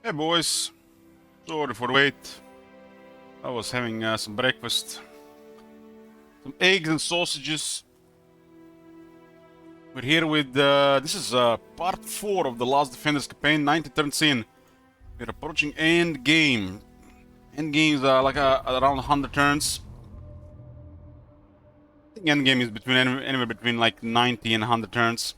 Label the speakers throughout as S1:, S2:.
S1: Hey boys, sorry for the wait. I was having some breakfast. Some eggs and sausages. We're here with, this is part 4 of the Last Defenders campaign, 90 turns in. We're approaching end game. End game is like around 100 turns. I think end game is between anywhere between like 90 and 100 turns.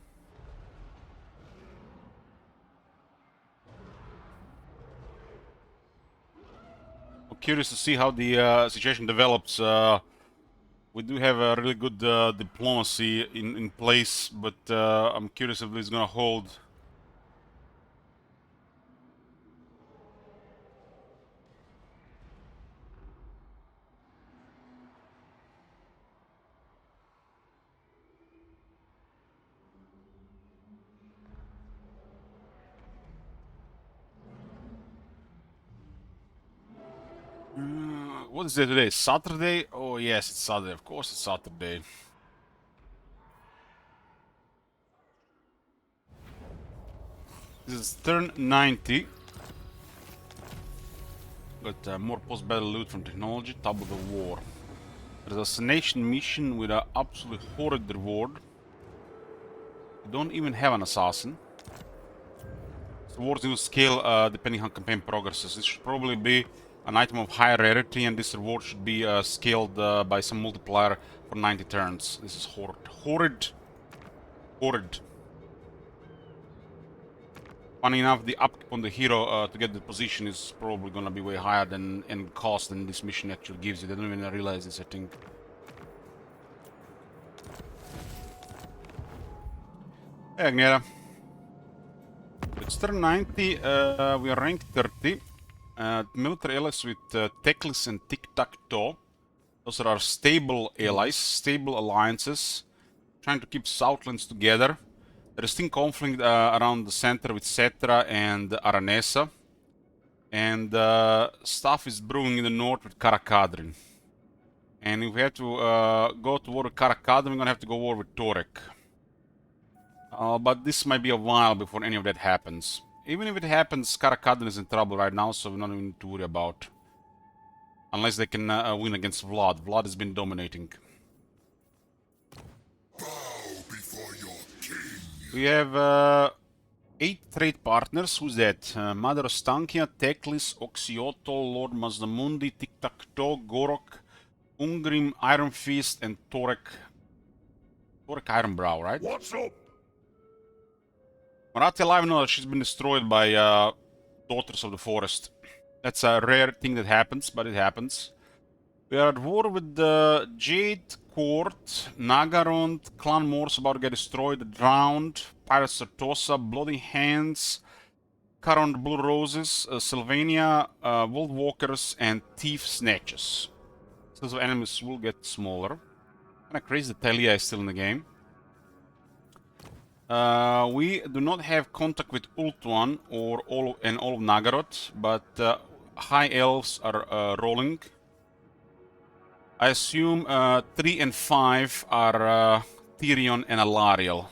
S1: I'm curious to see how the situation develops. We do have a really good diplomacy in place, but I'm curious if it's gonna hold. What is it today? Saturday? Oh yes, it's Saturday. Of course it's Saturday. This is turn 90. Got more post-battle loot from technology. Top of the war. There's assassination mission with an absolutely horrid reward. We don't even have an assassin. Rewards will scale depending on campaign progresses. This should probably be an item of high rarity, and this reward should be scaled by some multiplier for 90 turns. This is horrid. Horrid. Horrid. Funny enough, the upkeep on the hero to get the position is probably gonna be way higher than in cost than this mission actually gives you. They don't even realize this, I think. Hey, Agnera. It's turn 90, we are rank 30. Military allies with Teclis and Tic-Tac-Toe. Those are our stable allies, stable alliances. Trying to keep Southlands together. There is still conflict around the center with Cetra and Aranesa. And stuff is brewing in the north with Karakadrin. And if we have to go to war with Karakadrin, we're gonna have to go war with Torek. But this might be a while before any of that happens. Even if it happens, Karakadrin is in trouble right now, so we don't even need to worry about. Unless they can win against Vlad. Vlad has been dominating. We have 8 trade partners. Who's that? Mother Ostankia, Teclis, Oxyotl, Lord Mazdamundi, Tic-Tac-Toe, Gorok, Ungrim, Iron Fist, and Torek. Torek Ironbrow, right?
S2: What's up?
S1: Marathi alive know that she's been destroyed by Daughters of the Forest. That's a rare thing that happens, but it happens. We are at war with the Jade Court, Nagarond, Clan Morse about to get destroyed, the Drowned, Pirate Sartosa, Bloody Hands, Caron Blue Roses, Sylvania, Wolf Walkers, and Thief Snatches. Those enemies will get smaller. Kinda crazy that Talia is still in the game. We do not have contact with Ultuan or all of Nagaroth, but High Elves are rolling. I assume 3 and 5 are Tyrion and Alariel.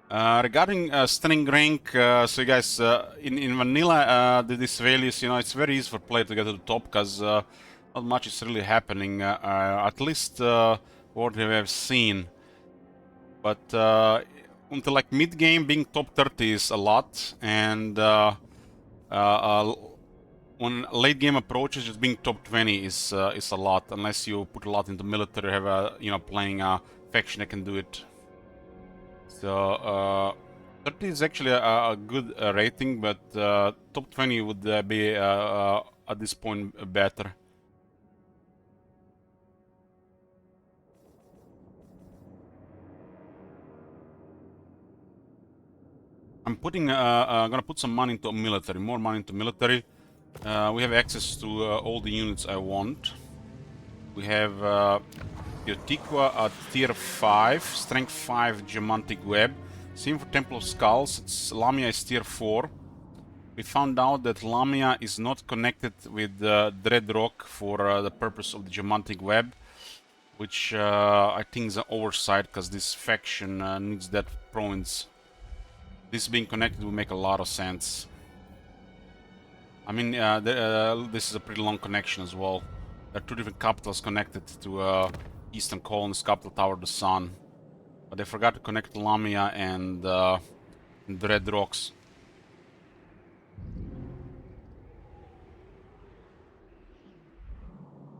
S1: Regarding stunning rank, so you guys, in vanilla, this values, it's very easy for player to get to the top, because not much is really happening, at least what we have seen. But until like mid-game, being top 30 is a lot, and when late game approaches, just being top 20 is a lot, unless you put a lot into military, have a playing a faction that can do it. So 30 is actually a good rating, but top 20 would be at this point better. I'm gonna put some money into military, more money into military. We have access to all the units I want. We have Yotikwa at tier 5, strength 5 Geomantic Web. Same for Temple of Skulls, Lamia is tier 4. We found out that Lamia is not connected with Dreadrock for the purpose of the Geomantic Web. which I think is an oversight because this faction needs that province. This being connected will make a lot of sense. I mean, this is a pretty long connection as well. There are two different capitals connected to Eastern Colony's capital Tower of the Sun. But they forgot to connect Lamia and Dread Rocks.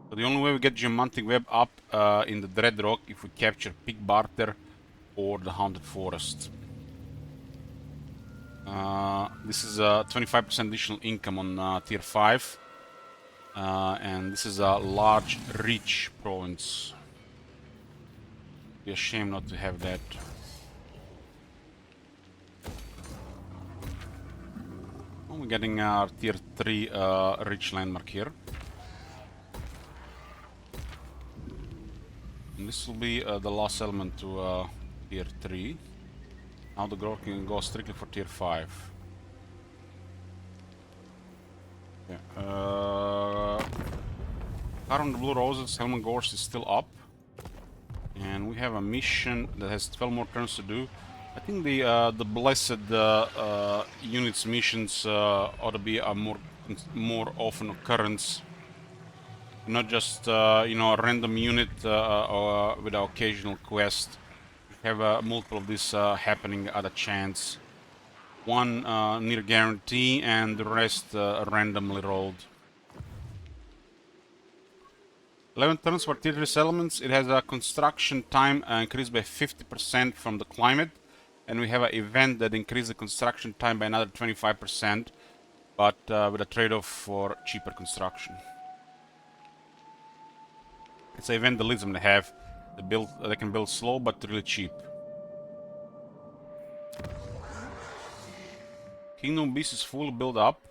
S1: So the only way we get Geomantic Web up in the Dread Rock if we capture Pig Barter or the Haunted Forest. This is a 25% additional income on tier 5. And this is a large, rich province. Be a shame not to have that. Well, we're getting our tier 3 rich landmark here. And this will be the last element to tier 3. Now the growth can go strictly for tier 5. Yeah. Car on the Blue Roses, Helmut Gorse is still up. And we have a mission that has 12 more turns to do. I think the Blessed units missions ought to be a more often occurrence. Not just, you know, a random unit with an occasional quest. Have multiple of these happening at a chance. One near guarantee and the rest randomly rolled. 11 turns for tier 3 settlements. It has a construction time increased by 50% from the climate. And we have an event that increases the construction time by another 25%. But with a trade-off for cheaper construction. It's an event that leads them to have. They can build slow but really cheap. Kingdom Beast is fully built up.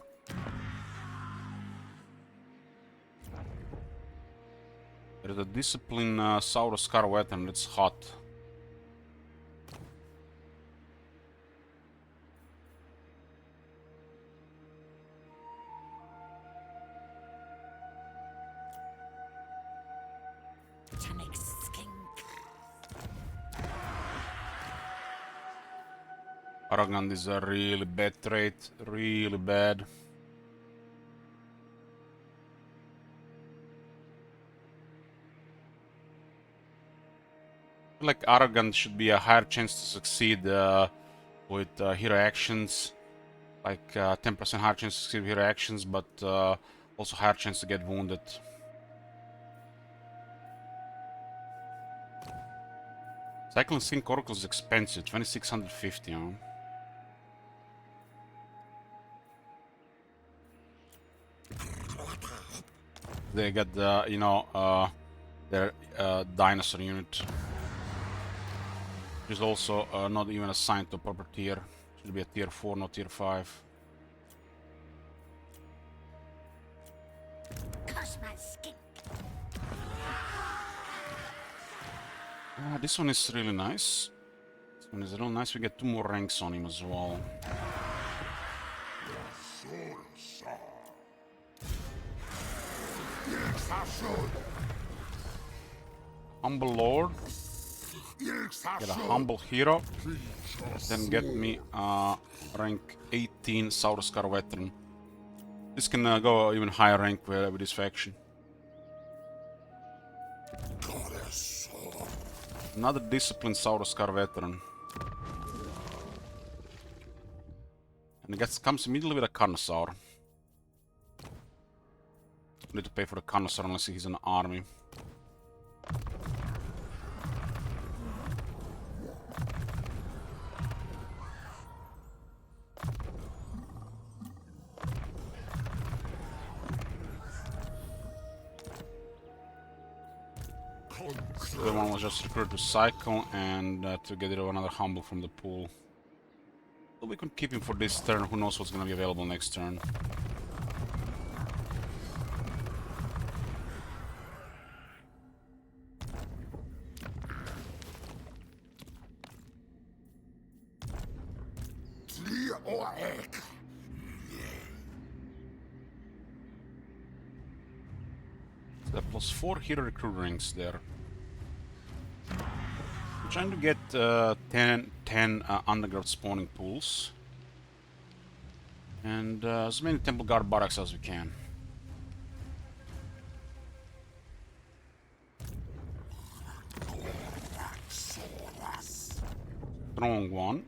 S1: There is a Discipline Saurus Carwetan that's hot. Arrogant is a really bad trait, really bad. I feel like Arrogant should be a higher chance to succeed with hero actions. Like 10% higher chance to succeed with hero actions, but also higher chance to get wounded. Cycling Sync Oracle is expensive, 2650, huh? They got the, you know, their dinosaur unit. Which is also not even assigned to a proper tier. Should be a tier 4, not tier 5. This one is really nice. This one is real nice. We get 2 more ranks on him as well. Humble Lord. Get a humble hero. Then get me rank 18 Saurus Car Veteran. This can go even higher rank with this faction. Another Disciplined Saurus Car Veteran. And it comes immediately with a Carnosaur. Need to pay for the Carnosaur unless he's an army. The one was just recruited to cycle and to get rid of another humble from the pool. So we can keep him for this turn. Who knows what's gonna be available next turn. So that plus 4 hero recruit ranks there. I'm trying to get 10 underground spawning pools. And as many Temple Guard barracks as we can. Strong one.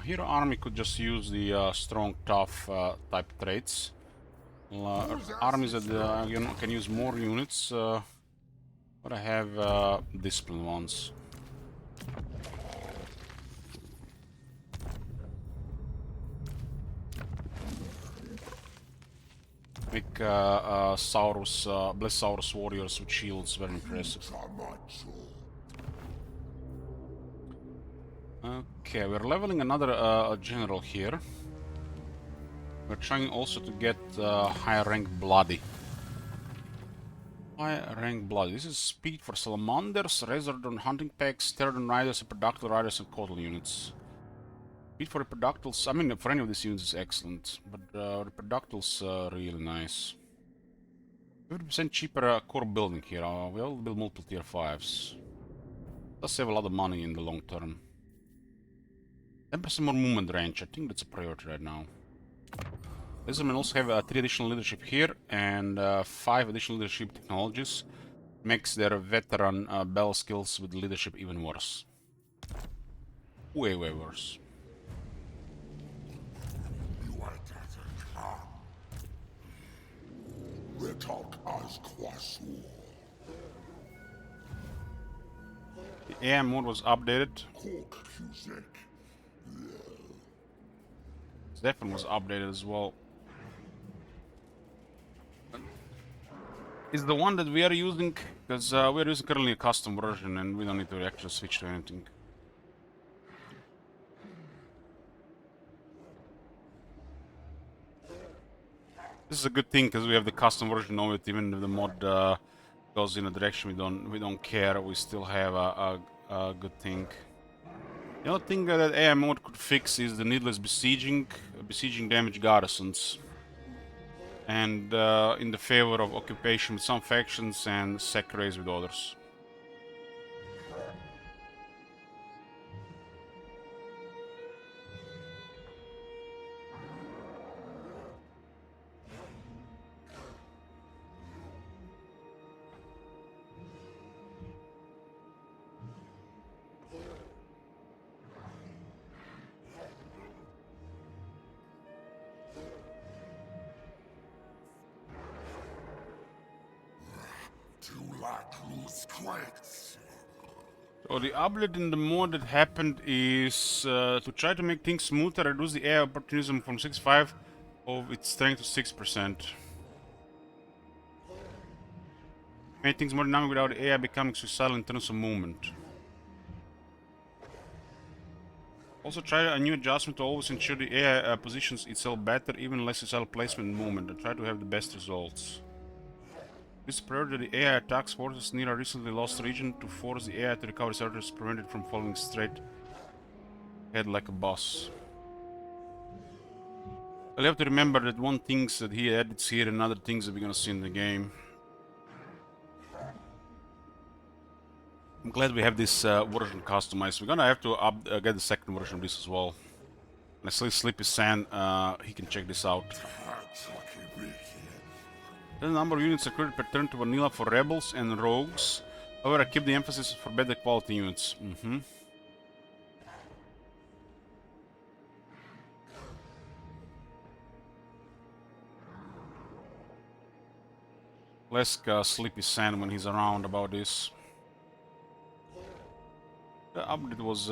S1: Hero army could just use the strong, tough type traits. Armies that can use more units, but I have discipline ones. Make Saurus, Blessed Saurus warriors with shields very impressive. Okay, we're leveling another general here. We're trying also to get higher rank Bloody. High rank Bloody. This is speed for Salamanders, Razordon hunting packs, Pterodon riders, Pterodactyl riders, and Caudal units. Speed for Pterodactyls, I mean for any of these units is excellent, but Pterodactyls really nice. 50% cheaper core building here. We'll build multiple tier 5s. Does save a lot of money in the long term. 10% more movement range. I think that's a priority right now. Lizardmen also have 3 additional leadership here and 5 additional leadership technologies. Makes their veteran battle skills with leadership even worse. Way worse. The AI mode was updated. Zephyr was updated as well. Is the one that we are using, because we are using currently a custom version and we don't need to actually switch to anything. This is a good thing because we have the custom version of it. Even if the mod goes in a direction we don't care, we still have a good thing. The other thing that AI mode could fix is the needless besieging damage garrisons. And in the favor of occupation with some factions and sec raise with others. So the update in the mod that happened is to try to make things smoother, reduce the AI opportunism from 6.5 of its strength to 6%. Make things more dynamic without the AI becoming suicidal in terms of movement. Also try a new adjustment to always ensure the AI positions itself better, even less suicidal placement and movement, and try to have the best results. This priority the AI attacks forces near a recently lost region to force the AI to recover soldiers, prevent it from falling straight ahead like a boss. I'll have to remember that one things that he edits here and other things that we're gonna see in the game. I'm glad we have this version customized. We're gonna have to get the second version of this as well. When I see Sleepy Sand, he can check this out. The number of units accrued per turn to vanilla for rebels and rogues. However, I keep the emphasis for better quality units. Let's Sleepy Sand when he's around about this. The update was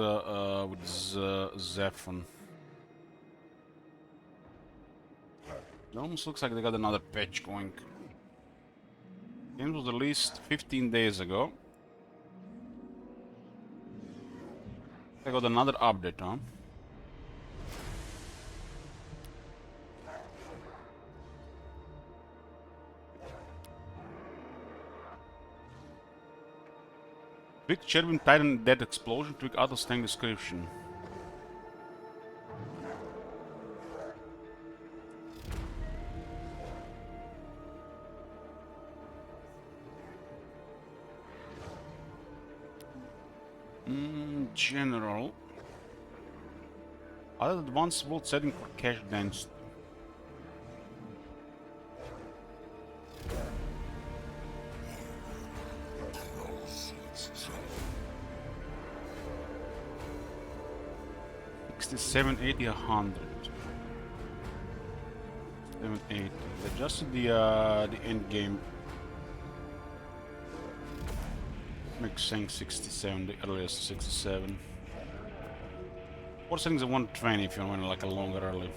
S1: with Zephon. It almost looks like they got another patch going. Game was released 15 days ago. They got another update, huh? Quick Cherubim Titan Dead Explosion, quick auto tank description. General. Other advanced vault setting for cash density. $67, $80, $100. 780. They adjusted the end game. Makes sense. 67. The earliest 67. Or settings at 120 if you want like a longer early.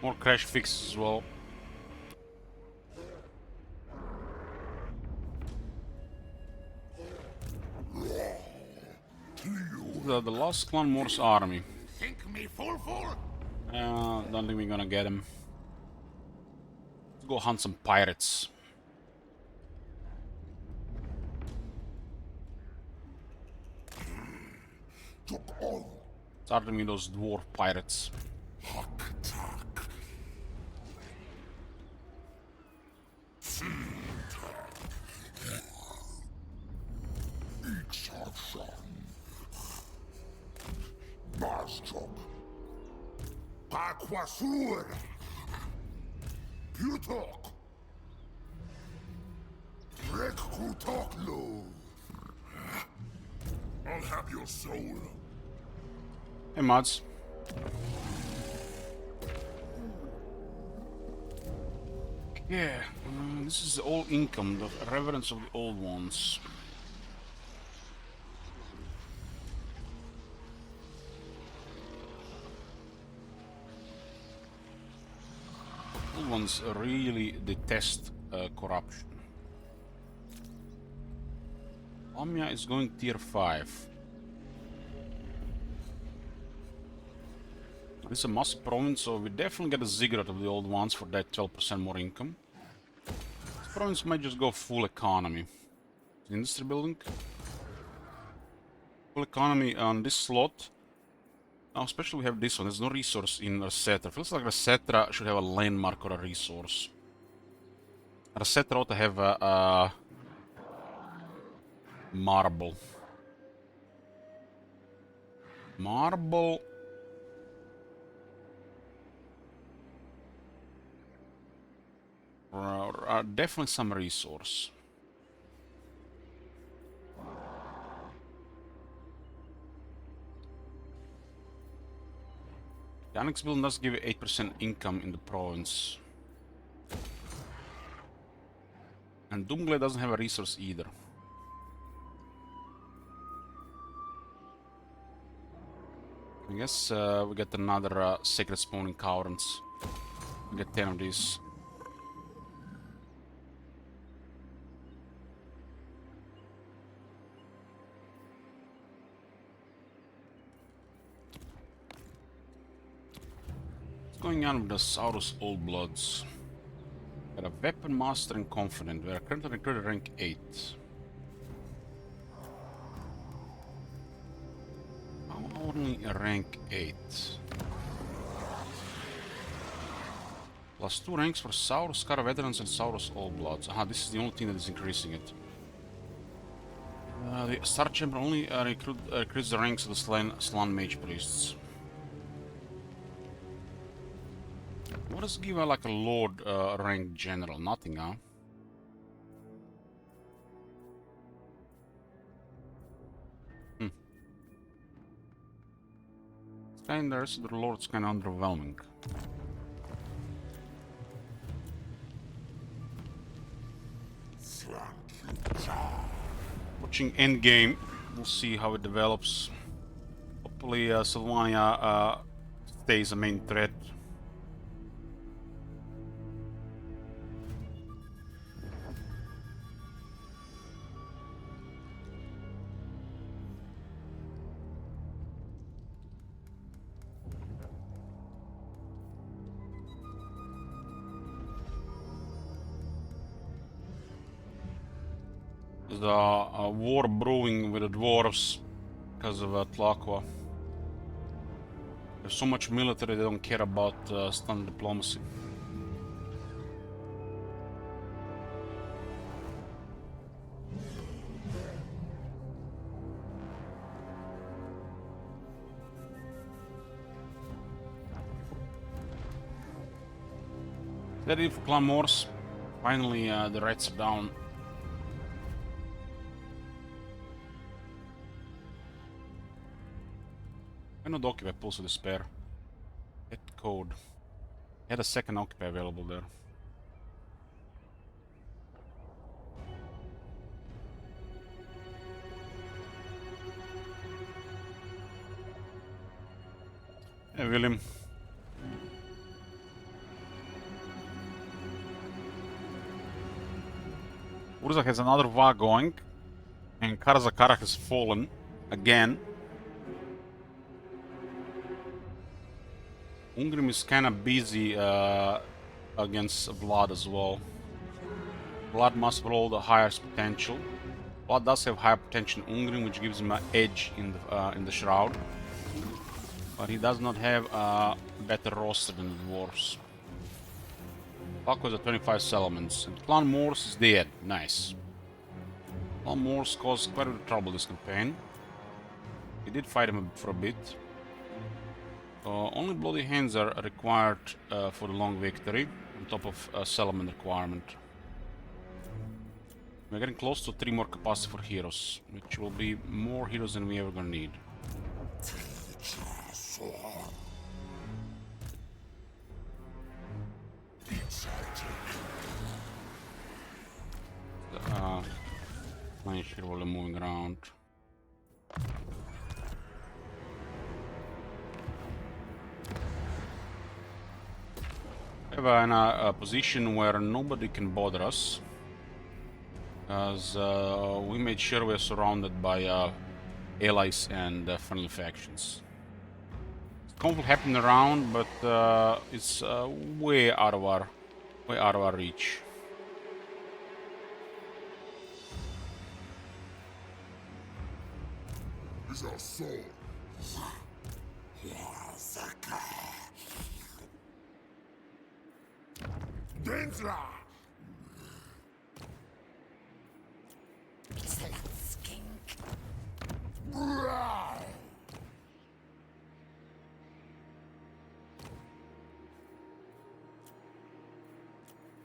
S1: More crash fixes as well. The Lost Clan Morse army.
S2: Think me full?
S1: Don't think we're gonna get him. Let's go hunt some pirates. Starting with those dwarf pirates.
S2: Aquasur! Putok! Rekutoklo! I'll have your soul.
S1: Hey, mods. Yeah, this is the old income, the reverence of the old ones. Old ones really detest corruption. Amia is going tier 5. This is a must province, so we definitely get a ziggurat of the old ones for that 12% more income. This province might just go full economy. Industry building. Full economy on this slot. Now, especially we have this one. There's no resource in Resetra. Feels like Resetra should have a landmark or a resource. Resetra ought to have a marble. Marble. Definitely some resource. The Annex building does give you 8% income in the province. And Doomglade doesn't have a resource either. I guess we get another sacred spawning caverns. We get 10 of these. What's going on with the Saurus Old Bloods? Got a weapon master and confident. We are currently recruited rank 8. Only rank 8. Plus 2 ranks for Saurus, Scar Veterans and Saurus Old Bloods. Aha, this is the only thing that is increasing it. The Star Chamber only recruits the ranks of the Slan Mage Priests. What does give like a Lord rank General? Nothing, huh? And the rest of the Lord's kind of underwhelming. Watching endgame, we'll see how it develops. Hopefully Sylvania stays a main threat. There's a war brewing with the dwarves because of Tlaqua. There's so much military, they don't care about standard diplomacy. That it for Clan Morse. Finally, the rats are down. I know the Occupy pulls with the spare. Get code. Had a second Occupy available there. Hey, William. Urza has another VA going, and Karazakara has fallen again. Ungrim is kinda busy against Vlad as well. Vlad must roll the highest potential. Vlad does have higher potential in Ungrim, which gives him an edge in the Shroud. But he does not have a better roster than the Dwarves. Paco has 25 settlements, and Clan Morse is dead. Nice. Clan Morse caused quite a bit of trouble this campaign. We did fight him for a bit. Only Bloody Hands are required for the long victory, on top of a settlement requirement. We're getting close to 3 more capacity for heroes, which will be more heroes than we ever gonna need. Nice shit while they're moving around. We have a position where nobody can bother us, as we made sure we're surrounded by allies and friendly factions. Conflict happening around, but it's way out of our reach.
S2: Is our soul. Densra!
S3: Skink.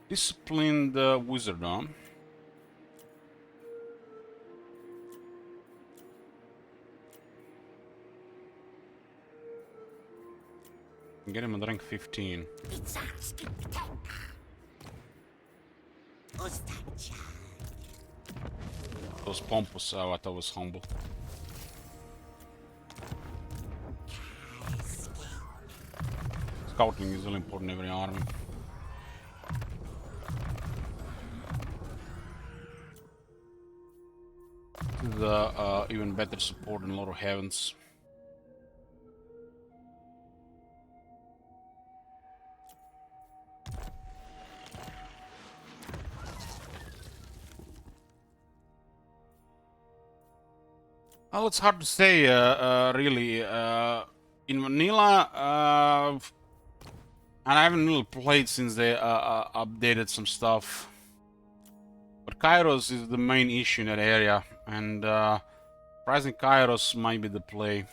S1: Disciplined wizard, huh? Get him at rank 15. Those pompous, I thought was humble. Scouting is really important in every army. This is even better support than Lord of Heavens. Well, it's hard to say, really. In vanilla, and I haven't really played since they updated some stuff. But Kairos is the main issue in that area, and Rising Kairos might be the play.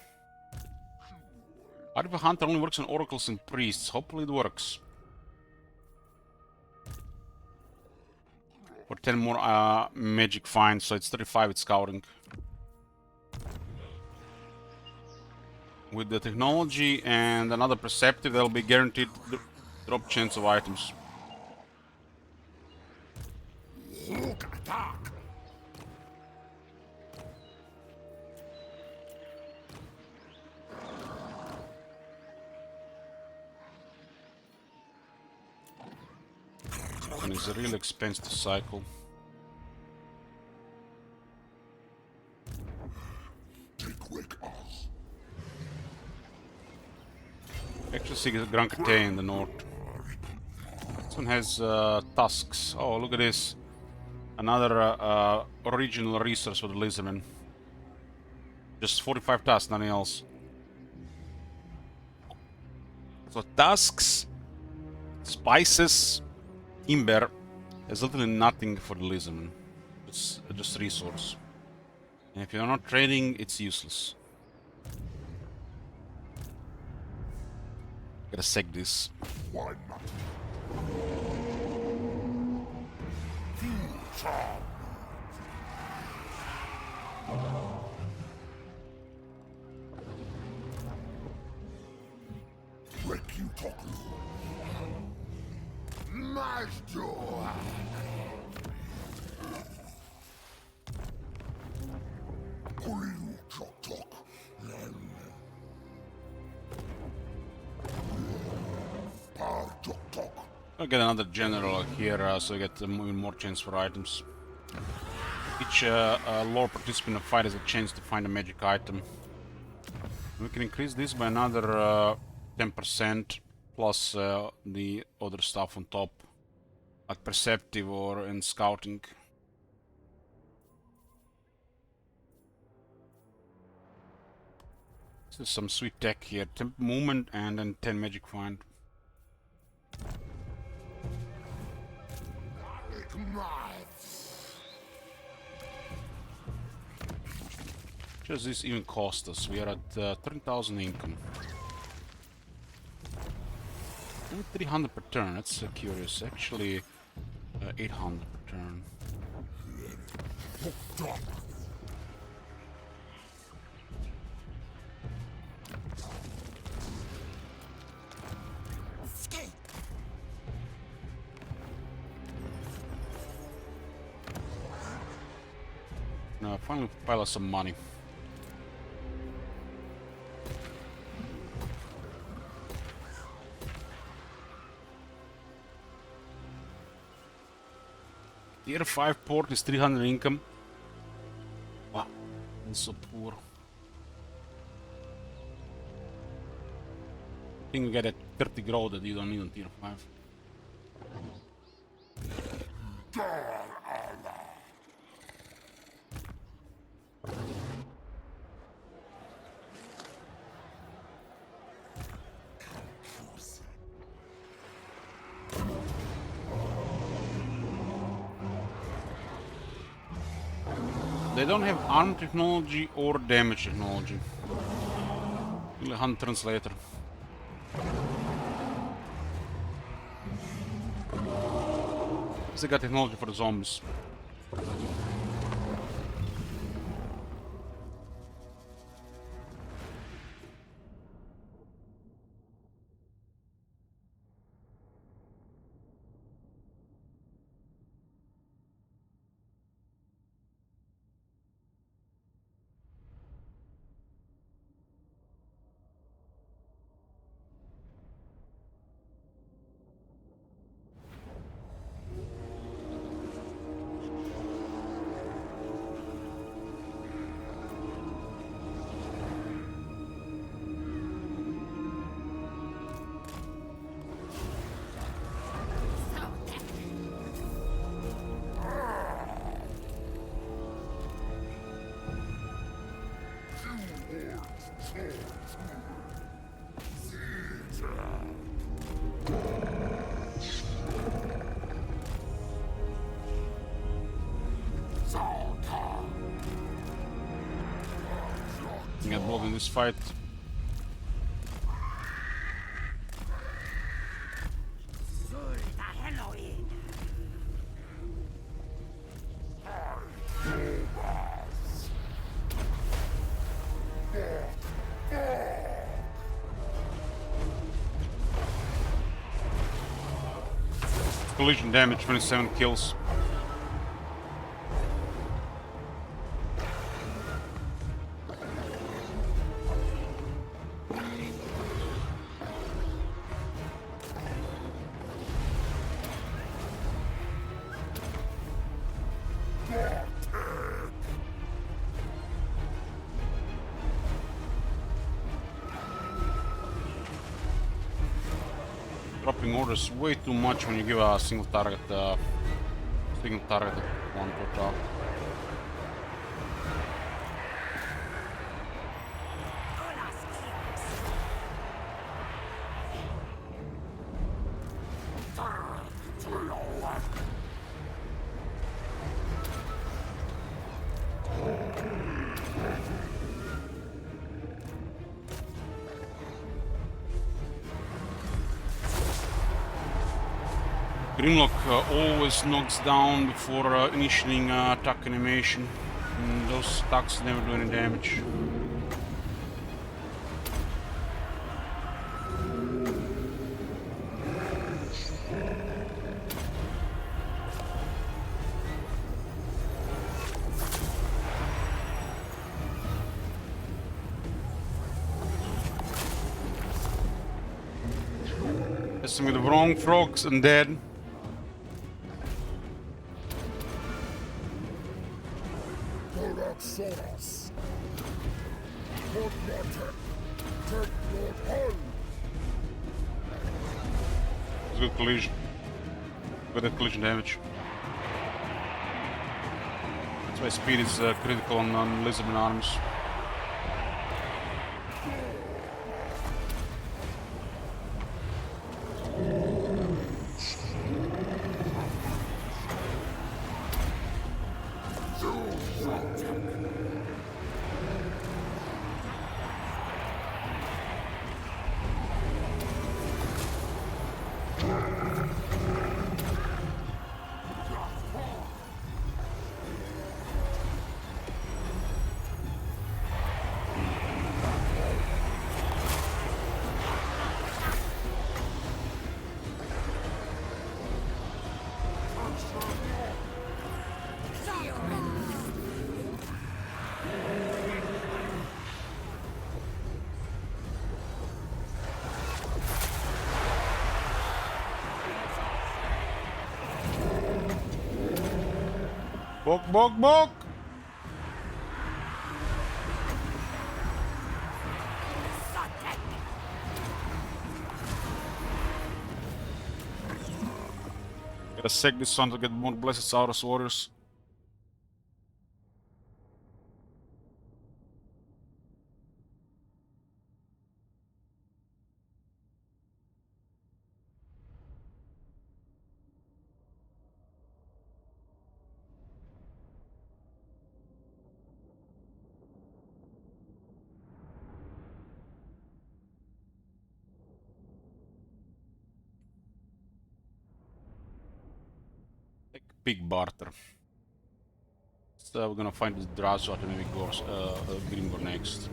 S1: What if a hunter only works on oracles and priests? Hopefully it works. For 10 more magic finds, so it's 35 with scouting. With the technology and another perceptive, there'll be guaranteed drop chance of items.
S2: Attack!
S1: And it's a really expensive cycle. Actually, see Grand Crete in the north. This one has tusks. Oh, look at this. Another original resource for the lizardmen. Just 45 tusks, nothing else. So tusks, spices, timber. There's literally nothing for the lizardmen. It's just resource. And if you're not trading, it's useless. Gotta sec this.
S2: Why not? Rekitoku. Maestro. Kuliu Chok. Par Chok.
S1: I'll get another general here, so I get even more chance for items. Each lore participant of fight has a chance to find a magic item. We can increase this by another 10% plus the other stuff on top, like perceptive or in scouting. This is some sweet tech here. 10 movement and then 10 magic find. Does this even cost us? We are at 30,000 income. Only 300 per turn, that's curious. Actually, 800 per turn. Now, finally pile us some money. Tier 5 port is 300 income. Wow, that's so poor. I think we get a 30 grow that you don't need on tier 5. They don't have arm technology or damage technology. Only hunt translator. They got technology for the zombies. Get involved in this fight. Collision damage, 27 kills. Dropping orders way too much when you give a single target at one per drop. Grimlock always knocks down before initiating attack animation. And those attacks never do any damage. Messing with the wrong frogs and dead.
S2: Thoraxoras. Lord Nortek. Take Lord Hull.
S1: It's good collision. Good at collision damage. That's why speed is critical on Lisbon arms. Bok, bok, bok! Gotta seg this one to get more Blessed Saurus Warriors. Big barter. So we're gonna find the Drazot and maybe Grimgor next.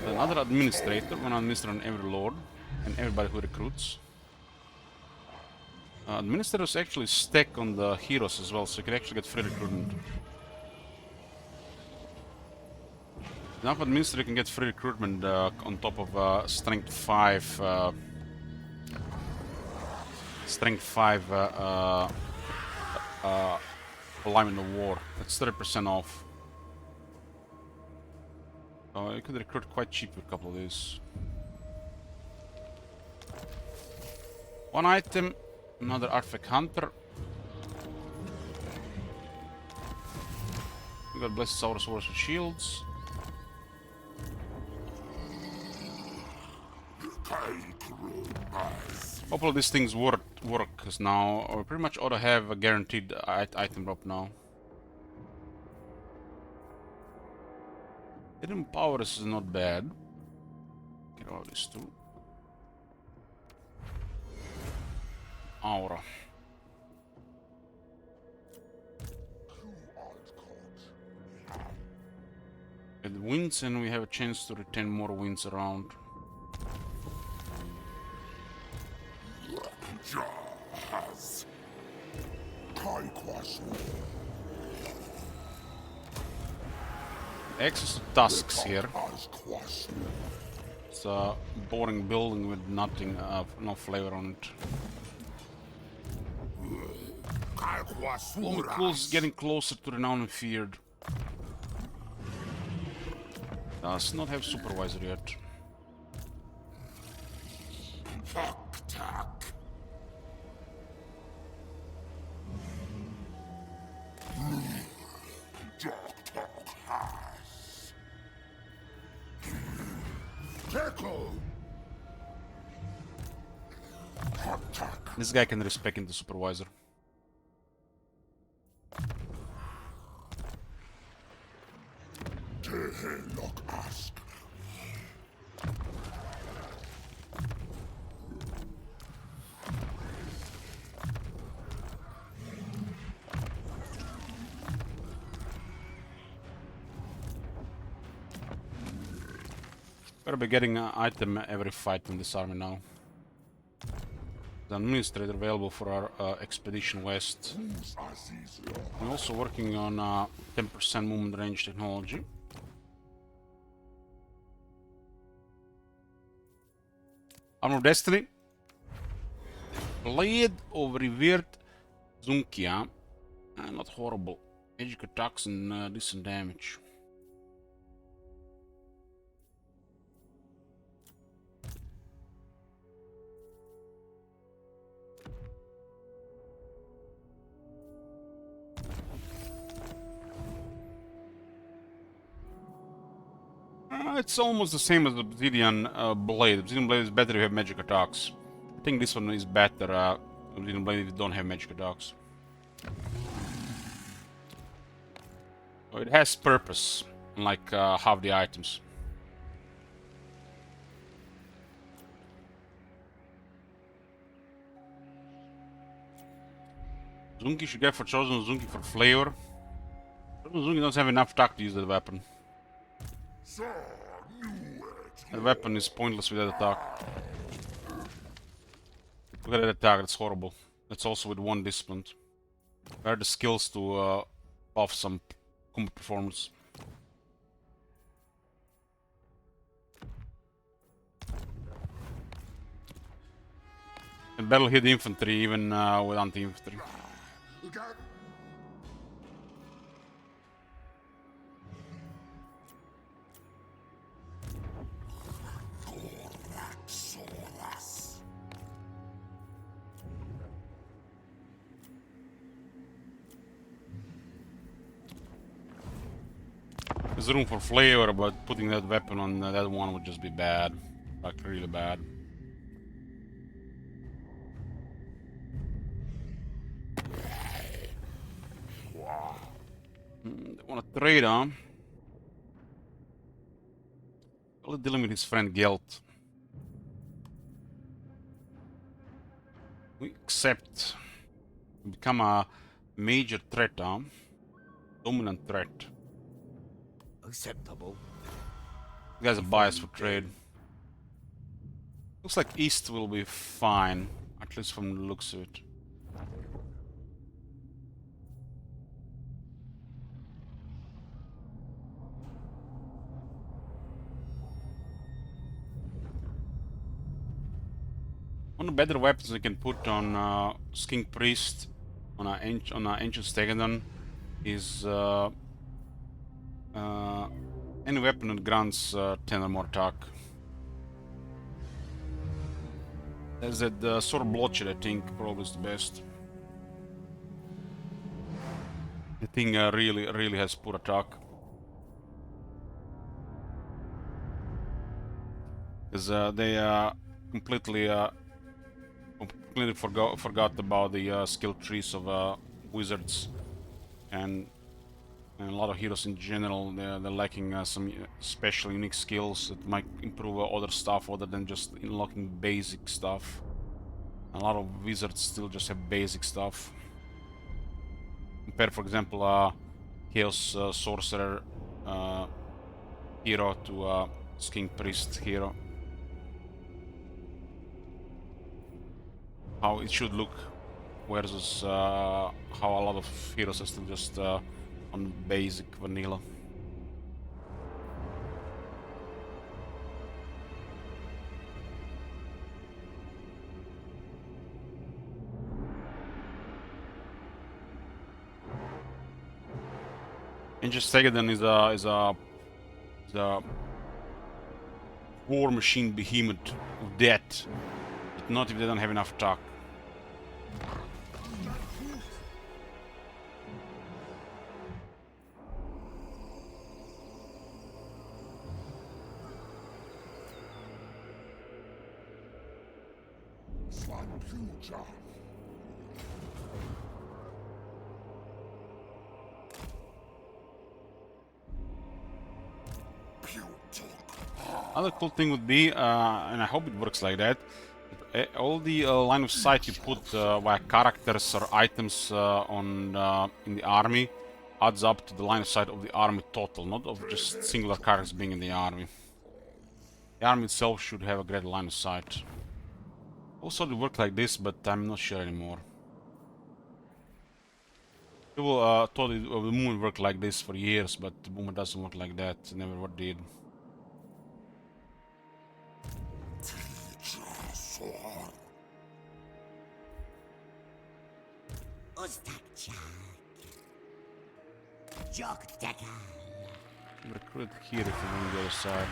S1: Another administrator, one administrator on every lord and everybody who recruits. Administrators actually stack on the heroes as well, so you can actually get free recruitment. Now administrator can get free recruitment on top of strength 5 alignment of war. That's 30% off. You could recruit quite cheap with a couple of these. One item, another artifact hunter. We got Blessed Saurus Warriors with shields. Hopefully these things work, because now we pretty much ought to have a guaranteed item drop now. Hidden powers is not bad. Get all these two. Aura. With winds, and we have a chance to retain more winds around.
S2: Jahaz. Kaikwasu.
S1: Access to tusks here.
S2: Asquasu.
S1: It's a boring building with nothing, no flavor on it. Cool's getting closer to renowned and feared. Does not have supervisor yet. This guy can respect into supervisor. We'll be getting an item every fight in this army now. The administrator available for our expedition west.
S2: Whose Azizel?
S1: We're also working on 10% movement range technology. Armor of Destiny. Blade of Revered Zunkia. Not horrible. Magic attacks and decent damage. It's almost the same as the Obsidian Blade. Obsidian Blade is better if you have magic attacks. I think this one is better, Obsidian Blade, if you don't have magic attacks. So it has purpose, unlike half the items. Zunki should get for Chosen Zunki for flavor. Chosen Zunki doesn't have enough attack to use that weapon.
S2: Sir, knew it.
S1: That weapon is pointless with that attack. Look at that attack, that's horrible. That's also with one discipline. Where are the skills to buff some combat performance? And battle hit infantry even with anti-infantry.
S2: Again. Goraxorus.
S1: There's room for flavor, but putting that weapon on that one would just be bad. Like, really bad. They want to trade, huh? Well, dealing with his friend Gelt. We accept. Become a major threat, huh? Dominant threat.
S3: Acceptable.
S1: You guys are biased for trade. Looks like East will be fine, at least from the looks of it. One of the better weapons we can put on Skink Priest on our Ancient Stegadon is any weapon that grants 10 or more attack. There's that Sword Blotched, I think, probably is the best. The thing really has poor attack. Because they completely forgot about the skill trees of wizards and a lot of heroes in general. They're lacking some special unique skills that might improve other stuff other than just unlocking basic stuff. A lot of wizards still just have basic stuff. Compare, for example, Chaos Sorcerer hero to Skink Priest hero. How it should look versus how a lot of heroes are still just on basic vanilla. Ancient Stegadon is a war machine behemoth of death, but not if they don't have enough attack.
S2: Slankuja.
S1: Another cool thing would be, and I hope it works like that, all the line of sight you put via characters or items in the army adds up to the line of sight of the army total, not of just singular characters being in the army. The army itself should have a great line of sight. Also, it worked like this, but I'm not sure anymore. People thought the movement worked like this for years, but the movement doesn't work like that. It never did. Recruit here if you want the other side.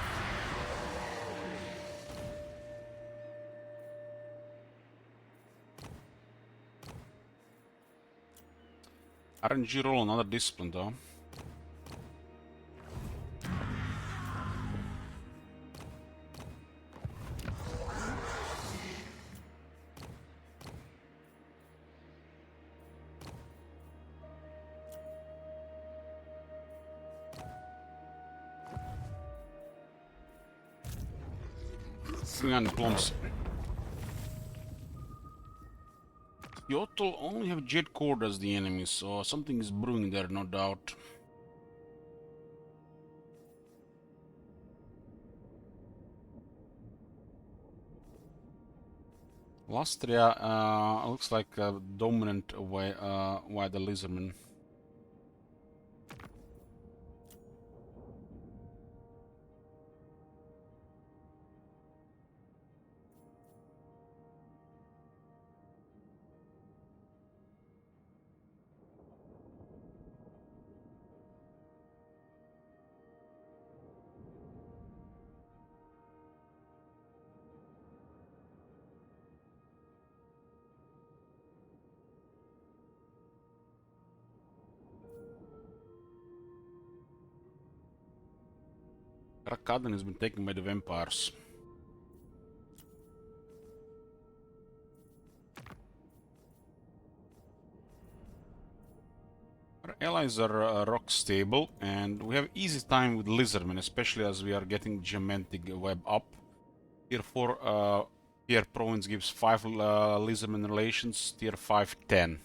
S1: RNG roll another discipline though. Bring on the plums. Yotl only have Jet Cord as the enemy, so something is brewing there, no doubt. Lastria looks like a dominant way by the Lizardmen. Rakadan has been taken by the vampires. Our allies are rock stable, and we have easy time with Lizardmen, especially as we are getting Geomantic Web up. Tier 4 Tier Province gives 5 Lizardmen relations, Tier 5 10.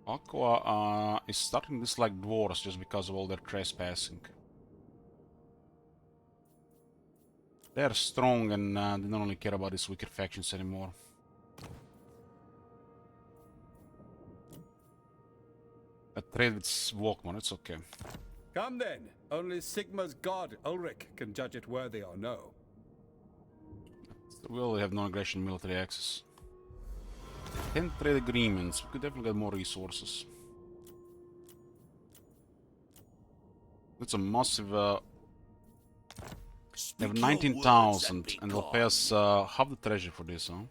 S1: Aqua is starting to dislike dwarves just because of all their trespassing. They're strong and they don't really care about these weaker factions anymore. A trade with Walkman, it's okay.
S3: Come then. Only Sigma's god, Ulrich, can judge it worthy or no.
S1: We only have non-aggression military access. 10 trade agreements. We could definitely get more resources. It's a massive... they have 19,000 and they'll pay us half the treasure for this, huh?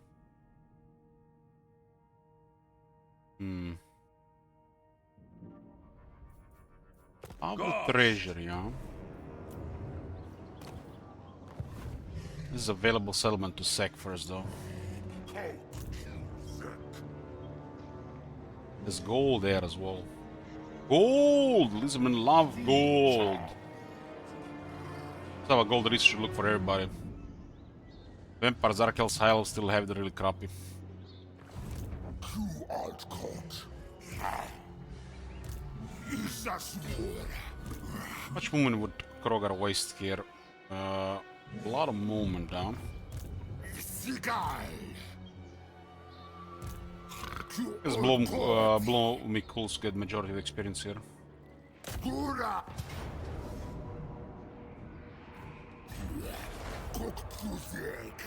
S1: Half the treasure, yeah. This is a available settlement to sack first, though. There's gold there as well. Gold! Lizardmen love gold! Let's have a gold research look for everybody. Vampires, Arkel's Isle still have the really crappy.
S2: You art caught. Is a sword.
S1: How much movement would Krogar waste here? A lot of movement, huh?
S2: Sigal.
S1: Let's blow me cools get majority of the experience here.
S2: Gura. Cook Pusiek.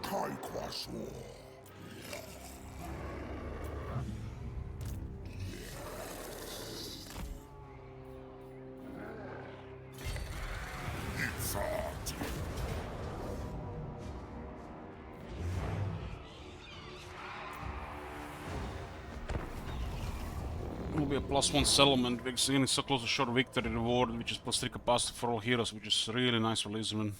S2: Kai Kwasor. It's hot.
S1: Will be a +1 settlement because again it's so close to short victory reward, which is +3 capacity for all heroes, which is really nice for Lizardmen.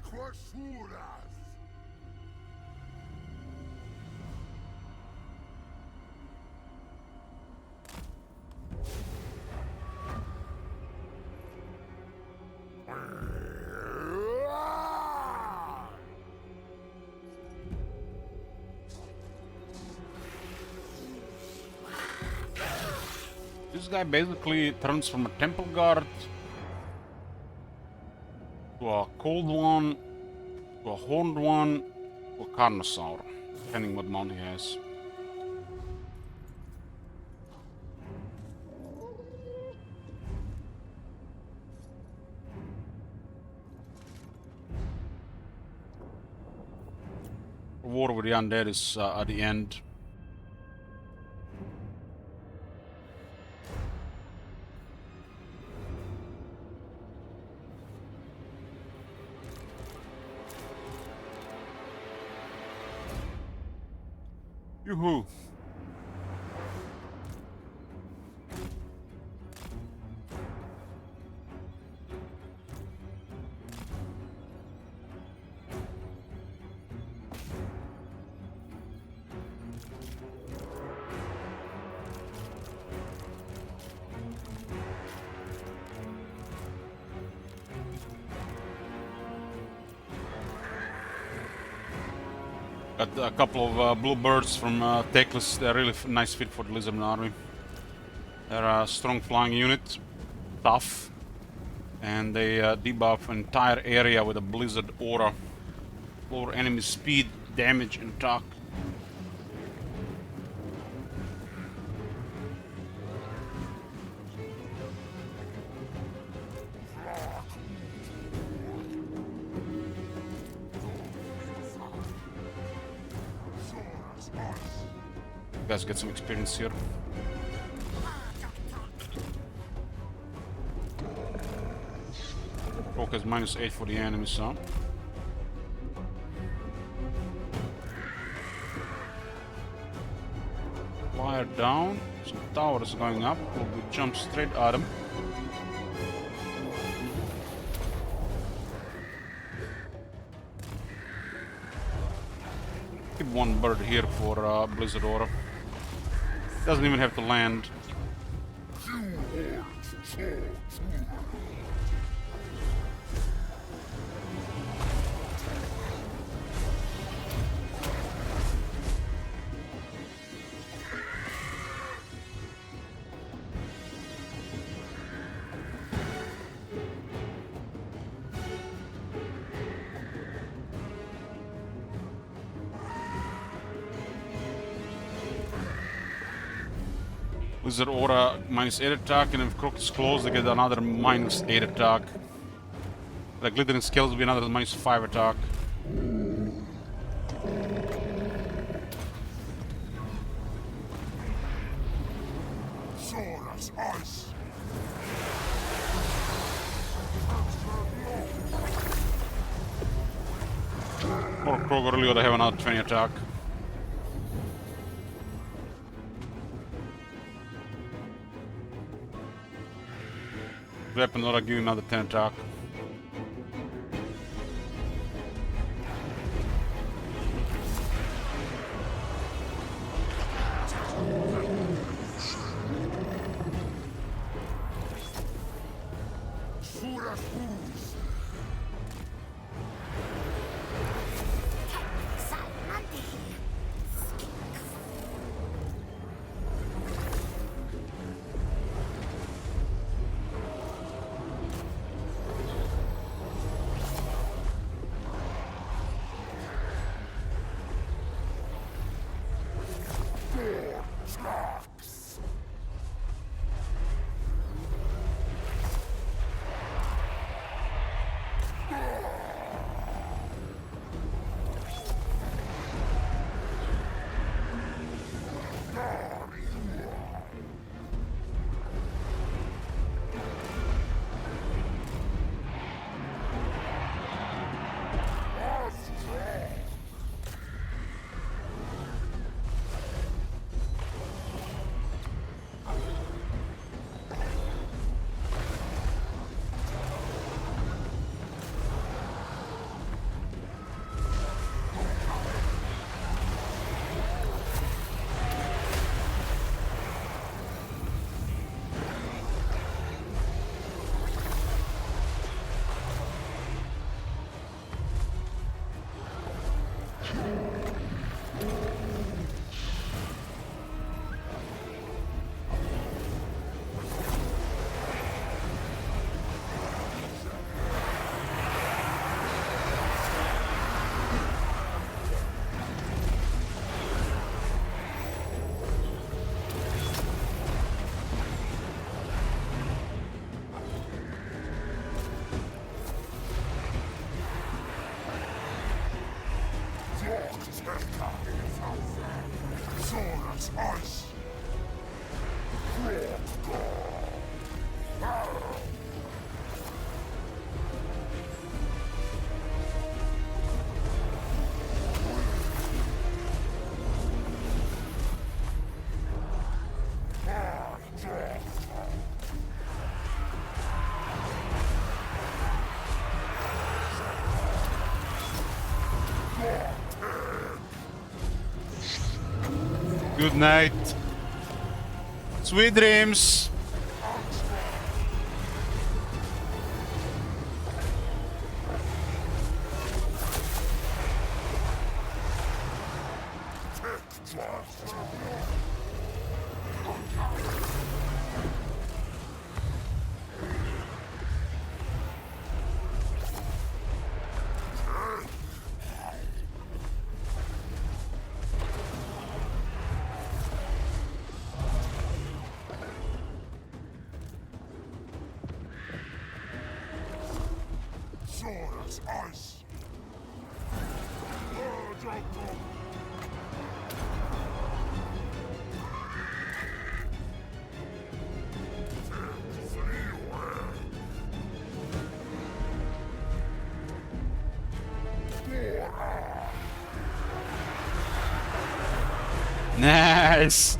S2: Liquasuras!
S1: This guy basically turns from a temple guard to a cold one, to a horned one, to a carnosaur, depending what mount he has. War with the undead is at the end. Yoo-hoo! Got a couple of blue birds from Teclis. They're really nice fit for the Lizardman army. They're a strong flying unit, tough, and they debuff an entire area with a blizzard aura. Lower enemy speed, damage, and attack. You guys get some experience here. Focus -8 for the enemy, so. Flyer down, some towers going up, we'll jump straight at him. Keep one bird here for Blizzard Aura. Doesn't even have to land. Wizard Aura -8 attack, and if Croc is close, they get another -8 attack. The Glittering Scales will be another -5 attack.
S2: Sora's ice!
S1: Or Kroger really ought to have another 20 attack. Weapon ought to give you another 10 attack.
S2: Sora's booze! Sword as ice.
S1: Good night. Sweet dreams.
S2: Sword as ice.
S1: Nice.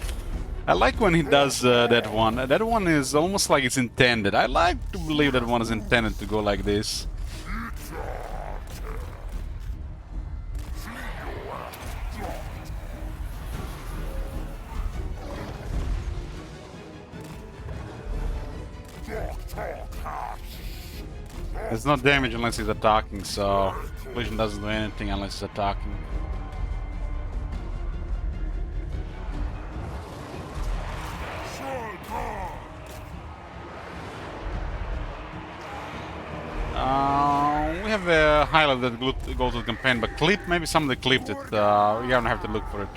S1: I like when he does that one. That one is almost like it's intended. I like to believe that one is intended to go like this. There's no damage unless he's attacking, so Collision doesn't do anything unless he's attacking. We have a highlight that goes to the campaign, but clip, maybe somebody clipped it. We're gonna have to look for it.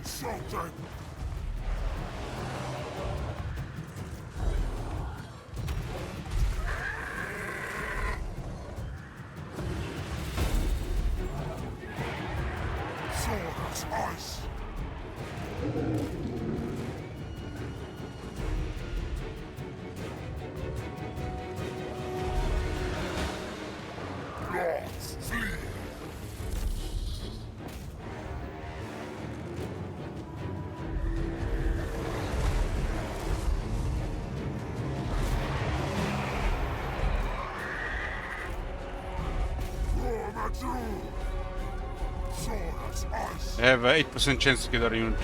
S2: Something. Sword as ice. Lords, flee.
S1: I have a 8% chance to get a unit.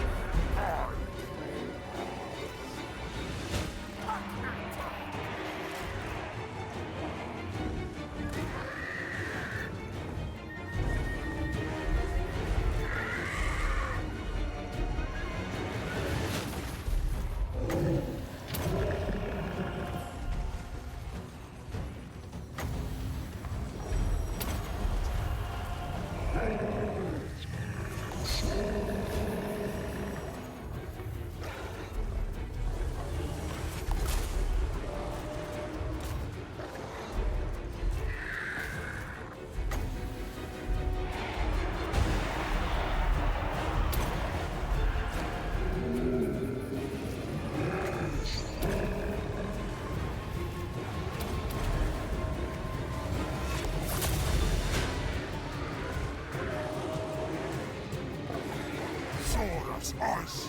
S2: Ice.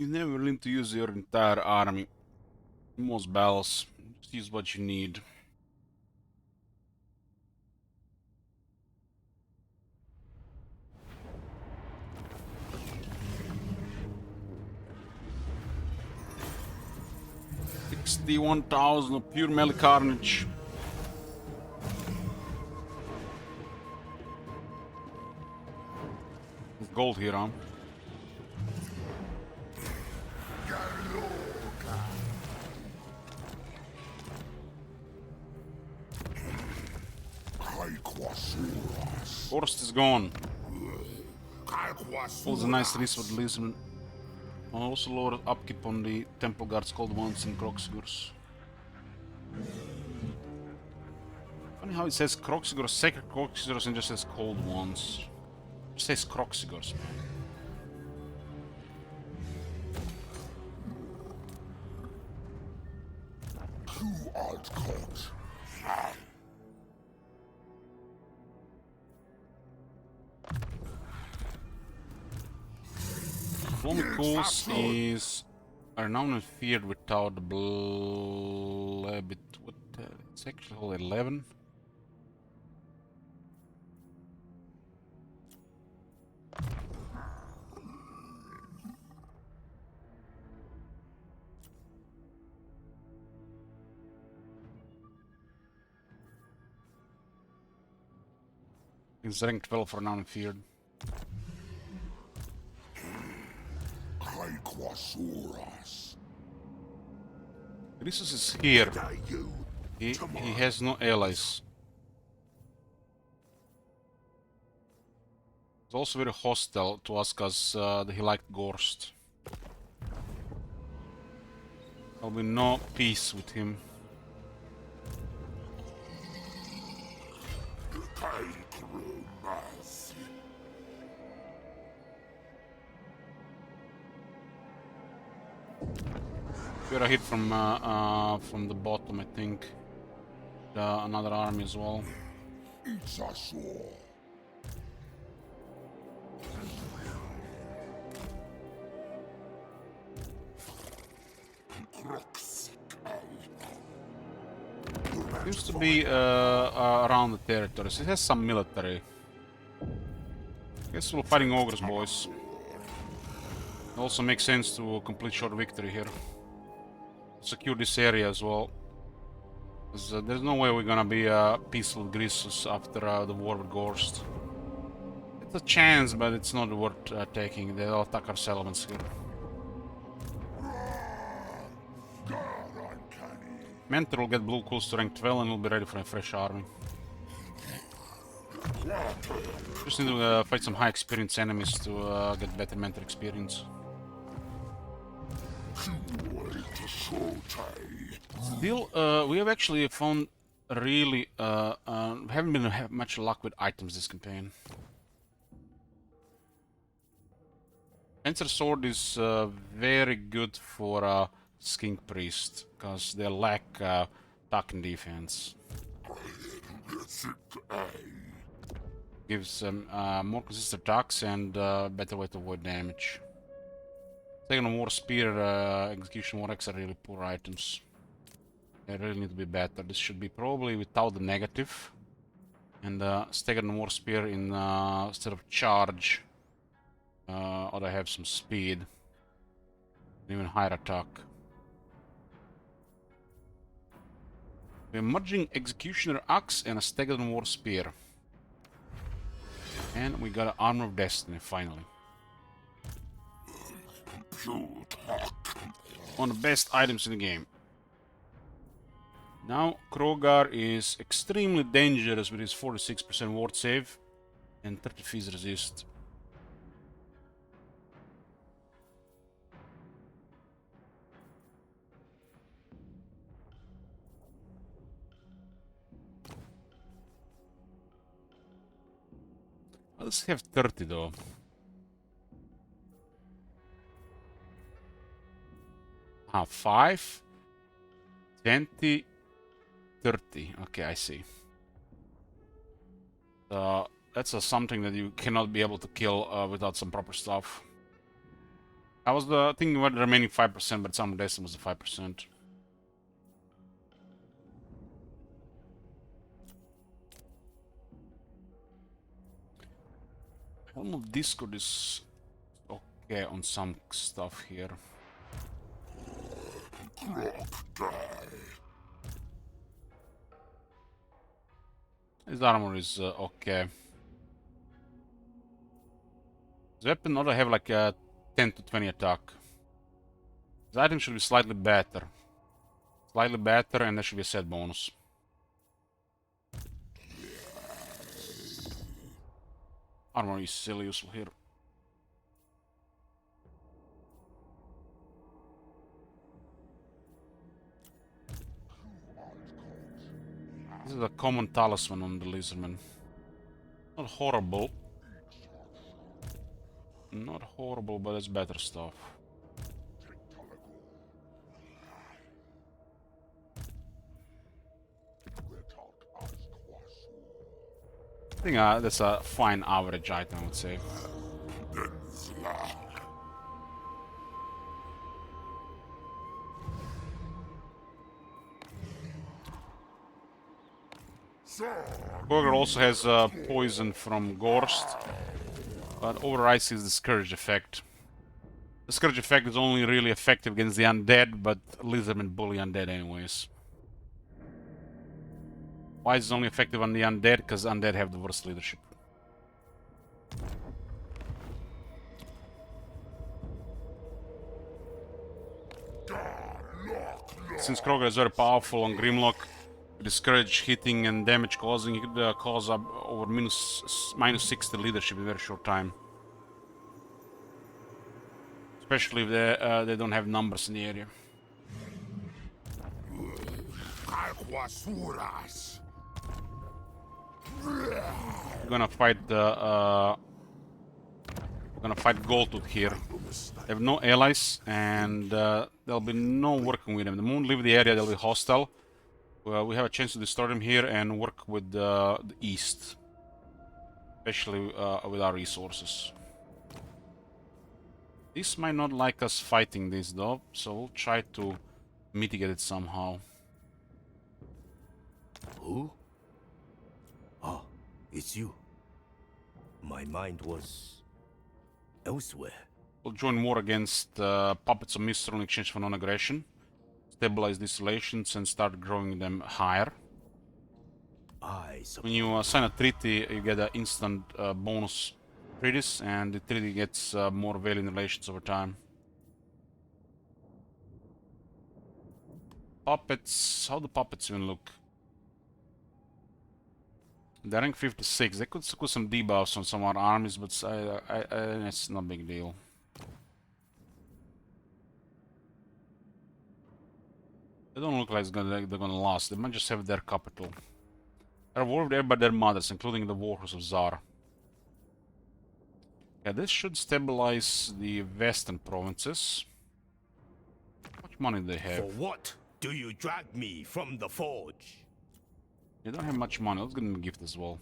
S1: You never need to use your entire army. In most battles, just use what you need. $61,000 of pure melee carnage. Gold here, huh? Forest is gone. Pulls a nice release with Lisbon. Also lower upkeep on the Temple Guards, Cold Ones, and Kroxigors. Funny how it says Kroxigors, Sacred Kroxigors, and just says Cold Ones. It says Kroxigors, man.
S2: Who art caught?
S1: Flomicals is renowned and feared without the bit. What? It's actually all 11. It's ranked 12 for renowned and feared.
S2: Quasoras.
S1: Rhesus is here. He has no allies. He's also very hostile to us because he liked Gorst. There'll be no peace with him. We got a hit from the bottom, I think. Another army as well.
S2: It's a sword.
S1: Seems to be around the territories. It has some military. Guess we're fighting ogres, boys. It also makes sense to complete short victory here. Secure this area as well. There's no way we're gonna be peaceful with Grisus after the war with Gorst. It's a chance, but it's not worth taking. They'll attack our settlements here. Mentor will get blue cools to rank 12 and we'll be ready for a fresh army. Just need to fight some high experience enemies to get better mentor experience. Still, we have actually found really haven't been much luck with items this campaign. Fencer Sword is very good for Skink Priest because they lack attack and defense. Gives them more consistent attacks and better way to avoid damage. Second War Spear, Execution War X are really poor items. They really need to be better. This should be probably without the negative. And Staggered War Spear in instead of charge. Or they have some speed. Even higher attack. We're merging Executioner Axe and a Staggered War Spear. And we got an Armor of Destiny finally. One of the best items in the game. Now Krogar is extremely dangerous with his 46% ward save and 30 phys resist. Let's have 30 though. Ah, 5, 20, 30. Okay, I see. That's something that you cannot be able to kill without some proper stuff. I was thinking about the remaining 5%, but some days was the 5%. Helm of Discord is okay on some stuff here. His armor is okay. His weapon ought to have like a 10 to 20 attack. His item should be slightly better. Slightly better, and there should be a set bonus. Armor is still useful here. This is a common talisman on the Lizardman. Not horrible. Not horrible, but it's better stuff. I think that's a fine average item, I would say. Burger also has poison from Gorst, but overrides his Scourge effect. The Scourge effect is only really effective against the undead, but Lizardmen bully undead anyways. Why is it only effective on the undead? Because undead have the worst leadership. Since Kroger is very powerful on Grimlock, discourage hitting and damage causing, he could cause up over minus 60 leadership in a very short time. Especially if they don't have numbers in the area. We're gonna fight the we're gonna fight Goldtooth here. They have no allies, and there'll be no working with them. The moon leave the area, they'll be hostile. We have a chance to destroy them here and work with the east, especially with our resources. This might not like us fighting this though, so we'll try to mitigate it somehow.
S4: Who? Ah, it's you. My mind was elsewhere.
S1: We'll join war against Puppets of Mistral in exchange for non-aggression. Stabilize these relations and start growing them higher. When you sign a treaty, you get an instant bonus treaties, and the treaty gets more value in relations over time. Puppets, how do puppets even look? They're rank 56. They could put some debuffs on some of our armies, but it's not a big deal. They don't look like they're gonna last. They might just have their capital. They're war there by their mothers, including the Warhorse of Zar. Yeah, this should stabilize the western provinces. How much money do they have?
S4: For what do you drag me from the forge?
S1: They don't have much money. Let's give them a gift as well.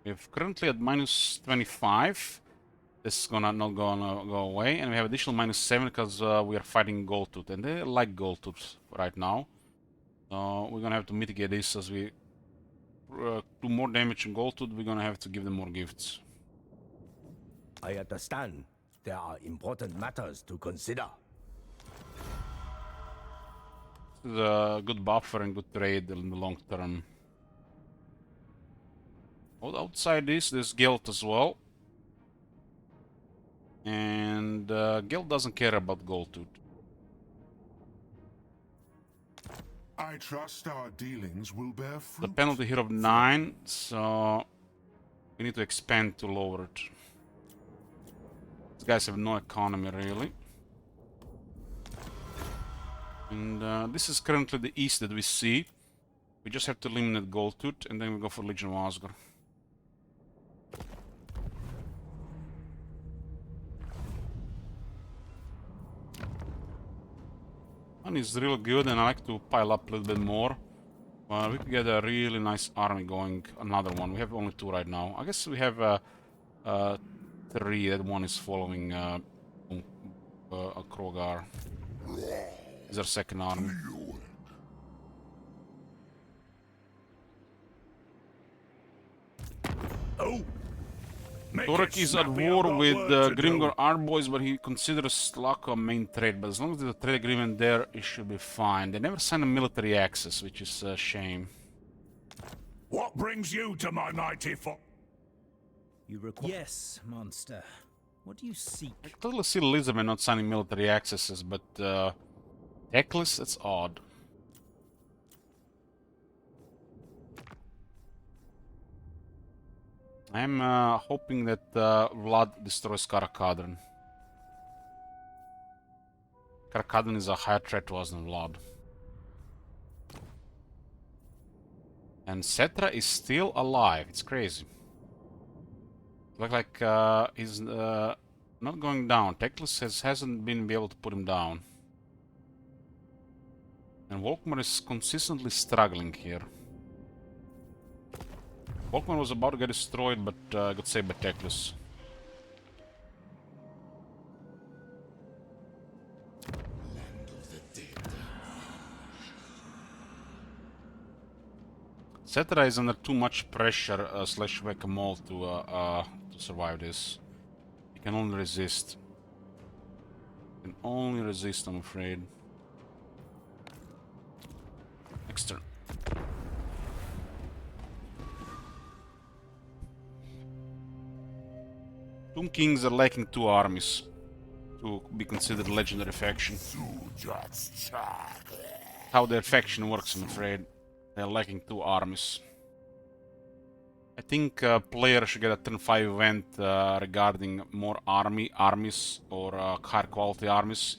S1: We're currently at minus 25. This is not gonna go away, and we have additional minus 7 because we are fighting Goldtooth, and they like Goldtooth right now. We're gonna have to mitigate this as we do more damage on Goldtooth. We're gonna have to give them more gifts.
S4: I understand. There are important matters to consider.
S1: This is a good buffer and good trade in the long term. Outside this, there's Guild as well. And Guild doesn't care about Goldtooth.
S2: I trust our dealings will bear fruit.
S1: The penalty here of 9, so we need to expand to lower it. These guys have no economy really. And this is currently the east that we see. We just have to eliminate Goldtooth, and then we go for Legion of Asgore. One is real good, and I like to pile up a little bit more. We could get a really nice army going. Another one. We have only 2 right now. I guess we have 3. That one is following Krogar. Is our second army.
S5: Oh! Make
S1: Torek
S5: it
S1: is at
S5: snappy, I've
S1: war
S5: got
S1: with
S5: work to do.
S1: Grimgor Arboys, but he considers Slako a main trade. But as long as there's a trade agreement there, it should be fine. They never signed a military access, which is a shame.
S5: What brings you to my mighty
S4: You require.
S6: Yes, monster. What do you seek?
S1: I totally see Elizabeth not signing military accesses, but Teclis, that's odd. I'm hoping that Vlad destroys Karakadran. Karakadran is a higher threat to us than Vlad. And Cetra is still alive. It's crazy. Look like he's not going down. Teclis hasn't been able to put him down. And Volkmar is consistently struggling here. Volkmar was about to get destroyed, but got saved by Teclis. Cetra is under too much pressure slash whack-a-mole to survive this. He can only resist. Can only resist, I'm afraid. Next turn. Tomb Kings are lacking 2 armies to be considered legendary faction. How their faction works, I'm afraid. They're lacking 2 armies. I think player should get a turn 5 event regarding more armies or higher quality armies.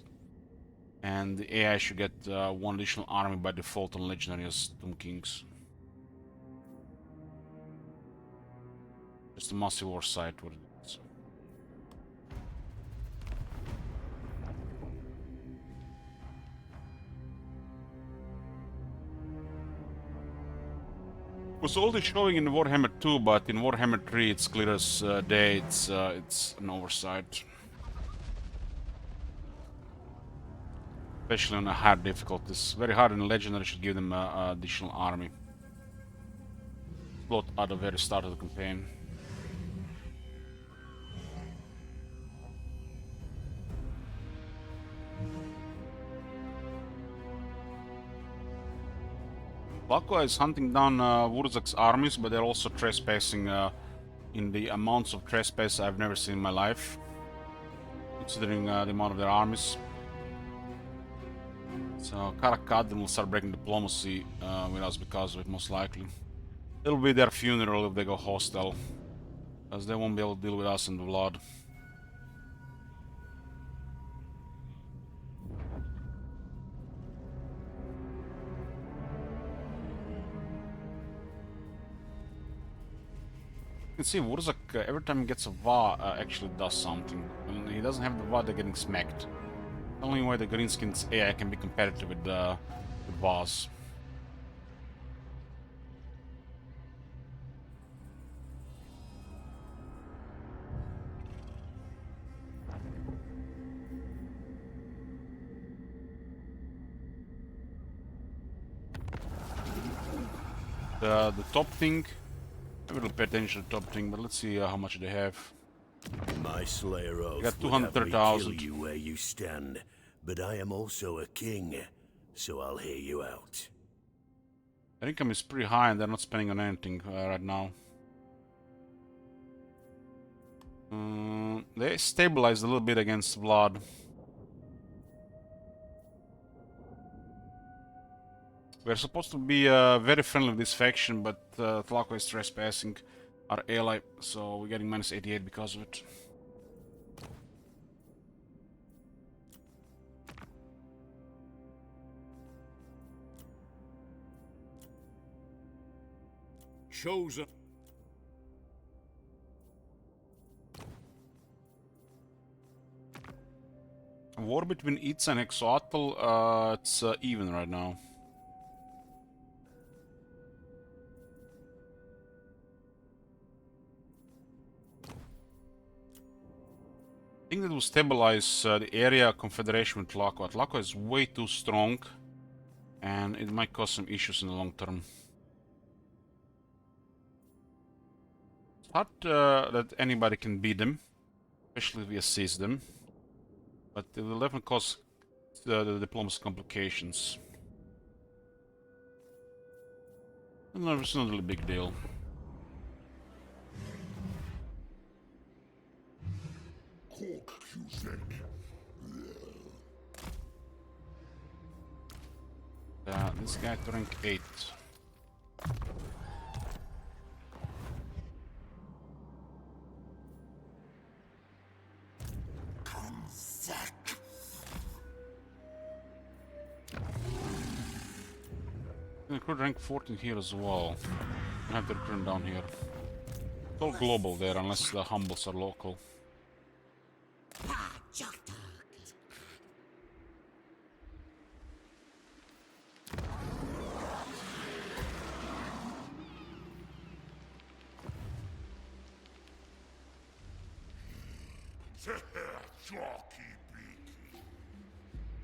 S1: And the AI should get 1 additional army by default on legendary as Tomb Kings. Just a massive war site what it is. Was already showing in Warhammer 2, but in Warhammer 3 it's clear as day. It's an oversight. Especially on a hard difficulties. Very hard in Legendary should give them an additional army. Plot at the very start of the campaign. Lakua is hunting down Wurzak's armies, but they're also trespassing in the amounts of trespass I've never seen in my life, considering the amount of their armies. So Karakadran will start breaking diplomacy with us because of it, most likely. It'll be their funeral if they go hostile, as they won't be able to deal with us and Vlad. You can see Wurzak, every time he gets a Va, actually does something. When he doesn't have the Va, they're getting smacked. The only way the Greenskins AI can be competitive with the Vaz. The top thing, I will pay attention to the top thing, but let's see how much they have.
S5: My Slayer oath
S1: Got
S5: would have me
S1: 230,000.
S5: kill you where you stand, but I am also a king, so I'll hear you out.
S1: Their income is pretty high and they're not spending on anything right now. They stabilized a little bit against Vlad. We're supposed to be very friendly with this faction, but Tlako is trespassing our ally, so we're getting minus 88 because of it.
S5: Chosen.
S1: War between Itza and Exoatl, it's even right now. think that will stabilize the area confederation with Tlako. Tlako is way too strong, and it might cause some issues in the long term. It's hard that anybody can beat them, especially if we assist them, but it will definitely cause the diplomacy complications. No, it's not really a big deal. This guy to rank 8. I could rank 14 here as well. I have to return down here. It's all global there, unless the humbles are local.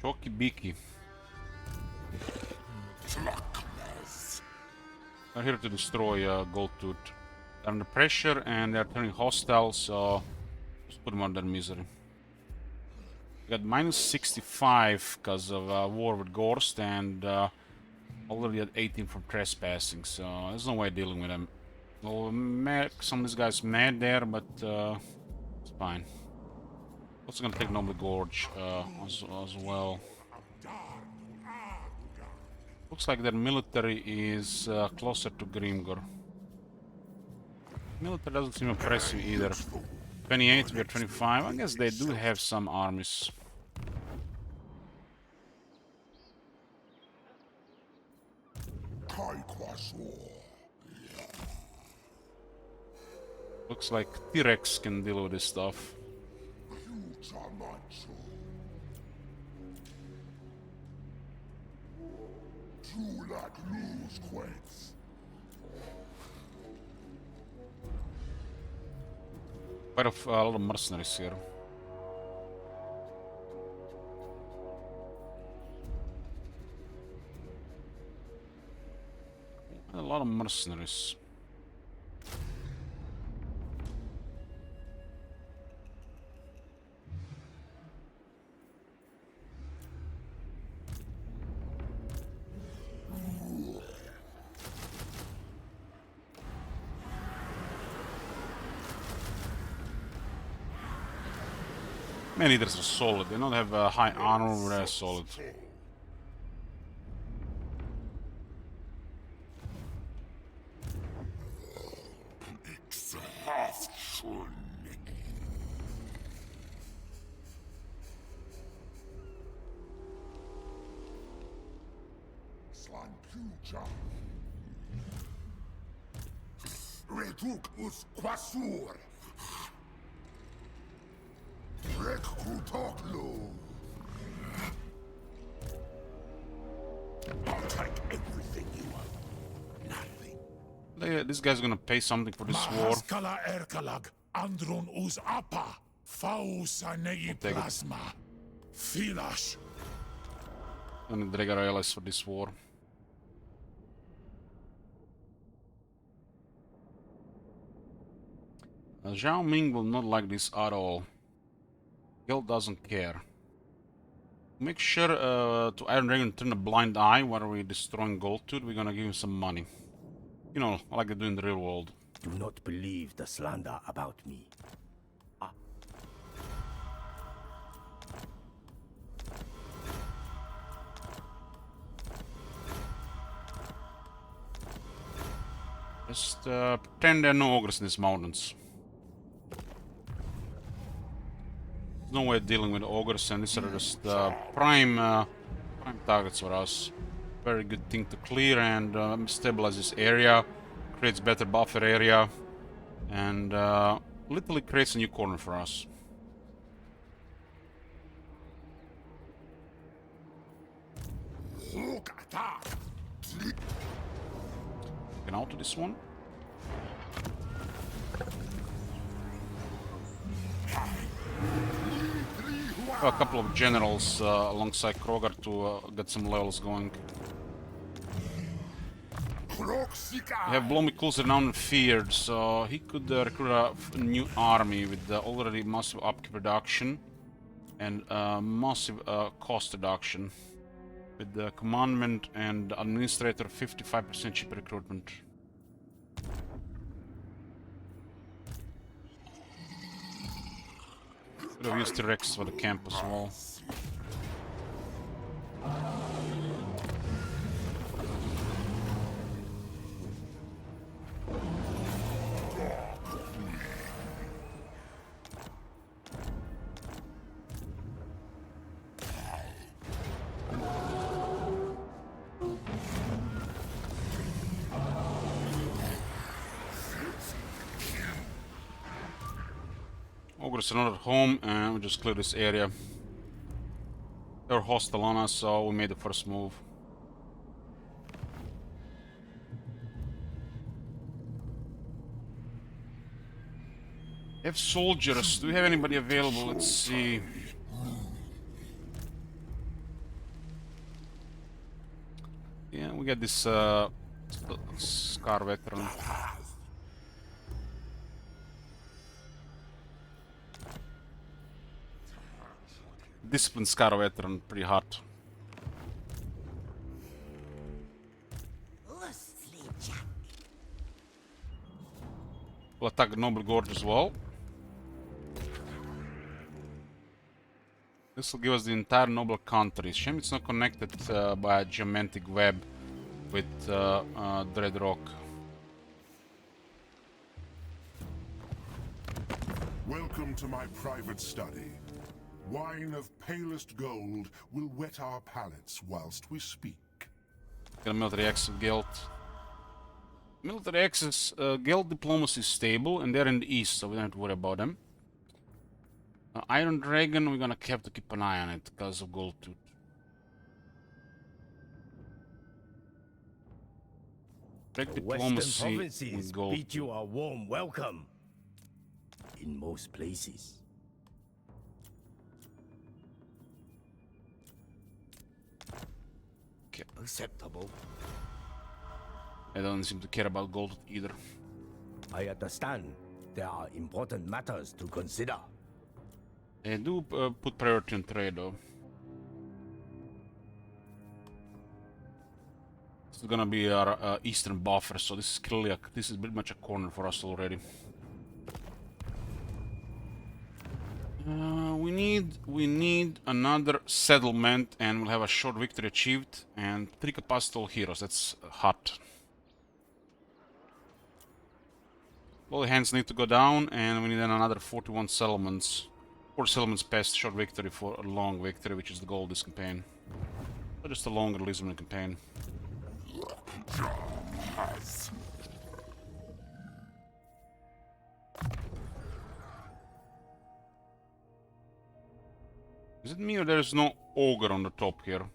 S1: Chalky Beaky. They're here to destroy Goldtooth. They're under pressure and they're turning hostile, so just put them under misery. We got minus 65 because of war with Gorst, and already at 18 from trespassing, so there's no way dealing with them. We'll make some of these guys mad there, but it's fine. Also gonna take Noble Gorge as well. Looks like their military is closer to Grimgor. Military doesn't seem impressive either. 28, we're 25. I guess they do have some armies. Looks like T-Rex can deal with this stuff. Quite a lot of mercenaries here. A lot of mercenaries. Man eaters are solid. They don't have high armor, but they're solid.
S2: Reduk us Quasur. I'll take everything you want. Nothing.
S1: This guy's gonna pay something for this war.
S2: Mahaskala Erkalag, Andron us Appa, Fausa Nei Plasma, Filash.
S1: Gonna drag our allies for this war. Zhao Ming will not like this at all. Gil doesn't care. Make sure to Iron Dragon turn a blind eye while we're destroying Goldtooth. We're gonna give him some money. You know, like they do in the real world.
S4: Do not believe the slander about me.
S1: Just pretend there are no ogres in these mountains. There's no way of dealing with ogres, and these are just prime targets for us. Very good thing to clear and stabilize this area. Creates better buffer area, and literally creates a new corner for us. Get out to this one. A couple of generals alongside Kroger to get some levels going. We have Blomikuls renowned and feared, so he could recruit a new army with already massive upkeep reduction and massive cost reduction. With the commandment and administrator 55% cheaper recruitment. Could have used T-Rex for the camp as well. Ogres are not at home, and we just clear this area. They were hostile on us, so we made the first move. We have soldiers. Do we have anybody available? Let's see. Yeah, we got this Scar veteran. Disciplined Scar veteran, pretty hot. We'll attack Noble Gorge as well. This will give us the entire Noble country. Shame it's not connected by a geomantic web with Dreadrock.
S2: Welcome to my private study. Wine of palest gold will whet our palates whilst we speak.
S1: Got a military axis of Guild. Military axis, Guild diplomacy is stable, and they're in the east, so we don't have to worry about them. Iron Dragon, we're gonna have to keep an eye on it because of Gold Tooth. Break
S4: Western
S1: diplomacy
S4: provinces
S1: with Gold
S4: bid you a warm welcome. In most places.
S1: Okay.
S4: Acceptable.
S1: I don't seem to care about Gold Tooth either.
S4: I understand. There are important matters to consider.
S1: They do put priority on trade though. This is gonna be our eastern buffer, so this is clearly this is pretty much a corner for us already. We need another settlement, and we'll have a short victory achieved, and 3 capacitol heroes. That's hot. All the hands need to go down, and we need then another 41 settlements. 4 settlements past short victory for a long victory, which is the goal of this campaign. Or just a longer Lisbon campaign. Is it me or there's no ogre on the top here?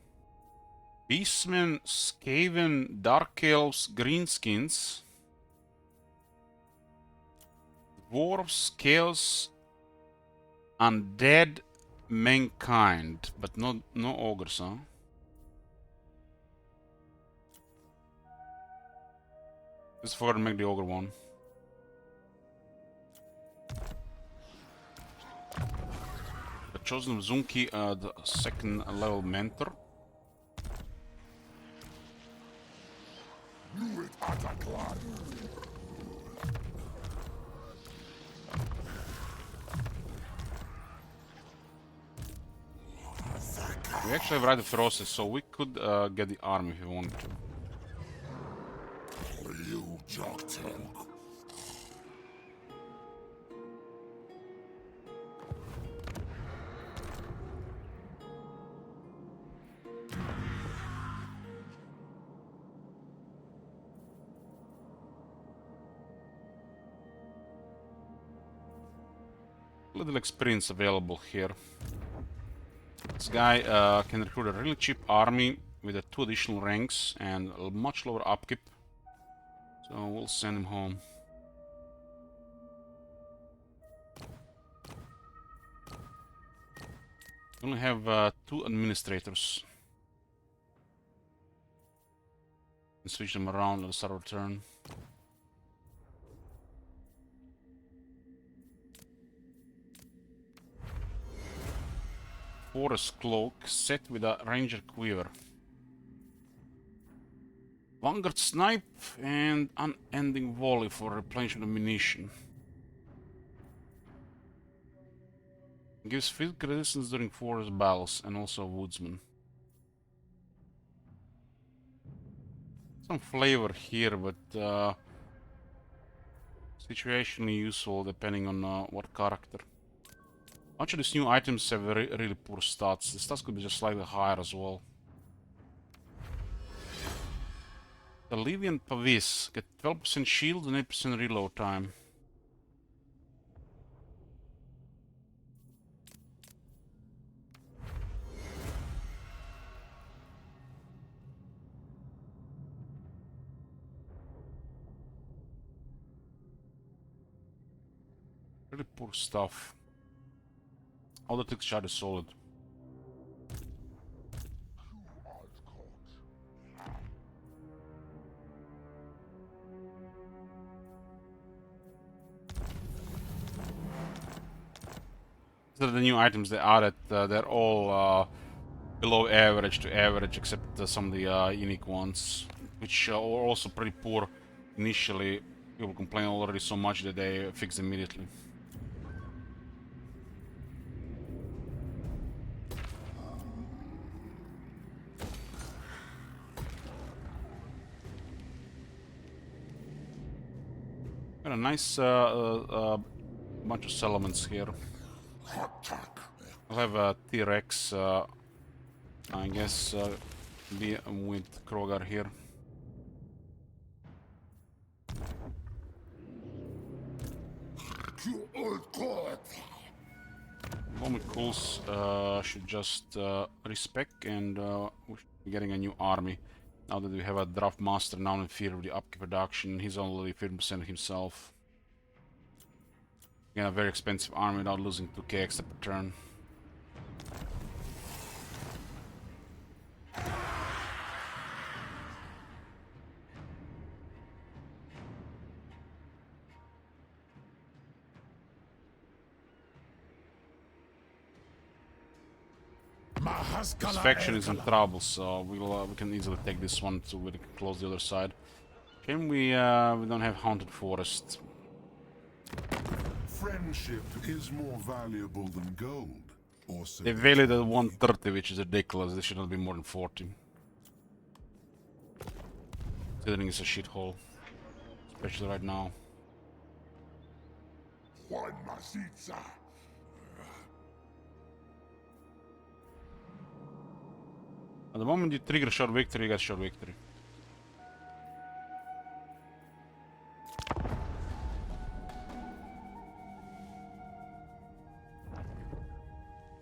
S1: Beastmen, Skaven, Dark Elves, Greenskins. Dwarves, Chaos, Undead, Mankind. But no ogres, huh? Let's forward and make the ogre one. The chosen of Zunki, the 2nd level mentor. We actually have Rite of Ferocity, so we could get the army if we wanted to. Little experience available here. This guy can recruit a really cheap army with 2 additional ranks and a much lower upkeep. So we'll send him home. We only have 2 administrators. And switch them around at the start of the turn. Forest Cloak set with a Ranger Quiver. Vanguard Snipe and Unending Volley for replenishment of ammunition. Gives physical resistance during forest battles and also Woodsman. Some flavor here, but situationally useful depending on what character. Much of these new items have really poor stats. The stats could be just slightly higher as well. The Livian Pavis get 12% shield and 8% reload time. Really poor stuff. All the tick shot is solid. These are the new items they added. They're all below average to average, except some of the unique ones, which are also pretty poor initially. People complain already so much that they fix immediately. Got a nice bunch of settlements here. I'll have a T-Rex, I guess, be with Krogar here. Vomicles should just respec, and we should be getting a new army. Now that we have a draft master now in fear of the upkeep production, he's only 50% himself. Again, a very expensive army without losing 2k extra per turn. This faction is in trouble, so we can easily take this one so we can close the other side. Shame we don't have Haunted Forest.
S2: Friendship is more valuable than gold, or
S1: They valued at 130, which is ridiculous. They should not be more than 40. Considering it's a shithole, especially right now. At the moment you trigger short victory, you get short victory.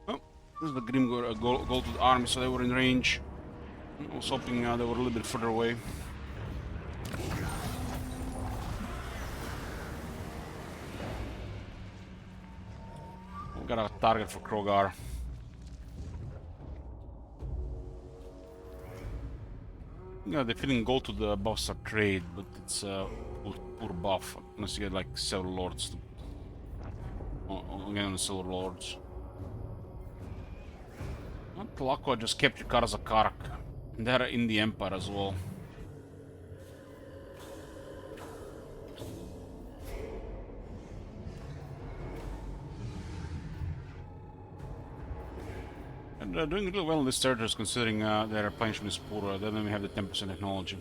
S1: Oh, this is the Grim Gold army, so they were in range. I was hoping they were a little bit further away. We got a target for Krogar. Yeah, they're feeling gold to the buffs are trade, but it's a poor buff unless you get like Silver Lords to again on the Silver Lords. Tlaqua just captured Karzakark. They're in the Empire as well. And they're doing really well in these territories considering their replenishment is poor. They don't even have the 10% technology.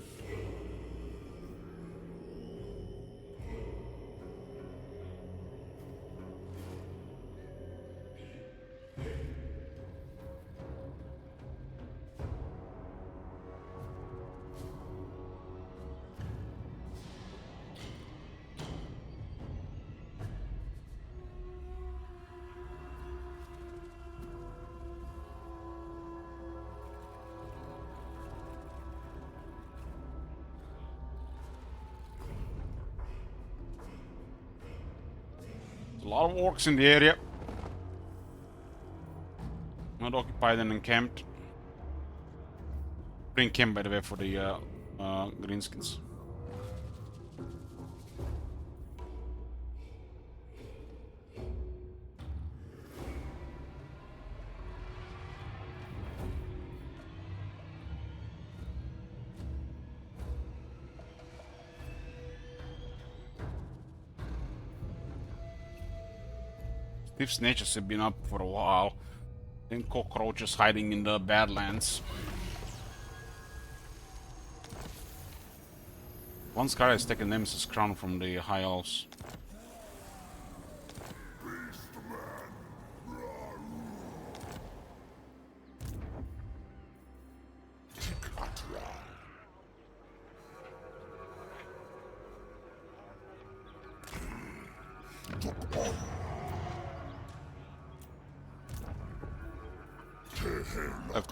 S1: A lot of orcs in the area. Not occupied and encamped. Bring camp, by the way, for the greenskins. Thief snatches have been up for a while. Then cockroaches hiding in the Badlands. One Scar has taken Nemesis crown from the High Elves.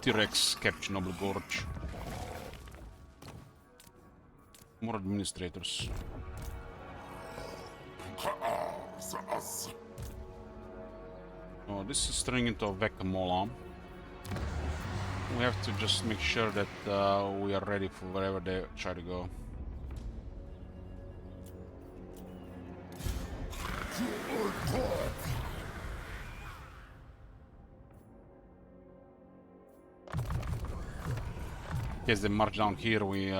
S1: T-Rex capture Noble Gorge. More administrators. Oh, this is turning into a whack-a-mole. We have to just make sure that we are ready for wherever they try to go. In case they march down here, we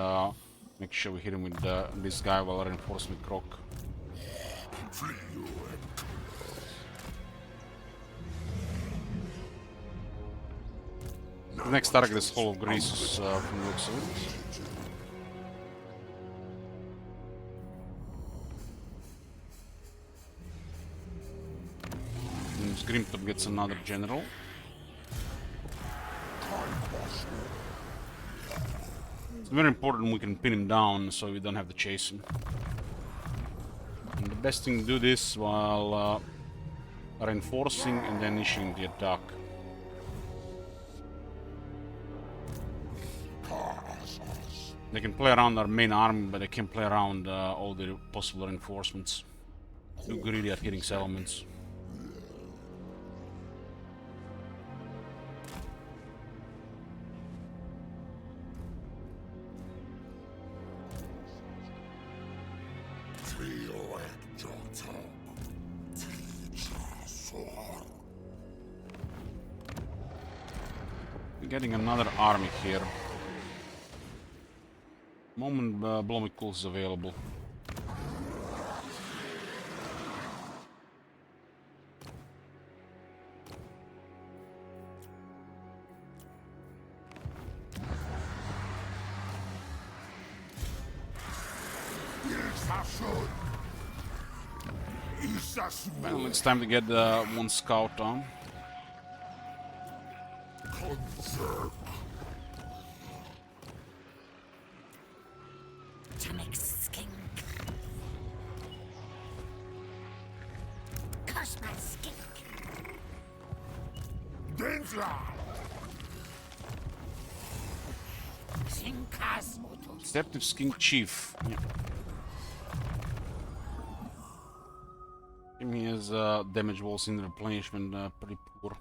S1: make sure we hit him with this guy while reinforcing with Croc. The next target is Hall of Grease from the looks of it. And Grimtop gets another general. It's very important we can pin him down so we don't have to chase him. And the best thing to do this while reinforcing and then initiating the attack. They can play around our main army, but they can play around all the possible reinforcements. Too greedy at hitting settlements. Getting another army here. Moment Blomikul is available. Well, it's time to get one scout on. Deceptive Skink Chief. Yeah. He has damage walls in replenishment, pretty poor.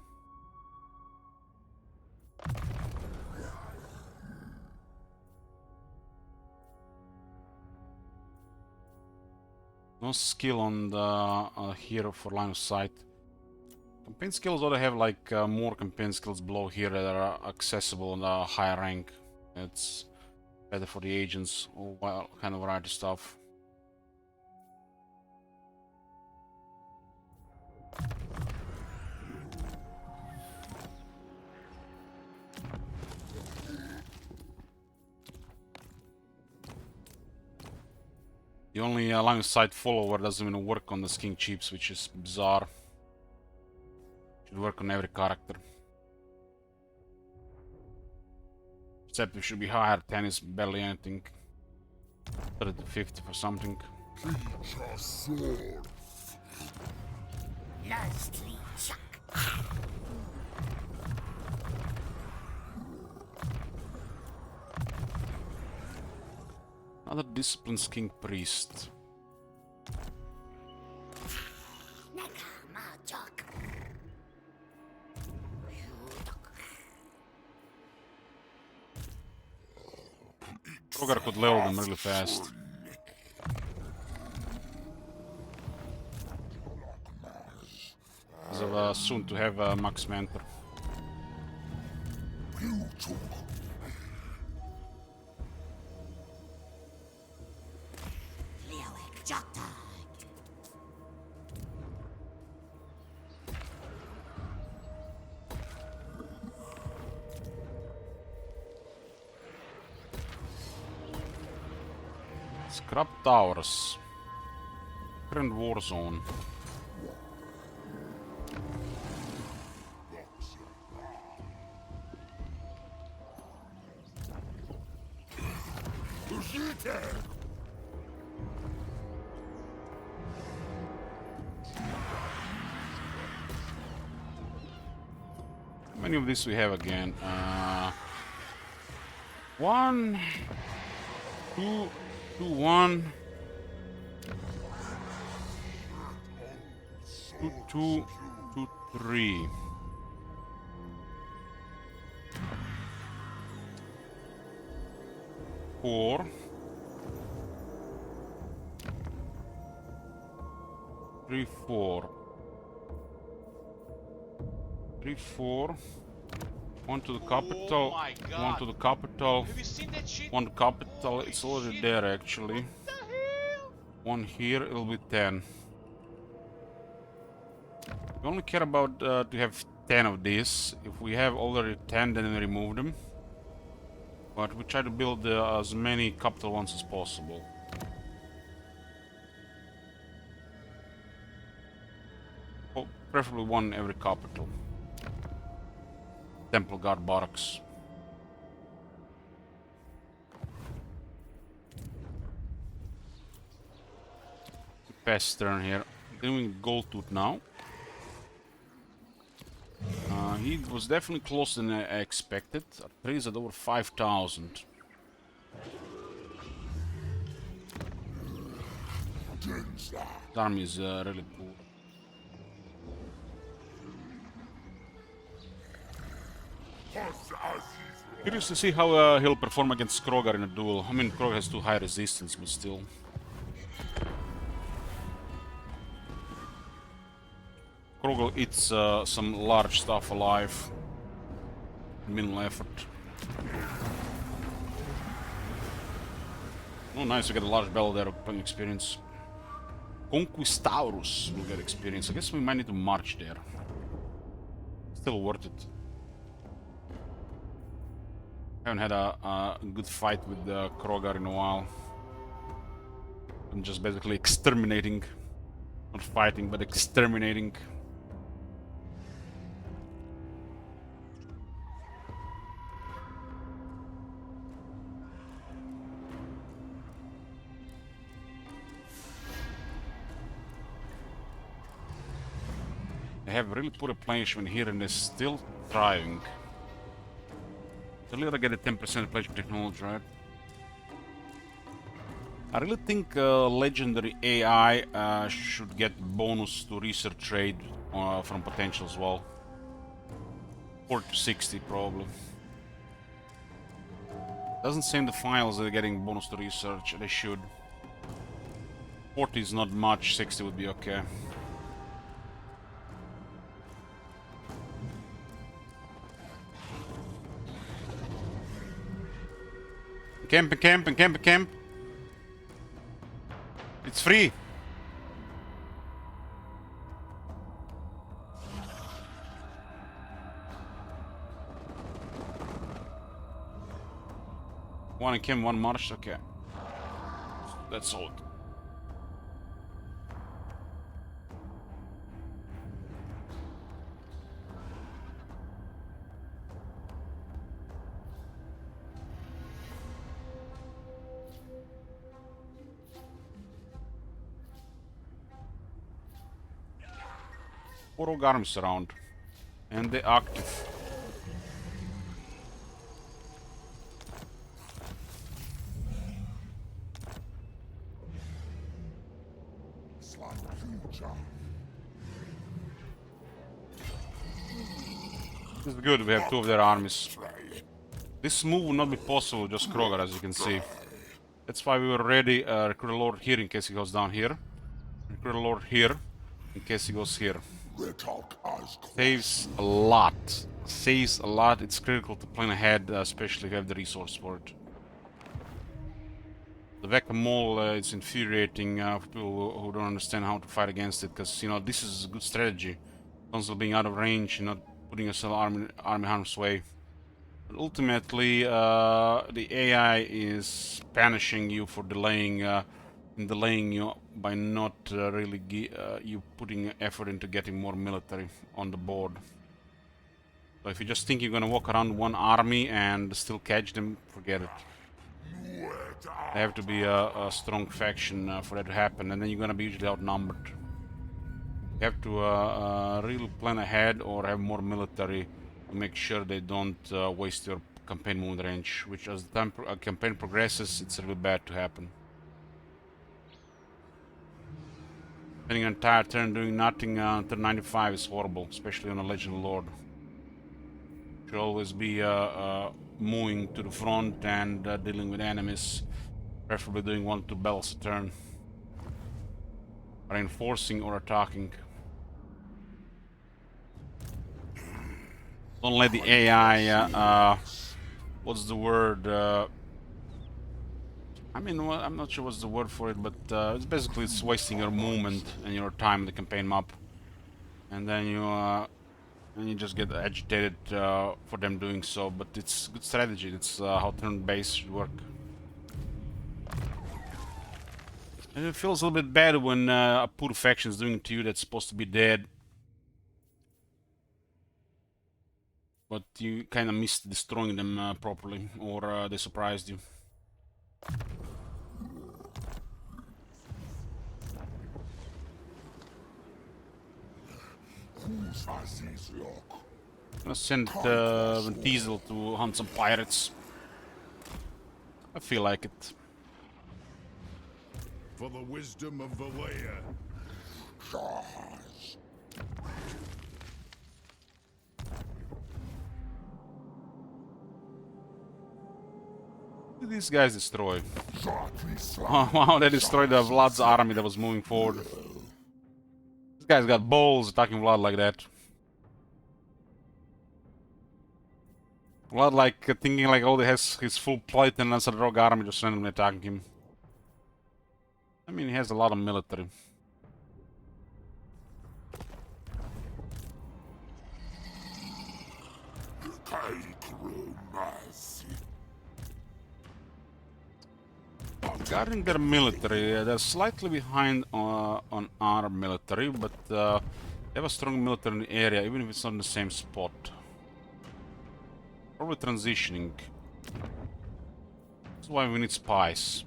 S1: No skill on the hero for line of sight. Campaign skills ought to have like more campaign skills below here that are accessible on the higher rank. It's better for the agents, all kind of variety stuff. The only line of sight follower doesn't even work on the Skink Chiefs, which is bizarre. Should work on every character. Perceptive should be higher, 10 is barely anything. 30 to 50 for something. Another discipline Skink Priest. Krogar could level them really fast. Because of soon to have Max Mentor. Scrap Towers. Current war zone. How many of these we have again? 1, 2, 2, 1, 2, 2, 2, 3. Four. 3, 4. 3, 4. One to the capital.
S7: my
S1: One
S7: God.
S1: to the capital.
S7: Have you seen that shit?
S1: One capital. It's already
S7: Shit.
S1: there actually.
S7: What the hell?
S1: One here. It'll be 10. We only care about to have 10 of these. If we have already 10, then we remove them. But we try to build as many capital ones as possible. Oh, preferably one every capital. Temple Guard Barracks. Fast turn here. Doing Gold Tooth now. He was definitely closer than I expected. Praise at over 5,000. His army is really poor. Curious to see how he'll perform against Krogar in a duel. I mean, Krogar has too high resistance, but still. Krogar eats some large stuff alive. Minimal effort. Oh, nice, we get a large battle there, playing experience. Conquistaurus will get experience. I guess we might need to march there. Still worth it. Haven't had a good fight with Krogar in a while. I'm just basically exterminating. Not fighting, but exterminating. They have really poor replenishment here and they're still thriving. So they'll get a 10% replenishment technology, right? I really think legendary AI should get bonus to research trade from potential as well. 40 to 60 probably. Doesn't say in the files they're getting bonus to research, they should. 40 is not much, 60 would be okay. Camp, camp, camp, camp. It's free. One camp, one march. Okay. That's all. Four arms around, and they're active. This is good, we have two of their armies. This move would not be possible, just Krogar, as you can see. That's why we were ready. Recruit a lord here in case he goes down here. Recruit a lord here in case he goes here. Saves a lot. Saves a lot. It's critical to plan ahead, especially if you have the resource for it. The whack-a-mole is infuriating for people who don't understand how to fight against it, because, you know, this is a good strategy. Constantly being out of range and not putting yourself army harm's way. But ultimately, the AI is punishing you for delaying you by not really you putting effort into getting more military on the board. So if you just think you're gonna walk around one army and still catch them, forget it. They have to be a strong faction for that to happen, and then you're gonna be usually outnumbered. You have to really plan ahead or have more military to make sure they don't waste your campaign movement range, which as the time campaign progresses, it's really bad to happen. Spending an entire turn doing nothing until 95 is horrible, especially on a Legend Lord. Should always be moving to the front and dealing with enemies, preferably doing 1 to 2 battles a turn. Reinforcing or attacking. Don't let the AI, what's the word, I mean, well, I'm not sure what's the word for it, but it's basically it's wasting your movement and your time in the campaign map. And then you just get agitated for them doing so, but it's good strategy. It's how turn-based should work. And it feels a little bit bad when a poor faction is doing it to you that's supposed to be dead. But you kind of missed destroying them properly, or they surprised you. I'm gonna send Diesel to hunt some pirates. I feel like it.
S2: For the wisdom of Valea.
S1: What did these guys destroy? Oh wow, they destroyed the Vlad's army that was moving forward. This guy's got balls attacking Vlad like that. Vlad like thinking like oh he has his full plate and then a rogue army just randomly attacking him. I mean he has a lot of military. Regarding their military, they're slightly behind on our military, but they have a strong military in the area, even if it's not in the same spot. Probably transitioning. That's why we need spies.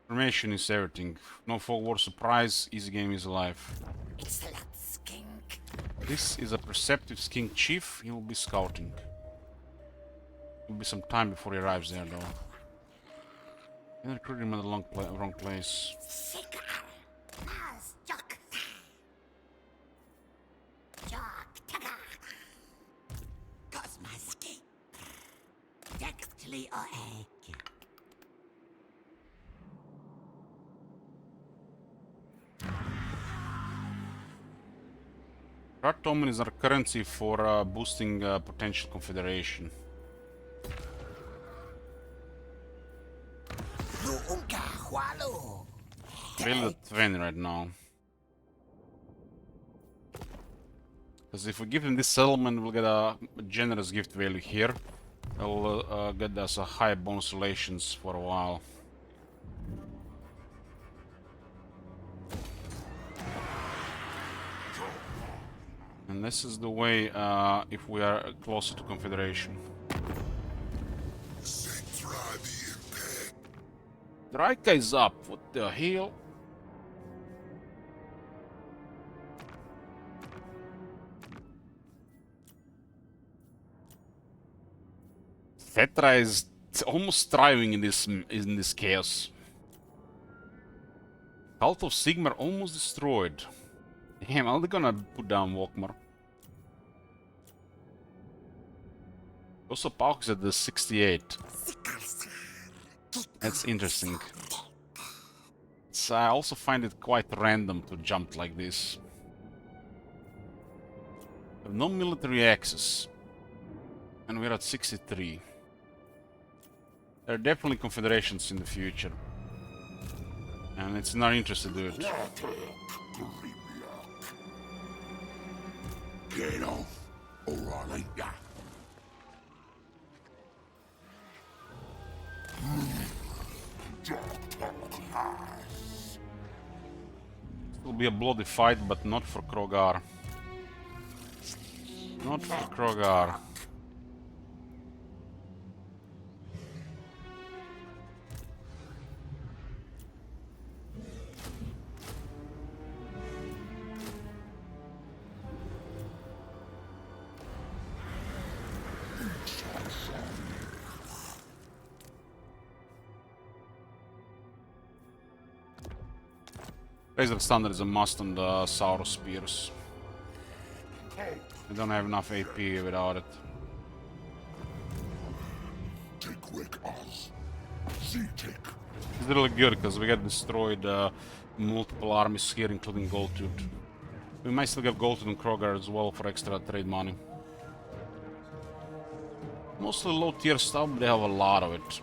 S1: Information is everything. No fog war surprise, easy game is alive.
S8: Excellent, skink.
S1: This is a perceptive skink chief, he will be scouting. Will be some time before he arrives there though. I'm recruiting him at the wrong place. Rat Omen is our currency for boosting potential confederation. Really at 20 right now. Because if we give him this settlement, we'll get a generous gift value here. That will get us a high bonus relations for a while. And this is the way if we are closer to Confederation. Draika is up, what the hell? Thetra is almost thriving in this chaos. Cult of Sigmar almost destroyed. Damn, are they gonna put down Walkmar? Also, Pauk is at the 68. That's interesting. I also find it quite random to jump like this. Have no military access. And we're at 63. There are definitely confederations in the future. And it's in our interest to do it.
S2: Get off, O'Reilly.
S1: It will be a bloody fight, but not for Krogar. Not for Krogar. Razor Standard is a must on the Sauros Spears. I don't have enough AP without it. It's really good because we get destroyed multiple armies here, including Goldtooth. We might still get Goldtooth and Krogar as well for extra trade money. Mostly low tier stuff, but they have a lot of it.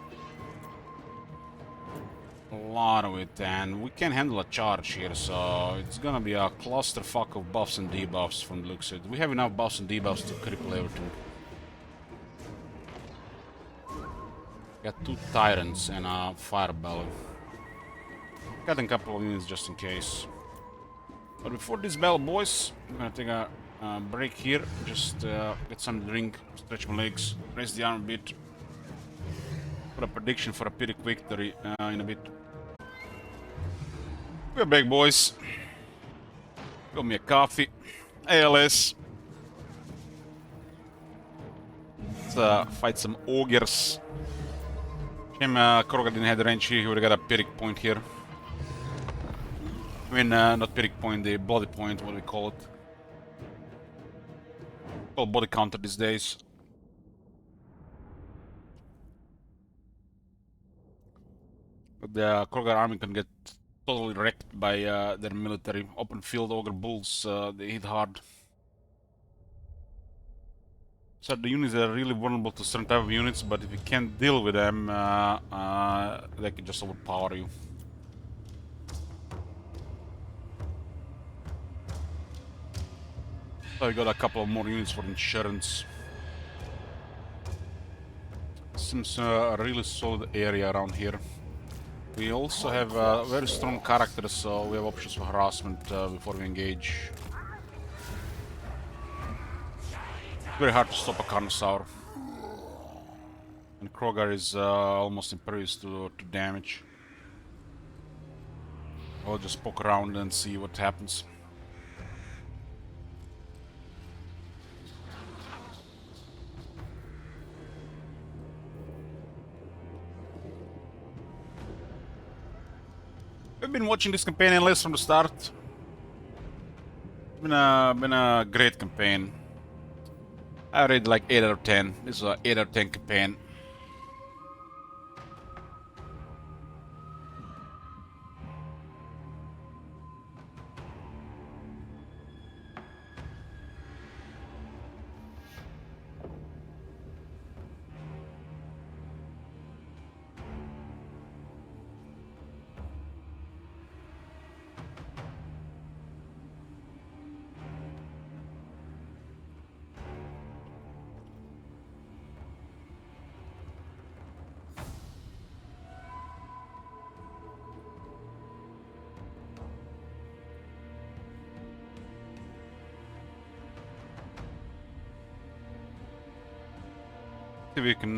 S1: A lot of it, and we can handle a charge here, so it's gonna be a clusterfuck of buffs and debuffs from the looks of it. We have enough buffs and debuffs to cripple everything. Got 2 Tyrants and a Fire Belly. Got a couple of units just in case. But before this battle, boys, I'm gonna take a break here. Just get some drink, stretch my legs, raise the arm a bit. Put a prediction for a pretty victory in a bit. We're back, boys. Got me a coffee. ALS. Let's fight some ogres. Shame Krogar didn't have the range here. He would have got a Pyrrhic point here. I mean, not Pyrrhic point, the bloody point, what do we call it? Well, body counter these days. But the Krogar army can get totally wrecked by their military. Open field ogre bulls, they hit hard. So the units are really vulnerable to certain type of units, but if you can't deal with them, they can just overpower you. So we got a couple of more units for insurance. Seems a really solid area around here. We also have very strong characters, so we have options for harassment before we engage. Very hard to stop a Carnosaur. And Krogar is almost impervious to damage. I'll just poke around and see what happens. I've been watching this campaign endless from the start. It's been a great campaign. I rate like 8 out of 10. This is an 8 out of 10 campaign. We can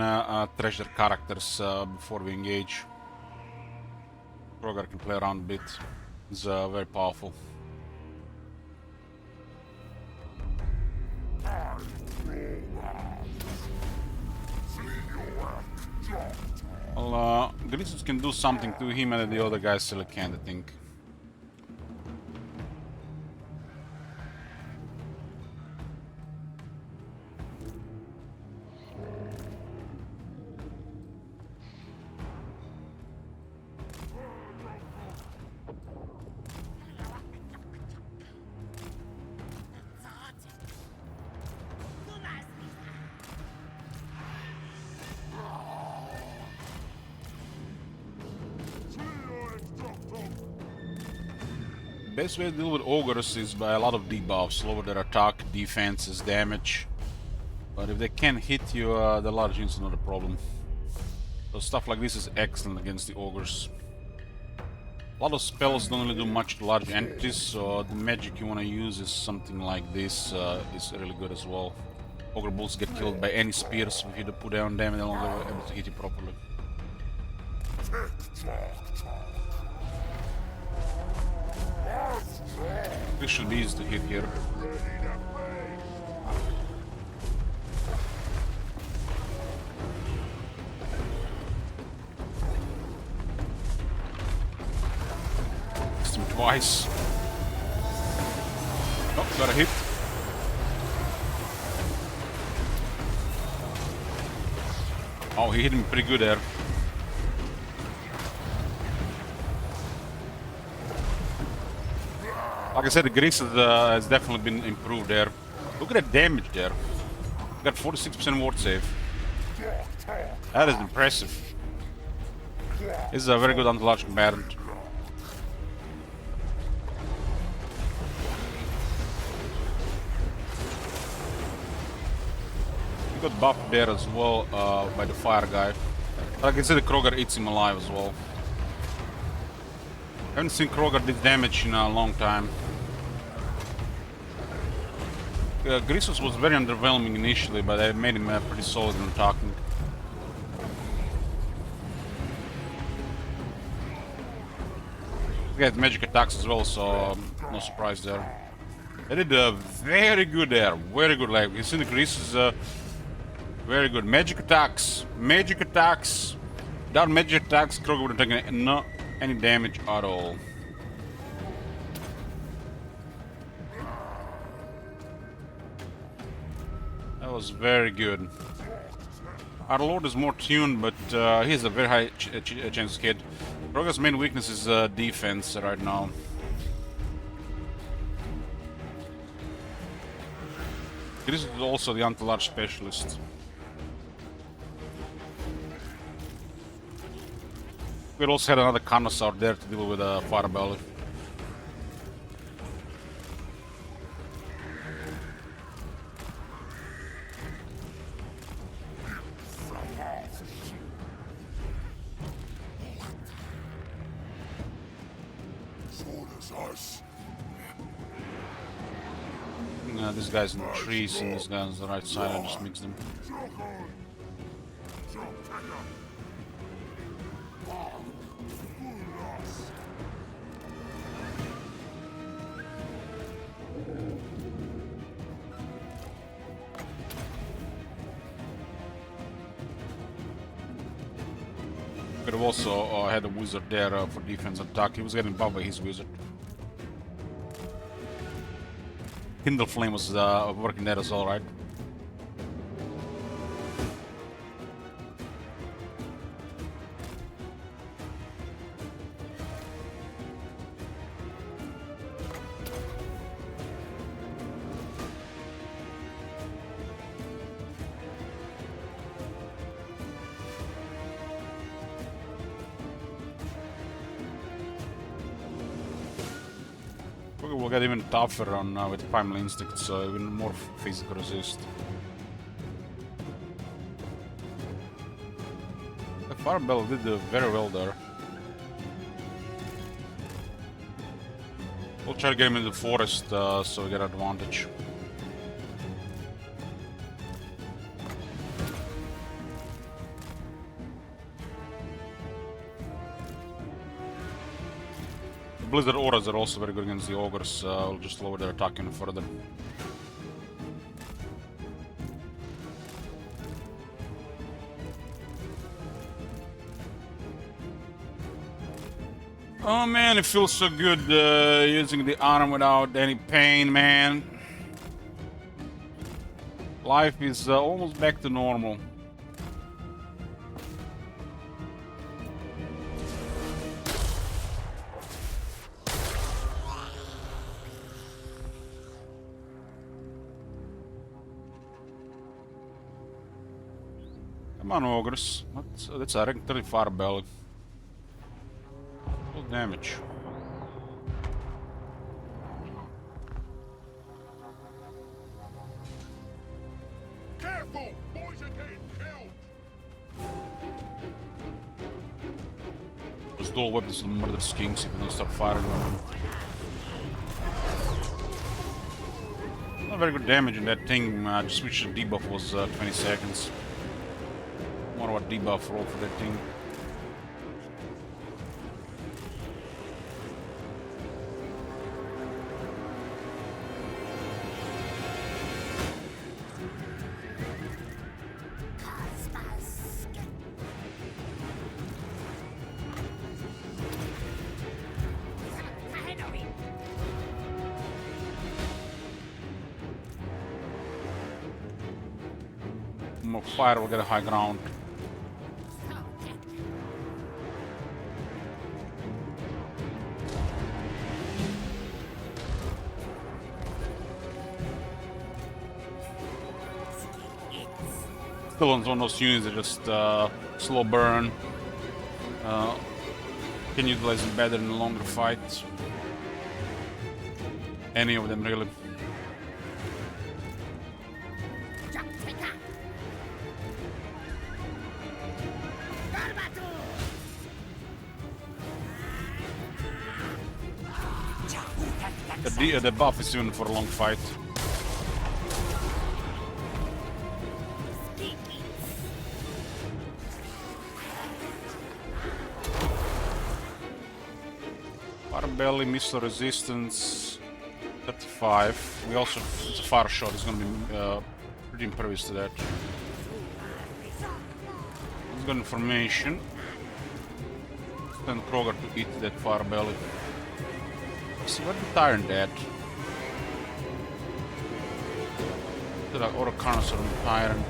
S1: treasure characters before we engage. Krogar can play around a bit. It's very powerful. Well, Grisus can do something to him, and the other guys still can't, I think. best way to deal with ogres is by a lot of debuffs, lower their attack, defenses, damage. But if they can't hit you, the large units is not a problem. So stuff like this is excellent against the ogres. A lot of spells don't really do much to large entities, so the magic you want to use is something like this. Is really good as well. Ogre bulls get killed by any spears, so if you put down them, they're not able to hit you properly. This should be easy to hit here. Missed him twice. Oh, got a hit. Oh, he hit him pretty good there. Like I said, the grease has definitely been improved there. Look at that damage there. Got 46% ward save. That is impressive. This is a very good anti-large combatant. He got buffed there as well by the fire guy. Like I said, the Kroger eats him alive as well. Haven't seen Kroger did damage in a long time. Grisos was very underwhelming initially, but I made him pretty solid in attacking. He had magic attacks as well, so no surprise there. They did very good there, very good. Like you see, the Grisos very good. Magic attacks, magic attacks. Without magic attacks, Kroger would have taken any damage at all. That was very good. Our Lord is more tuned, but he has a very high chance to hit. Kroger's main weakness is defense right now. This is also the anti-large specialist. We also had another Carnos out there to deal with a Firebelly. This guy's in the trees and this guy's on the right side. I just mix them. Could have also had a wizard there for defense and attack. He was getting buffed by his wizard. Kindle Flame was working there as well, right? We'll get even tougher on with Primal Instinct, so even more physical resist. The Firebell did very well there. We'll try to get him in the forest so we get advantage. Blizzard auras are also very good against the ogres. We'll just lower their attack even further. Oh man, it feels so good using the arm without any pain, man. Life is almost back to normal. Come on, ogres. That's a rank 30 Firebelly. Full damage. Use dual weapons to murder skinks if you don't start firing on them. Not very good damage in that thing. Just switch the debuff was 20 seconds. More of a debuff roll for that thing. More fire will get a high ground. Still on one of those units that just slow burn. Can utilize them better in a longer fight. Any of them really. The buff is even for a long fight. Barbelly, missile resistance, 35. We also, it's a fire shot, it's gonna be pretty impervious to that. It's got information. Send Kroger to eat that Firebelly. See what the Tyrant at? Did I order Carnosaur on the Tyrant?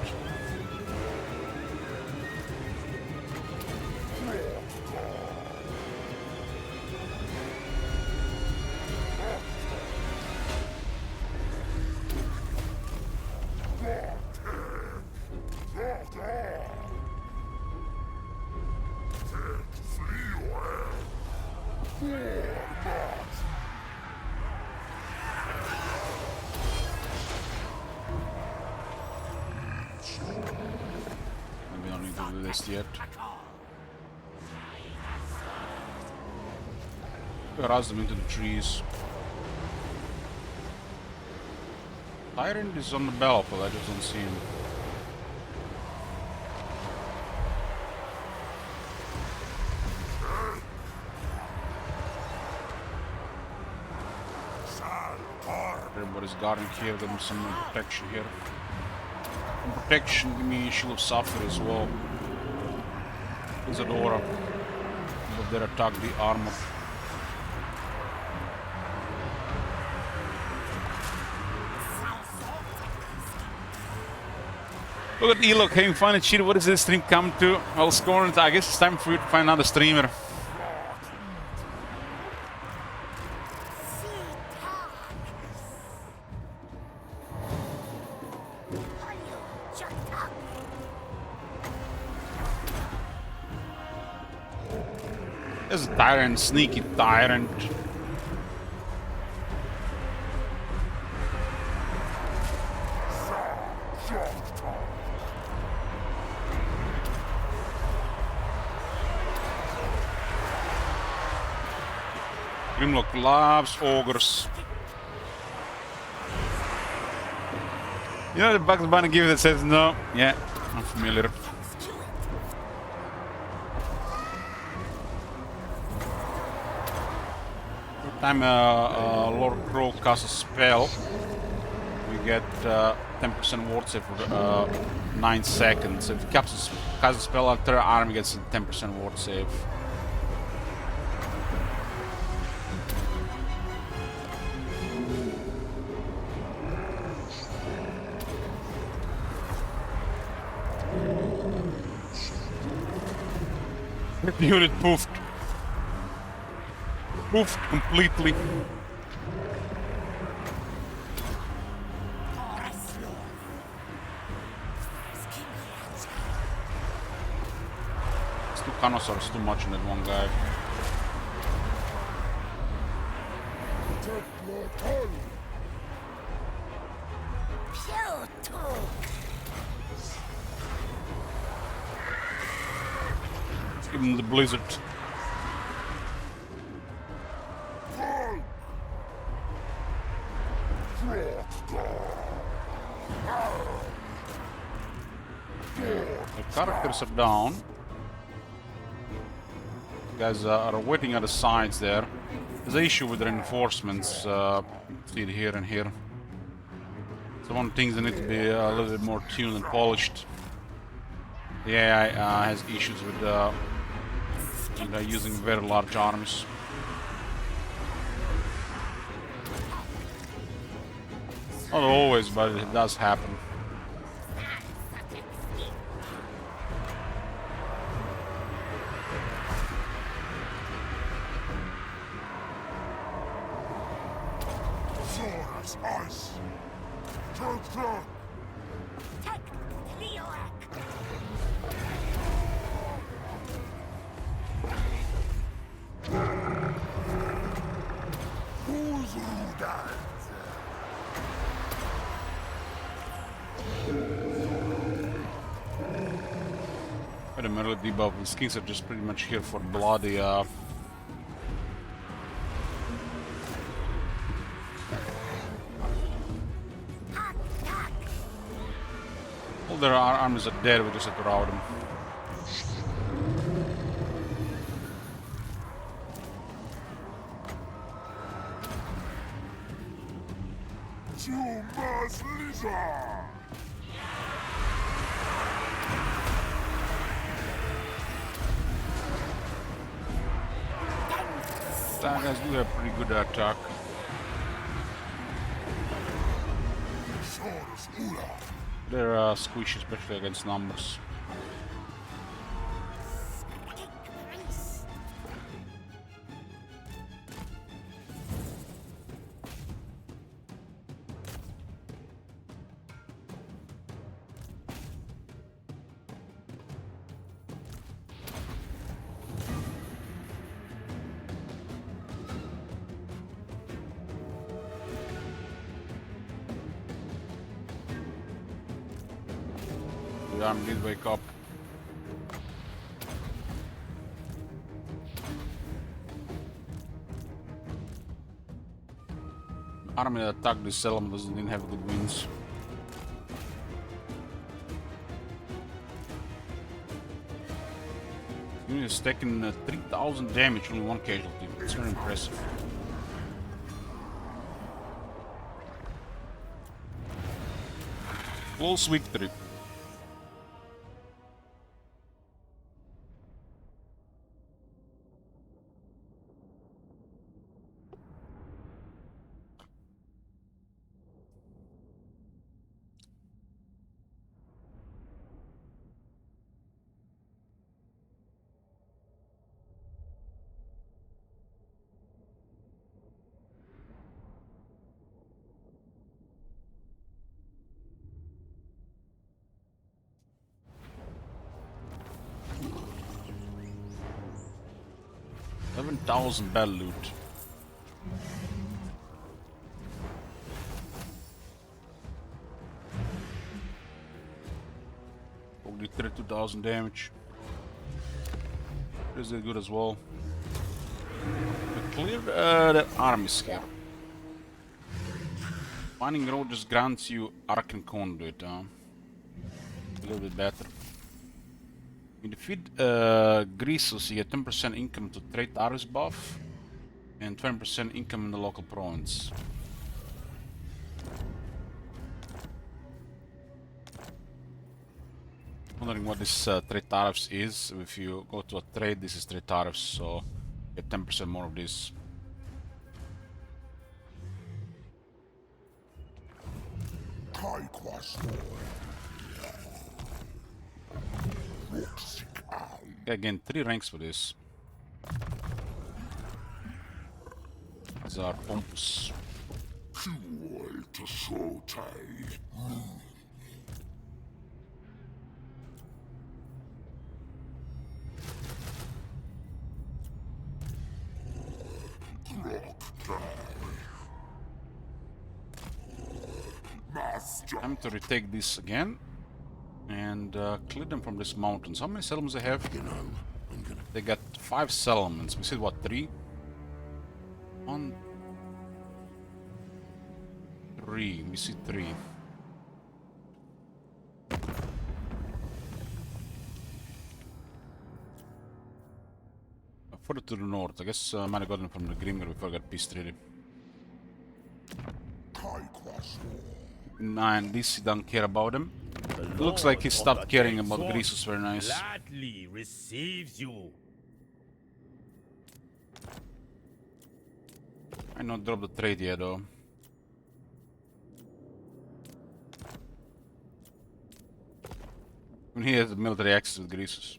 S1: Maybe I don't need to do this yet. Razz them into the trees. Tyrant is on the battlefield, I just don't see him. Everybody's guarding here, give them some protection here. And protection, give me Shield of Sapphire as well. Isadora. But they attack the armor. Look at Elo, can you find a cheat? What does this stream come to? Well, Scorn, I guess it's time for you to find another streamer. There's a Tyrant, sneaky Tyrant. Grimlock loves ogres. You know the Bugs Bunny gift that says no? Yeah, I'm familiar. Every time Lord Crow casts a spell, we get 10% ward save for 9 seconds. If he casts a spell, after army gets a 10% ward save. The unit poofed. Poofed completely. It's two Carnosaurs, too much in that one guy. Let's give him the blizzard. The characters are down. Guys are waiting at the sides there. There's an issue with reinforcements. See it here and here. So one of the things that need to be a little bit more tuned and polished. The AI has issues with using very large armies. Not always, but it does happen.
S2: Sword as ice. Turk.
S8: Tek Leorak.
S2: Who's Rudan?
S1: Wait a minute, debuff. These kings are just pretty much here for bloody. All their armies are dead. We just have to rout them.
S2: Chumas Lisa!
S1: That guys do have pretty good attack.
S2: Sword as Ula!
S1: They're squishy, especially against numbers.
S8: Priest.
S1: The army did wake up. Army that attacked this settlement didn't have good wins. Unit has taken 3,000 damage, only one casualty. It's very impressive. Close victory. $11,000 battle loot. Only 32,000 damage. Is it good as well? We cleared the armies here. Finding road just grants you Arcane Conduit. A little bit better. You defeat Grisos, you get 10% income to trade tariffs buff and 20% income in the local province. Wondering what this trade tariffs is. If you go to a trade, this is trade tariffs, so you get 10% more of this. Again, 3 ranks for this. These are Pompous. Time to retake this again and clear them from these mountains. How many settlements they have? They got 5 settlements. We said what, 3? 1, 3. We see 3. Further to the north. I guess I might have gotten from the Grimgar before I got pissed really. 9. This he don't care about him. Looks like he stopped caring about Grisus. Very nice.
S4: Gladly receives you.
S1: I not drop the trade yet though. I mean, he has military access with Grisus.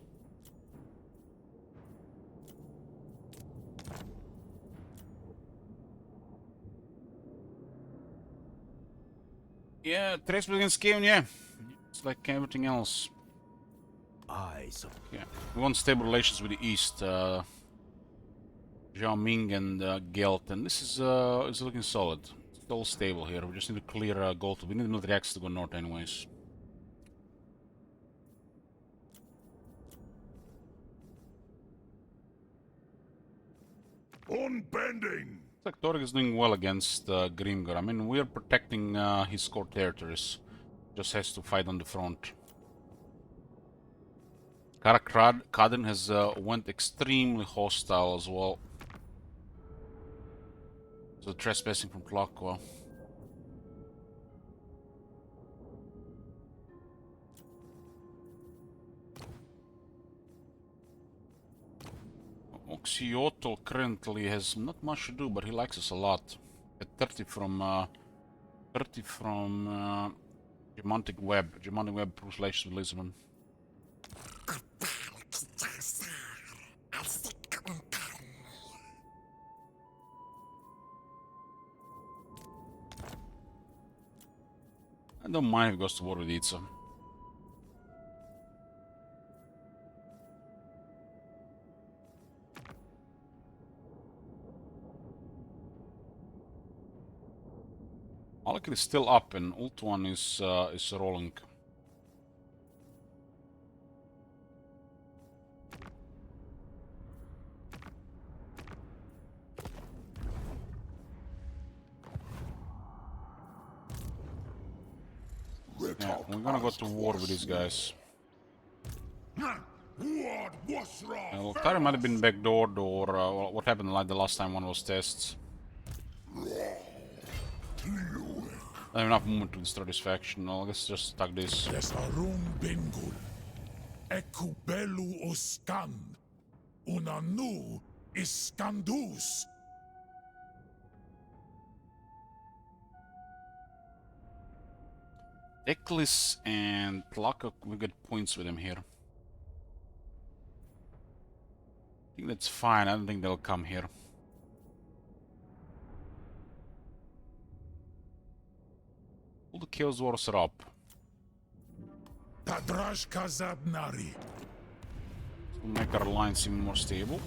S1: Yeah, trades against Kiev, yeah. It's like everything else. Yeah, we want stable relations with the East. Zhao Ming and Gelt, and this is looking solid. It's all stable here. We just need to clear Gold. We need military access to go north, anyways.
S2: Unbending!
S1: Looks like Torek is doing well against Grimgar. I mean, we are protecting his core territories. Just has to fight on the front. Karak Kaden has went extremely hostile as well. So trespassing from Tlaqua. Oxyotl currently has not much to do, but he likes us a lot. At 30 from Gemantic Web. Gemantic Web proves relations with Lisbon. I don't mind if he goes to war with Itza. Malekith is still up and Ultuan is rolling. Yeah, we're gonna go to war with these guys. Well, Tari might have been backdoored, or what happened like the last time one of those tests. I have enough movement to destroy this faction. Well, let's just attack this.
S2: Desarun Bengul, Ekubelu Oskan, Unanu Iskandus.
S1: Eklis and Tlaqua, we get points with him here. I think that's fine. I don't think they'll come here. All the Chaos Wars are up.
S2: Tadrash Kazadnari.
S1: We'll make our alliance even more stable.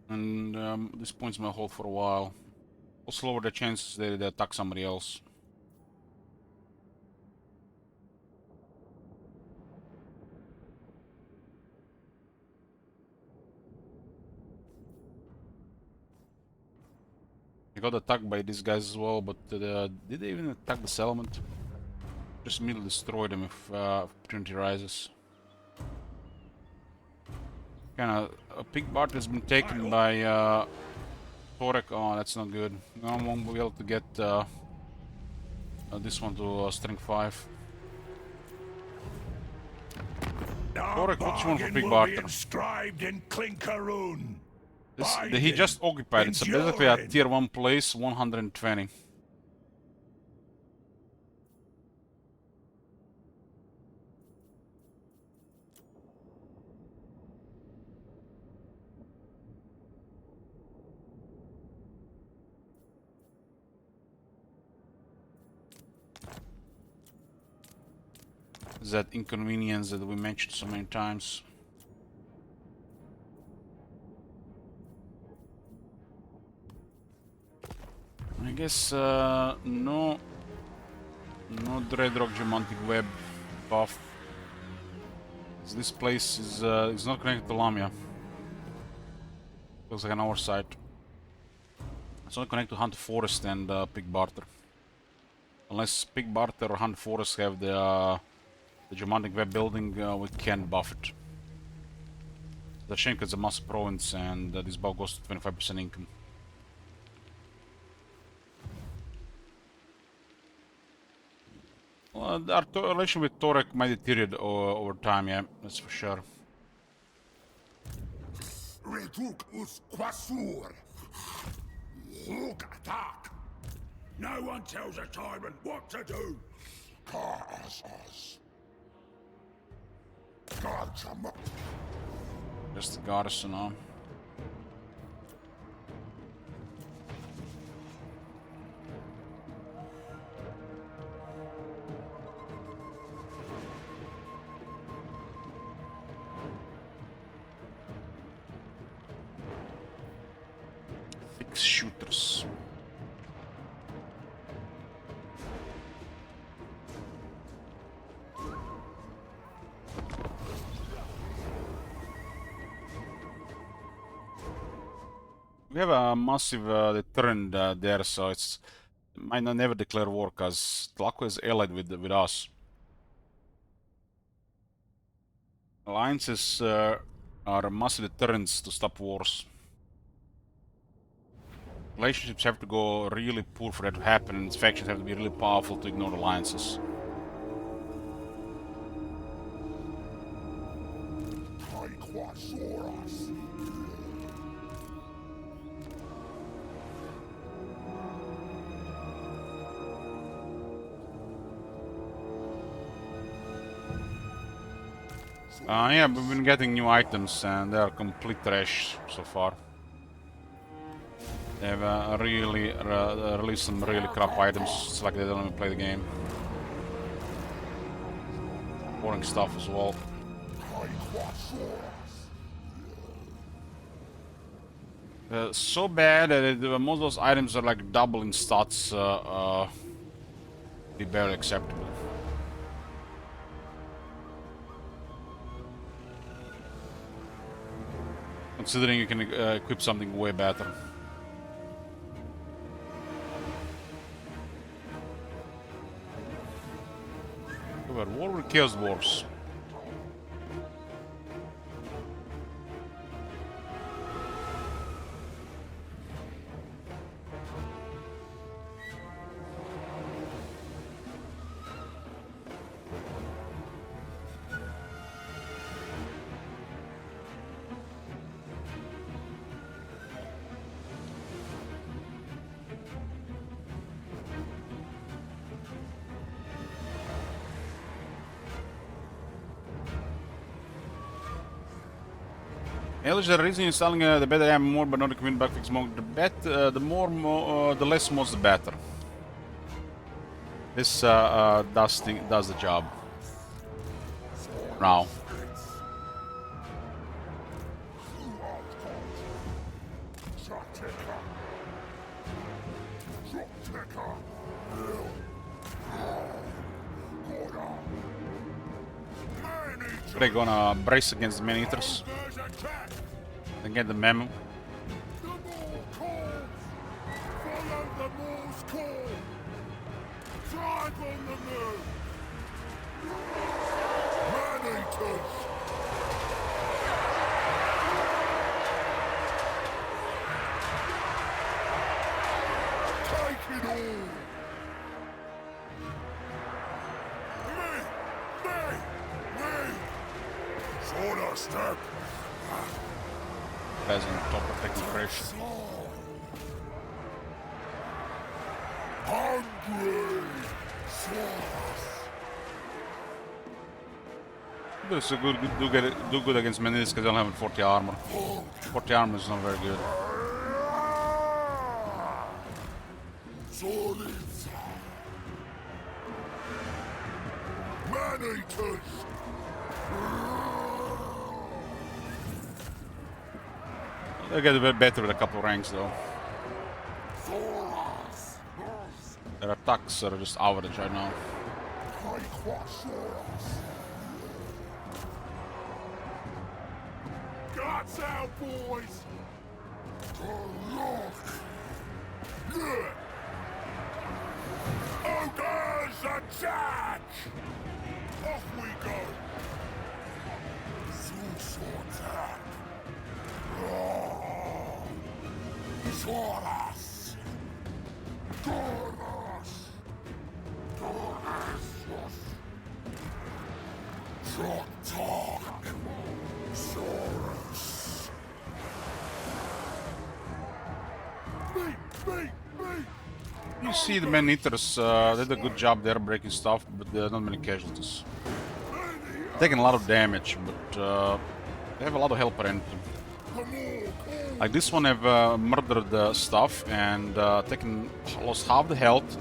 S1: And these points may hold for a while. Also lower the chances they attack somebody else. I got attacked by these guys as well, but did they even attack the settlement? Just immediately destroy them if opportunity rises. Kinda, a pig Bart has been taken by Torek. Oh, that's not good. No one won't be able to get this one to strength 5. Torek, what you want for pig Barter?
S5: Inscribed in Clinkaroon.
S1: He just occupied. It's basically a tier 1 place, 120. That inconvenience that we mentioned so many times. I guess no Dreadrock Gemantic Web buff. This place is not connected to Lamia. Looks like an oversight. It's only connected to Hunt Forest and Pig Barter. Unless Pig Barter or Hunt Forest have the Germanic web building, we can buff it. The shame because it's a massive province and this buff goes to 25% income. Well, our relation with Torek might deteriorate over time, yeah, that's for sure.
S2: Reduk us quasur. Hook attack. No one tells a tyrant what to do.
S1: Just the garrison now. Six shooters. We have a massive deterrent there, so it's might not never declare war because Tlaco is allied with us. Alliances are massive deterrents to stop wars. Relationships have to go really poor for that to happen, and factions have to be really powerful to ignore alliances. Yeah, we've been getting new items and they are complete trash so far. They have really released some really crap items. It's like they don't even play the game. Boring stuff as well. So bad that most of those items are like double in stats. Be barely acceptable. Considering you can equip something way better. War with Chaos Dwarfs. The reason you're selling the better I am more, but not the community backfix mode. The less mods, the better. This does the job. Now. They're gonna brace against the man-eaters. And get the memo. Peasant top protecting pressure. This is do good against Menis because I don't have 40 armor. 40 armor is not very good. They get a bit better with a couple ranks though. Their attacks are just average right now.
S2: Guts out, boys! Ogres attack! Off we go! Zeus attack! Roar! Taurus! Taurus! Taurus! Taurus! Saurus! Me!
S1: You see the man-eaters did a good job there breaking stuff, but there are not many casualties. Taking a lot of damage, but they have a lot of helper in them. Like this one have murdered stuff and lost half the health,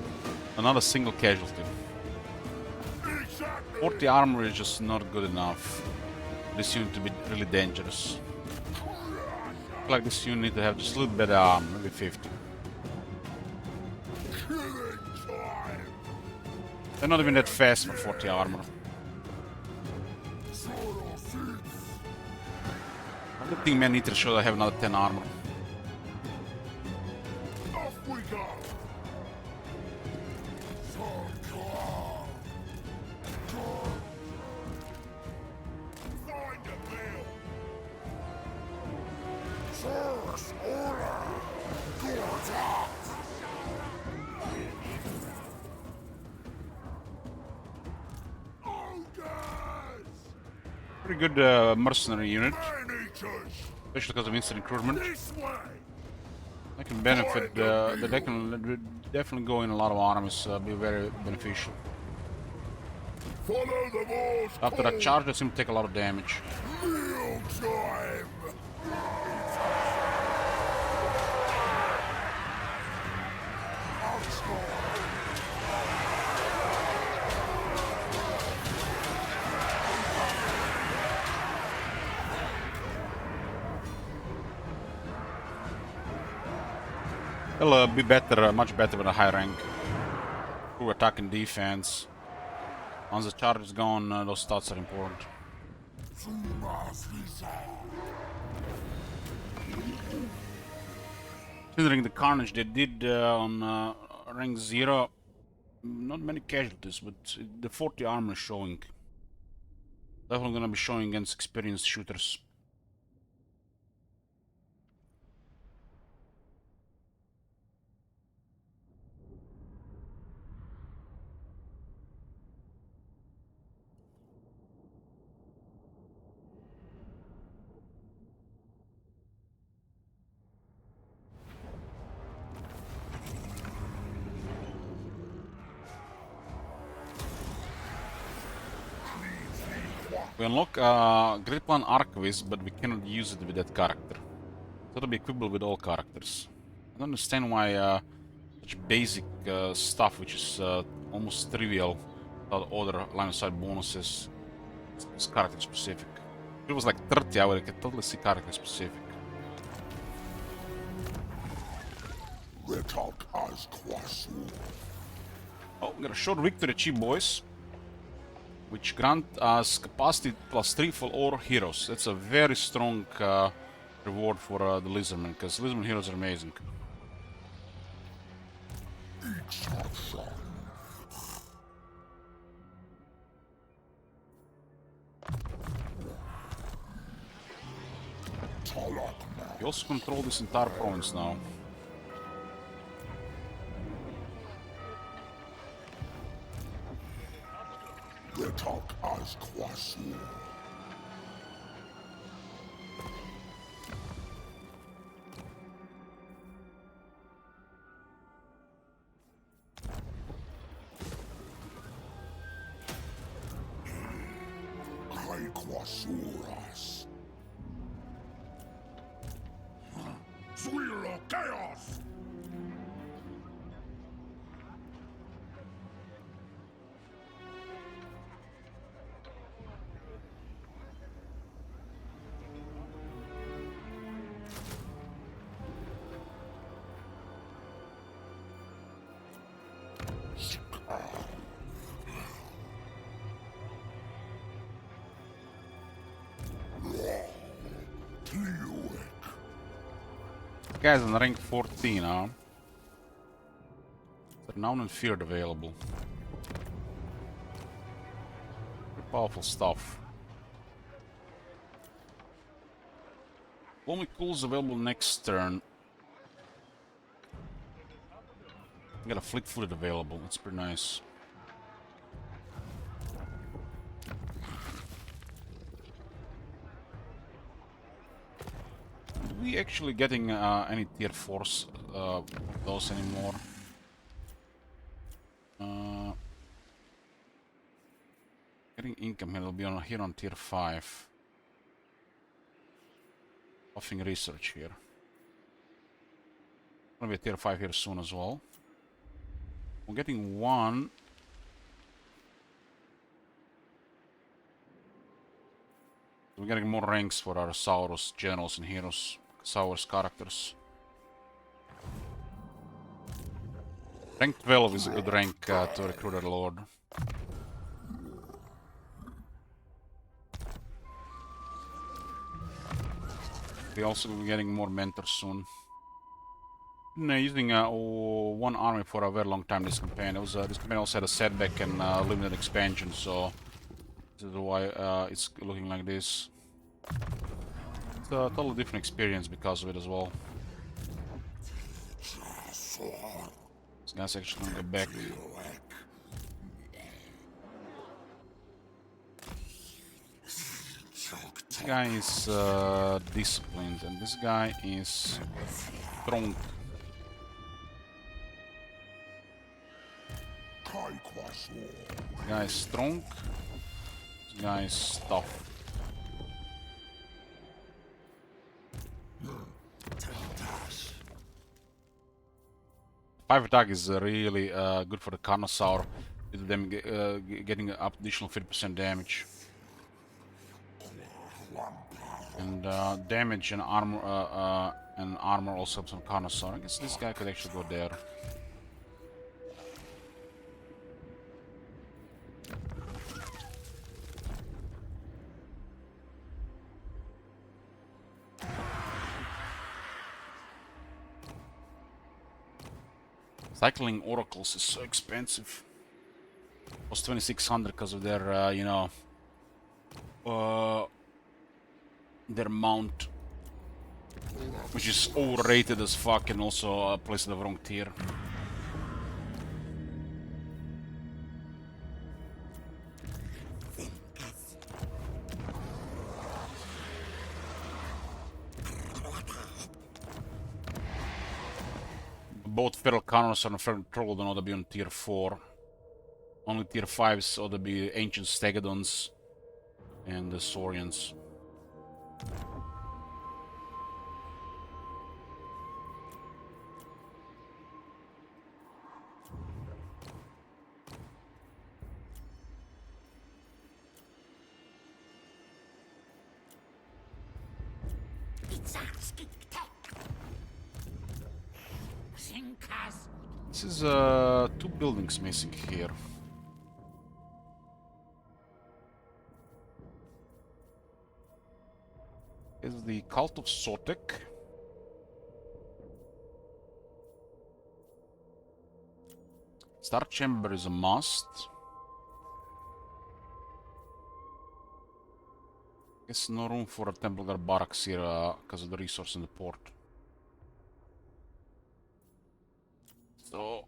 S1: another single casualty. 40 armor is just not good enough. This unit to be really dangerous. Like this unit need to have just a little better armor, maybe 50. They're not even that fast for 40 armor. I don't think man-eater should have another 10 armor.
S2: Off we go! Find a meal! Saurus Aura! Gorge out! Ogres!
S1: Pretty good mercenary unit,
S2: Man-eaters!
S1: especially because of instant recruitment.
S2: This way!
S1: They can benefit, they can definitely go in a lot of armies, be very beneficial.
S2: Follow the war's
S1: After that
S2: call.
S1: charge, they seem to take a lot of damage.
S2: Meal time!
S1: They'll be better, much better with a high rank. Through attack and defense. Once the charge is gone, those stats are important. Considering the carnage they did on rank 0, not many casualties, but the 40 armor is showing. Definitely gonna be showing against experienced shooters. We unlock Great Plan Archivist, but we cannot use it with that character. So it'll be equipable with all characters. I don't understand why such basic stuff, which is almost trivial, without other line of sight bonuses, is character specific. If it was like 30, I would totally see character specific. Oh, we got a short victory achieved, boys. Which grant us capacity +3 for all heroes. That's a very strong reward for the Lizardmen, because Lizardmen heroes are amazing. We also control this entire province now.
S2: Talk as Kwasur. Kai Kwasuras. Swirl chaos.
S1: Guys on rank 14 now. Renown and Feared available. Pretty powerful stuff. Only Cool's available next turn. Got a Fleet-footed available. That's pretty nice. Are we actually getting any tier 4s those anymore? Getting income here will be on here on tier 5. Offering research here. Gonna be a tier 5 here soon as well. We're getting one. We're getting more ranks for our Saurus generals and heroes. Saurus characters. Rank 12 is a good rank to recruit a lord. We're also getting more mentors soon. Using one army for a very long time this campaign. This campaign also had a setback and limited expansion, so this is why it's looking like this. It's a totally different experience because of it as well. This guy's actually gonna go back. This guy is disciplined, and this guy is strong. This guy is strong. This guy is tough. Five attack is really good for the Carnosaur, with them getting up additional 50% damage. And damage and armor also helps on Carnosaur. I guess this guy could actually go there. Cycling oracles is so expensive. It was 2600 because of their, you know, their mount, which is overrated as fuck and also placed in the wrong tier. Both Feral Carnosaur and Feral Trollodon ought to be on tier 4. Only tier 5s ought to be Ancient Stegodons and the Saurians. This is 2 buildings missing here. Is the Cult of Sotek. Star Chamber is a must. Guess no room for a Templar barracks here because of the resource in the port. So,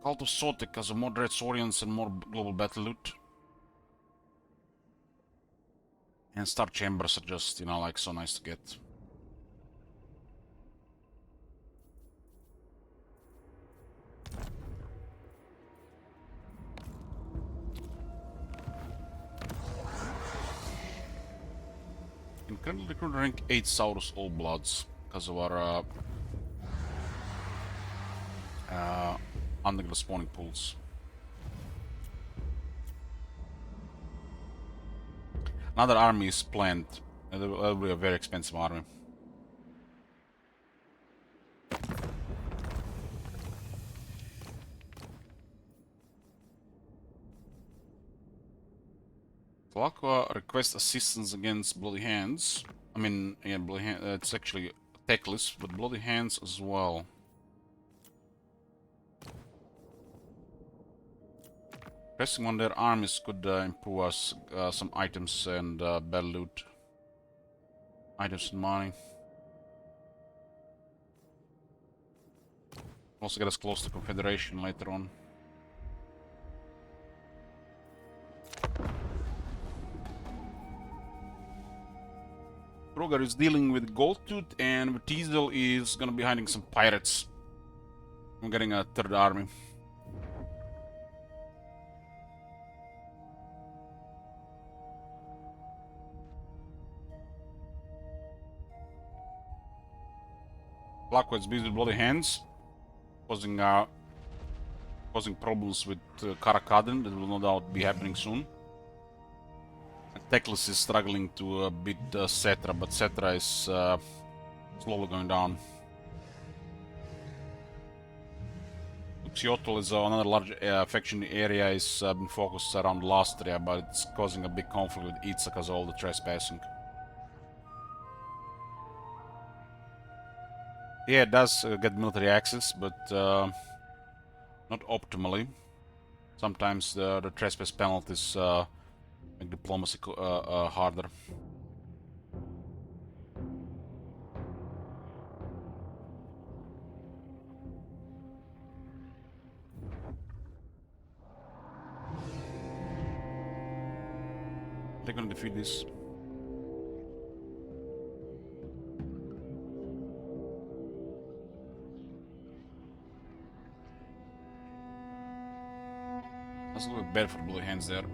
S1: Cult of Sotek has a more Dread Saurians and more global battle loot. And Star Chambers are just, you know, like so nice to get. In currently recruit rank 8 Saurus All Bloods because of our underground spawning pools. Another army is planned. That'll be a very expensive army. Thalaqua requests assistance against Bloody Hands. I mean, yeah, Bloody Hands. It's actually Teclis, but Bloody Hands as well. Pressing on their armies could improve us some items and battle loot. Items and money. Also get us close to Confederation later on. Rogar is dealing with Goldtooth, and Teasel is gonna be hiding some pirates. I'm getting a third army. Blackwood's busy with bloody hands, causing problems with Karakadin. That will no doubt be happening soon. Teclis is struggling to beat Cetra, but Cetra is slowly going down. Xiotl is another large faction area. Is been focused around Lastria, but it's causing a big conflict with Itza because of all the trespassing. Yeah, it does get military access, but not optimally. Sometimes the trespass penalties make diplomacy harder. They're gonna defeat this. That's a little bit bad for blue hands there.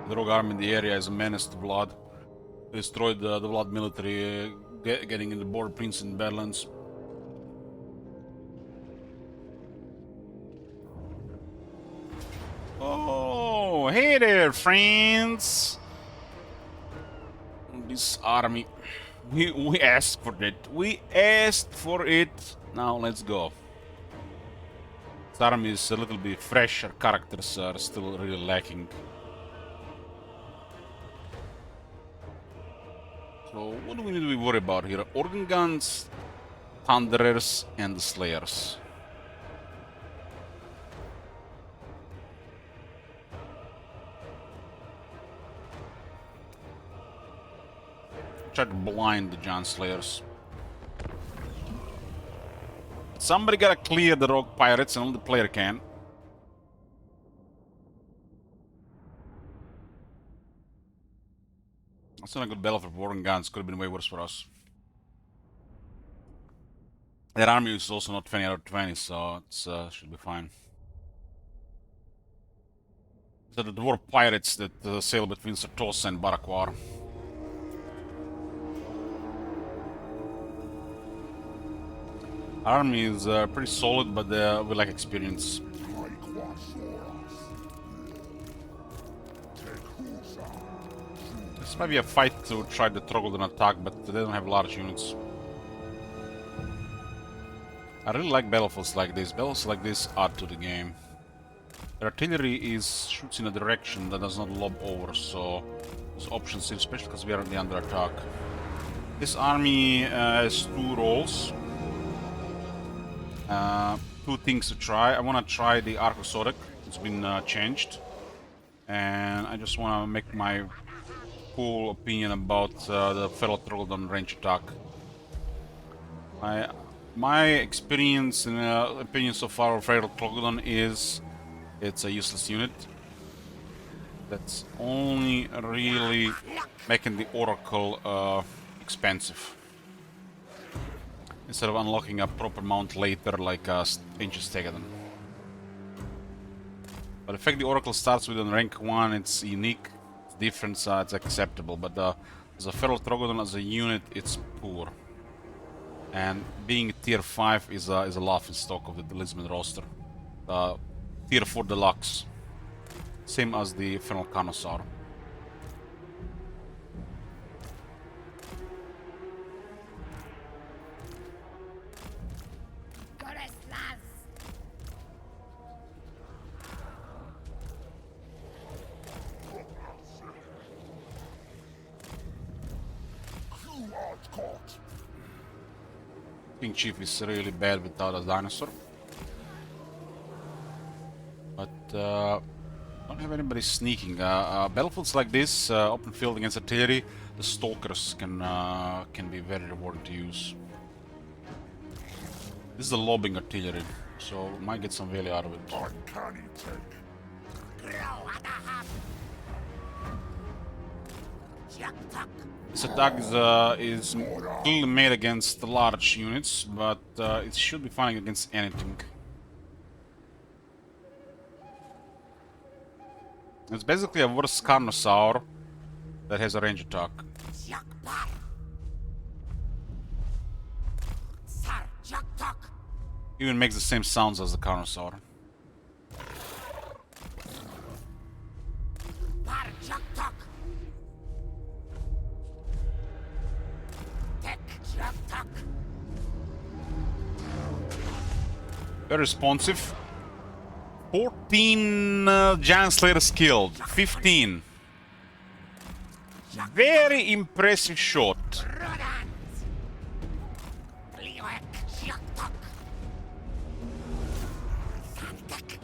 S1: The rogue army in the area is a menace to Vlad. Destroyed the Vlad military, getting in the border prince in Badlands. Oh, hey there, friends! This army, we asked for it. We asked for it. Now let's go. This army is a little bit fresh. Our characters are still really lacking. So what do we need to be worried about here? Organ guns, Thunderers, and the Slayers. Try to blind the Giant Slayers. Somebody gotta clear the rogue pirates, and only the player can. That's not a good battle for Warren guns. Could have been way worse for us. Their army is also not 20 out of 20, so it should be fine. So the dwarf pirates that sail between Sartosa and Barakwar. Army is pretty solid, but we lack experience. This might be a fight to try the Troglodyne attack, but they don't have large units. I really like battlefields like this. Battles like this add to the game. The artillery shoots in a direction that does not lob over, so there's options here, especially because we are under attack. This army has two roles. Two things to try. I want to try the Arcosodic. It's been changed. And I just want to make my full opinion about the Feral Troglodyne range attack. My experience and opinion so far of Feral Troglodyne is it's a useless unit. That's only really making the Oracle expensive. Instead of unlocking a proper mount later like Ancient Stegadon. But the fact the Oracle starts with rank 1, it's unique, it's different, so it's acceptable. But as a Feral Troglodyne as a unit, it's poor. And being tier 5 is a laughing stock of the Lisbon roster. Tier 4 Deluxe. Same as the Feral Carnosaur. King Chief is really bad without a dinosaur. But don't have anybody sneaking. Battlefields like this, open field against artillery, the stalkers can be very rewarding to use. This is the lobbing artillery, so might get some value out of it.
S2: Uncanny take.
S8: Grow at the hub. Juk-tuk.
S1: This attack is clearly made against large units, but it should be fine against anything. It's basically a worse Carnosaur that has a range attack.
S8: Juk-bar. Sir Juk-tuk.
S1: Even makes the same sounds as the Carnosaur.
S8: Bar Juk-tuk. Tek Juk-tuk.
S1: Very responsive. 14 Giant Slayers killed. 15. Very impressive shot.
S8: Rodans. Lioek Juk-tuk. Santek.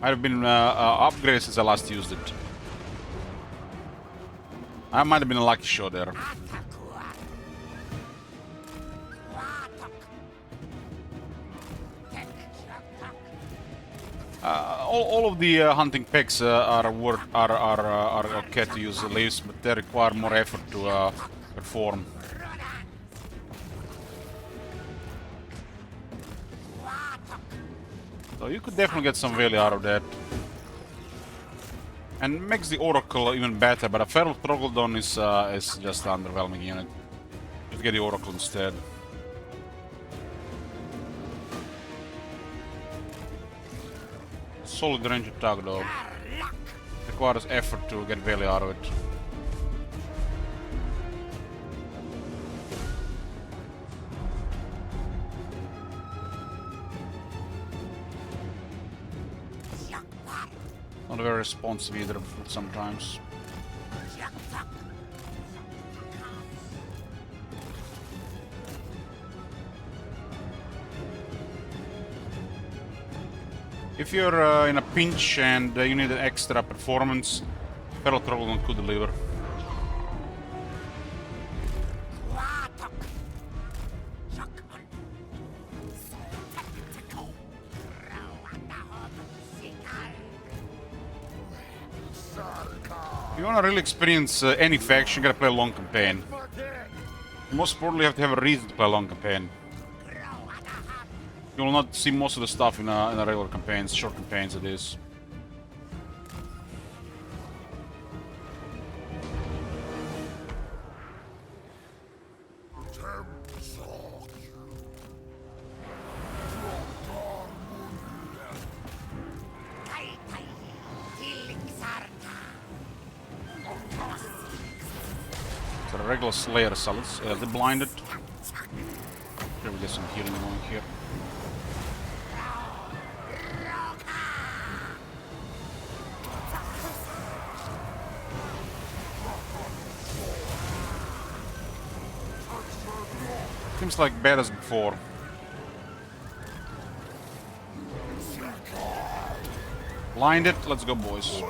S1: Might have been upgraded since I last used it. I might have been a lucky shot there.
S8: Atakua. Watuk. Tek Juk-tuk.
S1: All of the hunting packs are okay to use leaves, but they require more effort to perform. So you could definitely get some value out of that. And makes the Oracle even better, but a Feral Troglodon is just an underwhelming unit. You get the Oracle instead. Solid range attack though. Requires effort to get value out of it. Not very responsive either sometimes. If you're in a pinch and you need an extra performance, Feral Troglodon could deliver. If you want to really experience any faction, you gotta play a long campaign. Most importantly, you have to have a reason to play a long campaign. You will not see most of the stuff in a regular campaigns, short campaigns it is. So the regular Slayer salads, they're blinded. Here we get some healing going here. Seems like bad as before. Blinded, let's go boys.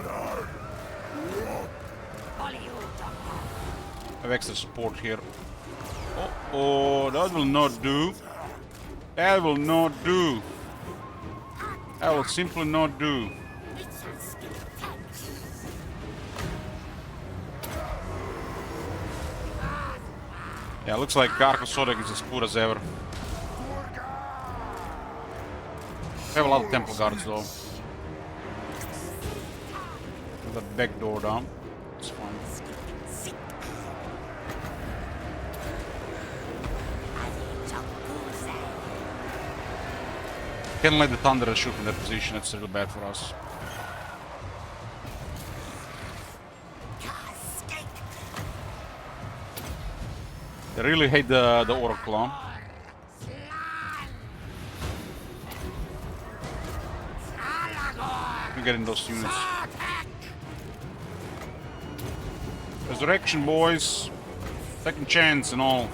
S1: Have extra support here. Oh, that will not do. That will not do. That will simply not do. Yeah, looks like Arcosodic is as poor as ever. Have a lot of Temple Guards though. With the back door down. It's fine. Can't let the Thunderer shoot in that position, it's really bad for us. They really hate the Oracle, huh? You get in those units. Resurrection, boys. Second chance and all.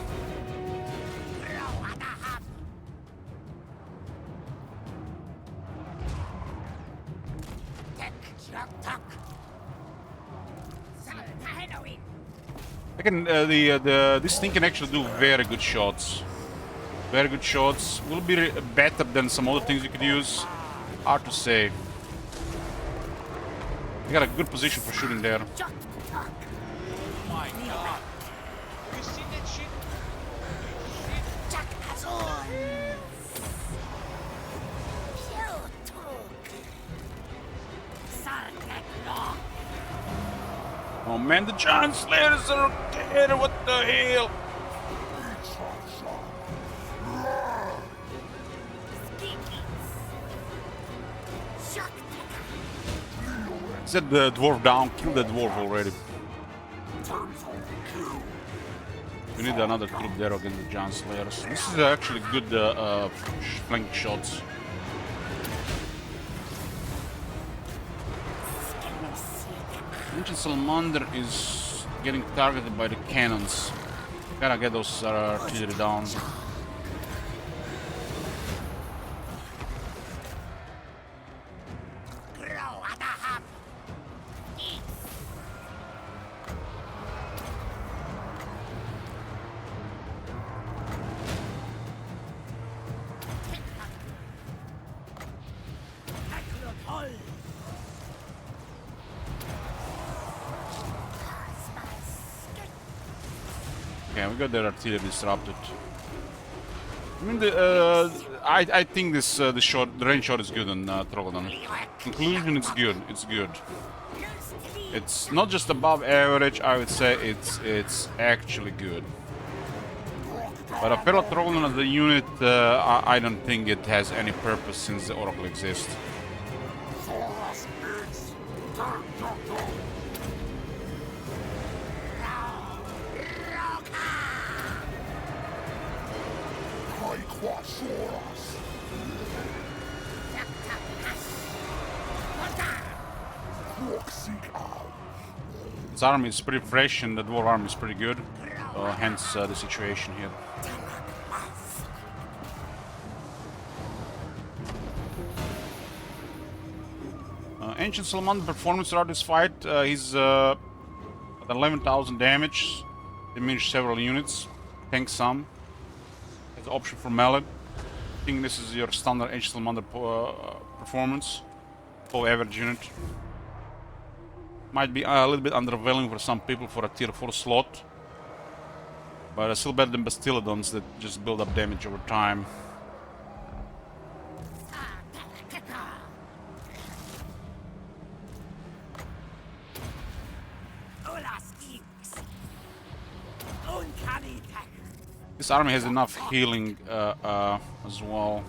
S8: going.
S1: I can this thing can actually do very good shots. Very good shots. Will be better than some other things you could use. Hard to say. You got a good position for shooting there.
S8: Chuck, chuck.
S7: My god. You see that shit? Shit.
S8: Chuck Azul. Pewtuk. Sarkek Lock.
S1: Oh man, the giant slayers are dead. What the hell?
S8: Skikis. Chuck.
S1: Set the dwarf down. Kill the dwarf already. We need another group there against the giant slayers. This is actually good flank shots. Ancient Salamander is getting targeted by the cannons. Gotta get those artillery down.
S8: Grow at the hub. Eat.
S1: Okay, we got their artillery disrupted. I mean, I think this the range shot is good on Troglodon. Conclusion, it's good. It's good. It's not just above average. I would say it's actually good. But a Perla Troglodon as a unit, I don't think it has any purpose since the Oracle exists. This army is pretty fresh and the dwarf army is pretty good. Hence the situation here. Ancient Salamander performance throughout this fight, he's at 11,000 damage, diminished several units, tank some. Has option for melee. I think this is your standard Ancient Salamander performance, full average unit. Might be a little bit underwhelming for some people for a tier 4 slot, but still better than Bastiladons that just build up damage over time. This army has enough healing as well.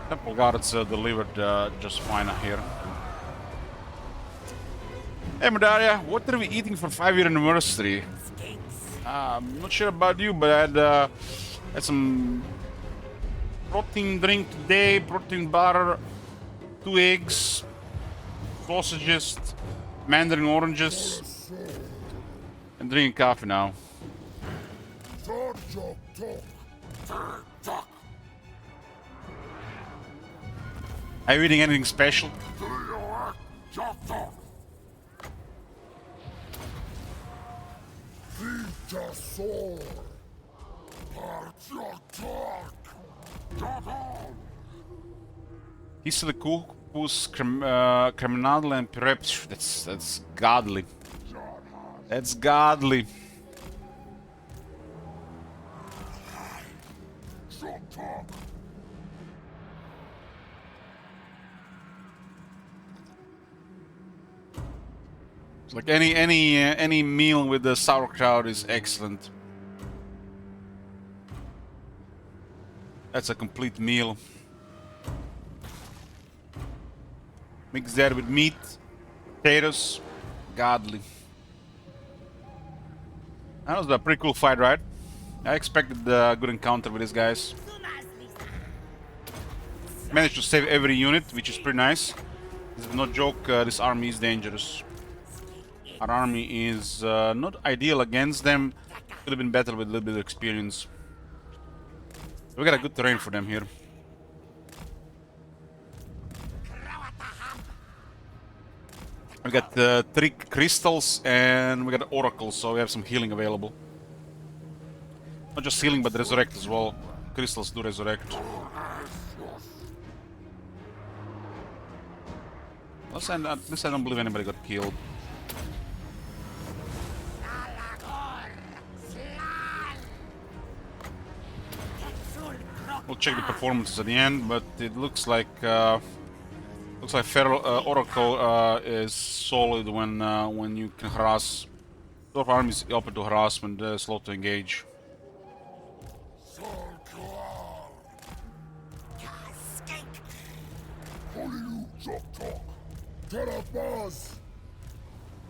S1: Temple Guards delivered just fine here. Hey Medaria, what are we eating for 5-year anniversary? I'm not sure about you, but I had some protein drink today, protein bar, 2 eggs, sausages, mandarin oranges, and drinking coffee now. Are you eating anything special? He's the Corpus Criminal and Preps. That's godly. That's godly. It's like any meal with the sauerkraut is excellent. That's a complete meal. Mix that with meat, potatoes, godly. That was a pretty cool fight, right? I expected a good encounter with these guys. Managed to save every unit, which is pretty nice. This is no joke, this army is dangerous. Our army is not ideal against them. Could have been better with a little bit of experience. We got a good terrain for them here. We got 3 crystals and we got oracles, so we have some healing available. Not just healing, but resurrect as well. Crystals do resurrect. At least I don't believe anybody got killed. We'll check the performances at the end, but it looks like Feral Oracle is solid when you can harass. Dwarf army is open to harassment, slow to engage.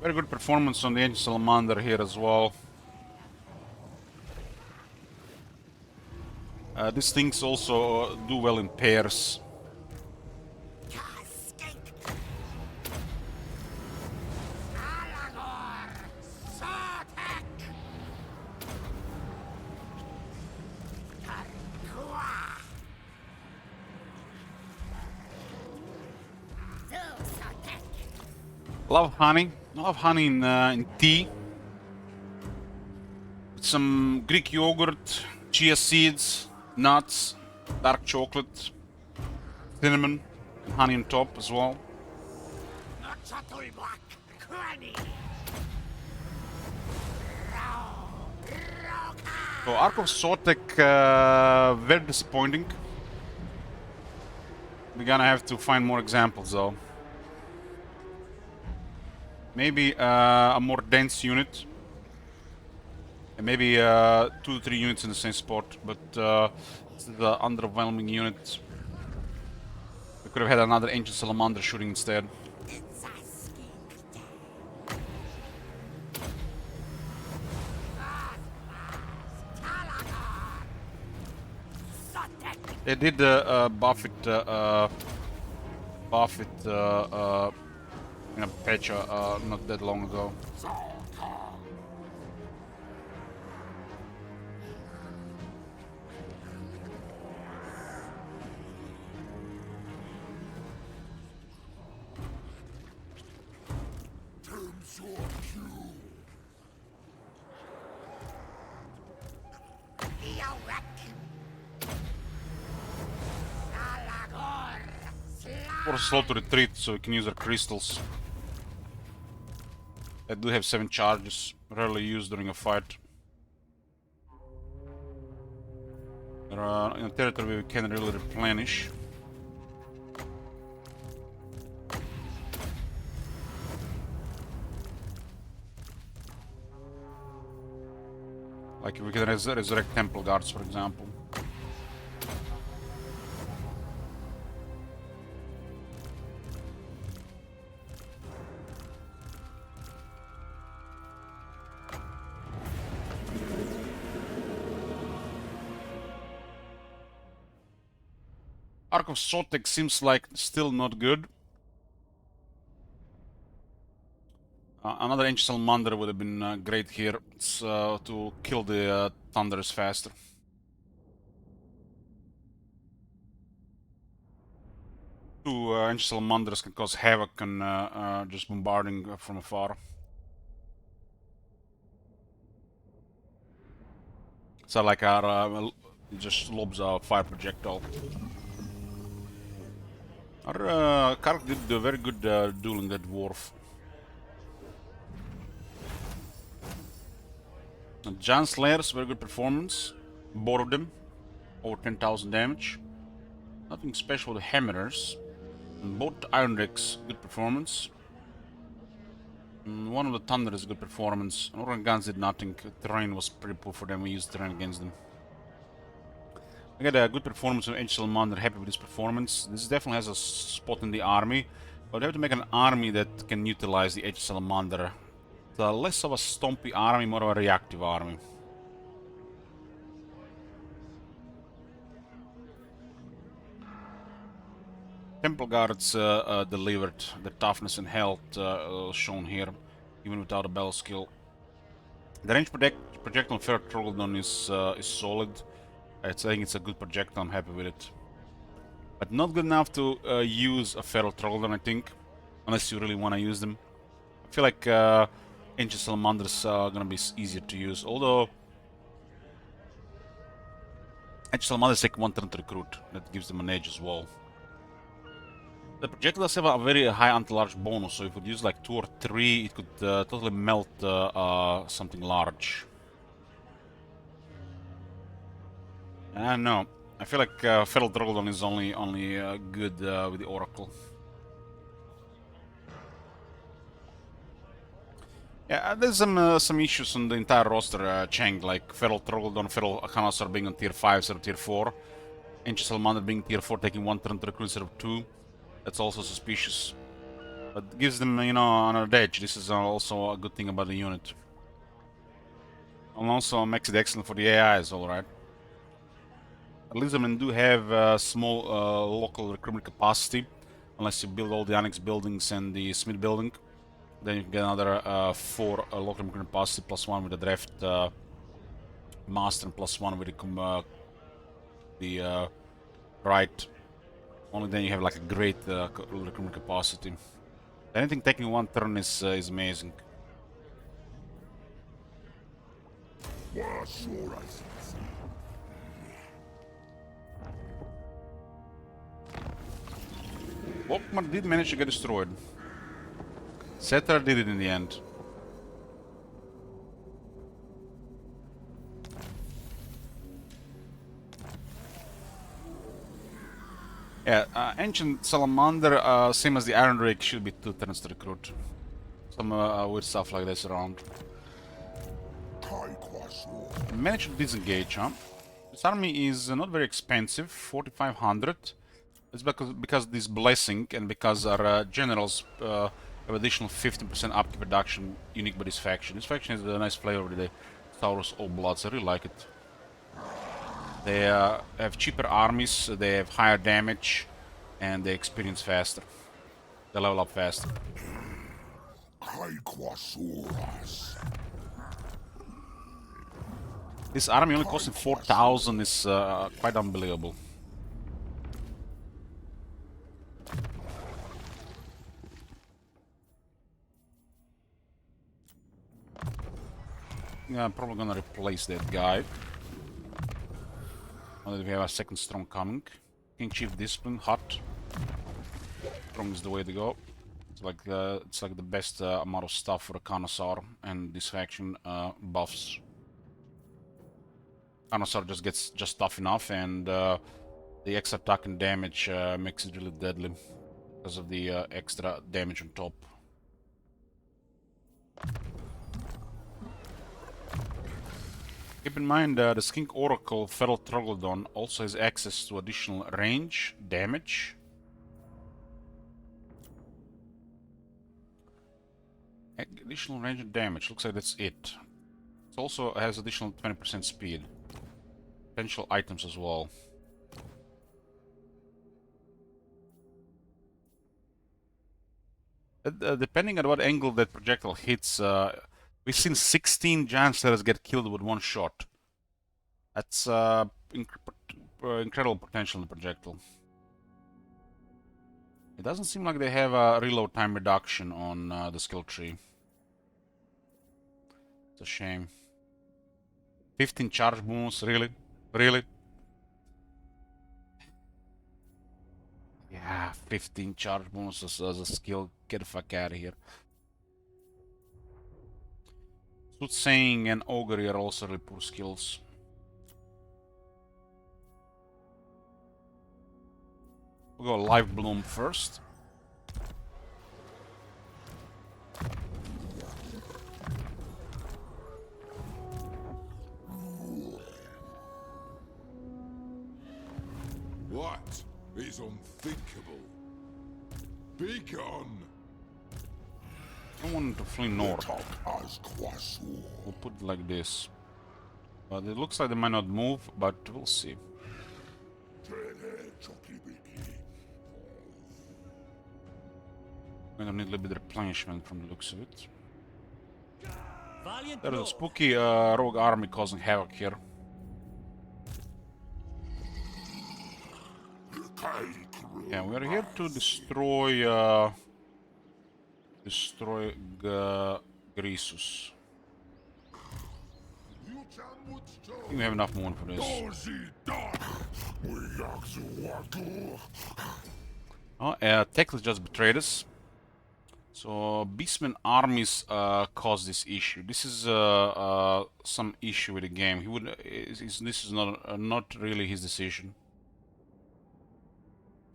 S1: Very good performance on the Ancient Salamander here as well. These things also do well in pairs. Love honey. Love honey in tea. With some Greek yogurt, chia seeds, nuts, dark chocolate, cinnamon, and honey on top as well. So Ark of Sotek, very disappointing. We're gonna have to find more examples though. Maybe a more dense unit. And maybe 2 to 3 units in the same spot, but this is the underwhelming unit. We could have had another Ancient Salamander shooting instead. They did buff it in a patch not that long ago. Force slow to retreat so we can use our crystals. I do have 7 charges, rarely used during a fight. In a territory we can really replenish. Like if we can resurrect Temple Guards, for example. Ark of Sotek seems like still not good. Another Ancient Salamander would have been great here to kill the Thunders faster. Two Ancient Salamanders can cause havoc and just bombarding from afar. So like our it just lobs a fire projectile. Our Kark did a very good dueling that dwarf. Giant Slayers, very good performance. Both of them, over 10,000 damage. Nothing special with the Hammerers. And both Iron Drakes, good performance. And one of the Thunders, good performance. Organ Guns did nothing. Terrain was pretty poor for them. We used terrain against them. We got a good performance from Ancient Salamander, happy with this performance. This definitely has a spot in the army, but we have to make an army that can utilize the Ancient Salamander. It's less of a stompy army, more of a reactive army. Temple Guards delivered the toughness and health shown here, even without a battle skill. The range projectile on Feral Troglodon is solid. I think it's a good projectile, I'm happy with it. But not good enough to use a Feral Troglodyne, I think. Unless you really want to use them. I feel like Ancient Salamanders are gonna be easier to use, although Ancient Salamanders take 1 turn to recruit. That gives them an edge as well. The projectiles have a very high anti-large bonus, so if you use like 2 or 3, it could totally melt something large. I don't know. I feel like Feral Troglodyne is only good with the Oracle. Yeah, there's some issues on the entire roster, Cheng, like Feral Troglodyne, Feral Carnosaur being on tier 5 instead of tier 4. Ancient Salamander being tier 4, taking 1 turn to recruit instead of 2. That's also suspicious. But gives them, you know, on an edge. This is also a good thing about the unit. And also makes it excellent for the AIs, alright. Lizardmen do have small local recruitment capacity, unless you build all the annex buildings and the Smith building. Then you can get another 4 local recruitment capacity, +1 with the draft master and +1 with the right. Only then you have like a great recruitment capacity. Anything taking 1 turn is amazing. Volkmar did manage to get destroyed. Setter did it in the end. Yeah, Ancient Salamander, same as the Iron Drake, should be 2 turns to recruit. Some weird stuff like this around. Managed to disengage, huh? This army is not very expensive, 4,500. It's because this blessing and because our generals have additional 15% upkeep reduction unique by this faction. This faction has a nice flavor with the Taurus All Bloods. I really like it. They have cheaper armies, they have higher damage, and they experience faster. They level up faster. This army only costing 4,000 is quite unbelievable. Yeah, I'm probably gonna replace that guy. Now that we have a second strong coming. King Chief Discipline, hot. Strong is the way to go. It's like the best amount of stuff for a Carnosaur, and this faction buffs. Carnosaur just gets just tough enough, and the extra attack and damage makes it really deadly because of the extra damage on top. Keep in mind the Skink Oracle Feral Troglodyne also has access to additional range, damage. Additional range and damage, looks like that's it. It also has additional 20% speed. Potential items as well. Depending on what angle that projectile hits, we've seen 16 Giant Slayers get killed with 1 shot. That's incredible potential in the projectile. It doesn't seem like they have a reload time reduction on the skill tree. It's a shame. 15 charge bonus, really? Really? Yeah, 15 charge bonuses as a skill. Get the fuck out of here. Soothsaying and Augury are also really poor skills. We'll go Live Bloom first.
S2: What is unthinkable? Be gone!
S1: I want to flee north. We'll put it like this. But it looks like they might not move, but we'll see. We're gonna need a little bit of replenishment from the looks of it. There's a spooky rogue army causing havoc here. Yeah, we are here to destroy Grisus. I think we have enough money for this. Oh, Teclis just betrayed us. So Beastman armies caused this issue. This is some issue with the game. This is not really his decision.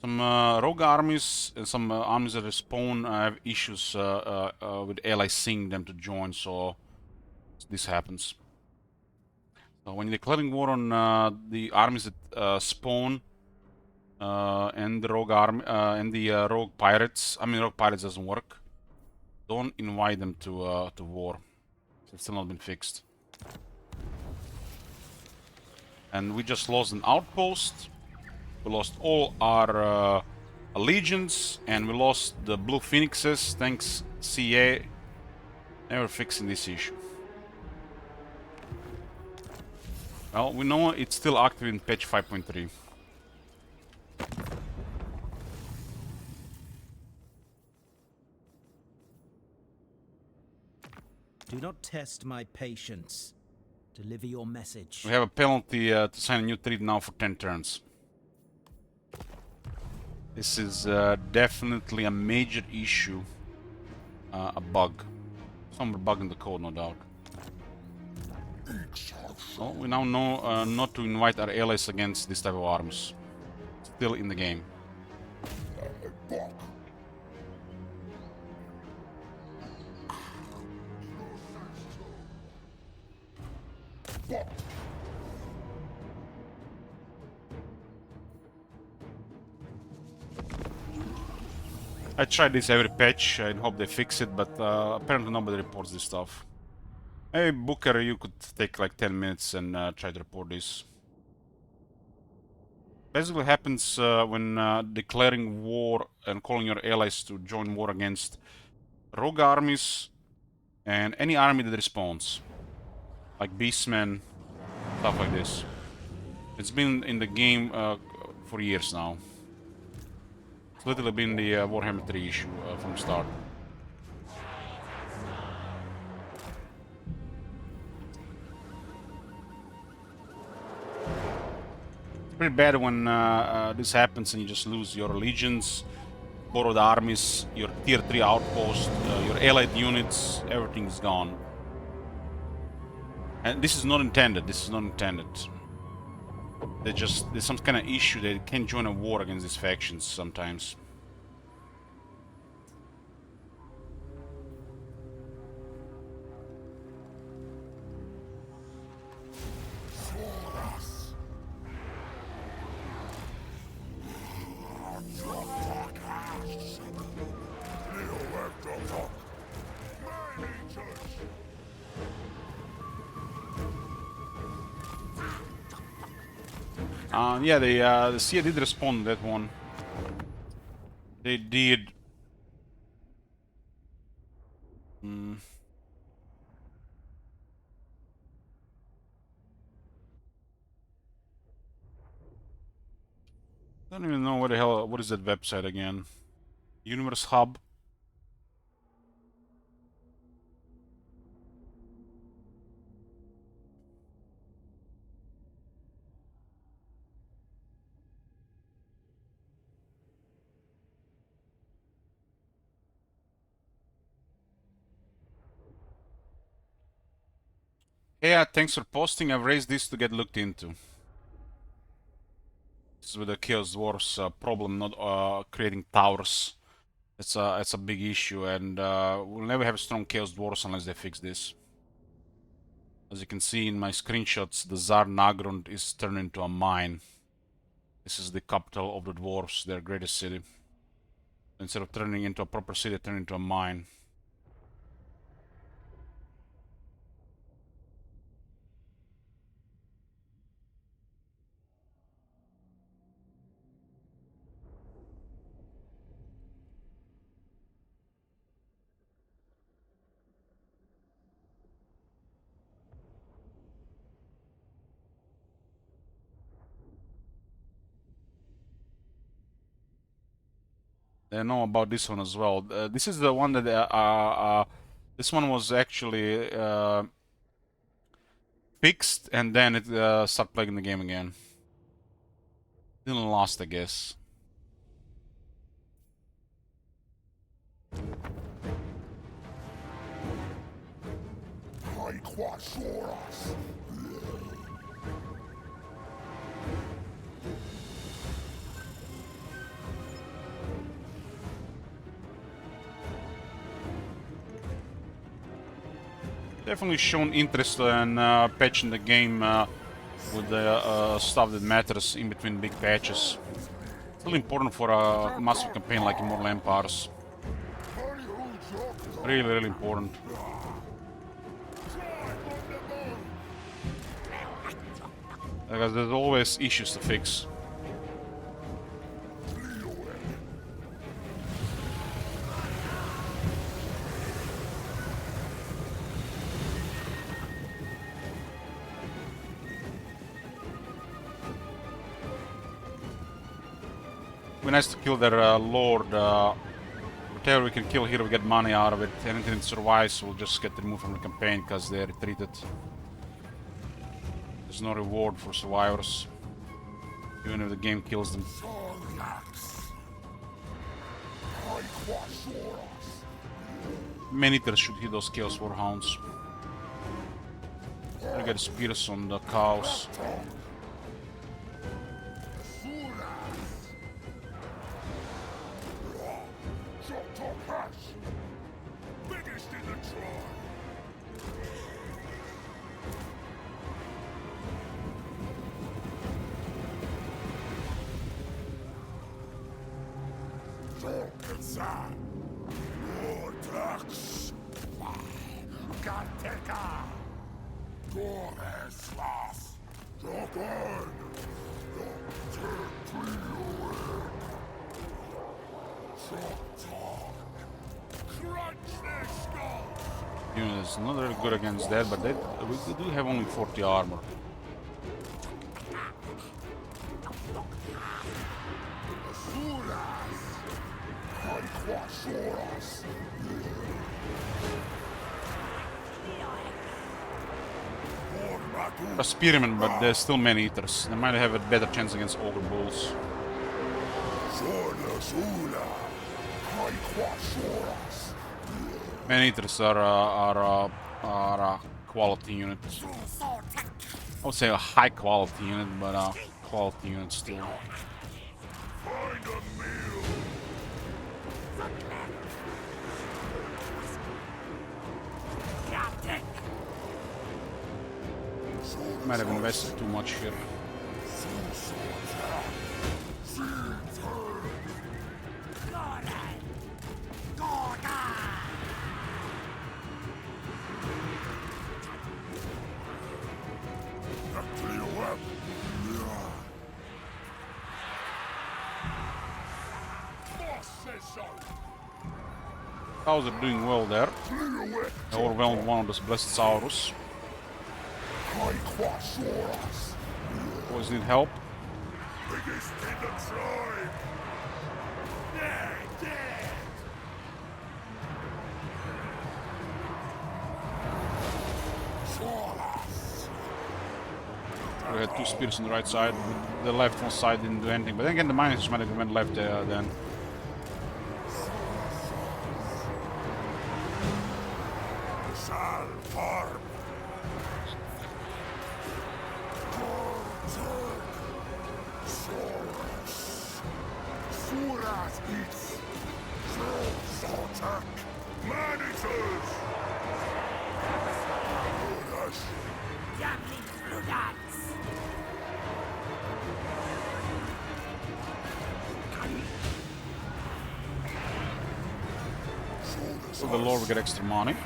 S1: Some rogue armies and some armies that respawn have issues with allies seeing them to join, so this happens. So when you're declaring war on the armies that spawn and the rogue army and the rogue pirates, rogue pirates doesn't work. Don't invite them to war. It's still not been fixed. And we just lost an outpost. We lost all our legions, and we lost the Blue Phoenixes. Thanks, CA. Never fixing this issue. Well, we know it's still active in patch 5.3.
S6: Do not test my patience. Deliver your message.
S1: We have a penalty to sign a new treaty now for 10 turns. This is definitely a major issue. A bug. Some bug in the code, no doubt. Well, we now know not to invite our allies against this type of arms. Still in the game. I tried this every patch and hope they fix it, but apparently nobody reports this stuff. Hey Booker, you could take like 10 minutes and try to report this. Basically happens when declaring war and calling your allies to join war against rogue armies and any army that respawns. Like Beastmen, stuff like this. It's been in the game for years now. It's literally been the Warhammer 3 issue from the start. It's pretty bad when this happens and you just lose your legions, borrowed armies, your tier 3 outpost, your allied units, everything is gone. And this is not intended, this is not intended. There's some kind of issue, they can't join a war against these factions sometimes. Yeah, the CIA did respond to that one. They did. I don't even know what the hell. What is that website again? Universe Hub. Yeah, thanks for posting. I've raised this to get looked into. This is with the Chaos Dwarfs problem, not creating towers. It's a big issue, and we'll never have strong Chaos Dwarfs unless they fix this. As you can see in my screenshots, the Tsar Nagrund is turned into a mine. This is the capital of the dwarves, their greatest city. Instead of turning into a proper city, turn into a mine. know about this one as well. This is the one that this one was actually fixed, and then it started playing the game again. Didn't last, I guess.
S2: Quasoras.
S1: Definitely shown interest in patching the game with the stuff that matters in between big patches. Still important for a massive campaign like Immortal Empires. Really, really important. Because there's always issues to fix. Be nice to kill their lord. Whatever we can kill here, we get money out of it. Anything that survives will just get removed from the campaign because they retreated. There's no reward for survivors, even if the game kills them. Man-eaters should hit those Chaos Warhounds. I get spears on the cows.
S2: Biggest in the tribe. Zorkazan. Vortex. Ganteka. Goreslas. Jogon.
S1: Units not really good against that, but we do have only 40 armor. A spearman, but there's still man-eaters. They might have a better chance against ogre bulls. Man-eaters are a quality unit. I would say a high quality unit, but a quality unit still.
S2: Find a meal.
S1: Might have invested too much here. Cows are doing well there. They overwhelmed one of those blessed Saurus. Boys need help.
S2: Biggest in the tribe. They're dead.
S1: We had two spears on the right side. The left one side didn't do anything. But then again, the miners might have went left there then.
S2: Salvarm. Suras eats. Attack. Managers.
S8: Damning Fludats.
S1: So the Lord will get extra money.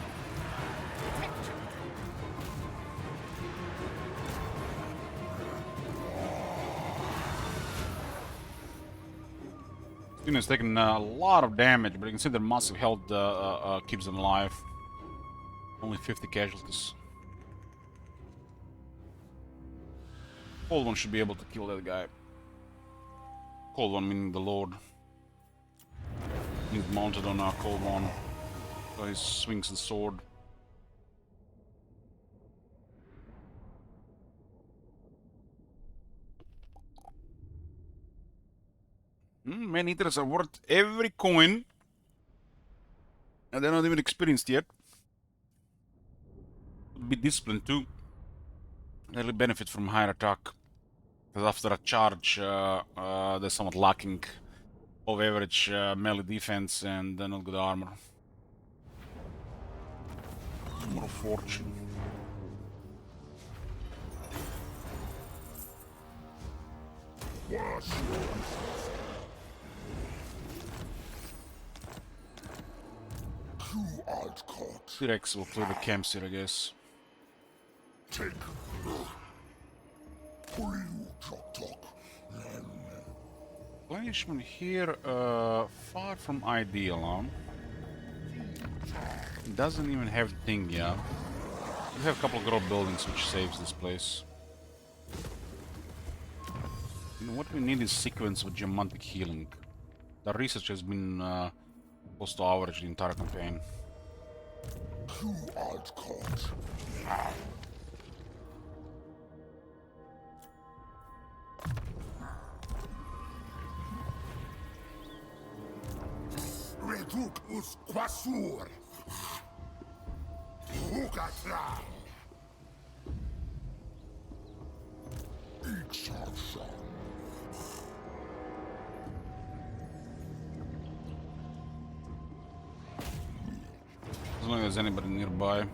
S1: Unit's taking a lot of damage, but you can see their massive health keeps them alive. Only 50 casualties. Cold One should be able to kill that guy. Cold One meaning the Lord. He's mounted on a Kolmon. So he swings the sword. Man-eaters are worth every coin. And they're not even experienced yet. Be disciplined too. They'll benefit from higher attack. Because after a charge, they're somewhat lacking of average melee defense and not good armor. More fortune. T-Rex will clear the camps here, I guess.
S2: Take.
S1: Replenishment here, far from ideal, huh? Doesn't even have thing, yeah. We have a couple of growth buildings which saves this place. You know, what we need is sequence of geomantic healing. The research has been close to average the entire campaign.
S2: Reduk us quasur. Hukatran. Ixarsan.
S1: As long as there's anybody nearby.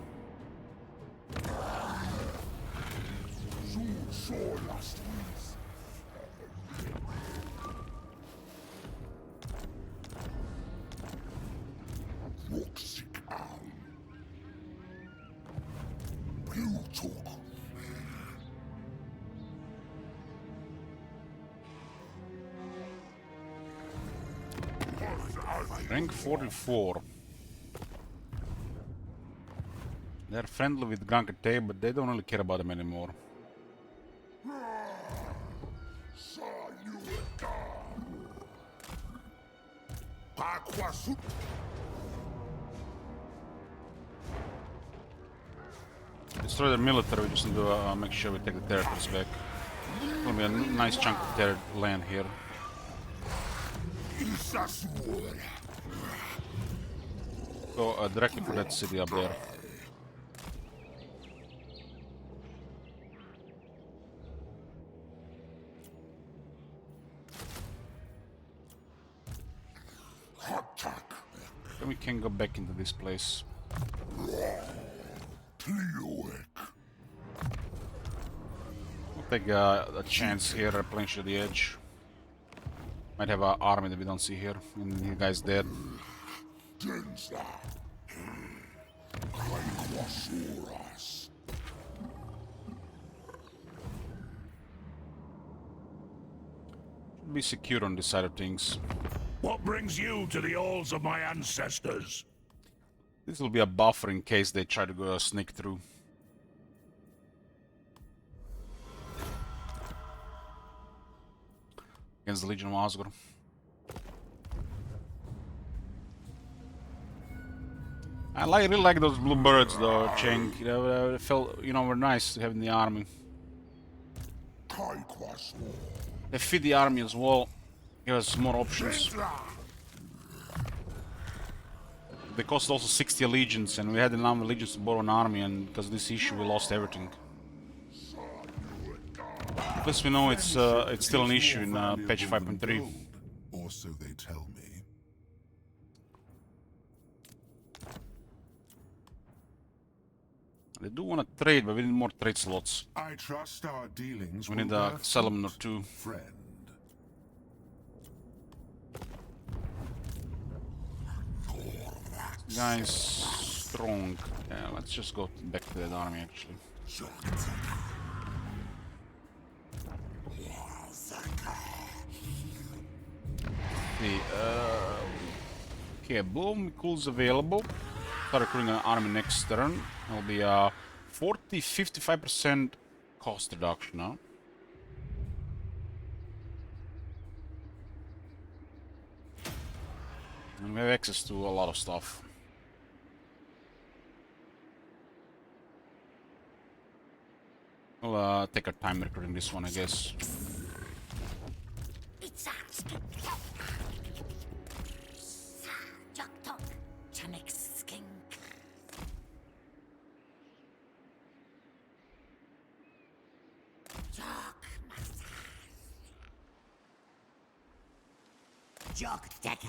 S1: Rank 44. They're friendly with Grankate, but they don't really care about them anymore. Destroy their military, we just need to make sure we take the territories back. It's gonna be a nice chunk of land here. Go directly for that city up there. Then we can go back into this place. We'll take a chance here, replenish the edge. Might have an army that we don't see here, and the guy's dead. Be secure on this side of things.
S2: What brings you to the halls of my ancestors?
S1: This will be a buffer in case they try to go sneak through. Against the Legion of Asgore. I really like those blue birds though, Cheng. They felt, were nice to have in the army. They fit the army as well. Give us more options. They cost also 60 allegiance, and we had enough allegiance to borrow an army, and because of this issue we lost everything. At least we know it's still an issue in patch 5.3.
S2: Or so they tell me.
S1: They do want to trade, but we need more trade slots.
S2: I trust our dealings.
S1: We need a settlement or two.
S2: Friend.
S1: Guy's strong. Yeah, let's just go back to that army actually. Okay, Bloom Cool's available. Start recruiting an army next turn. It'll be a 40-55% cost reduction now. And we have access to a lot of stuff. We'll take our time recording this one, I guess.
S8: It's Joktok, Chamek Skink. Jok Jok Decker.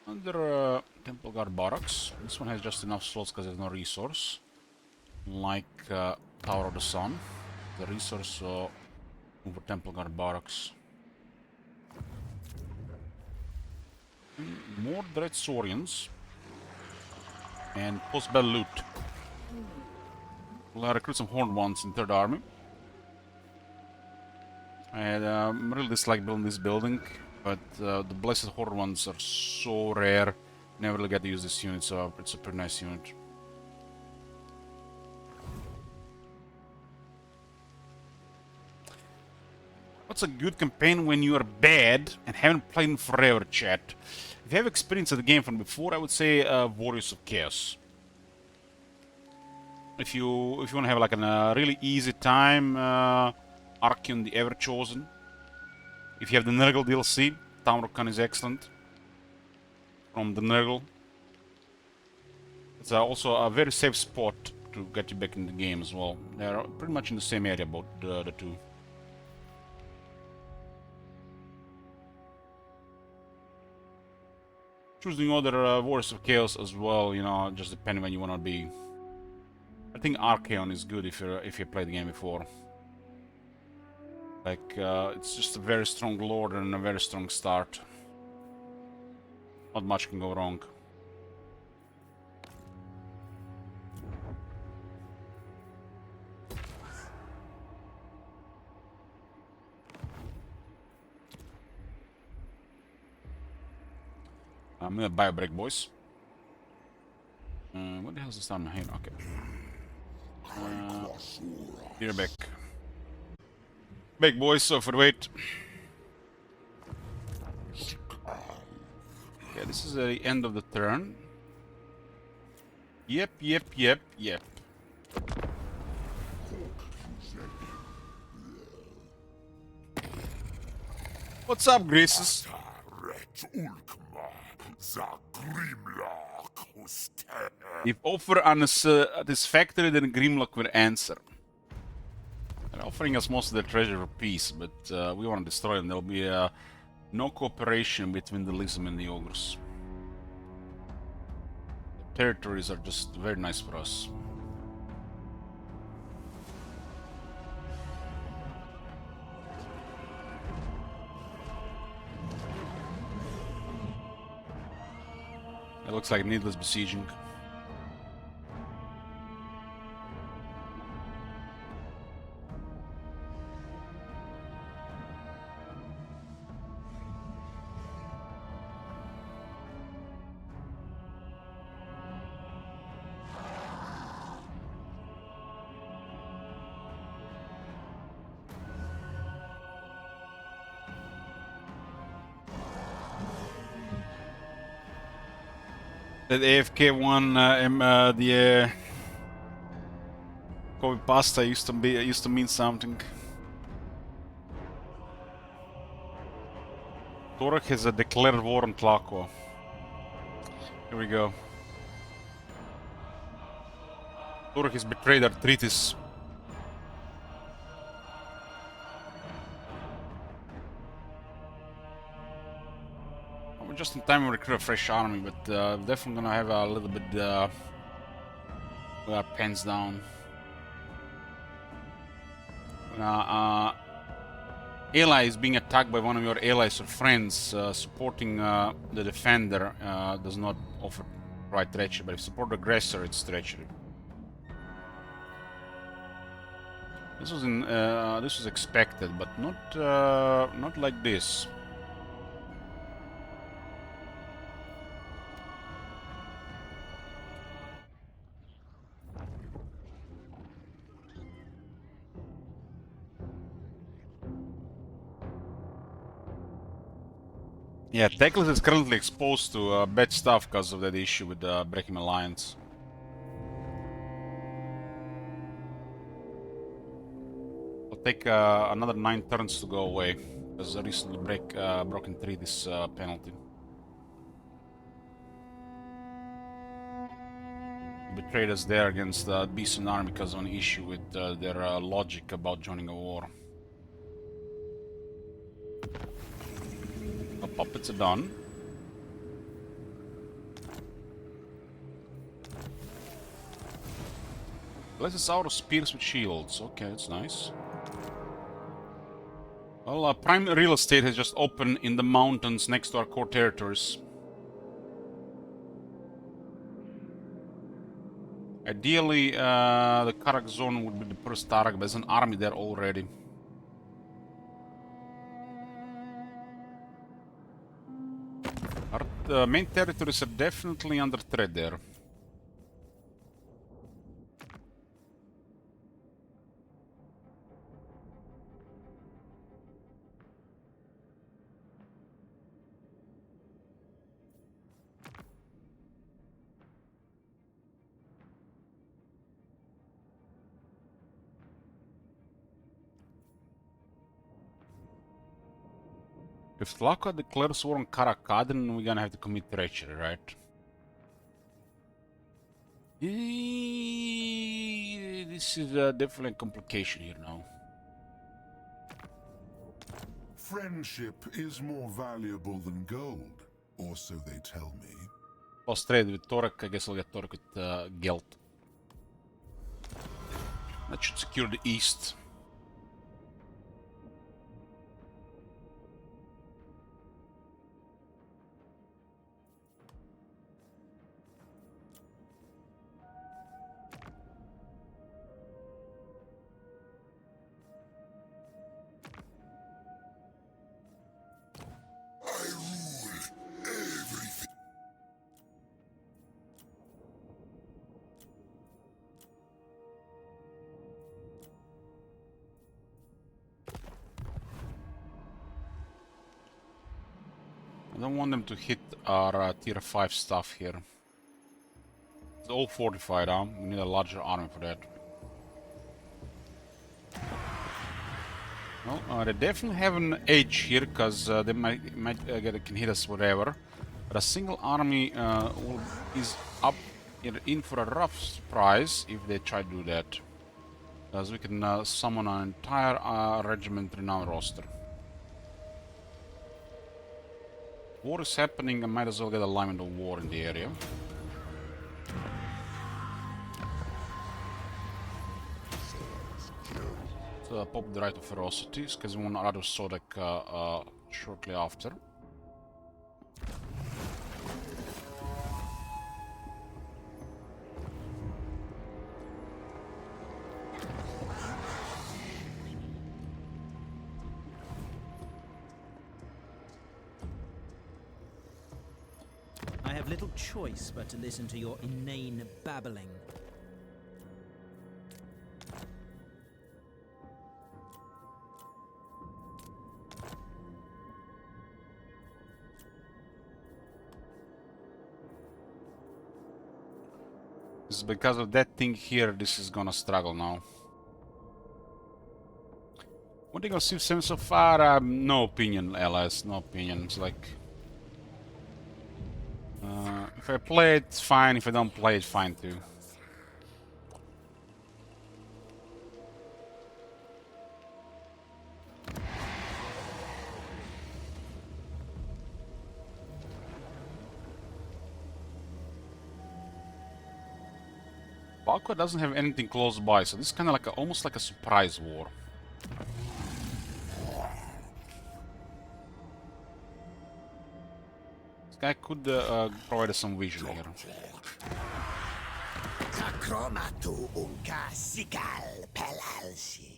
S1: Under Temple Guard Barracks. This one has just enough slots because there's no resource. Like Tower of the Sun. The resource over Temple Guard Barracks. More Dread Saurians. And post-battle loot. We'll recruit some Horned Ones in 3rd Army. And I really dislike building this building. But the Blessed Horror ones are so rare. Never really get to use this unit, so it's a pretty nice unit. What's a good campaign when you are bad and haven't played in forever, chat? If you have experience of the game from before, I would say Warriors of Chaos. If you want to have like a really easy time, Archeon the Everchosen. If you have the Nurgle DLC, Tamrokan is excellent. From the Nurgle. It's also a very safe spot to get you back in the game as well. They're pretty much in the same area, both the two. Choosing other Warriors of Chaos as well, you know, just depending when you want to be. I think Archeon is good if you played the game before. Like, it's just a very strong lord and a very strong start. Not much can go wrong. I'm gonna buy a break, boys. What the hell is this down here? Okay. Here back. Back, boys, so for the wait. Yeah, this is the end of the turn. Yep. What's up, Graces? If offer unsatisfactory, then Grimlock will answer. They're offering us most of their treasure for peace, but we want to destroy them. There'll be no cooperation between the Lism and the Ogres. The territories are just very nice for us. It looks like needless besieging. That AFK one, the Kobe pasta used to mean something. Torek has declared war on Tlaco. Here we go. Torek has betrayed our treaties. We're just in time to recruit a fresh army, but definitely gonna have a little bit with our pens down. Ally is being attacked by one of your allies or friends. Supporting the defender does not offer right treachery, but if you support the aggressor, it's treachery. This was expected, but not like this. Yeah, Teclis is currently exposed to bad stuff because of that issue with Breaking Alliance. It'll take another 9 turns to go away, because I recently broken 3 this penalty. He betrayed us there against the Beeson army because of an issue with their logic about joining a war. The puppets are done. Blesses out of spears with shields. Okay, that's nice. Well, prime real estate has just opened in the mountains next to our core territories. Ideally, the Karak zone would be the first target, but there's an army there already. Our main territories are definitely under threat there. If Tlaka declares war on Karakadin, we're gonna have to commit treachery, right? This is definitely a complication here now.
S2: Friendship is more valuable than gold, or so they tell me.
S1: Lost trade with Torek, I guess I'll get Torek with Gelt. That should secure the east. I don't want them to hit our tier 5 stuff here. It's all fortified, huh? We need a larger army for that. Well, they definitely have an edge here, because they can hit us whatever. But a single army is up in for a rough surprise if they try to do that. Because we can summon an entire regiment in our roster. War is happening, I might as well get alignment of war in the area. So pop the Rite of Ferocities, because we want Rite of Sodek shortly after.
S6: I have little choice but to listen to your inane babbling.
S1: It's because of that thing here, this is gonna struggle now. What do you see so far? No opinion, LS, no opinion. It's like... if I play it, it's fine. If I don't play it, fine too. Balko doesn't have anything close by, so this is kind of like almost like a surprise war. This guy could provide us some vision here.
S8: Takromatu unka sigal pelalsi.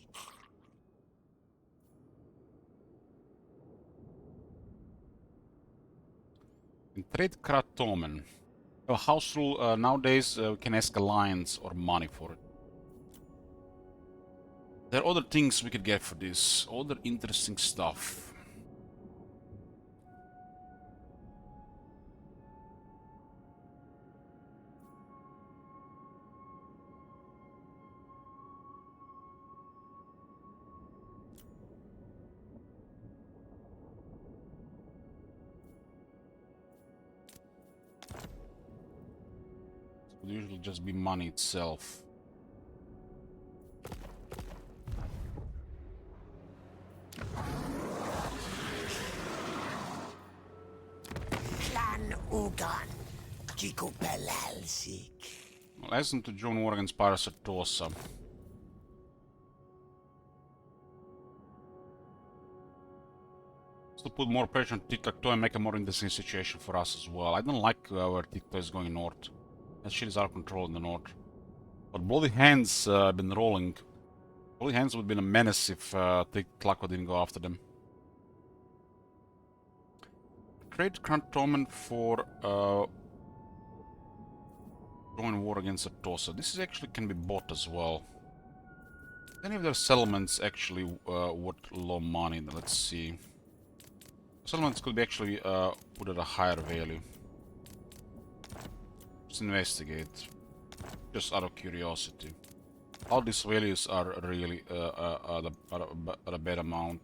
S1: In trade Kratomen. A house rule nowadays we can ask alliance or money for it. There are other things we could get for this, other interesting stuff. usually just be money itself.
S8: Clan Ugan. Kiko Pelalsik.
S1: Well, ask them to join war against Pirates at Tosa. To put more pressure on Tic-Tac-Toe and make a more interesting situation for us as well. I don't like where Tic-Tac-Toe is going north. That shit is out of control in the north. But Bloody Hands have been rolling. Bloody Hands would have been a menace if Tic-Tac-Toe didn't go after them. Trade Cantonment for join war against Atosa. This is actually can be bought as well. Any of their settlements actually worth low money? Let's see. Settlements could be actually put at a higher value. Let's investigate. Just out of curiosity. All these values are really at a bad amount.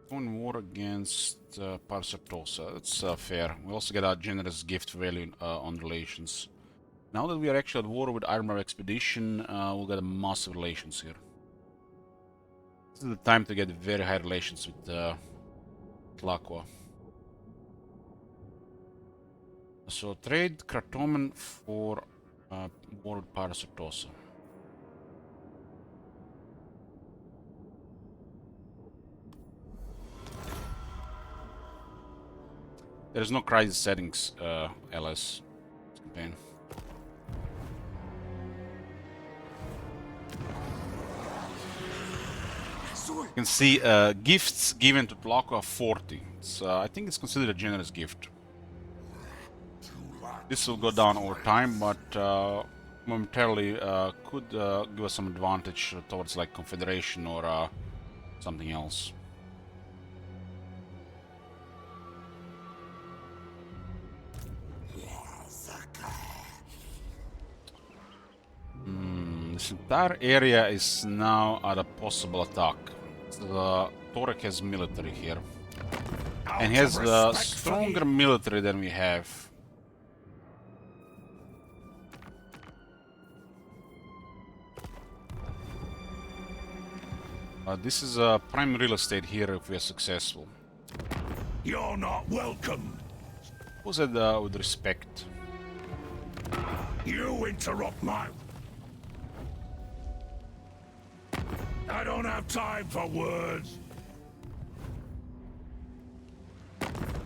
S1: Going war against Parsatosa. That's fair. We also get a generous gift value on relations. Now that we are actually at war with Ironbar Expedition, we'll get a massive relations here. This is the time to get very high relations with Tlaqua. So trade Kratomen for war with Parasatosa. There is no crisis settings, LS campaign. You can see gifts given to Tlaqua 40. I think it's considered a generous gift. This will go down over time, but momentarily could give us some advantage towards like Confederation or something else. This entire area is now at a possible attack. Torek has military here. And he has stronger military than we have. This is prime real estate here if we are successful.
S2: You're not welcome.
S1: Who said with respect?
S2: You interrupt my... I don't have time for words.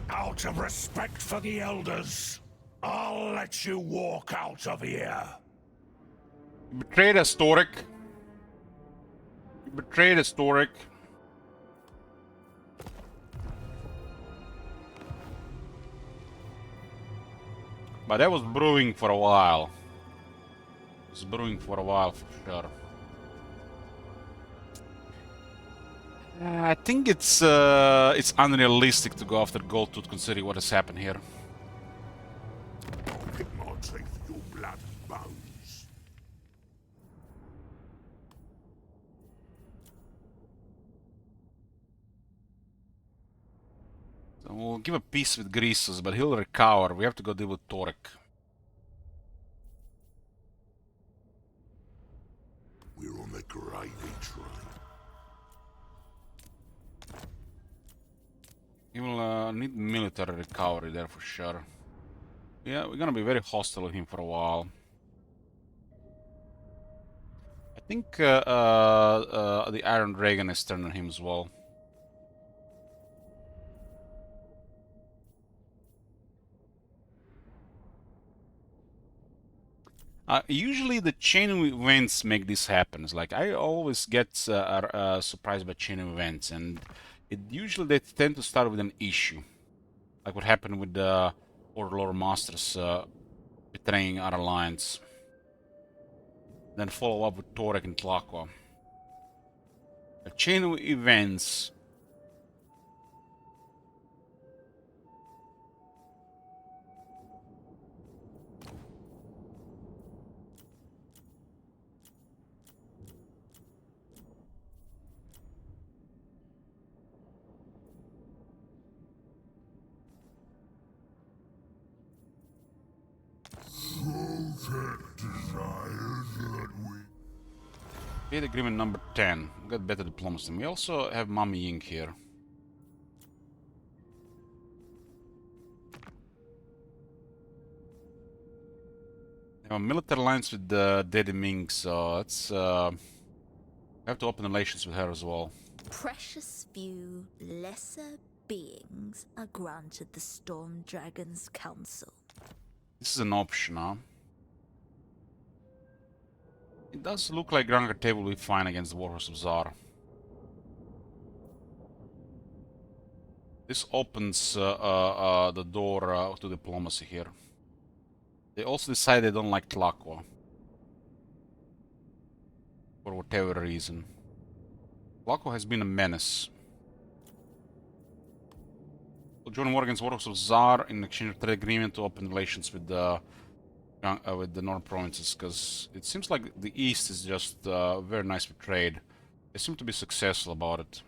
S2: Out of respect for the elders, I'll let you walk out of here.
S1: You betrayed us, Torek. You betrayed us, Torek. But that was brewing for a while. It was brewing for a while for sure. I think it's unrealistic to go after Goldtooth considering what has happened here.
S2: Keep my teeth, your blood and bones.
S1: So we'll give a peace with Grisus, but he'll recover. We have to go deal with Torek.
S2: We're on the gravy train.
S1: He will need military recovery there for sure. Yeah, we're gonna be very hostile with him for a while. I think the Iron Dragon is turned on him as well. Usually the chain of events make this happen. It's like I always get surprised by chain of events, and usually they tend to start with an issue, like what happened with the Lord Masters betraying our alliance. Then follow up with Torek and Tlaqua. A chain of events. Trade agreement number 10. We got better diplomacy. We also have Mami Ying here. We have a military alliance with Dedi Ming, so let's have to open relations with her as well.
S9: Precious few lesser beings are granted the Storm Dragon's counsel.
S1: This is an option, huh? It does look like Gran Kate will be fine against the Warhorse of Zar. This opens the door to diplomacy here. They also decide they don't like Tlaqua. For whatever reason. Tlaqua has been a menace. We'll join war against Warhorse of Zar in exchange of trade agreement to open relations with the northern provinces, because it seems like the east is just very nice with trade. They seem to be successful about it.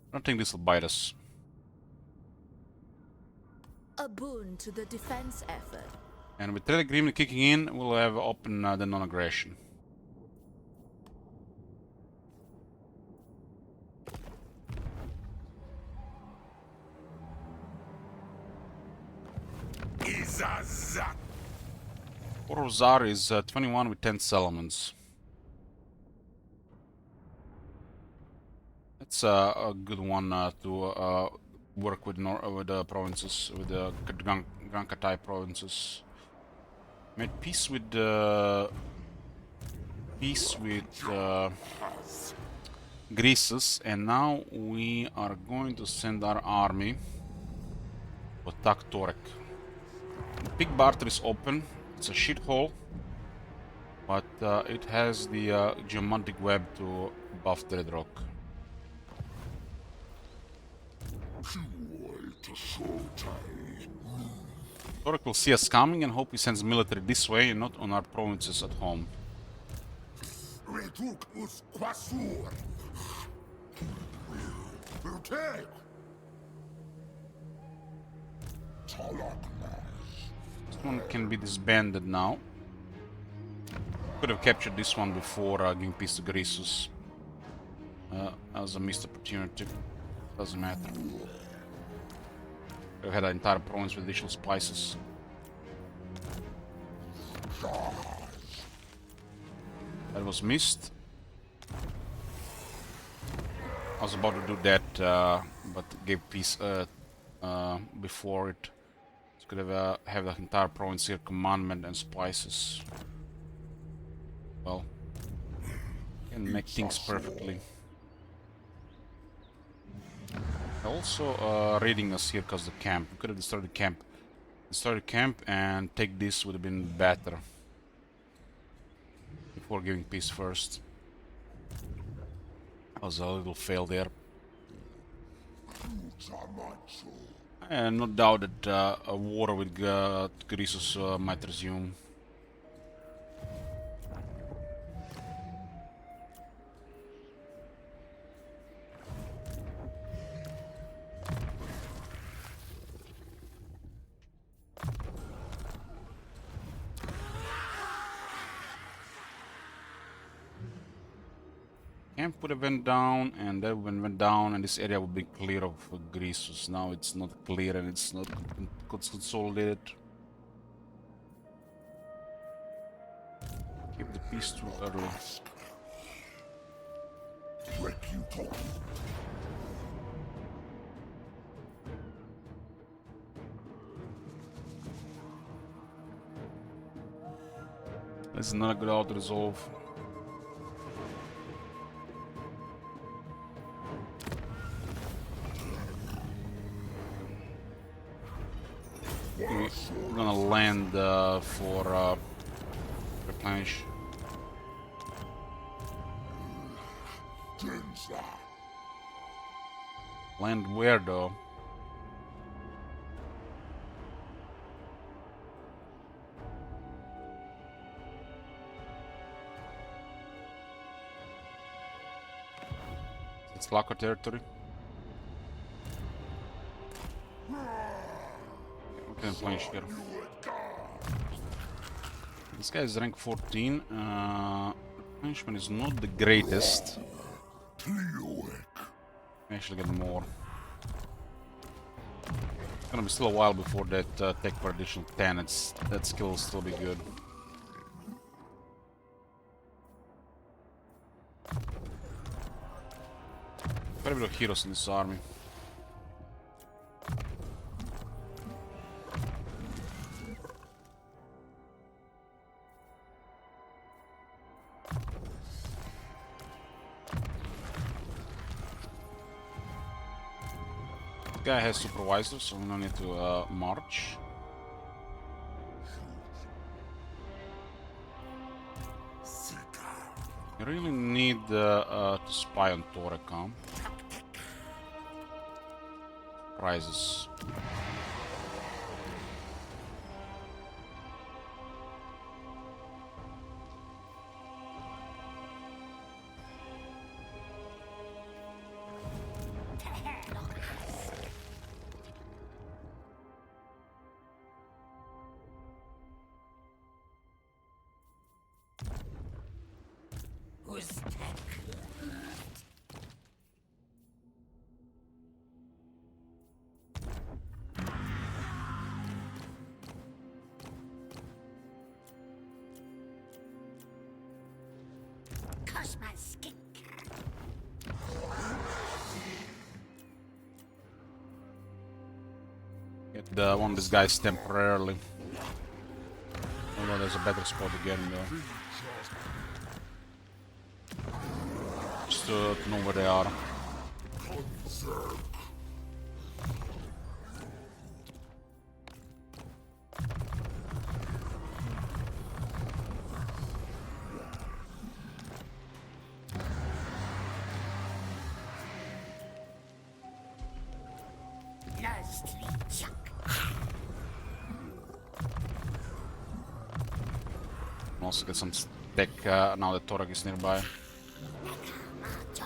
S1: I don't think this will bite us.
S9: A boon to the defense effort.
S1: And with trade agreement kicking in, we'll have open the non-aggression.
S2: Izazat.
S1: Zar is 21 with 10 settlements. That's a good one to work with the provinces, with the Gran Katai provinces. Made peace with Greasus, and now we are going to send our army to attack Torek. The Big Barter is open. It's a shithole, but it has the geomantic web to buff Dreadrock. Torek will see us coming and hope he sends military this way and not on our provinces at home.
S2: Retuk us quasur. Take.
S1: This one can be disbanded now. Could have captured this one before giving peace to Greasus. As a missed opportunity. Doesn't matter. We had an entire province with additional spices. That was missed. I was about to do that, but gave peace before it. So could have the entire province here, commandment and spices. Well, can make things perfectly. Also raiding us here because the camp. We could have destroyed the camp. Destroy the camp and take this would have been better. Before giving peace first. That was a little fail there. And no doubt that a war with Greasus might resume. Camp would have went down, and that went down, and this area would be clear of Greasus. Now it's not clear and it's not consolidated. Keep the peace too early. This is not a good auto resolve. We're gonna land for replenish. Land where though? It's Tlaqua territory. We can replenish here. This guy is rank 14. Punishment is not the greatest. Actually get more. It's gonna be still a while before that tech for additional 10. That skill will still be good. Quite a bit of heroes in this army. Guy has supervisors, so we don't need to march. You really need to spy on Torekam. Prizes. Get one of these guys temporarily. Although there's a better spot to get him there. Just to know where they are. Also get some tech now that Torag is nearby.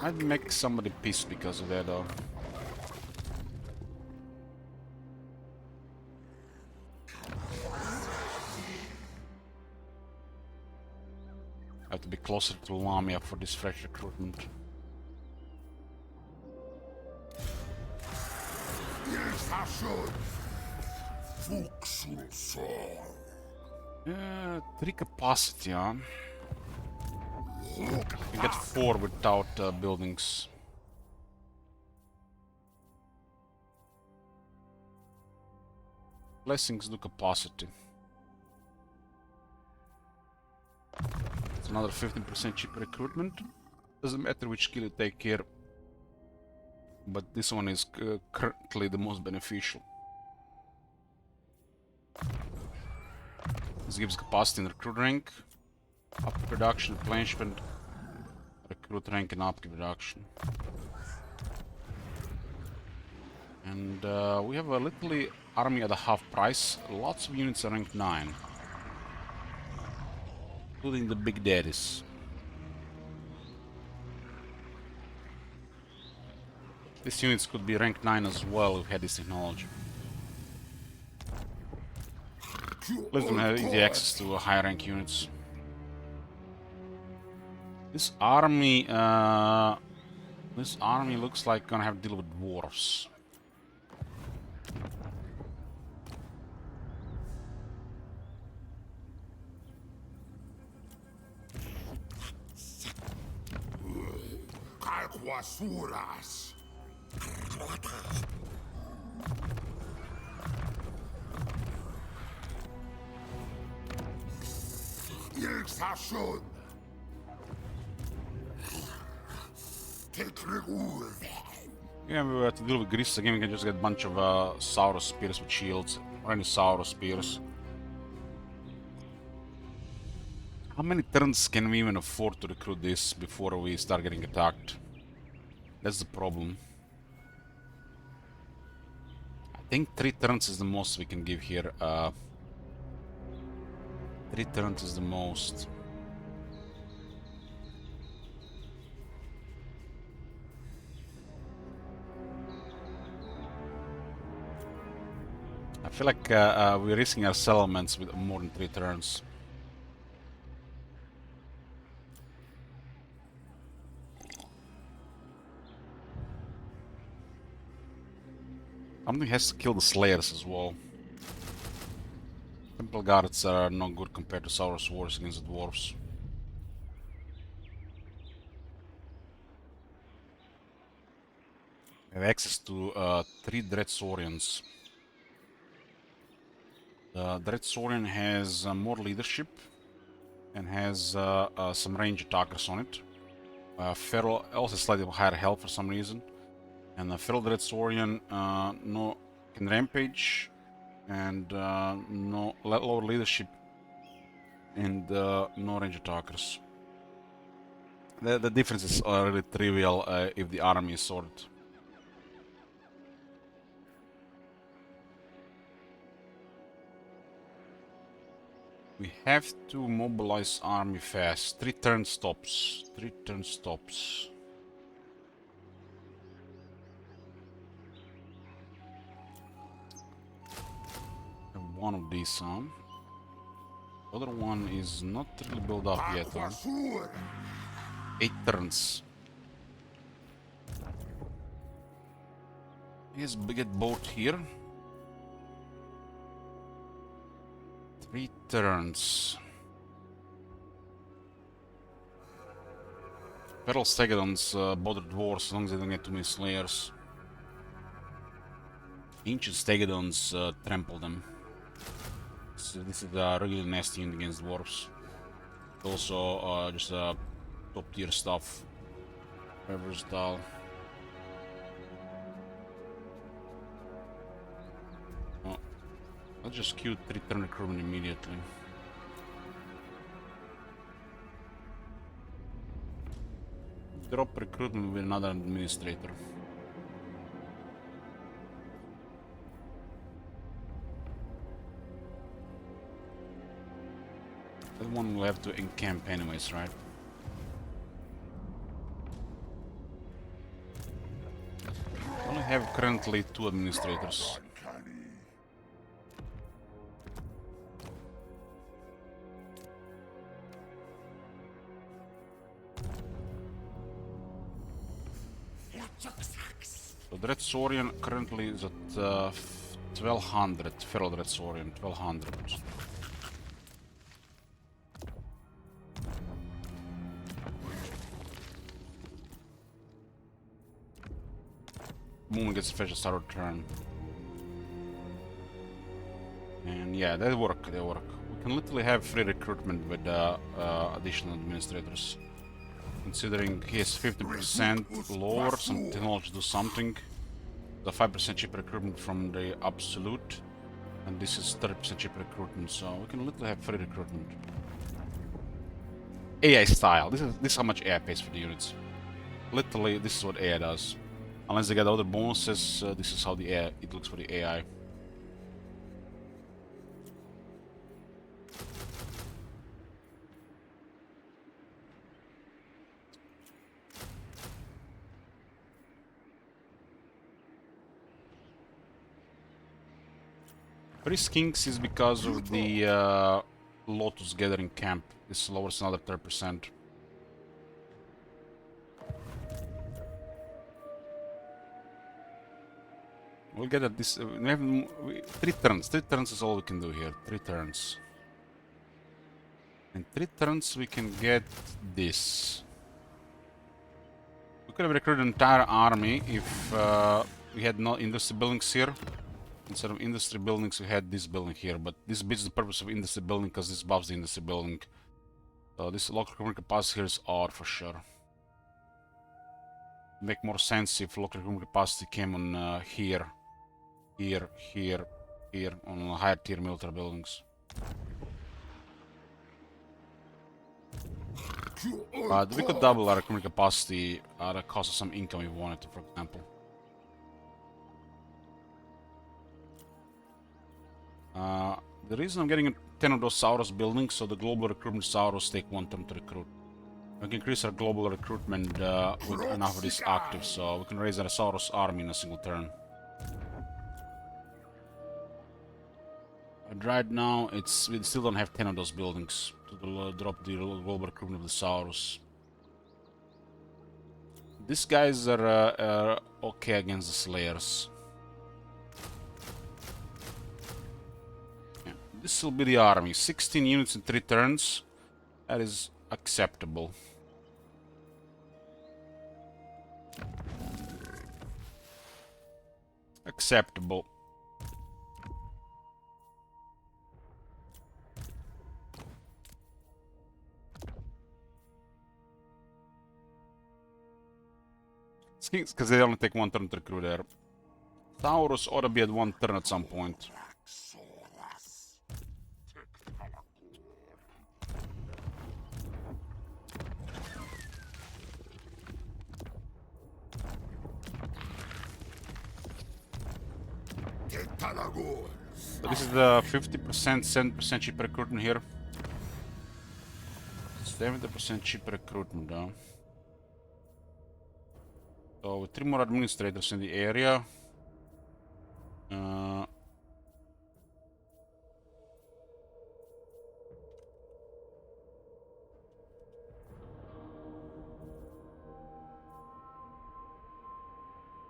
S1: Might make somebody pissed because of that though. I have to be closer to Lamia for this fresh recruitment. Yeah, 3 capacity, huh? You get 4 without buildings. Blessings do capacity. It's another 15% cheaper recruitment. Doesn't matter which skill you take here, but this one is currently the most beneficial. This gives capacity in recruit rank, up production, replenishment, recruit rank and upkeep reduction. And we have a little army at a half price. Lots of units are ranked 9. Including the big daddies. These units could be ranked 9 as well if we had this technology. Let them have easy access to higher rank units. This army looks like gonna have to deal with dwarves.
S2: Calquasuras. Ilsashun.
S1: Yeah, we have to deal with Greece again. We can just get a bunch of Saurus spears with shields, or any Saurus spears. How many turns can we even afford to recruit this before we start getting attacked? That's the problem. I think 3 turns is the most we can give here. 3 turns is the most. I feel like we're risking our settlements with more than 3 turns. Something has to kill the Slayers as well. Temple Guards are not good compared to Sauros Wars against the Dwarves. I have access to 3 Dreadsaurians. The Dreadsaurian has more leadership and has some range attackers on it. Feral also slightly higher health for some reason. And the Feral Dreadsaurian no can rampage and no lower leadership and no range attackers. The differences are really trivial if the army is sorted. We have to mobilize army fast. 3 turn stops. 3 turn stops. Have one of these on. The other one is not really built up yet. Huh? 8 turns. Yes, get boat here. 3 turns. Feral Stegodons bother dwarves as long as they don't get too many slayers. Ancient Stegodons trample them. So this is really nasty against dwarves. Also just top tier stuff. Very versatile. Let's just queue 3 turn recruitment immediately. Drop recruitment with another administrator. That one will have to encamp anyways, right? I only have currently 2 administrators. So Dreadsaurian currently is at 1200, Feral Dreadsaurian, 1200. Moon gets fetched a start turn. And yeah, they work, they work. We can literally have free recruitment with additional administrators. Considering he has 50% lower, some technology do something. The 5% cheaper recruitment from the absolute, and this is 30% cheaper recruitment, so we can literally have free recruitment. AI style. This is how much AI pays for the units. Literally, this is what AI does. Unless they get other bonuses, this is how the AI, it looks for the AI. Priest Kings is because of the Lotus Gathering Camp. This lowers another 30%. We'll get at this. We have 3 turns. 3 turns is all we can do here. 3 turns. In 3 turns we can get this. We could have recruited an entire army if we had no industry buildings here. Instead of industry buildings, we had this building here, but this beats the purpose of industry building because this buffs the industry building. So this local recruitment capacity here is odd for sure. Make more sense if local recruitment capacity came on here, on higher tier military buildings. But we could double our recruitment capacity at a cost of some income if we wanted to, for example. The reason I'm getting 10 of those Sauros buildings, so the global recruitment Sauros take 1 turn to recruit. We can increase our global recruitment with enough of these active, so we can raise our Sauros army in a single turn. But right now, we still don't have 10 of those buildings to drop the global recruitment of the Sauros. These guys are okay against the Slayers. This will be the army. 16 units in 3 turns. That is acceptable. Acceptable. Because they only take 1 turn to recruit there. Taurus ought to be at 1 turn at some point. So this is the 50%, 7% cheap recruitment here. 70% cheap recruitment though. So with 3 more administrators in the area.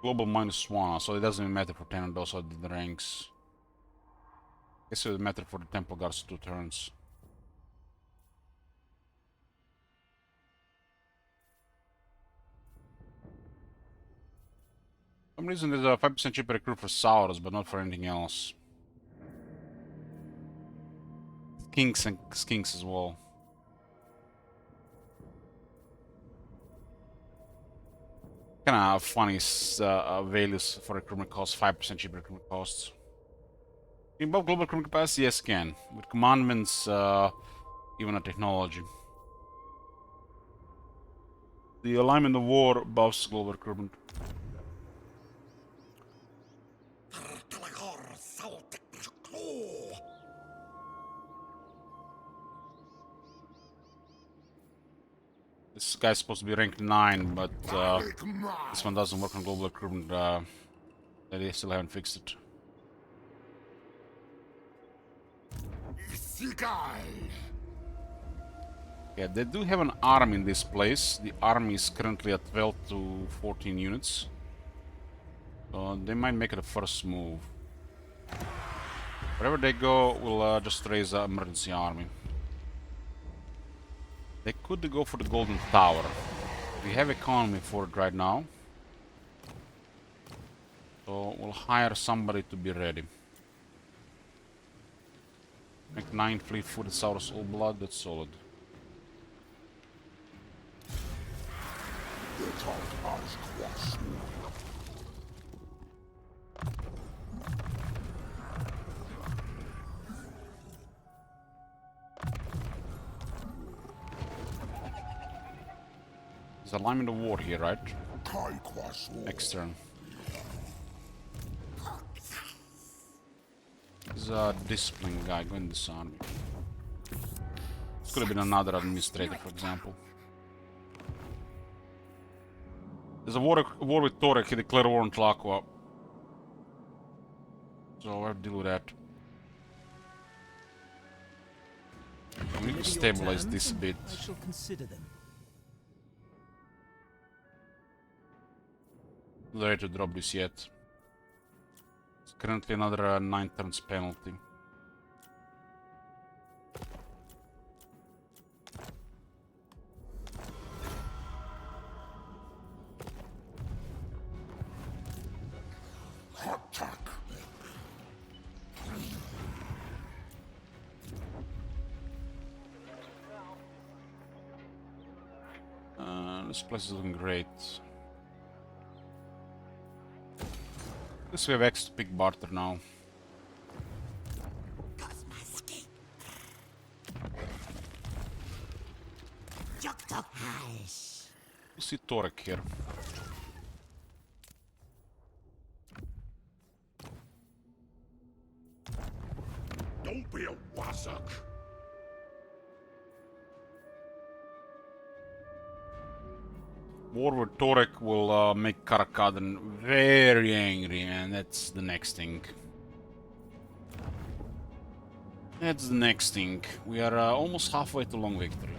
S1: Global -1, so it doesn't even matter for 10 and those are the ranks. Guess it would matter for the Temple Guards 2 turns. For some reason there's a 5% cheaper recruit for Saurus, but not for anything else. Skinks and Skinks as well. Kinda funny values for recruitment costs, 5% cheaper recruitment costs. Can you buff global recruitment capacity? Yes, can. With commandments, even a technology. The alignment of war buffs global recruitment. This guy's supposed to be ranked 9, but this one doesn't work on global recruitment. They still haven't fixed it. Yeah, they do have an army in this place. The army is currently at 12 to 14 units. So they might make it a first move. Wherever they go, we'll just raise an emergency army. They could go for the Golden Tower. We have economy for it right now. So we'll hire somebody to be ready. Make 9 fleet-footed Saurus all blood, that's solid. There's alignment of war here, right? Next turn. There's a discipline guy going this army. This could have been another administrator, for example. There's a war with Torek, he declared war on Tlaqua. So I have to deal with that. We need to stabilize this a bit.
S6: I shall consider them.
S1: Not ready to drop this yet. It's currently another 9 turns penalty. This place is looking great. Guess we have X to pick barter now. We'll see Torek here.
S2: Don't be a wassock.
S1: War with Torek will make Karakadan very angry, and that's the next thing. That's the next thing. We are almost halfway to long victory.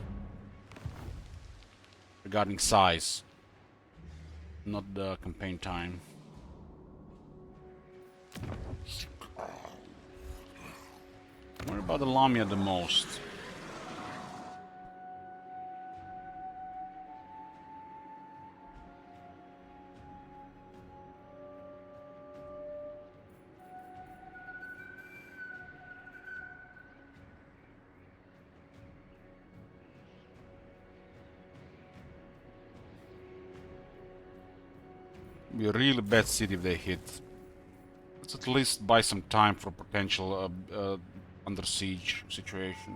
S1: Regarding size. Not the campaign time. Don't worry about the Lamia the most? Be a really bad city if they hit. Let's at least buy some time for potential under siege situation.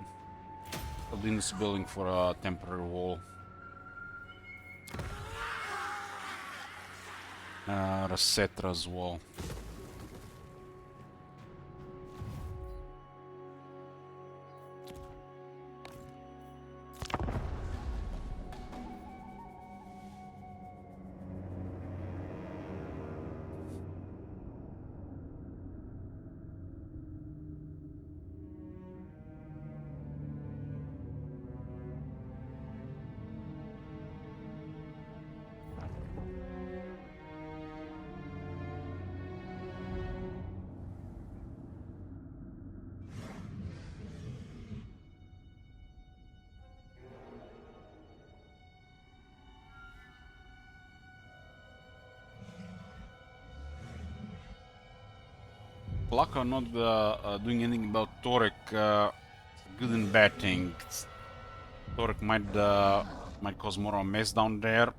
S1: Odin's building for a temporary wall. Rasetra as well. Plaka not doing anything about Torek. Good and bad thing. Torek might cause more of a mess down there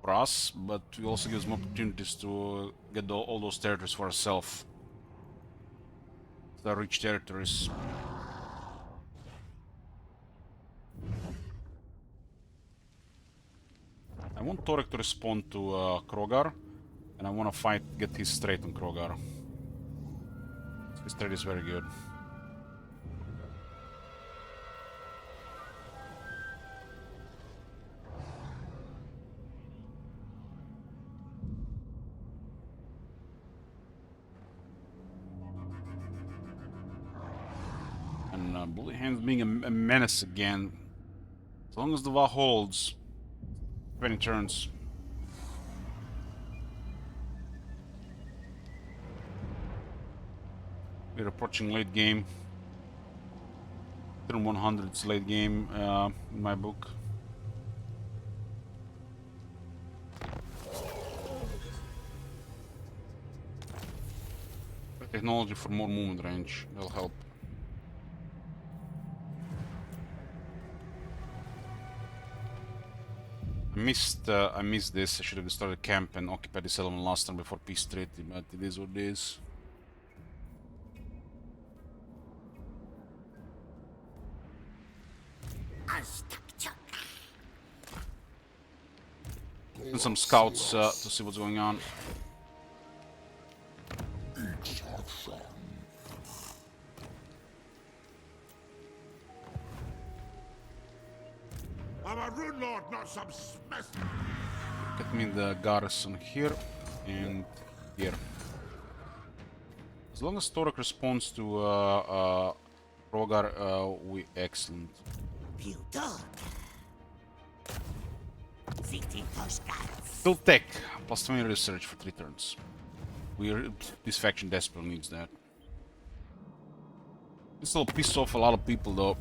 S1: for us, but we also gives more opportunities to get all those territories for ourselves. The rich territories. I want Torek to respond to Krogar, and I want to get his straight on Krogar. His trade is very good. And Bully Hands being a menace again. As long as the Va holds 20 turns. We're approaching late game. Turn 100 is late game in my book. Technology for more movement range, that'll help. I missed this. I should have started camp and occupied this element last time before peace treaty, but it is what it is. And some scouts to see what's going on.
S2: I'm a rune lord, not some mess.
S1: Get me the garrison here and here. As long as Torek responds to Krogar, we excellent. Still tech, plus 20 research for 3 turns. This faction desperately needs that. This will piss off a lot of people though.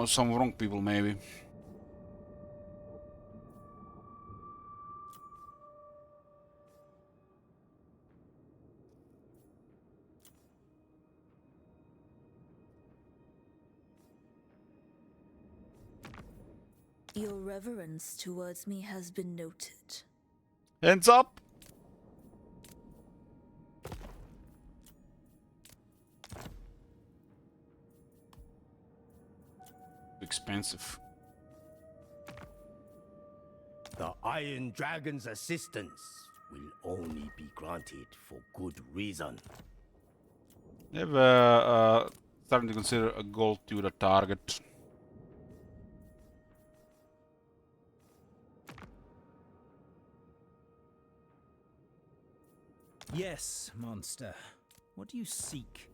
S1: Some wrong people maybe.
S9: Your reverence towards me has been noted.
S1: Hands up! Expensive.
S4: The Iron Dragon's assistance will only be granted for good reason.
S1: They've starting to consider a gold to the target.
S6: Yes, monster. What do you seek?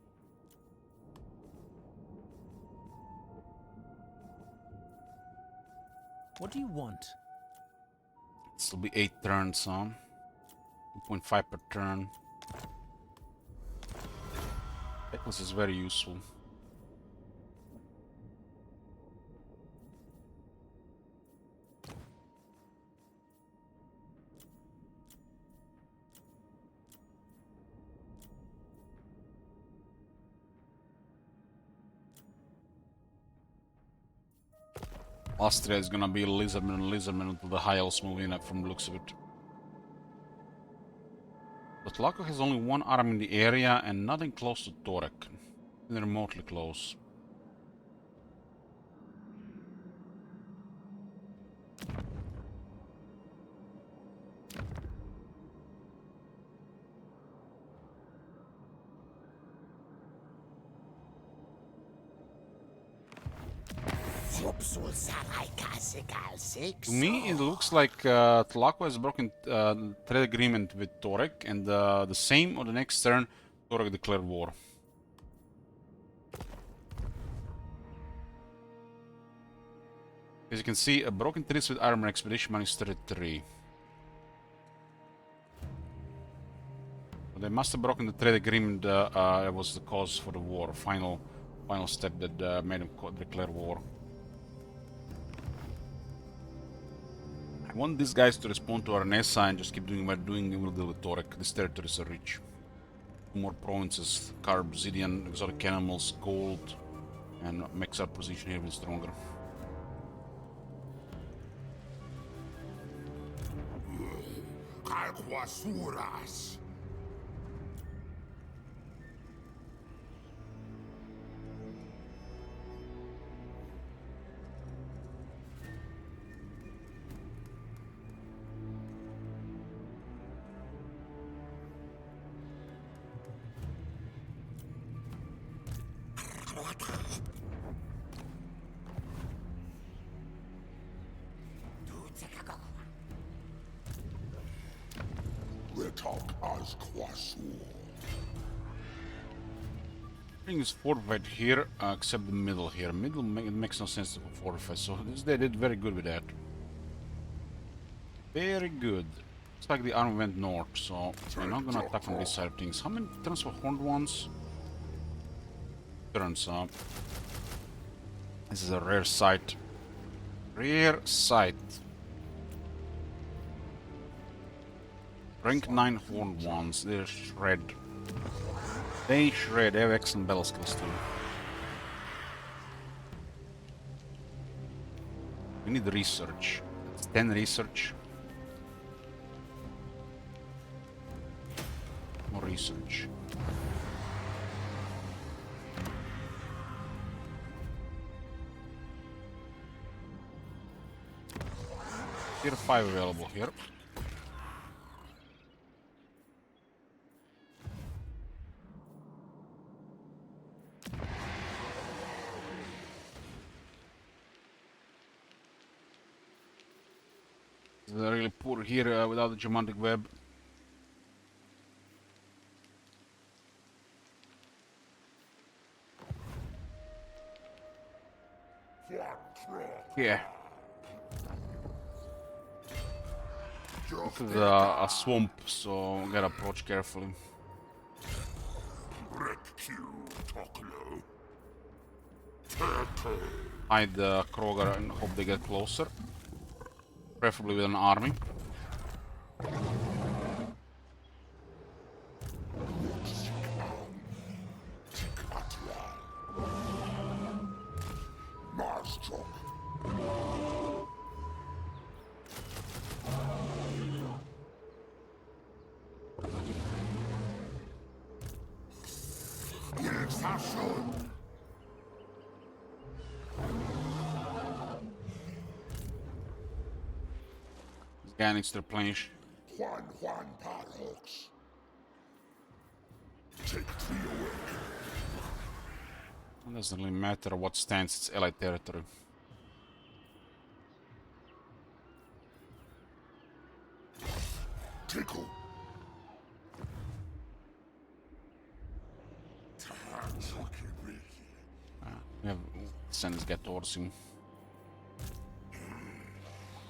S6: What do you want?
S1: This will be 8 turns, huh? 2.5 per turn. Necklace is very useful. Austria is gonna be Lizardman until the High Elves move in from the looks of it. But Tlako has only one army in the area and nothing close to Torek. Even remotely close. To me, it looks like Tlako has broken trade agreement with Torek, and the same on the next turn, Torek declared war. As you can see, a broken treaty with Armor Expedition -33. They must have broken the trade agreement. It was the cause for the war. Final step that made them declare war. I want these guys to respond to Arnesa and just keep doing what they're doing. We will deal with Torek. These territories are rich. More provinces, carb, obsidian, exotic animals, gold, and makes our position even stronger.
S2: Kalquasuras.
S1: Everything is fortified here, except the middle here. It makes no sense to fortify, so they did very good with that. Very good. Looks like the army went north, so we're not gonna attack on this side of things. How many turns for horned ones? Turns, this is a rare sight. Rare sight. Rank 9 horned ones, they're shred. They shred, they have excellent battle skills too. We need research. It's 10 research. More research. Tier 5 available here. They're really poor here without the geomantic web. Yeah. This is a swamp, so gotta approach carefully. Hide the Kroger and hope they get closer. Preferably with an army. Guy needs to replenish.
S2: Juan Parhawks. Take 3 away.
S1: It doesn't really matter what stance, it's allied territory.
S2: Tickle.
S1: We have send get towards him.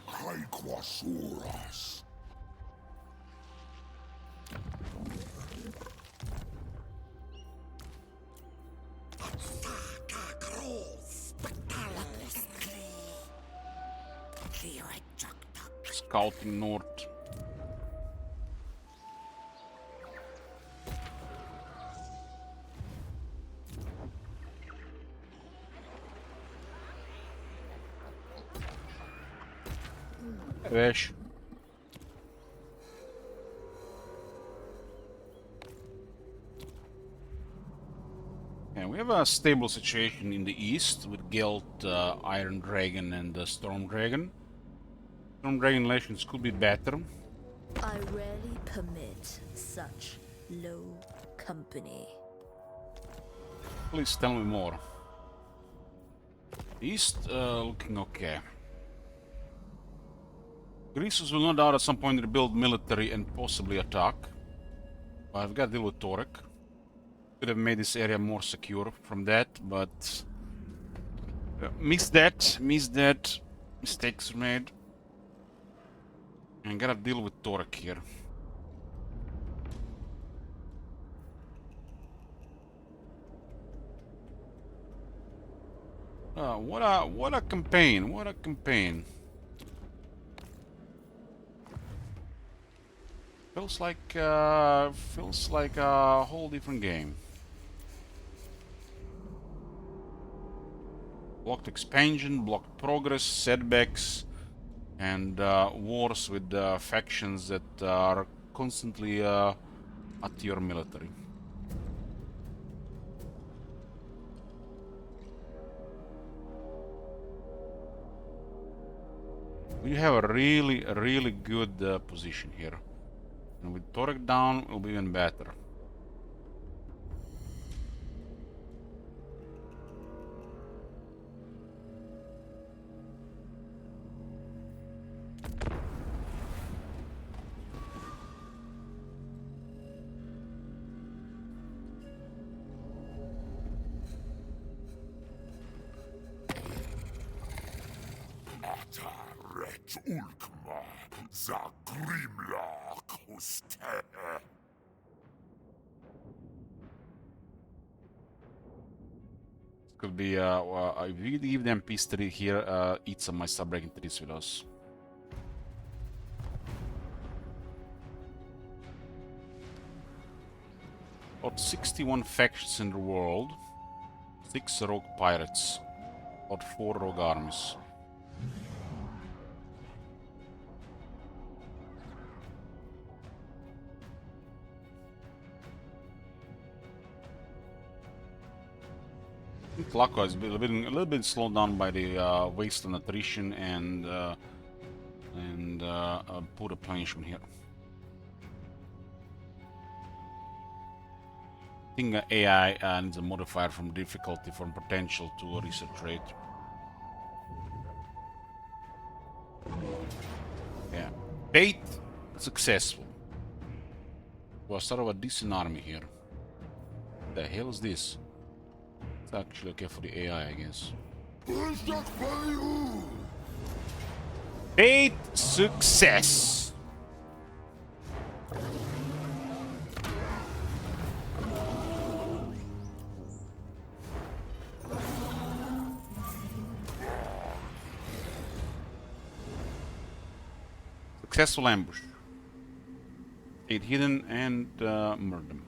S2: Kalquasuras.
S1: Scouting north. Veš. Yeah, we have a stable situation in the east with Gelt, Iron Dragon, and the Storm Dragon. Storm Dragon relations could be better.
S9: I rarely permit such low company.
S1: Please tell me more. East, looking okay. Greasus will no doubt at some point rebuild military and possibly attack. But I've got to deal with Torek. Could have made this area more secure from that, but... missed that. Mistakes were made. And gotta deal with Torek here. What a campaign! What a campaign! Feels like a whole different game. Blocked expansion, blocked progress, setbacks, and wars with factions that are constantly at your military. We have a really good position here. And with Torek down, it'll be even better.
S2: Ataret Ulkma, Zagrimla Kuste.
S1: Could be, if we give them peace 3 here, Itza might start breaking treaties with us. About 61 factions in the world, 6 rogue pirates, about 4 rogue armies. Tlaka is a little bit slowed down by the wasteland attrition and poor replenishment here. I think AI needs a modifier from difficulty from potential to a research rate. Yeah, bait successful. Well, I start with a decent army here. The hell is this? It's actually okay for the AI, I guess. Bait success! Successful ambush. 8 hidden and murder them.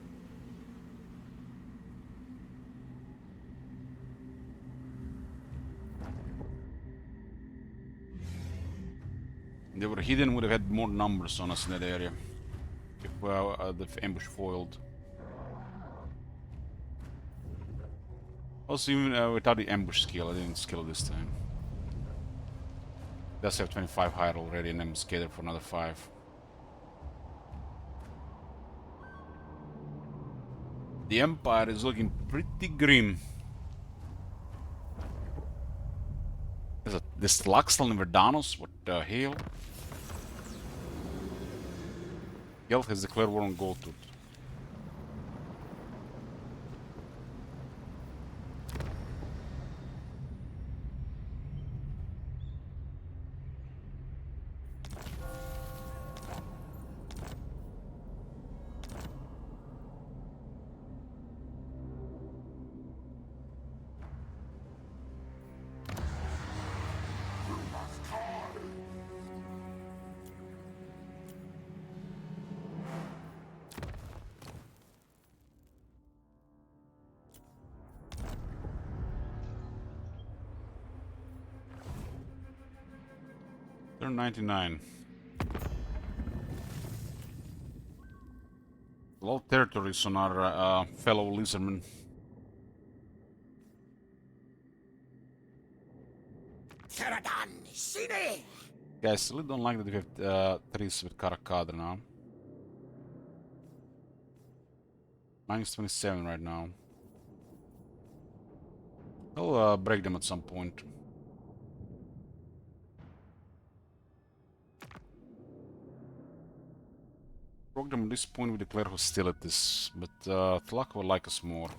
S1: They were hidden, would have had more numbers on us in that area. If the ambush foiled. Also, even without the ambush skill, I didn't skill this time. Does have 25 higher already, and I'm skated for another 5. The Empire is looking pretty grim. This Laxdal and Verdanos, what the hell? Gelt has declared war on Goldtooth. Turn 99. A lot of territories on our fellow lizardmen.
S8: Ceradan, Sine!
S1: Guys, I really don't like that we have trees with Karakadra now. Minus 27 right now. I'll break them at some point. Broke them at this point, we declare hostilities, but Tlak will like us more.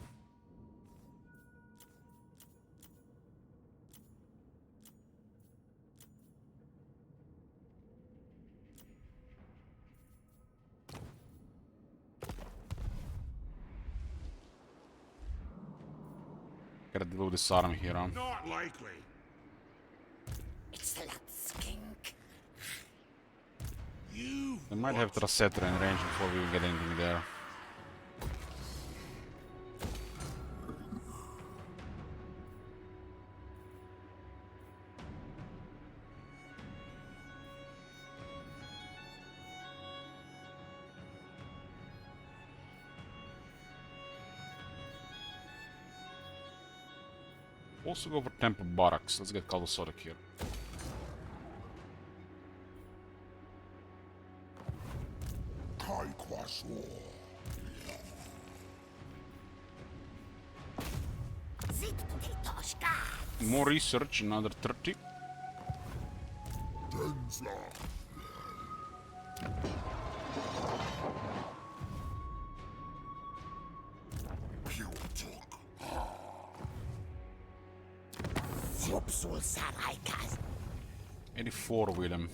S1: Gotta deal with this army here, huh?
S2: Not likely.
S8: It's that skink.
S2: You
S1: We might have Tracetra in range before we get anything there. Also go for Temple Barracks. Let's get Kaldosodic here.
S2: Kai Kwasur.
S8: Zit Titoshka.
S1: More research, another 30.
S2: Denzla. Putuk.
S8: Zopsul Saraikas.
S1: 84 with him.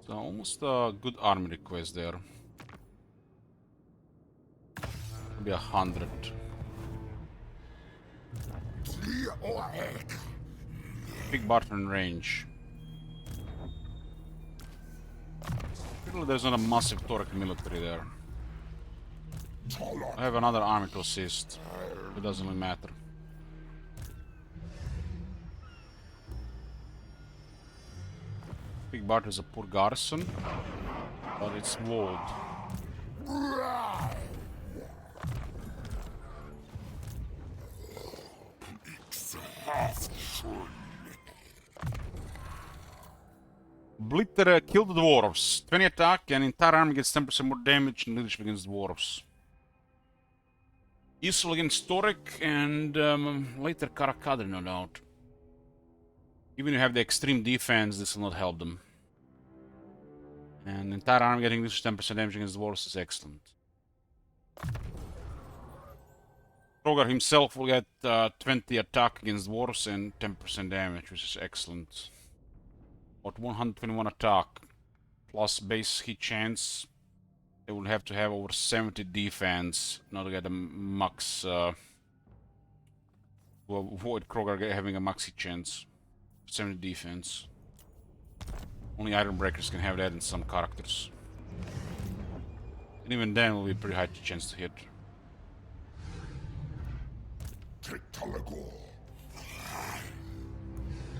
S1: So almost a good army request there. Maybe 100.
S2: Clear or egg.
S1: Big Barton range. Really, there's not a massive Torek military there. I have another army to assist. It doesn't really matter. Big Bart is a poor garrison, but it's walled. Blitter killed the dwarves. 20 attack and entire army gets 10% more damage and leadership against dwarves. Useful against Torek and later Karakadri, no doubt. Even if you have the extreme defense, this will not help them. And entire army getting this 10% damage against dwarves is excellent. Krogar himself will get 20 attack against dwarves and 10% damage, which is excellent. What 121 attack plus base hit chance. They will have to have over 70 defense in order to get a max. To avoid Krogar having a max hit chance. 70 defense. Only Ironbreakers can have that in some characters. And even then it will be a pretty high chance to hit.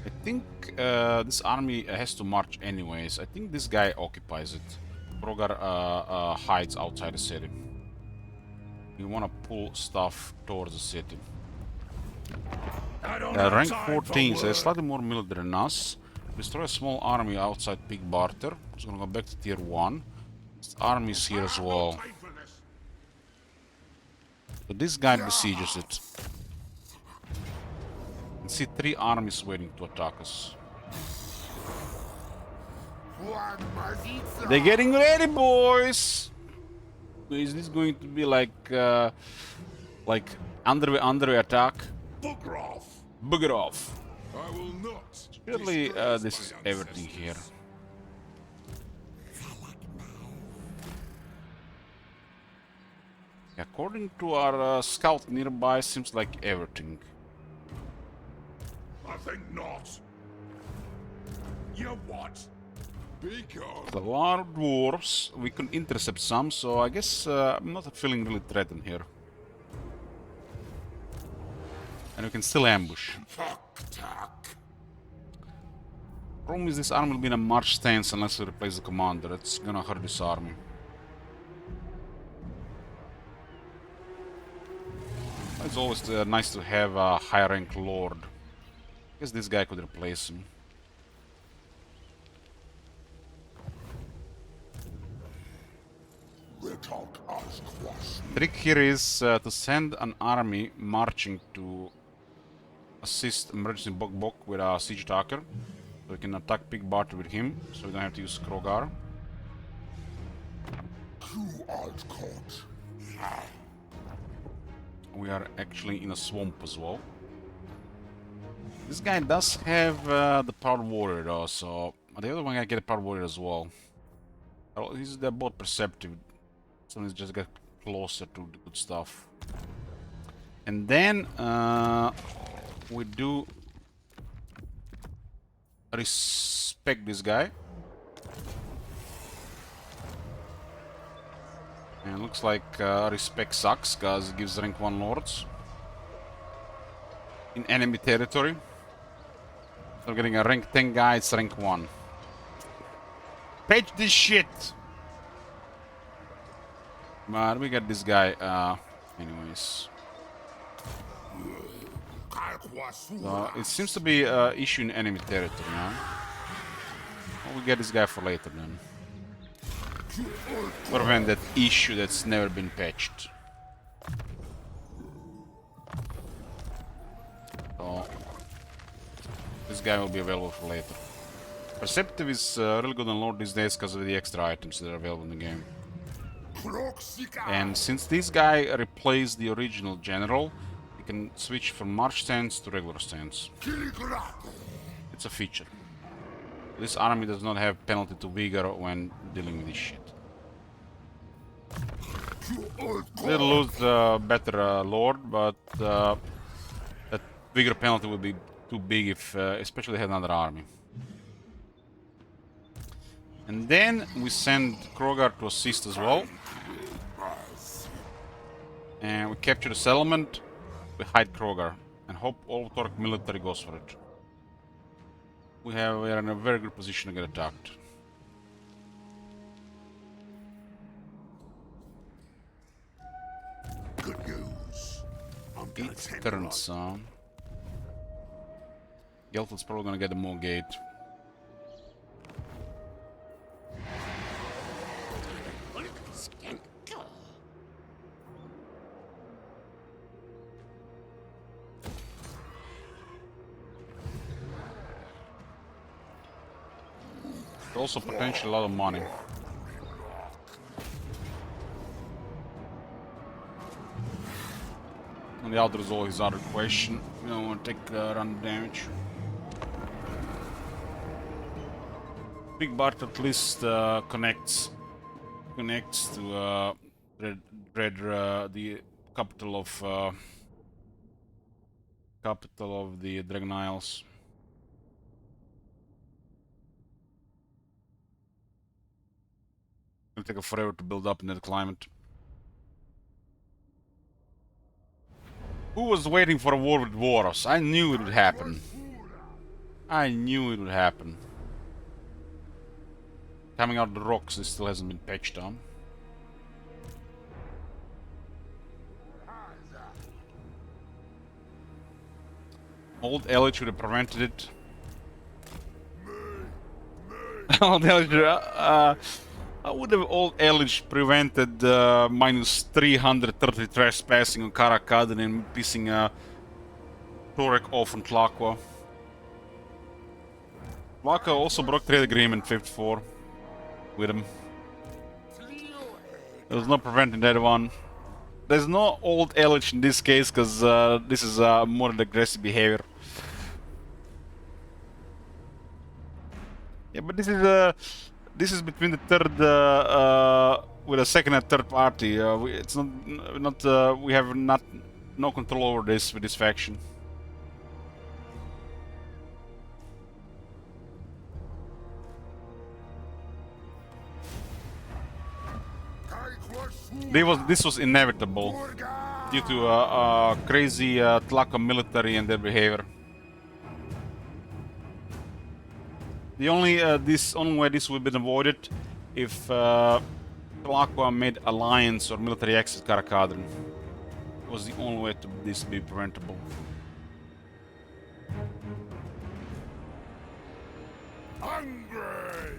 S1: I think this army has to march anyways. I think this guy occupies it. Brogar hides outside the city. We want to pull stuff towards the city. Rank 14, so they're slightly more military than us. Destroy a small army outside Big Barter. It's gonna go back to tier 1. This army is here as well. But this guy besieges it. You can see 3 armies waiting to attack us. They're getting ready, boys! Is this going to be like underway attack?
S2: Bugger off.
S1: Bugger off.
S2: I will not.
S1: Surely this is everything here. According to our scout nearby, seems like everything.
S2: I think not. You what? Because
S1: A lot of dwarves. We can intercept some, so I guess I'm not feeling really threatened here. And we can still ambush.
S2: fuck tack.
S1: Problem is this army will be in a march stance unless we replace the commander. That's gonna hurt this army. It's always nice to have a high rank lord. I guess this guy could replace him. Trick here is to send an army marching to assist emergency Bok Bok with a siege attacker. So we can attack Big Barter with him, so we don't have to use Krogar. We are actually in a swamp as well. This guy does have the Proud Warrior though, so the other one I get a Proud Warrior as well. They're both perceptive, so let's just get closer to the good stuff. And then we do respect this guy. And looks like respect sucks, because it gives rank 1 lords in enemy territory. So we're getting a rank 10 guy, it's rank 1. Page this shit! But we got this guy, anyways. So it seems to be an issue in enemy territory now. Well, we get this guy for later then. Prevent that issue that's never been patched. So this guy will be available for later. Perceptive is really good on Lord these days because of the extra items that are available in the game. And since this guy replaced the original general, he can switch from march stance to regular stance. It's a feature. This army does not have penalty to vigor when dealing with this shit. They'll lose better lord, but that vigor penalty would be too big if, especially they had another army. And then we send Krogar to assist as well. And we capture the settlement, we hide Krogar, and hope all Torque military goes for it. We are in a very good position to get attacked.
S2: Good news. I'm gonna
S1: It
S2: send
S1: turns on. Gelfeld's probably gonna get the more gate. Also potentially a lot of money. And the outer is always out of question. We don't want to take run damage. Big Bart at least connects to the capital of the Dragon Isles. It'll take forever to build up in that climate. Who was waiting for a war with Voros? I knew it would happen. I knew it would happen. Coming out of the rocks, this still hasn't been patched on. Old Elich would have prevented it. Old Elich, how would have Old Elich prevented minus 330 trespassing on Karakadin and pissing Torek off on Tlaqua? Tlaqua also broke trade agreement 54 with him. There was no preventing that one. There's no Old Elich in this case because this is more aggressive behavior. Yeah, but this is between the third with a second and third party. It's not we have no control over this with this faction. This was inevitable due to crazy Tlaqua military and their behavior. The only only way this would have been avoided if Telaqua made alliance or military access Karakadrin. Was the only way to this be preventable.
S2: Hungry!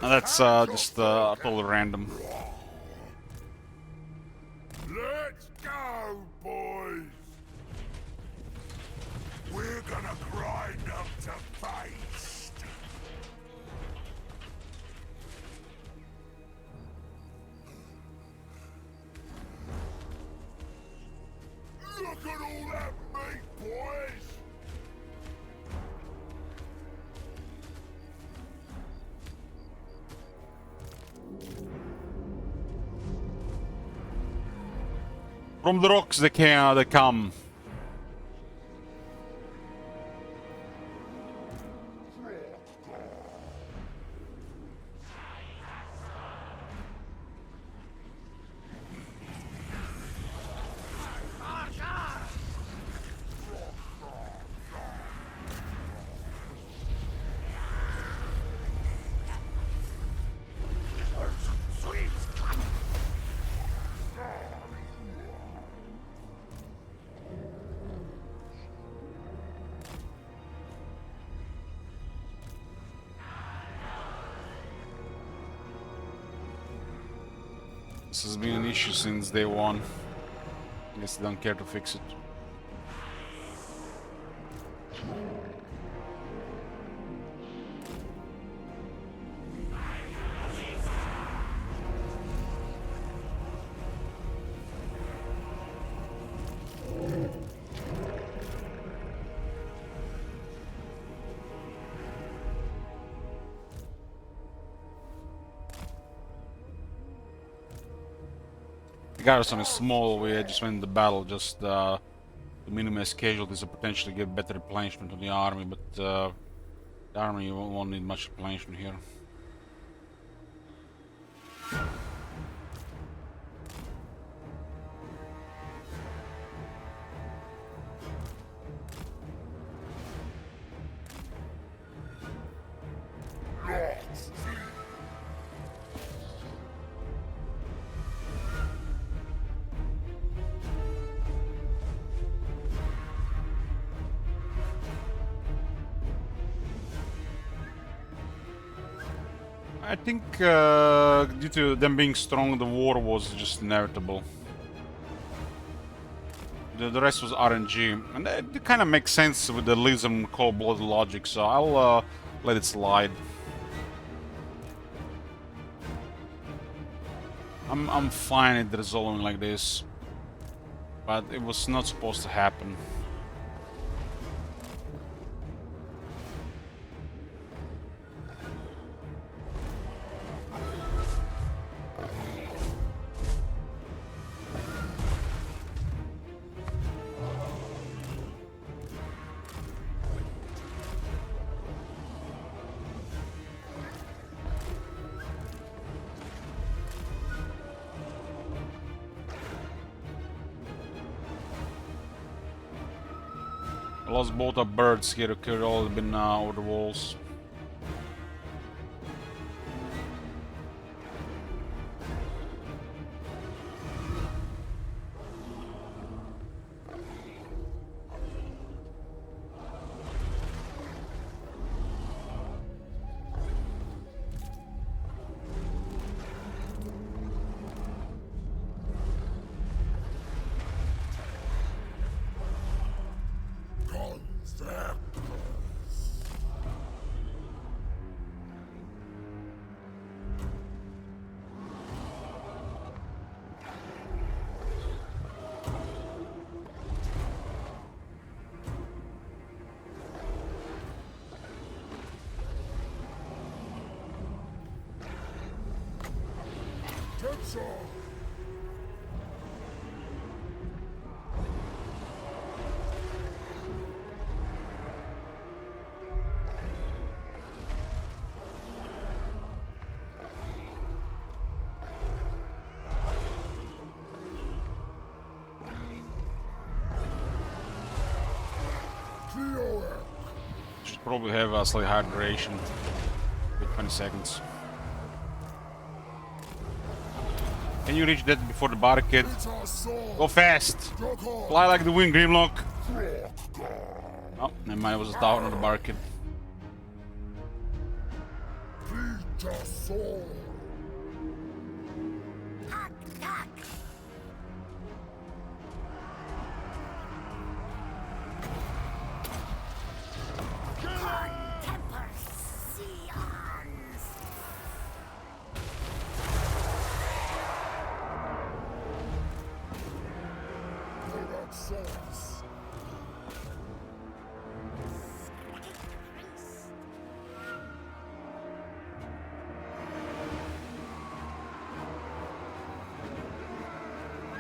S1: And that's just totally random.
S2: Let's go, boys! We're gonna grind up to feast! Look at all that meat, boys!
S1: From the rocks they come. This has been an issue since day one. I guess they don't care to fix it. The garrison is small, we just went in the battle just to minimize casualties and potentially give better replenishment to the army, but the army won't need much replenishment here. I think due to them being strong, the war was just inevitable. The rest was RNG, and it kind of makes sense with the Lism cold-blooded logic, so I'll let it slide. I'm fine at resolving like this, but it was not supposed to happen. I lost both our birds here, could all have been over the walls. should probably have a slightly higher duration with 20 seconds. Can you reach that before the barricade? Go fast! Fly like the wind, Grimlock! Oh, never mind, it was a tower, not a barricade.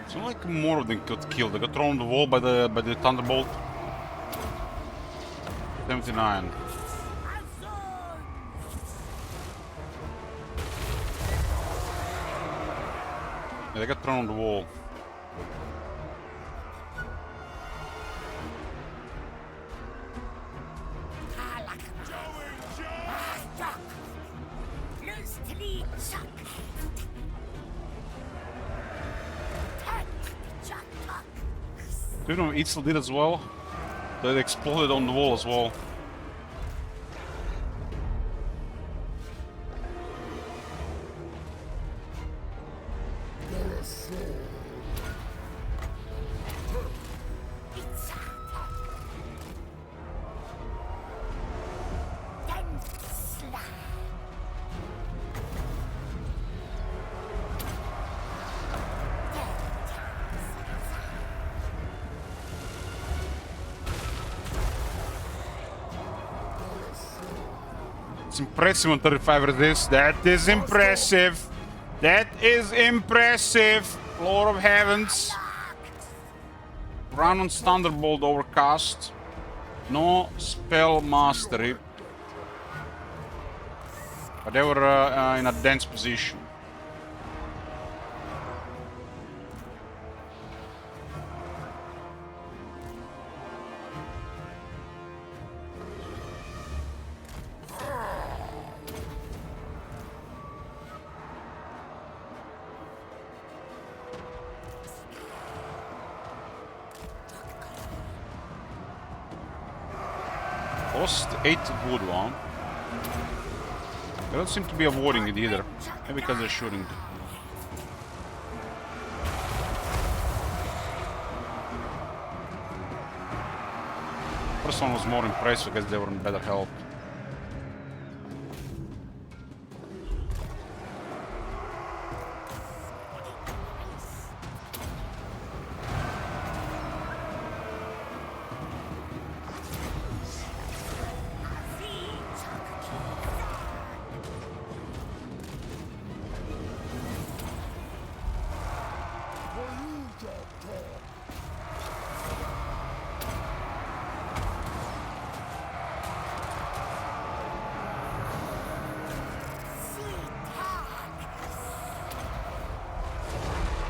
S1: It's not like more of them got killed. They got thrown on the wall by the thunderbolt. 79. Yeah, they got thrown on the wall. Do you know Itzel did as well? That exploded on the wall as well. It's impressive on 35 resist. That is impressive. That is impressive. Lord of Heavens. Ranon's Thunderbolt overcast. No spell mastery. But they were in a dense position. Lost 8 wood one. They don't seem to be avoiding it either. Maybe because they're shooting. First one was more impressive because they were in better health.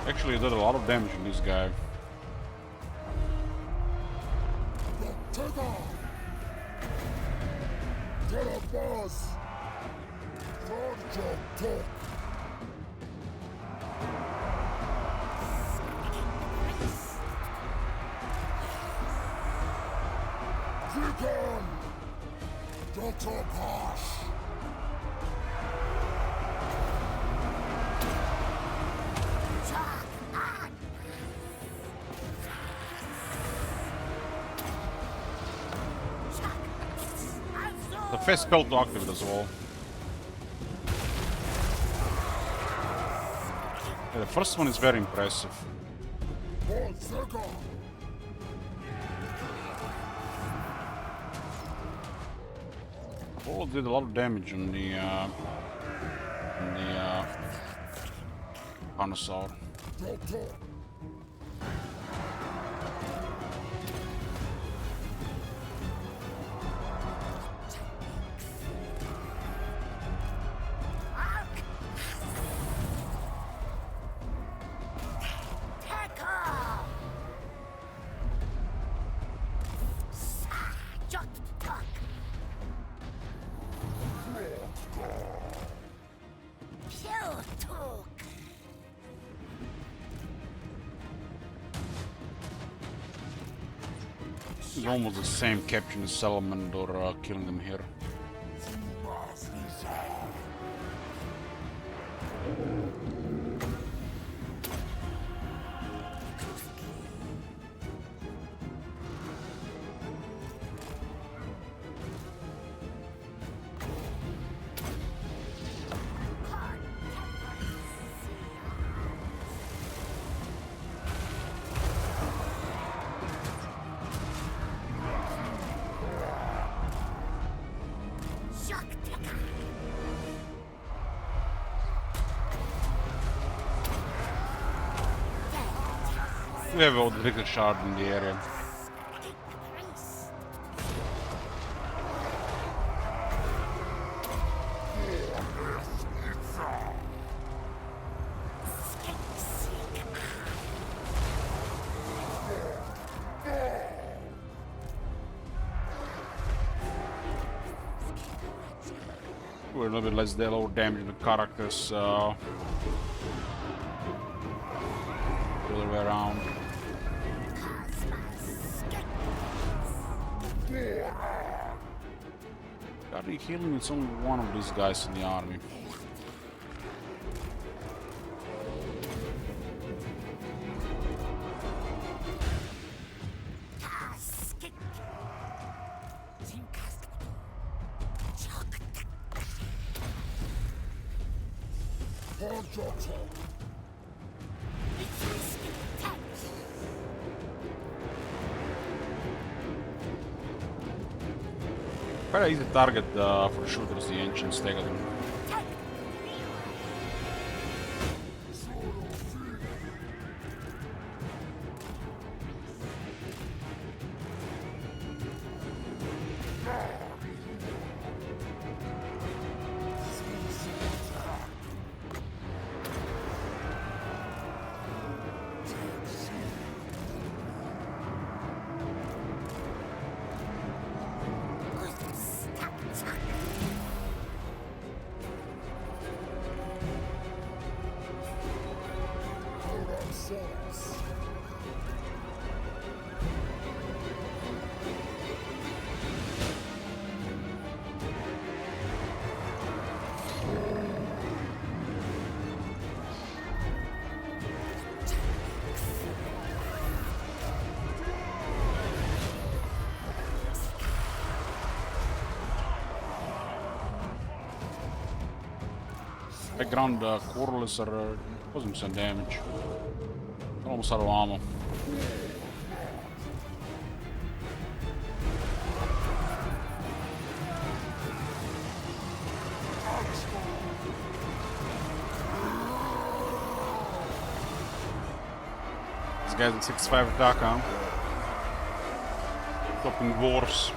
S1: Actually, did a lot of damage on this guy. The fast spell to activate as well. Yeah, the first one is very impressive. Paul did a lot of damage on the Carnosaur. It's almost the same capturing the settlement or killing them here. We have all the liquor shard in the area. We're a little bit less lower damage in the characters, the other way around. Got any healing? It's only one of these guys in the army. Quite easy target for shooters, the ancients take them. Background Corliss are causing some damage. Almost out of ammo. This guy's in 65 attack, huh? Stopping dwarves.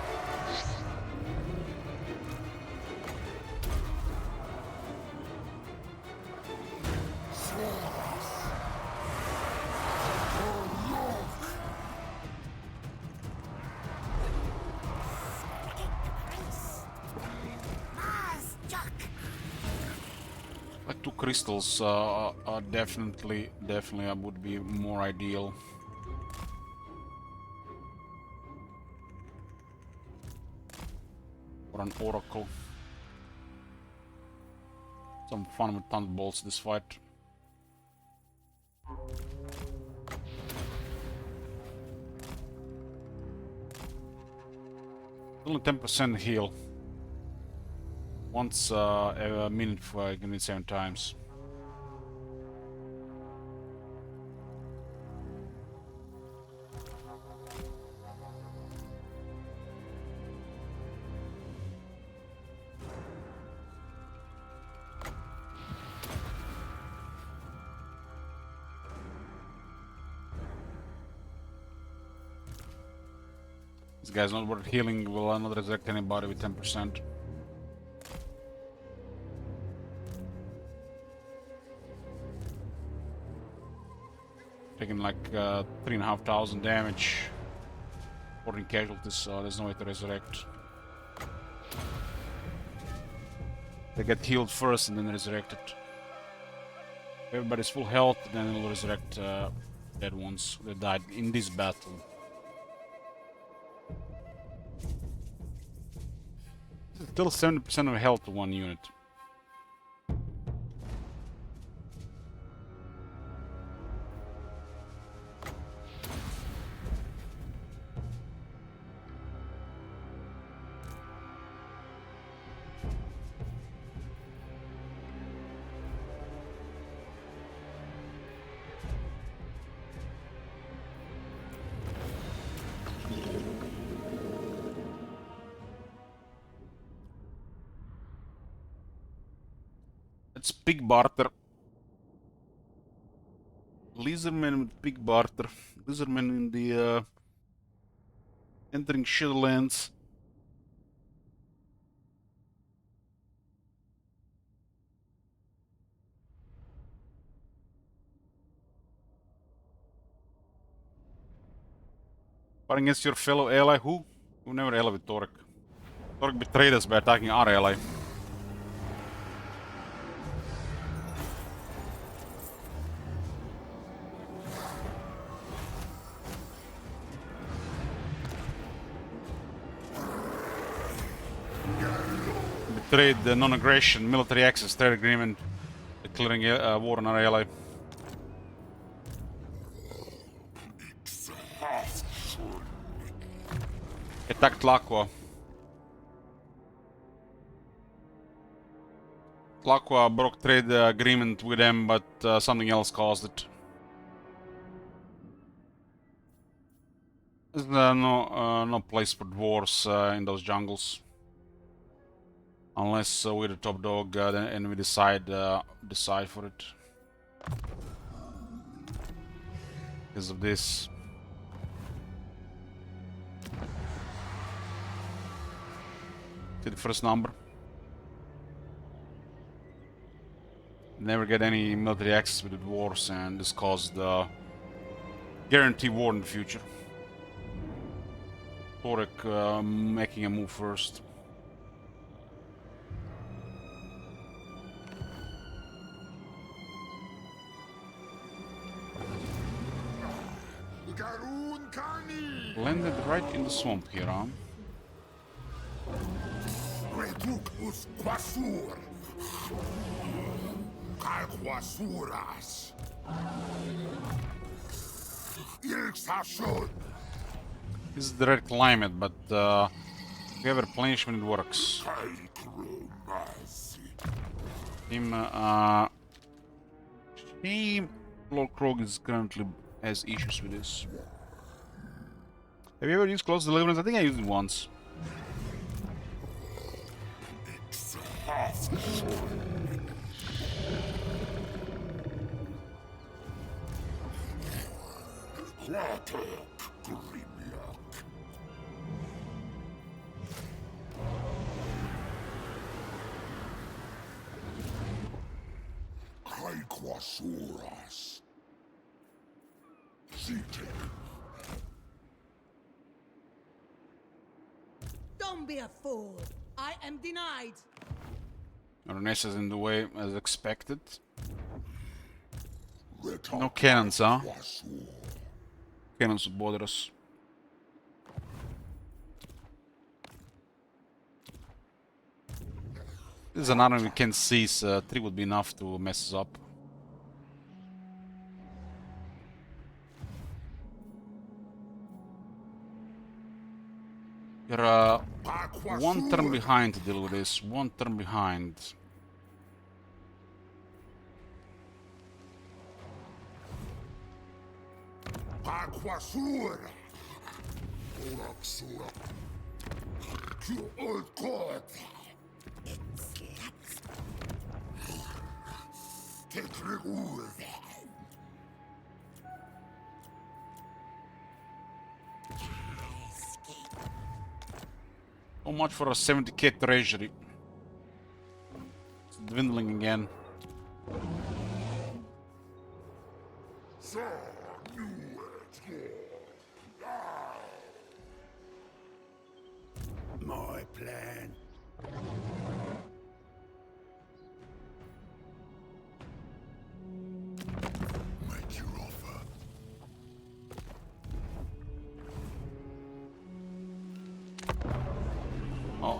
S1: Like 2 crystals are definitely would be more ideal. Or an oracle. Some fun with thunderbolts this fight. Only 10% heal. Once a minute for I can 7 times. This guy's not worth healing, will not resurrect anybody with 10%. Taking like 3,500 damage. 14 casualties, so there's no way to resurrect. They get healed first and then resurrected. If everybody's full health, then they'll resurrect dead ones that died in this battle. Still 70% of health to one unit. It's big barter. Lizardmen with big barter. Lizardmen in the entering Shadowlands. Fighting against your fellow ally. Who? Who never ally with Torek. Torek betrayed us by attacking our ally. Betrayed the non-aggression, military access, trade agreement, declaring war on our ally. Attacked Tlaqua. Tlaqua broke trade agreement with them, but something else caused it. There's no place for dwarves in those jungles. Unless we're the top dog and we decide for it. Because of this. To the first number. Never get any military access with the dwarves, and this caused guarantee war in the future. Torek making a move first. Landed right in the swamp here, huh?
S2: Reductus quasur. Calquasuras. Ilxashul.
S1: This is the red climate, but if you have a replenishment, it works. Shame Lord Krog is currently has issues with this. Have you ever used close deliverance? I think I used it once.
S2: Quasuras.
S8: Don't be a fool. I am denied.
S1: Renesas in the way as expected. No cannons, huh? Cannons would bother us. This is an army we can seize. 3 would be enough to mess us up. You're one turn behind to deal with this. One turn behind.
S2: Aquasura. Uraxura. To old court. Take reward.
S1: So much for a 70k treasury. It's dwindling again.
S2: My plan. Make your offer.
S1: Oh,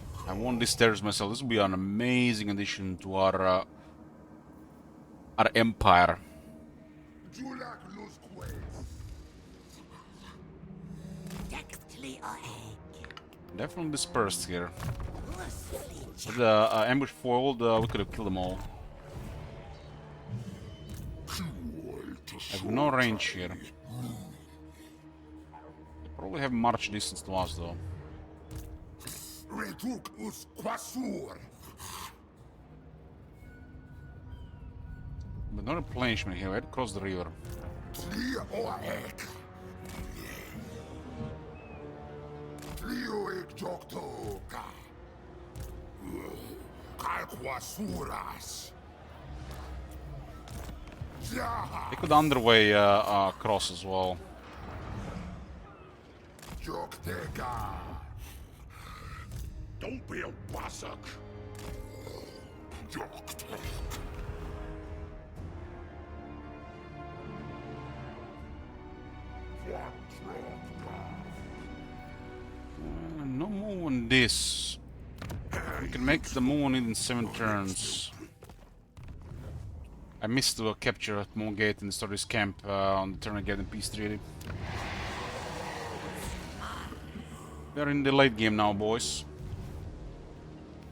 S1: want these stairs myself. This will be an amazing addition to our empire.
S2: Julak Lusquez.
S1: Definitely dispersed here. With the ambush foiled, we could have killed them all. I have no range here. They probably have march distance to us though.
S2: Retuk us Quasur.
S1: But no replenishment here, I had to cross the river.
S2: Tlia Oaek. Tlioik Joktoka. Kalquasuras.
S1: They could underway cross as well.
S2: Jokteka. Don't be a wassack. Joktek.
S1: No move on this. We can make the move on it in 7 turns. I missed the capture at Moongate and start his camp on the turn again in Peace Treaty. We are in the late game now, boys.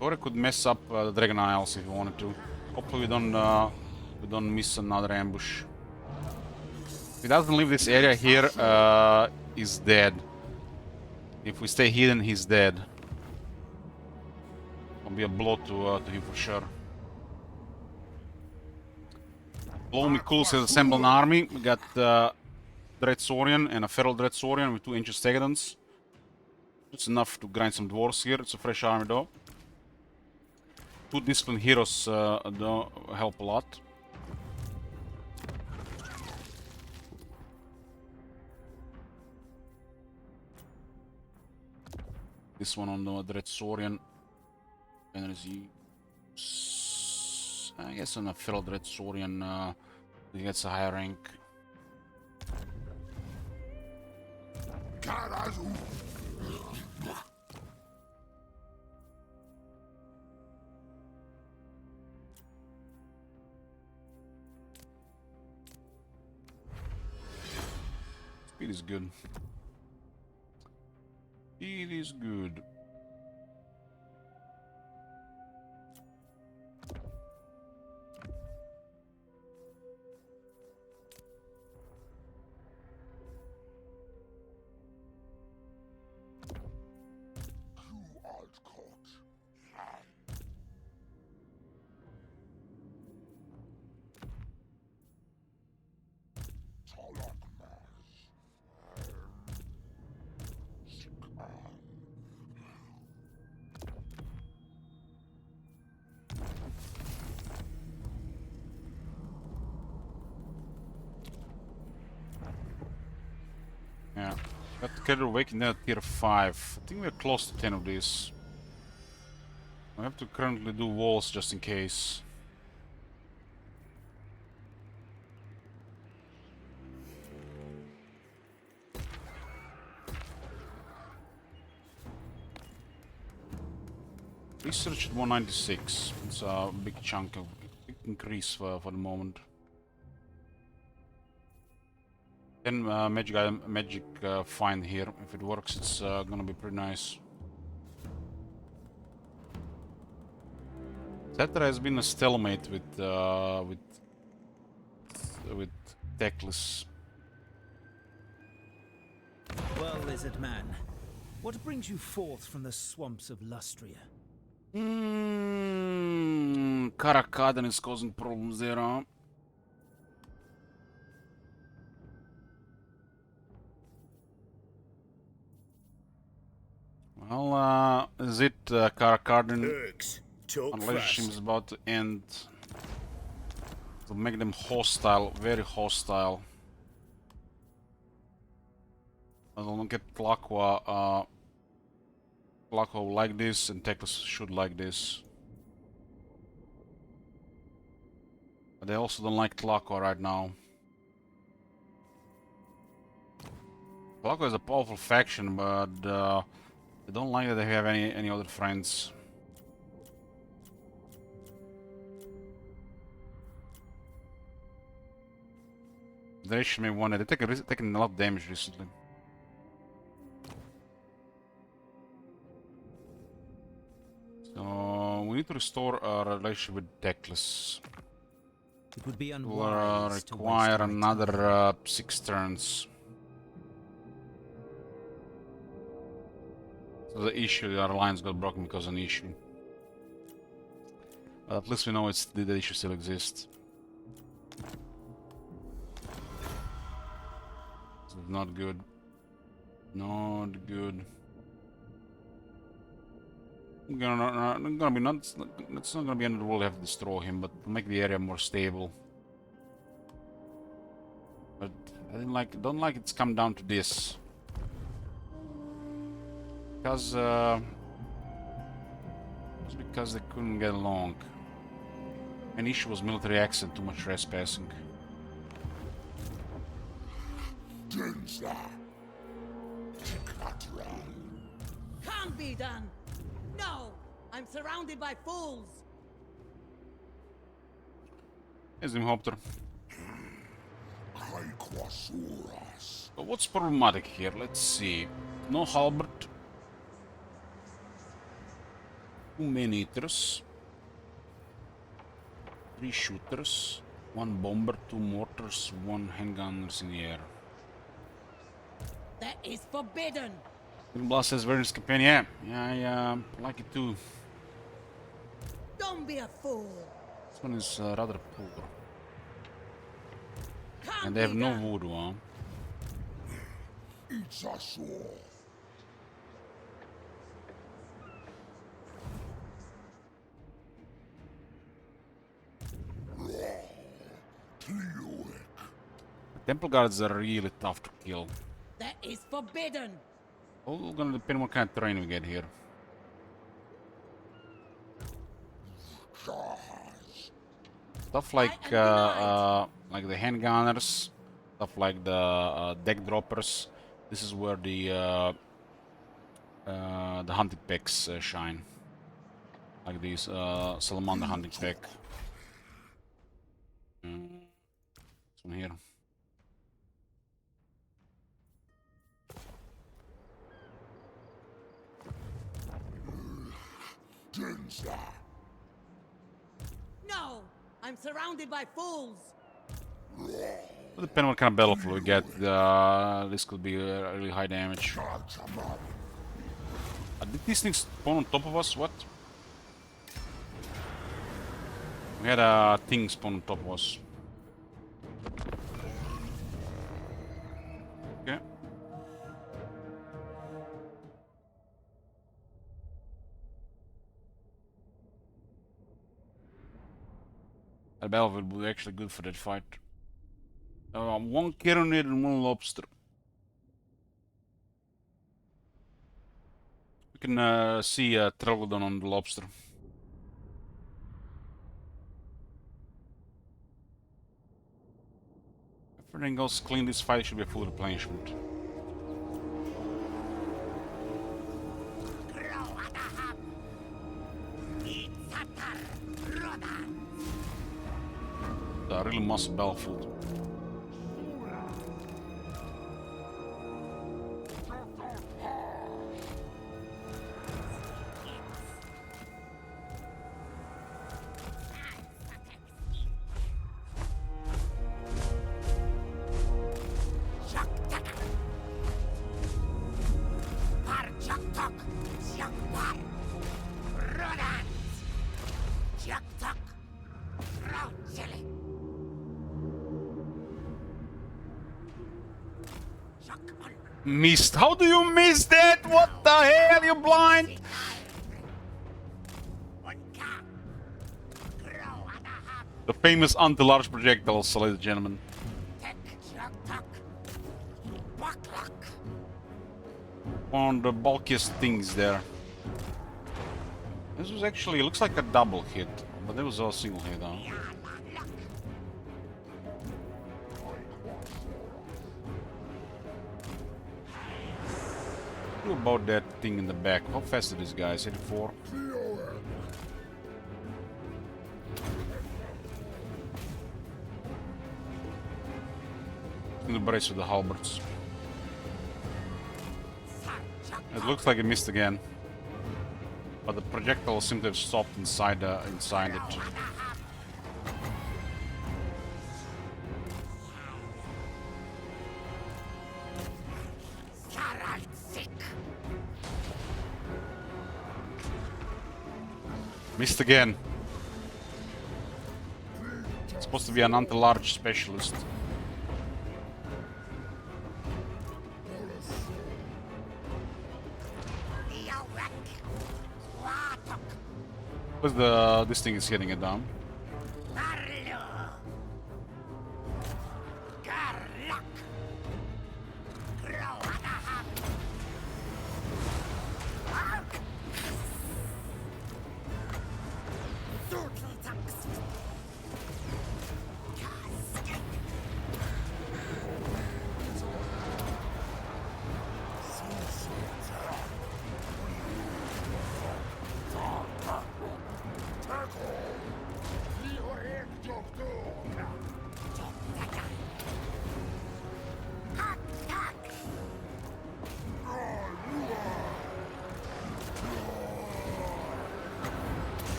S1: Or I could mess up the Dragon Isles if you wanted to. Hopefully we don't miss another ambush. If he doesn't leave this area here, he's dead. If we stay hidden, he's dead. Will be a blow to him for sure. Below me, Cool says assemble an army. We got Dread Saurian and a Feral Dread Saurian with 2 Ancient Stegadons. It's enough to grind some dwarves here. It's a fresh army though. 2 Disciplined Heroes don't help a lot. This one on the Dread Saurian. And there's I guess on a Feral Dread Saurian he gets a higher rank.
S2: Karazu.
S1: Speed is good. Speed is good. Yeah, got the Killer Awakening at tier 5. I think we're close to 10 of these. I have to currently do walls just in case. Research at 196. It's a big chunk of big increase for the moment. Then magic find here. If it works, it's gonna be pretty nice. Tetra has been a stalemate with Teclis.
S6: Well, lizard man, what brings you forth from the swamps of Lustria?
S1: Karakadan is causing problems there, huh? Well, is it Karakadan? Relationship is about to end. To make them hostile, very hostile. I don't get Tlaqua. Tlaqua will like this, and Teclis should like this. But they also don't like Tlaqua right now. Tlaqua is a powerful faction, but they don't like that they have any other friends. They should maybe one. They're taking a lot of damage recently. So we need to restore our relationship with Teclis.
S6: It would be
S1: We'll
S6: unwise to
S1: require
S6: waste my
S1: another
S6: time.
S1: 6 turns. So the issue, our alliance got broken because of an issue. But at least we know the issue still exists. This is not good. Not good. It's not gonna be end of the world. Have to destroy him, but to make the area more stable. But I don't like it's come down to this. Because it's because they couldn't get along. An issue was military accent, too much trespassing.
S2: Dinsa. Tikatran.
S8: Can't be done. No, I'm surrounded by fools.
S1: Here's Imhopter.
S2: Kaikwasuras.
S1: But what's problematic here? Let's see. No halberd. 2 man-eaters. 3 shooters. 1 bomber, 2 mortars, 1 handgunners in the air.
S8: That is forbidden.
S1: Blast says, where is companion? Yeah, I like it too.
S8: Don't be a fool.
S1: This one is rather poor.
S8: Can't
S1: And they have
S8: be
S1: no
S8: done.
S1: voodoo, huh?
S2: Itzasur.
S1: Temple guards are really tough to kill.
S8: That is forbidden.
S1: All gonna depend what kind of terrain we get here. Stuff like the handgunners, stuff like the deck droppers. This is where the hunting packs shine. Like these salamander hunting pack. This one here.
S8: No, I'm surrounded by fools.
S1: Depending on what kind of battlefield we get, this could be really high damage. Did these things spawn on top of us? What? We had a thing spawn on top of us. Okay. That battlefield would be actually good for that fight. 1 Chironid and 1 lobster. We can see Trelodon on the lobster. If everything goes clean, this fight should be a full replenishment. A really massive battlefield. Missed. How do you miss that? What the hell? You blind? The famous anti-large projectiles, ladies and gentlemen. One of the bulkiest things there. This was actually, looks like a double hit, but it was a single hit, huh? About that thing in the back. How fast is this guy? 84? brace with the halberds. It looks like it missed again. But the projectile seemed to have stopped inside it. Missed again. It's supposed to be an anti-large specialist. Because this thing is hitting it down.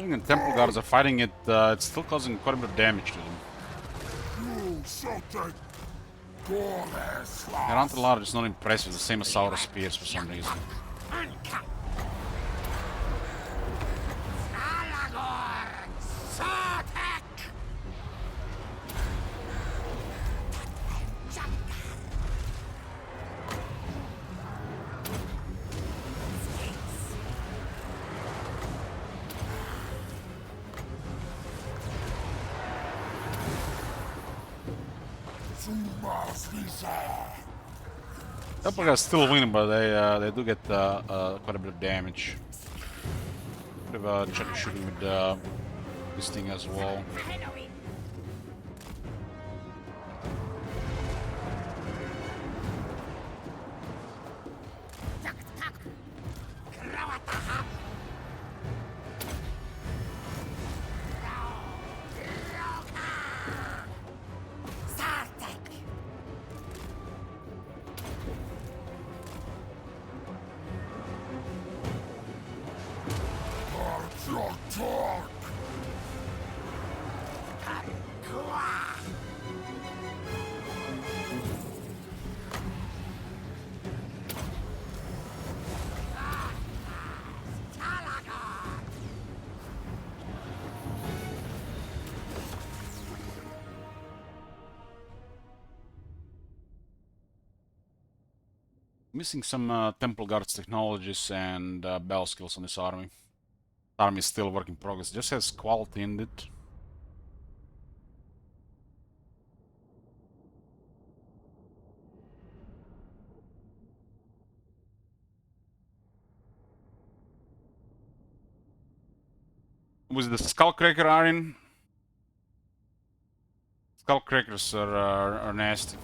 S1: And Temple Guards are fighting it, it's still causing quite a bit of damage to them. Their Antelar is not impressive, the same as Saurus Spears for some reason. Temple Guards still winning, but they do get quite a bit of damage. Bit of check shooting with this thing as well. Missing some Temple Guards technologies and battle skills on this army. The army is still a work in progress. It just has quality in it. With the Skullcracker Iron, Skullcrackers are nasty.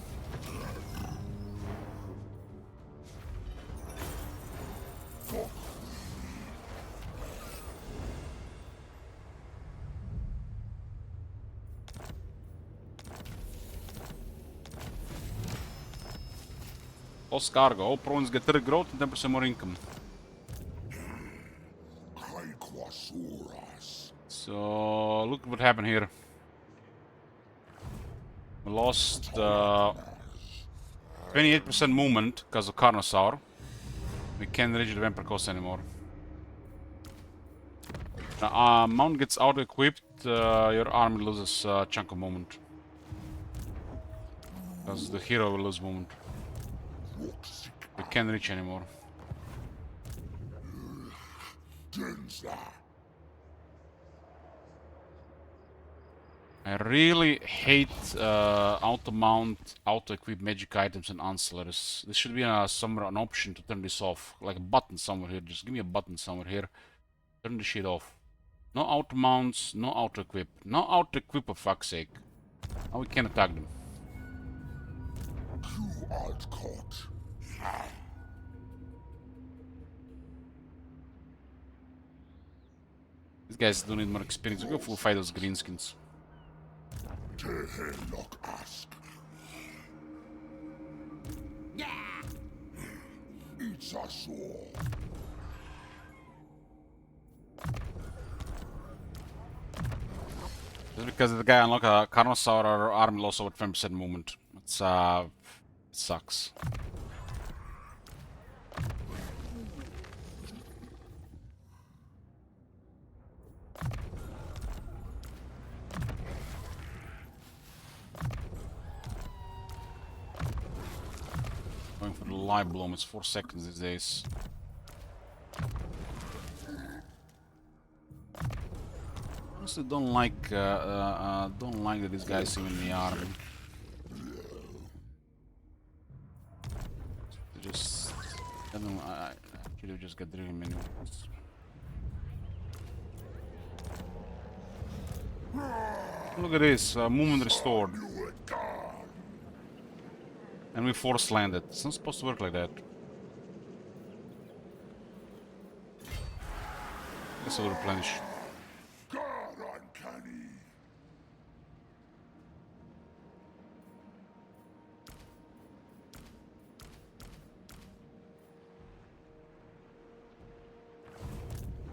S1: Lost cargo. All provinces get 30 growth and 10% more income. So look what happened here. We lost 28% movement because of Carnosaur. We can't reach the Vampire Coast anymore. Now, Mount gets auto-equipped, your army loses a chunk of movement. Because the hero will lose movement. We can't reach anymore. I really hate auto-mount, auto-equip magic items and ancillaries. This should be somewhere an option to turn this off. Like a button somewhere here. Just give me a button somewhere here. Turn this shit off. No auto-mounts, no auto-equip. No auto-equip for fuck's sake. Now we can attack them.
S2: You art caught.
S1: These guys don't need more experience. We go full fight those greenskins.
S2: Tehelok ask. It's a sword.
S1: Just because the guy unlocked a Carnosaur army loss over 20% movement. It's it sucks. Going for the live bloom, it's 4 seconds these days. Honestly, don't like that these guys see me in the army. Just I don't know, I should have just got rid of him anyways. Look at this, movement restored. And we force landed. It's not supposed to work like that. Guess I'll replenish.
S2: God uncanny.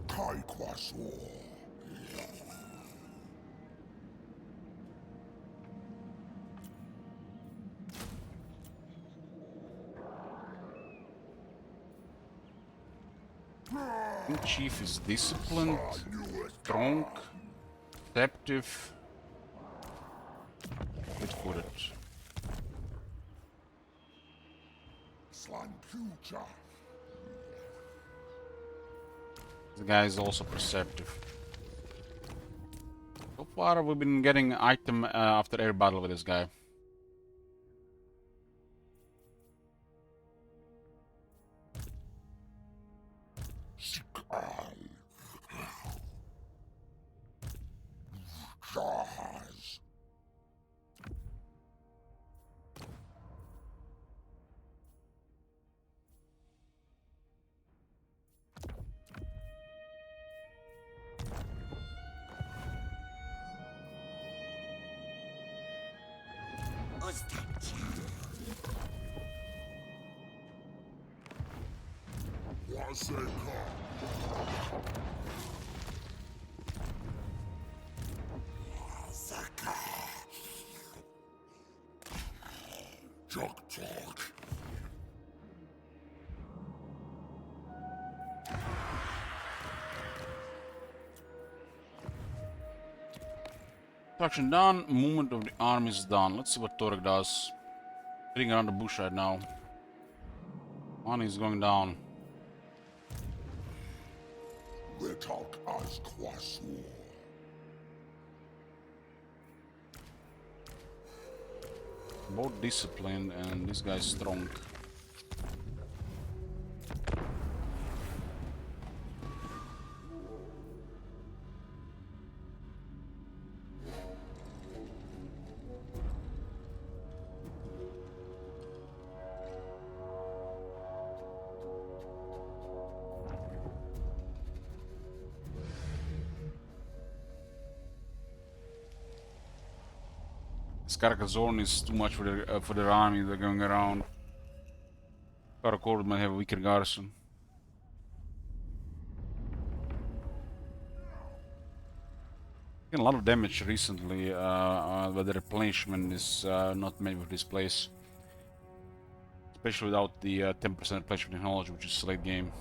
S2: Kai Kwasor.
S1: King Chief is disciplined, strong, deceptive, good-footed.
S2: Slan future.
S1: This guy is also perceptive. So far we've been getting item after every battle with this guy.
S2: Jahaz. Waseka. Zaka. Jok.
S1: Construction done, movement of the army is done. Let's see what Torek does. Heading around the bush right now. One is going down.
S2: Ritok as Kwasor.
S1: Both disciplined and this guy's strong. Carcassonne is too much for their army. They're going around. Karakor might have a weaker garrison. Getting a lot of damage recently, but the replenishment is not made with this place. Especially without the 10% replenishment technology, which is late game.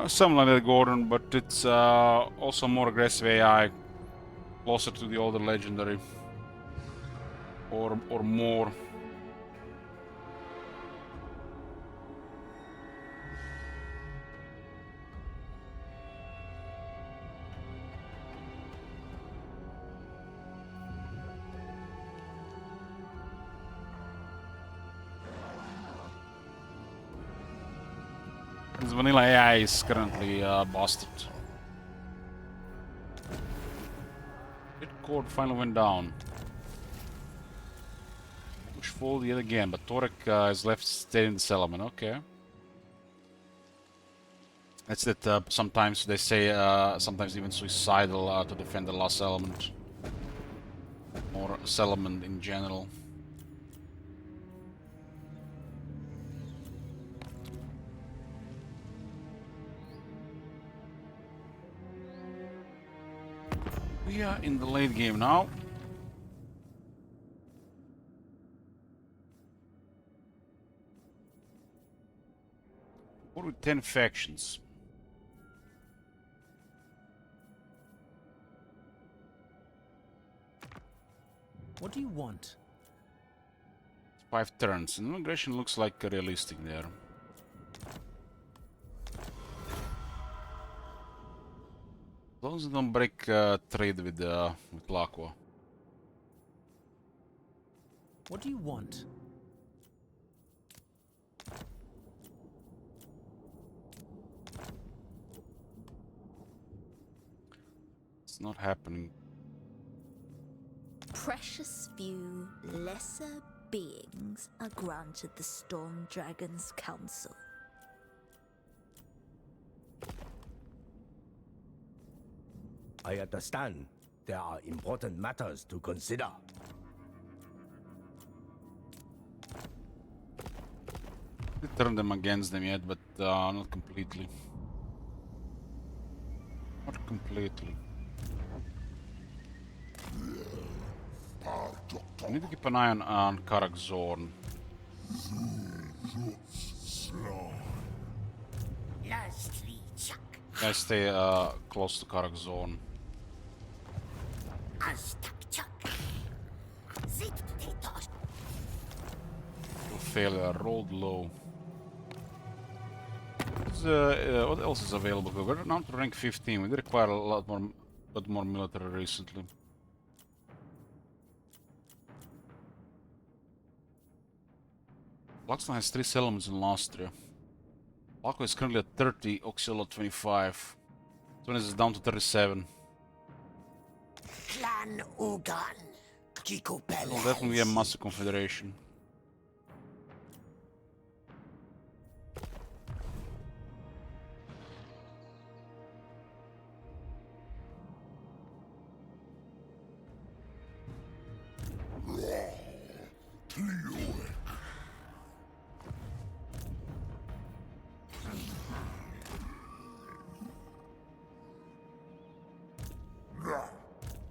S1: Something like that, Gordon, but it's also more aggressive AI, closer to the older legendary, or more. This vanilla AI is currently busted. Hit cord finally went down. Push forward yet again, but Torek is left staying in this element. Okay. That's that sometimes they say sometimes even suicidal to defend the last element. Or element in general. We are in the late game now. What with 10 factions?
S6: What do you want?
S1: 5 turns. And immigration looks like realistic there. As long as they don't break trade with Laqua.
S6: What do you want?
S1: It's not happening.
S9: Precious few lesser beings are granted the Storm Dragon's counsel.
S4: I understand. There are important matters to consider.
S1: They turned them against them yet, but not completely. Not completely. I need to keep an eye on Karak Zorn. Guys, stay close to Karak Zorn. Failure, rolled low. What else is available? We're now to rank 15. We did acquire a lot more military recently. Blackstone has 3 settlements in Lastria. Laqua is currently at 30, Oxyolo 25. Tunis is down to 37.
S5: Clan Ugan.
S1: It will definitely be a massive confederation.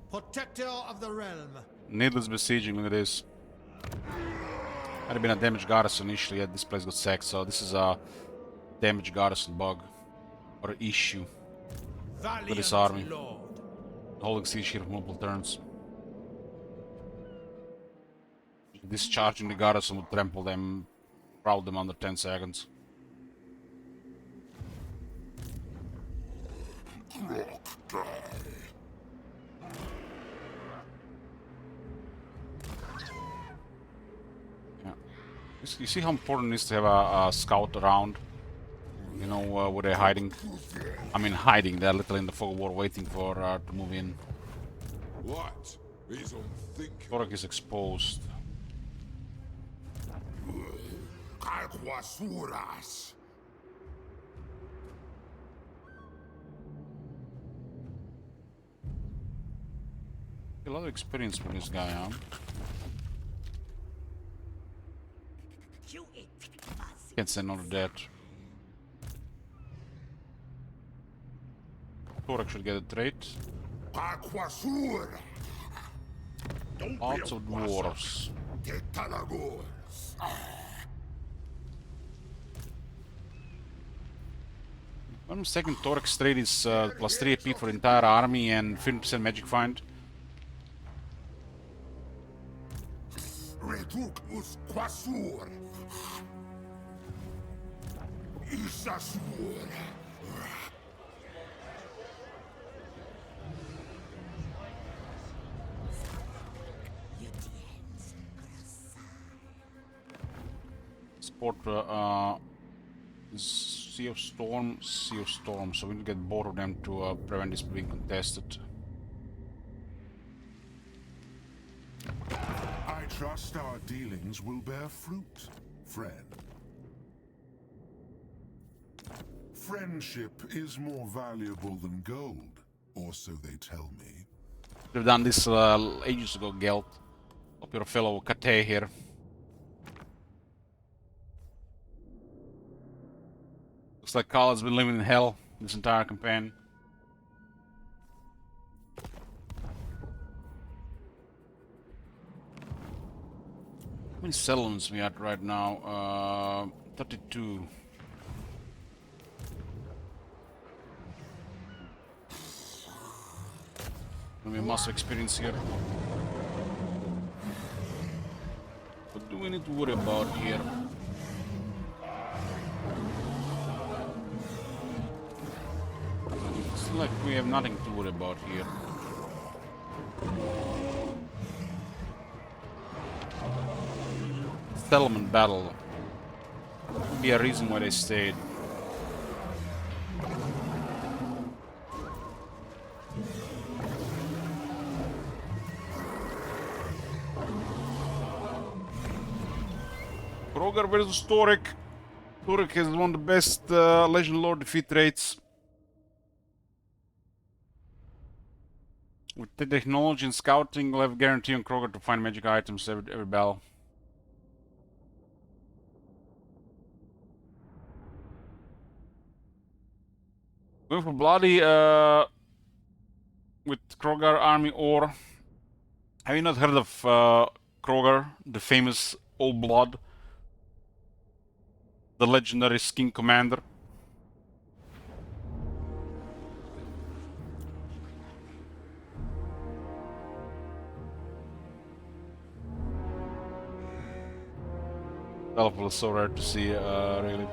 S10: Protector of the realm.
S1: Needless besieging, look at this. Had been a damaged garrison initially, yet this place got sacked, so this is a damaged garrison bug. Or issue.
S10: Valiant
S1: With this army.
S10: Lord.
S1: Holding siege here for multiple turns. Discharging the garrison would trample them, rout them under 10 seconds. You see how important it is to have a scout around? You know where they're hiding? I mean hiding, they're literally in the fog of war waiting for to move in.
S2: What is unthinkable?
S1: Torek is exposed.
S2: Kalquasuras.
S1: A lot of experience with this guy, huh? Can't say no to that. Torek should get a trait.
S2: Kalquasur.
S1: Lots of dwarves.
S2: Tetalagor.
S1: If I'm mistaken, Torek trade is plus 3 AP for entire army and 50% magic find.
S2: Retuk us quasur. Isasur.
S1: Sport Sea of Storm, so we need to get both of them to prevent this being contested.
S2: I trust our dealings will bear fruit, friend. Friendship is more valuable than gold, or so they tell me.
S1: We've done this ages ago, Gelt. Hope you're a fellow Kate here. Looks like Carl has been living in hell this entire campaign. How many settlements we at right now? 32. We must experience here. What do we need to worry about here? It's like we have nothing to worry about here. Settlement battle. Could be a reason why they stayed. Krogar versus Torek. Torek has one of the best Legend Lord defeat rates. With the technology and scouting, we'll have a guarantee on Krogar to find magic items every battle. Going for bloody with Krogar army or have you not heard of Krogar, the famous Old Blood? The legendary skin commander. That was so rare to see, really.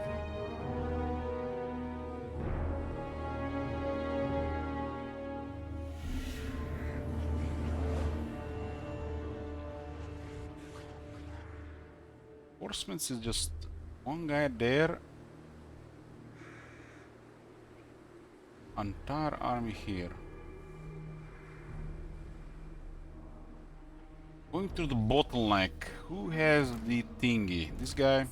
S1: Horsemen is just one guy there. Entire army here. Going through the bottleneck. Who has the thingy? This guy?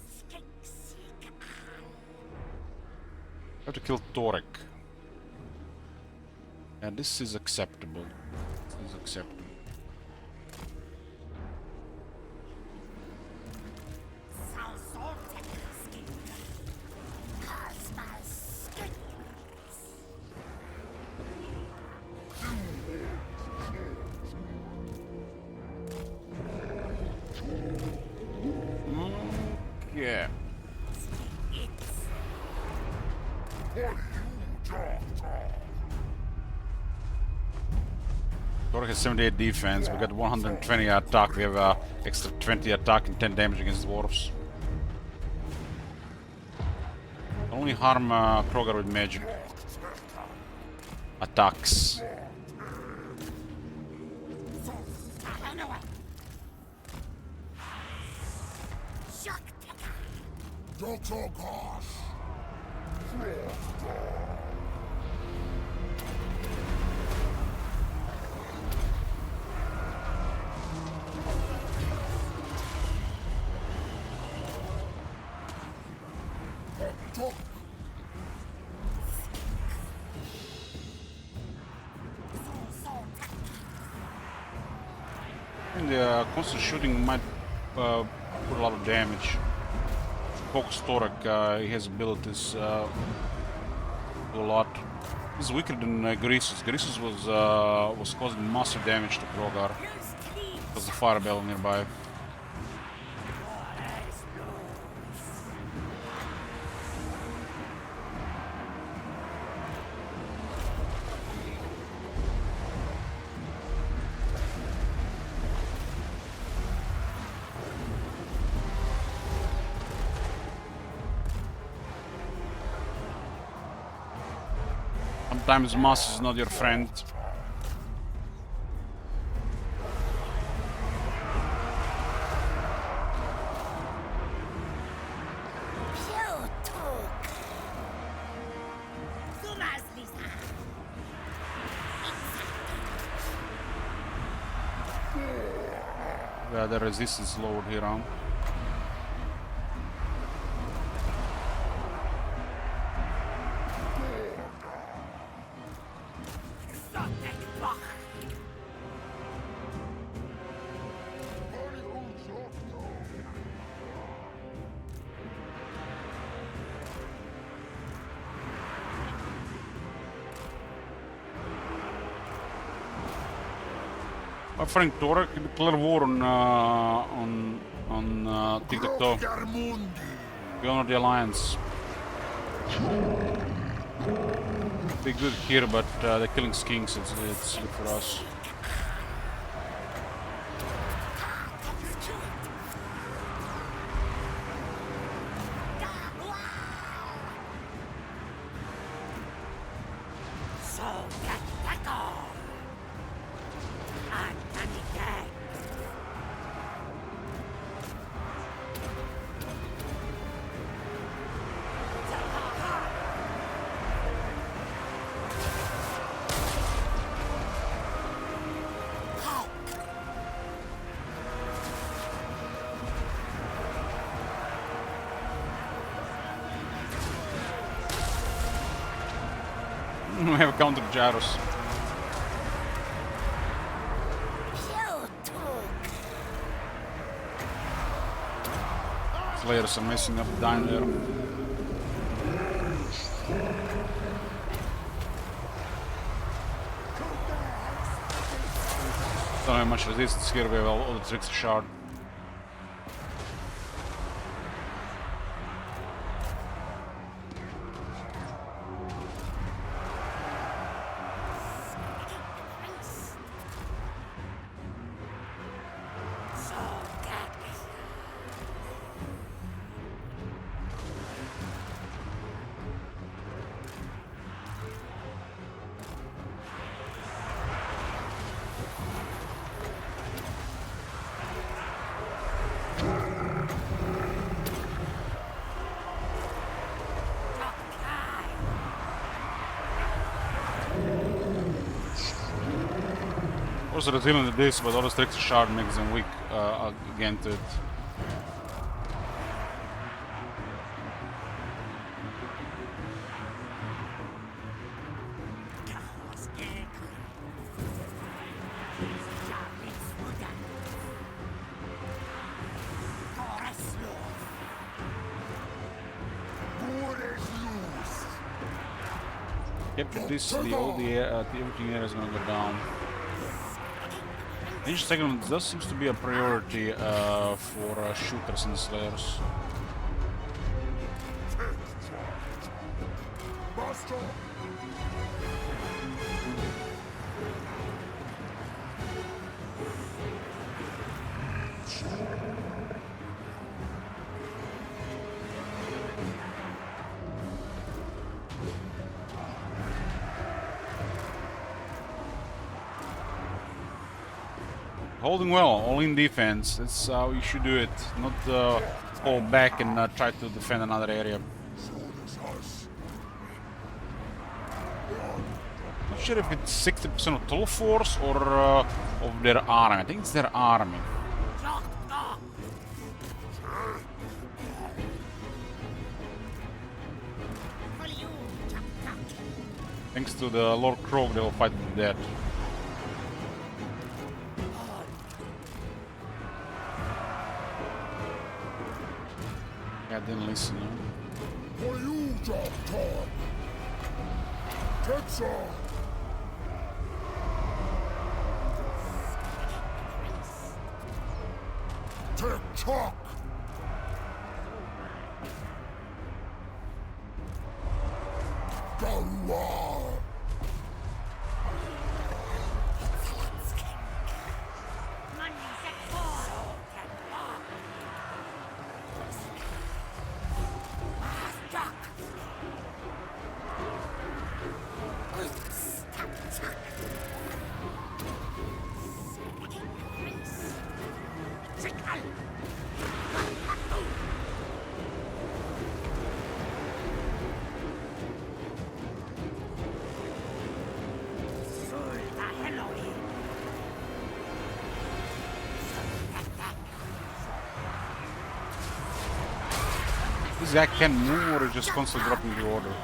S1: Have to kill Torek. And this is acceptable. This is acceptable. Yeah. Torek has 78 defense, we got 120 attack, we have extra 20 attack and 10 damage against dwarves. Only harm Krogar with magic attacks. And the constant shooting might put a lot of damage. Focus Torek, he has abilities do a lot. He's weaker than Grisus. Grisus was causing massive damage to Krogar because the fire bell nearby. Sometimes mass is not your friend. Yeah, the resistance lowered here on. My friend Torek declared war on Tic-Tac-Toe. We honor the alliance. Be good here, but they're killing skinks. It's good for us. We have counter gyros. Slayers are messing up down there. Don't have much resistance here, we have all the tricks shard. Also resilient to this, but all the strict shard makes them weak against it. Capture this, everything here is gonna go down. Each segment does seems to be a priority for shooters and slayers. Holding well, all in defense. That's how you should do it. Not fall back and try to defend another area. Not sure if it's 60% of total force or of their army. I think it's their army. Thanks to the Lord Krog, they'll fight to the death. I didn't listen.
S2: For you, Doctor. Texas. Tick-tock. Garua.
S1: This guy can move or is just constantly dropping the order.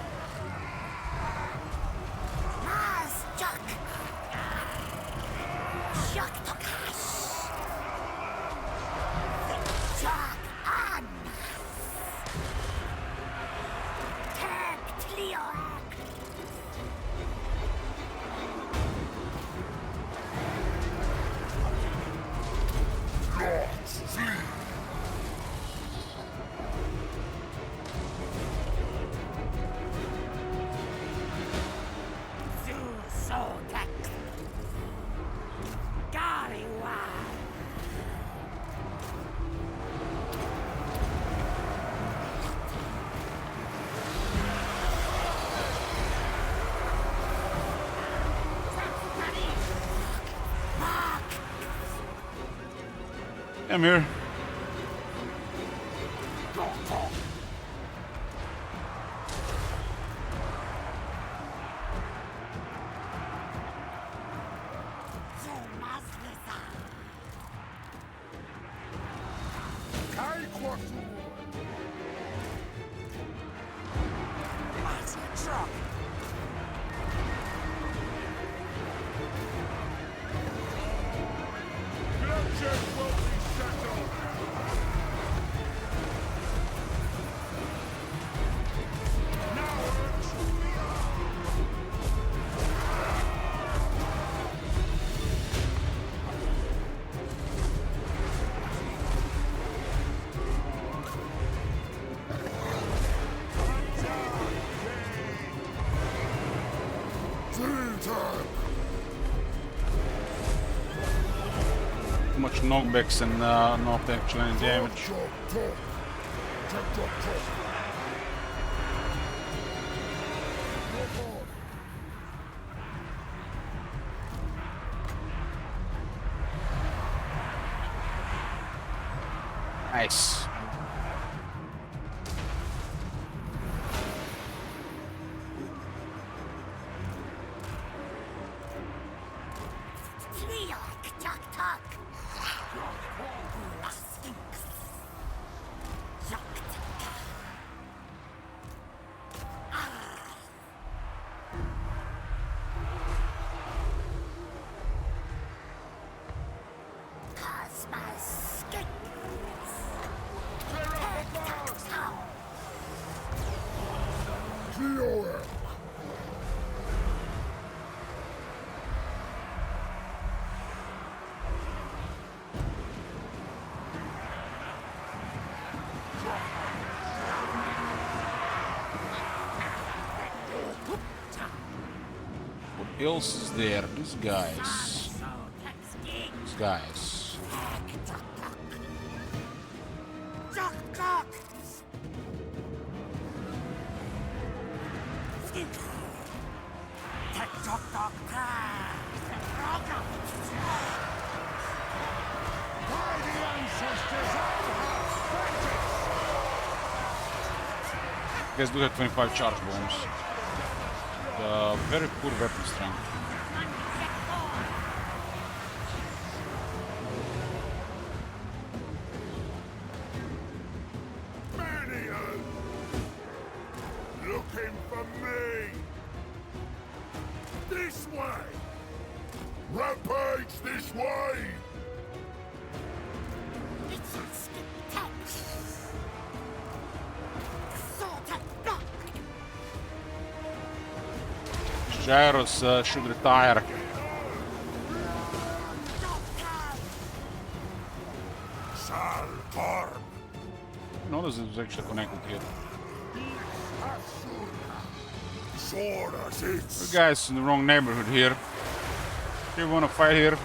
S1: I'm here. Too much knockbacks and not actually any damage. Nice. What else is there? These guys. These guys. You guys do have 25 charge bombs. Very poor weapon strength.
S2: Looking for me! This way! Rampage this way!
S1: Gyros should retire. Notice it was actually connected here. You guys in the wrong neighborhood here. You wanna fight here?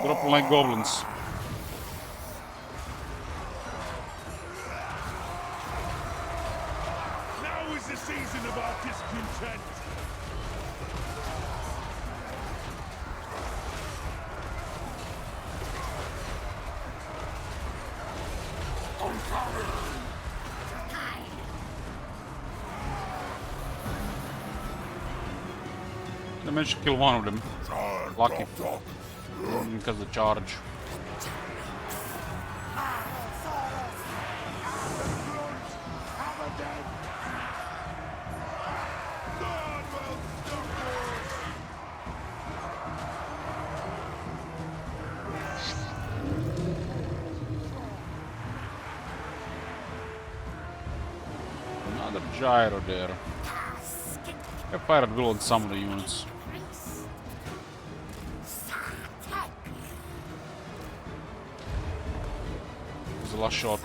S1: Drop like goblins.
S2: Now is the season of our discontent.
S1: I managed to kill one of them. Lucky. Because of the charge. Another gyro there. I fired will on some of the units. It's the last shot.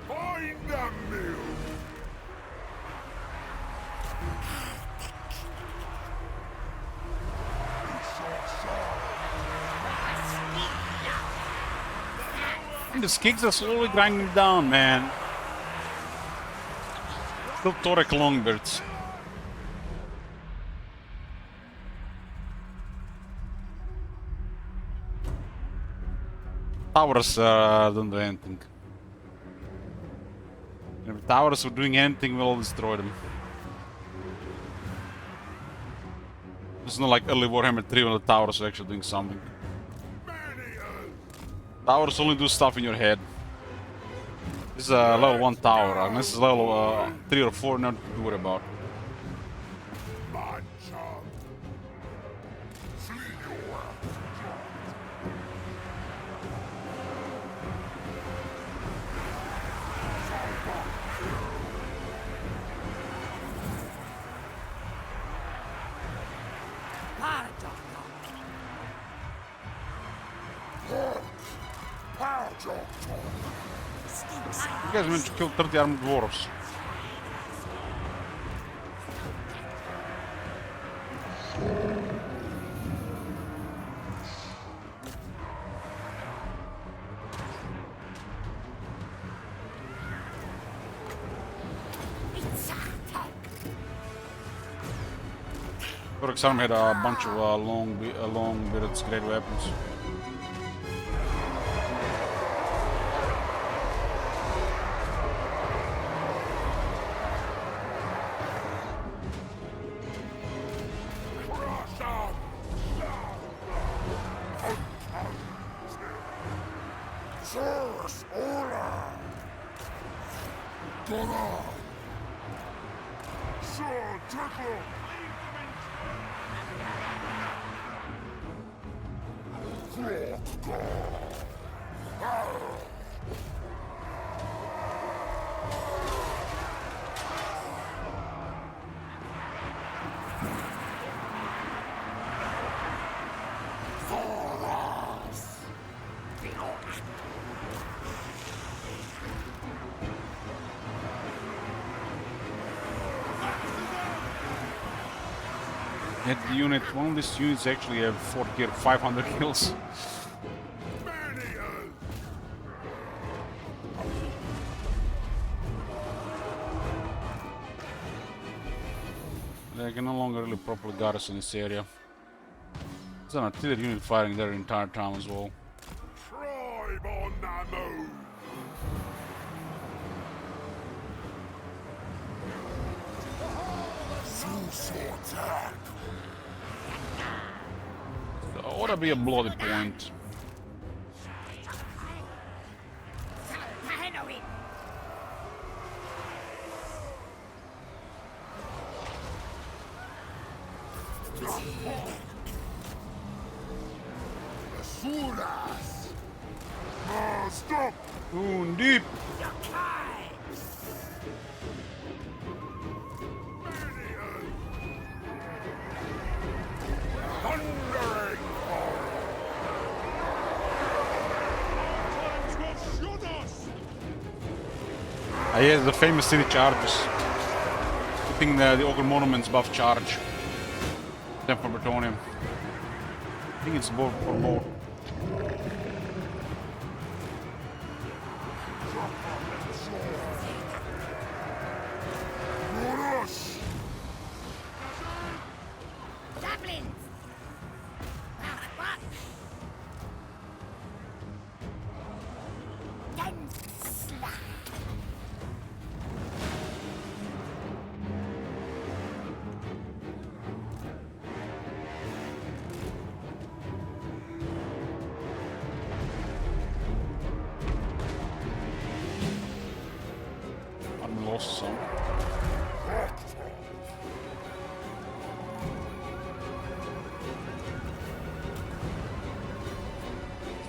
S2: Find the mill.
S1: And the Skigs are slowly grinding down, man. Still Torek Longbirds. Towers don't do anything. If the towers were doing anything, we'll destroy them. It's not like early Warhammer 3 when the towers are actually doing something. Towers only do stuff in your head. This is a level 1 tower, and this is level 3 or 4, nothing to worry about. You guys managed to kill 30 armored dwarves. Torek's army had a bunch of long-wielded great weapons. That unit, one of these units actually have 500 kills. They can no longer really properly garrison this area. There's an artillery unit firing there the entire time as well.
S2: Tribe on the move. Attack.
S1: That ought to be a bloody point.
S2: Stop!
S1: Deep. Yes, the famous city charges. Keeping the Ogre monuments above charge. Then for Bretonnium. I think it's both for both.
S8: Dublin!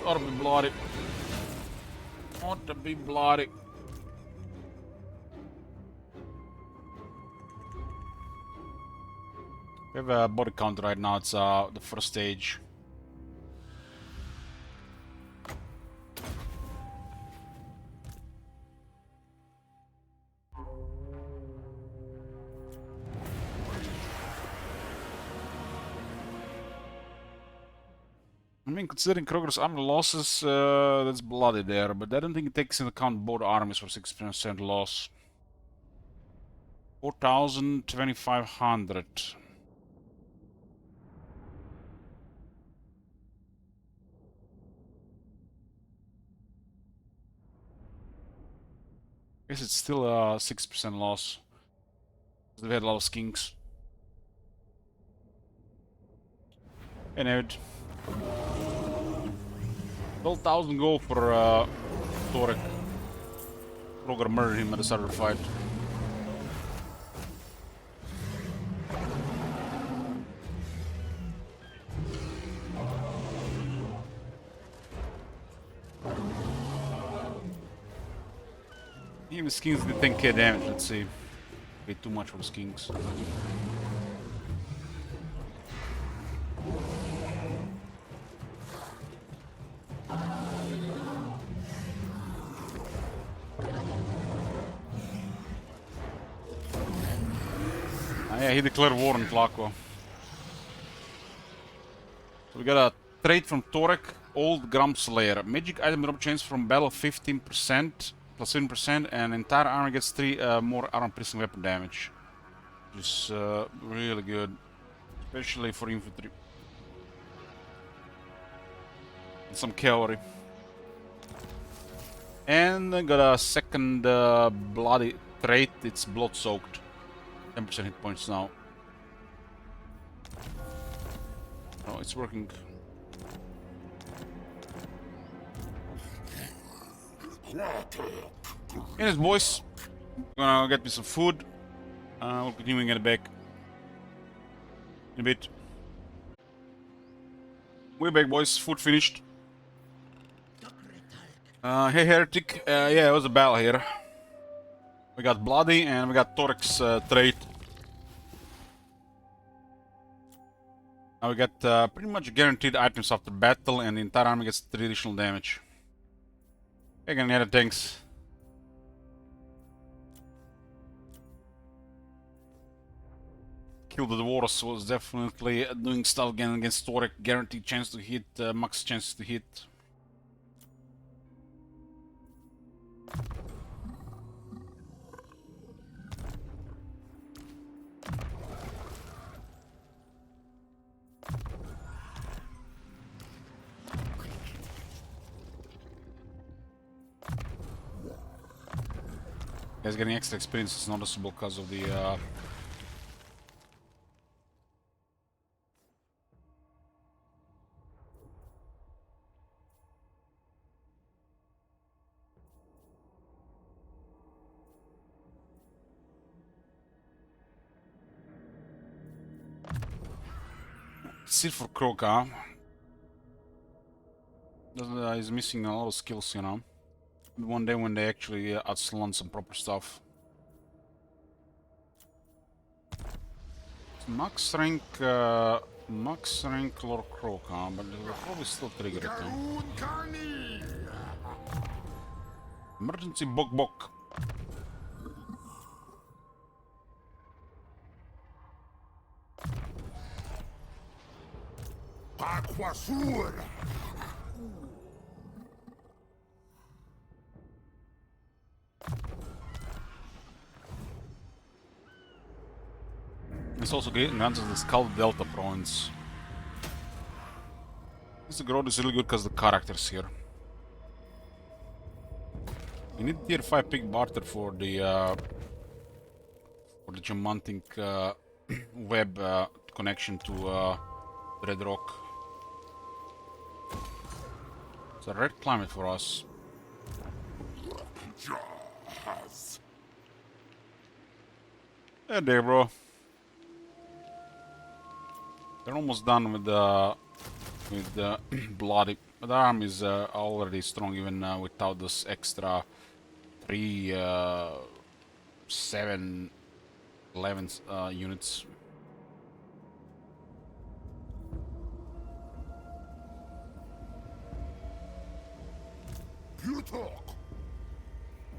S1: Ought to be bloody. Ought to be bloody. We have a body count right now. It's the first stage. I mean, considering Kroger's army losses, that's bloody there, but I don't think it takes into account both armies for 6% loss. 4,000, 2,500. I guess it's still a 6% loss. We had a lot of skinks. And it 12,000 gold for Torek. Kroger murdered him at the start of the fight. Even skins did 10k damage, let's see. Way too much for the skins. Yeah, he declared war on Tlaco. So we got a trait from Torek, Old Grum Slayer. Magic item drop chance from battle 15%, plus 7%, and entire armor gets 3 more armor piercing weapon damage. Which is really good, especially for infantry. And some cavalry. And I got a second bloody trait, it's blood soaked. 10% hit points now. Oh, it's working. Anyways, boys, gonna get me some food. We'll continue in the back in a bit. We're back, boys. Food finished. Hey, Heretic. Yeah, it was a battle here. We got Bloody and we got Torek's trait. Now we got pretty much guaranteed items after battle, and the entire army gets 3 additional damage. Again, yeah, thanks. Kill the Dwarves was definitely doing stuff again against Torek. Guaranteed chance to hit, max chance to hit. Guys getting extra experience is noticeable because of the Seed for Kroka. He's missing a lot of skills, you know. One day when they actually outslun some proper stuff. Max rank Lord Kroka, but they'll probably still trigger it though. Emergency Bok Bok.
S2: Aquasur!
S1: This also grants us the Skull Delta province. This growth is really good because the characters here. You need tier 5 pick barter for the Geomantic web connection to Red Rock. It's a red climate for us. Yeah, there, bro. They're almost done with the with bloody. But the arm is already strong even without this extra 3, 7, 11 units.
S2: You talk.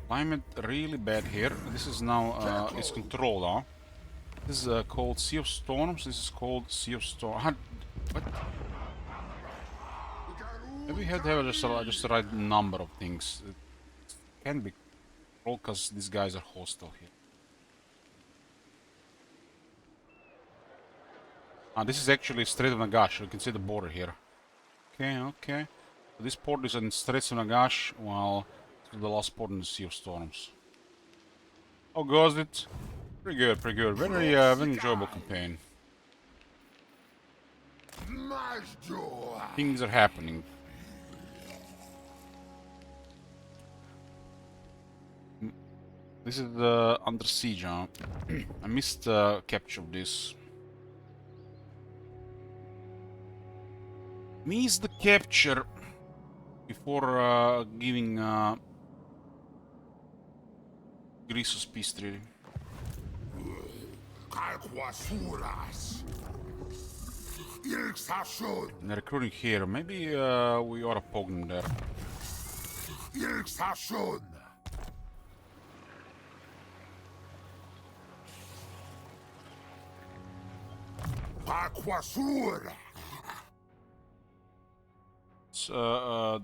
S1: Climate really bad here. This is now it's controlled, huh? This is called Sea of Storms. This is called Sea of Storms. What? Maybe we have to have just the right number of things. It can be controlled because these guys are hostile here. This is actually Strait of Nagash. You can see the border here. Okay, okay. So this port is in Straits of Nagash, while the last port in the Sea of Storms. How goes it? Pretty good, pretty good. Very, very enjoyable campaign. Things are happening. This is under siege, huh? I missed capture of this. Missed the capture before giving Grisos peace treaty. They're recruiting here. Maybe we ought to poke them there.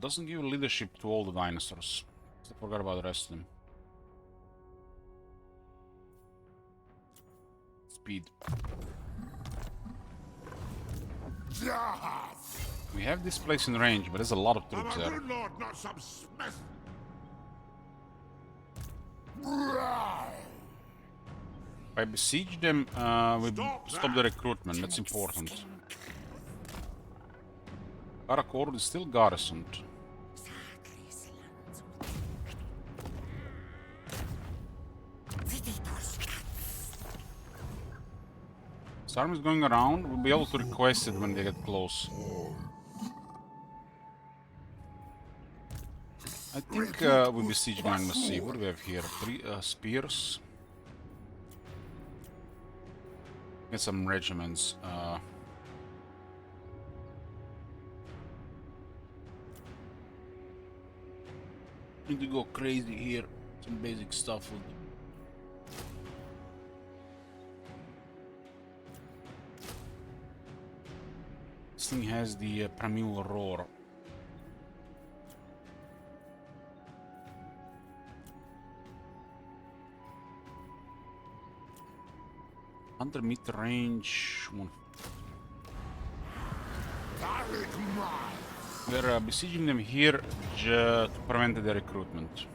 S1: Doesn't give leadership to all the dinosaurs. I forgot about the rest of them. Speed. We have this place in range, but there's a lot of troops there. If I besiege them, we stop the recruitment. That's important. Karakor is still garrisoned. This army is going around. We'll be able to request it when they get close. I think we besiege Gang Massive. What do we have here? 3 spears. Get some regiments. Need to go crazy here. Some basic stuff. This thing has the primeval roar. Under mid-range. We're besieging them here to prevent their recruitment.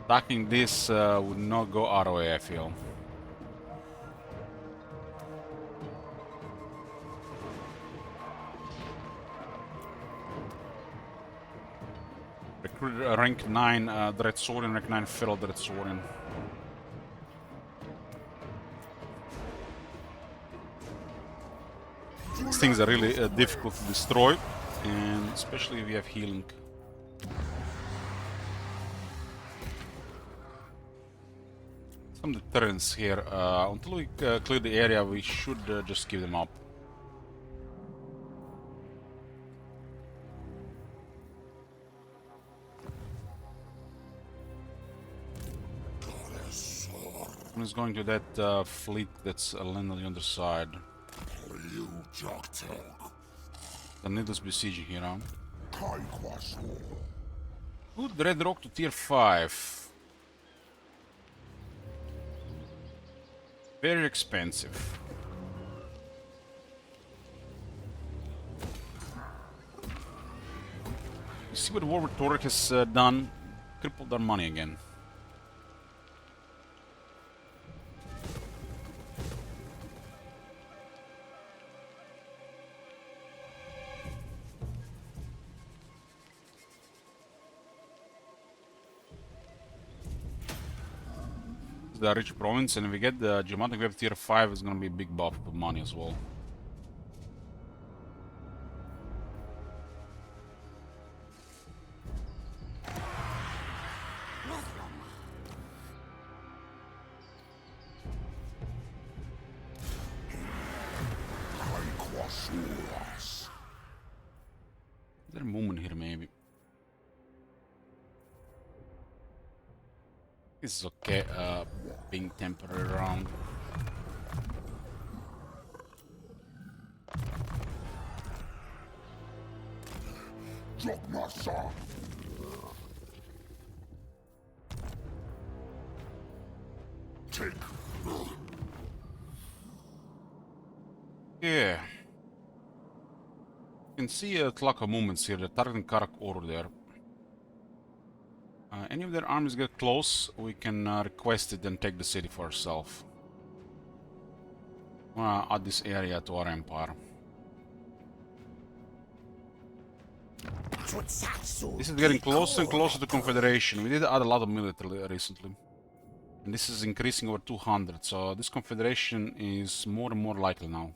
S1: Attacking this would not go our way, I feel. Recruited rank 9 Dreadswordian, rank 9 Feral Dreadswordian. These things are really difficult to destroy, and especially if you have healing. Some deterrence here. Until we clear the area, we should just give them up. I'm just going to that fleet that's landed on the other side. The needles besieging here, huh? Good Red Rock to tier 5. Very expensive. You see what War Rhetoric has done? Crippled their money again. The rich province, and if we get the Geomatic Web tier 5, it's gonna be a big buff of money as well. there movement here maybe? This is okay, being temporary around.
S2: Drogmassa! Take.
S1: Yeah. You can see a clock of movements here, the Targ and Karak order there. Any of their armies get close, we can request it and take the city for ourselves. Add this area to our empire. This is getting closer and closer to Confederation. We did add a lot of military recently. And this is increasing over 200, so this Confederation is more and more likely now.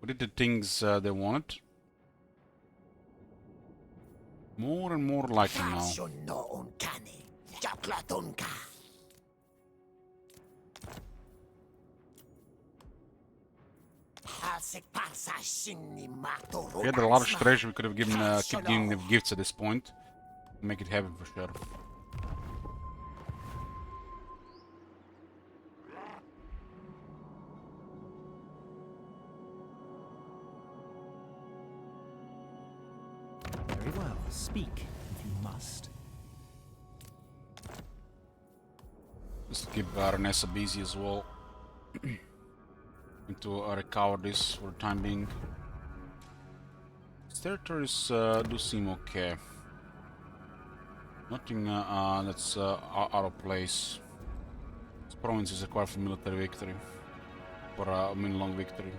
S1: We did the things they wanted. More and more likely now. We had a large treasure, we could have given, kept giving them gifts at this point. Make it happen for sure.
S6: Very well. Speak, if you must.
S1: Just give Renessa busy as well. To recover this for the time being. These territories do seem okay. Nothing that's out of place. This province is required for military victory. For a min-long victory.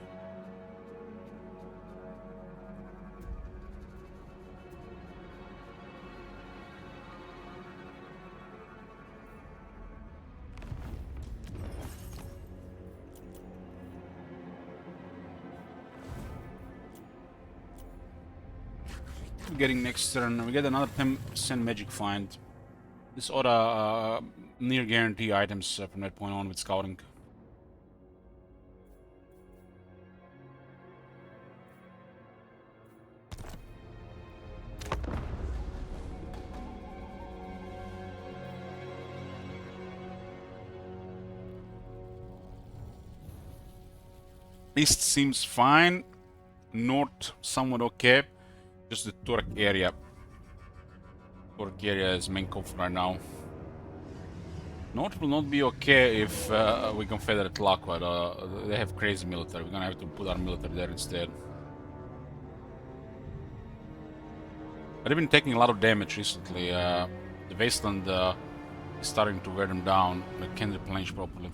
S1: Getting next turn, we get another 10% magic find. This ought to near guarantee items from that point on with scouting. East seems fine, north somewhat okay. Just the Turk area. Turk area is main conflict right now. North will not be okay if we confederate Lakwa. They have crazy military. We're gonna have to put our military there instead. But they've been taking a lot of damage recently. The Wasteland is starting to wear them down. They can't replenish properly.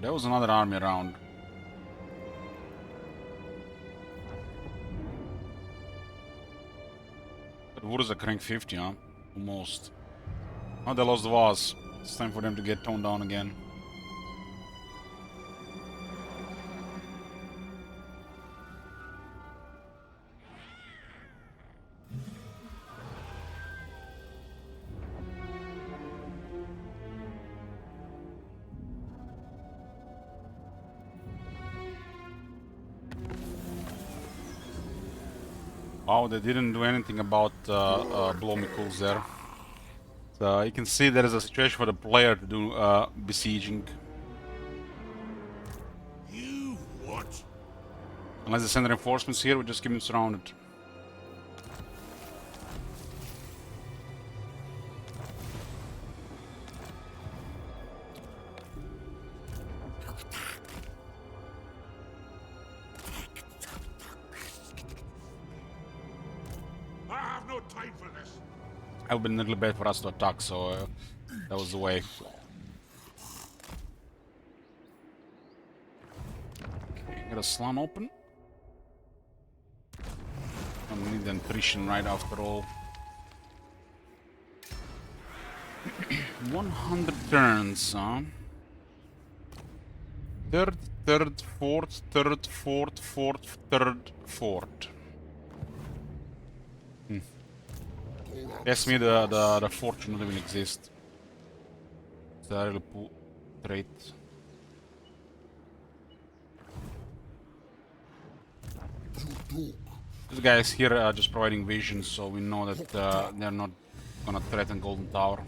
S1: There was another army around. But Wurza rank 50, huh? Almost. Oh, they lost the Vaz. It's time for them to get toned down again. Wow, they didn't do anything about Blomikuls there. So you can see there is a situation for the player to do besieging.
S2: You what?
S1: Unless they send reinforcements here, we just keep them surrounded.
S2: I have no time for this.
S1: It would have been a little bad for us to attack, so that was the way. Okay, get a slum open. I need an attrition right after all. 100 turns, huh? Third, fourth, third, fourth. Guess me the fortune not even exist. It's a really poor trait. These guys here are just providing vision, so we know that they're not gonna threaten Golden Tower.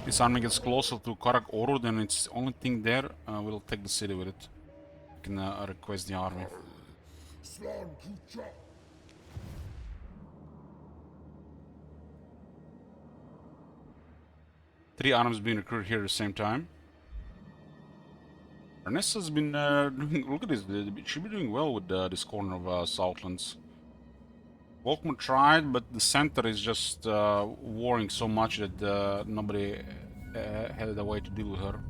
S1: This army gets closer to Karak Oru, then it's the only thing there. We'll take the city with it. We can request the army. Three armies being recruited here at the same time. Ernesta's been doing. Look at this. She'll be doing well with this corner of Southlands. Volkmar tried, but the center is just warring so much that nobody had a way to deal with her.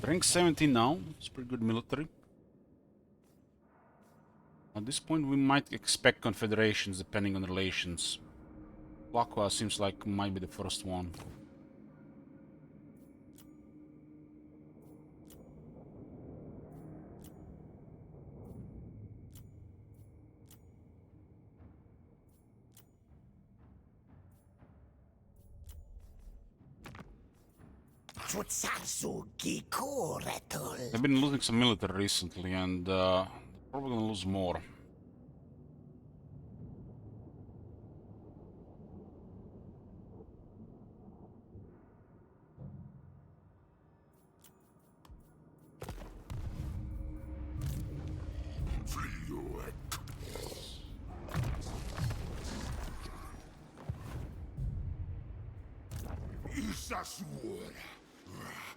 S1: Rank 17 now. It's pretty good military. At this point, we might expect confederations depending on relations. Lakwa seems like might be the first one. They've been losing some military recently, and probably gonna lose more.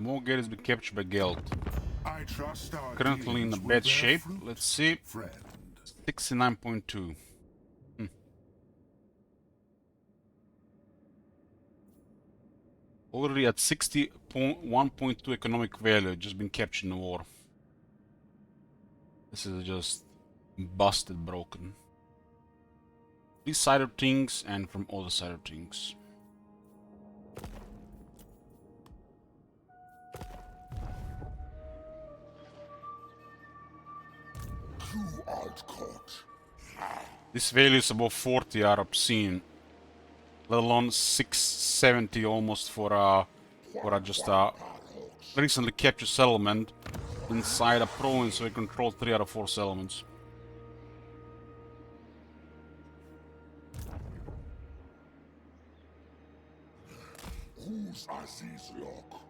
S1: Moorgate has been captured by Geld. Currently in a bad shape. Let's see. 69.2. Already at 61.2 economic value, just been captured in the war. This is just busted, broken. This side of things and from other side of things. These values above 40 are obscene, let alone 670 almost for just a recently captured settlement inside a province where we control 3 out of 4 settlements.
S2: Who's Aziz Lok?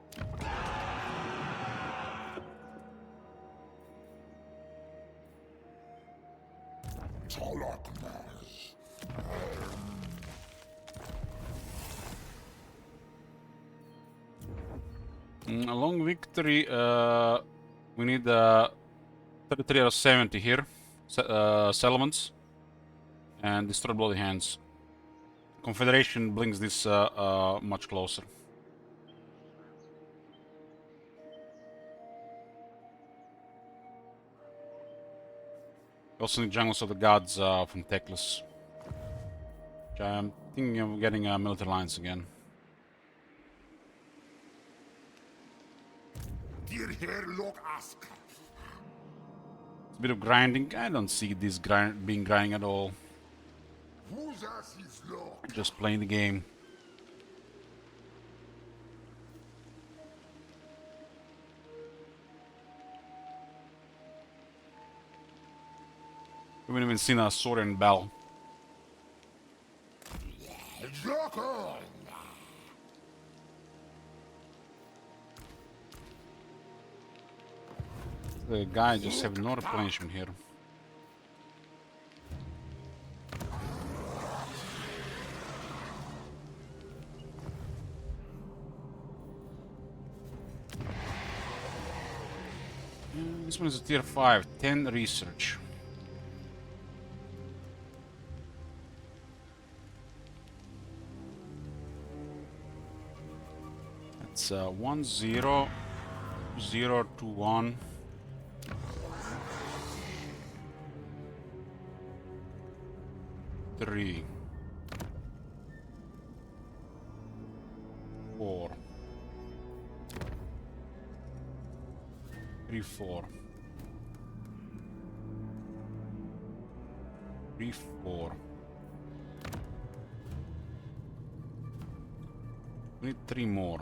S1: A long victory. We need 33 out of 70 here. Settlements. And destroy Bloody Hands. Confederation brings this much closer. Also need Jungles of the Gods from Teclis. I'm thinking of getting a military alliance again. It's a bit of grinding. I don't see this being grinding at all. Just playing the game. We haven't even seen a Saurian Bell. The guy just have no replenishment here. This one is a tier 5, 10 research. It's 1-0. 0 to 1. Three. 4. 3, 4. 3, 4. We need 3 more.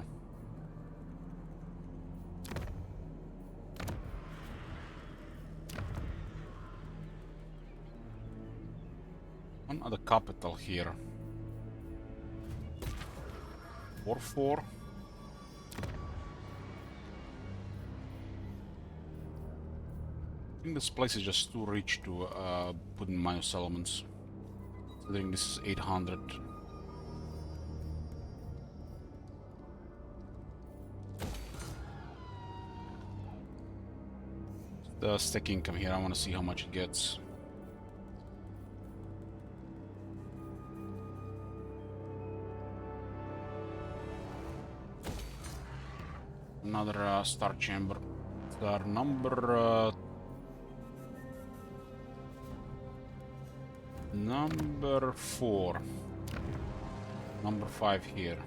S1: One other capital here. 4, 4. I think this place is just too rich to put in minor settlements. I think this is 800. The stack income here, I want to see how much it gets. Another star chamber. Star number number 4. Number 5 here.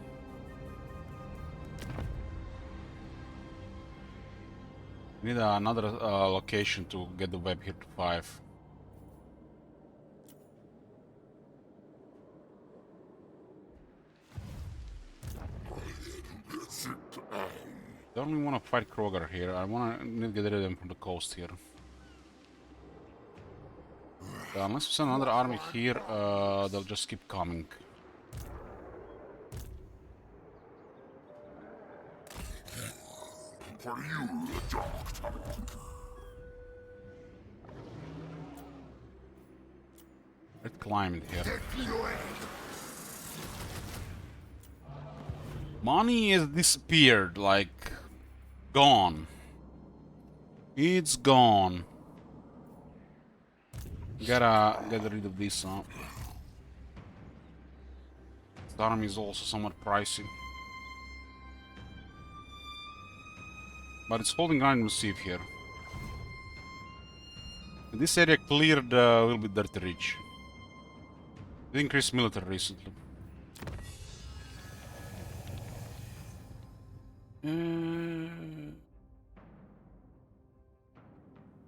S1: We need another location to get the web here to 5. I don't even want to fight Kroger here. I need to get rid of them from the coast here. Unless we send another army here, they'll just keep coming.
S2: For you, Doctor.
S1: Let's climb it here. Money has disappeared, like gone. It's gone. Gotta get rid of this, huh? This army is also somewhat pricey. But it's holding ground and receive here. This area cleared a little bit dirty rich. It increased military recently.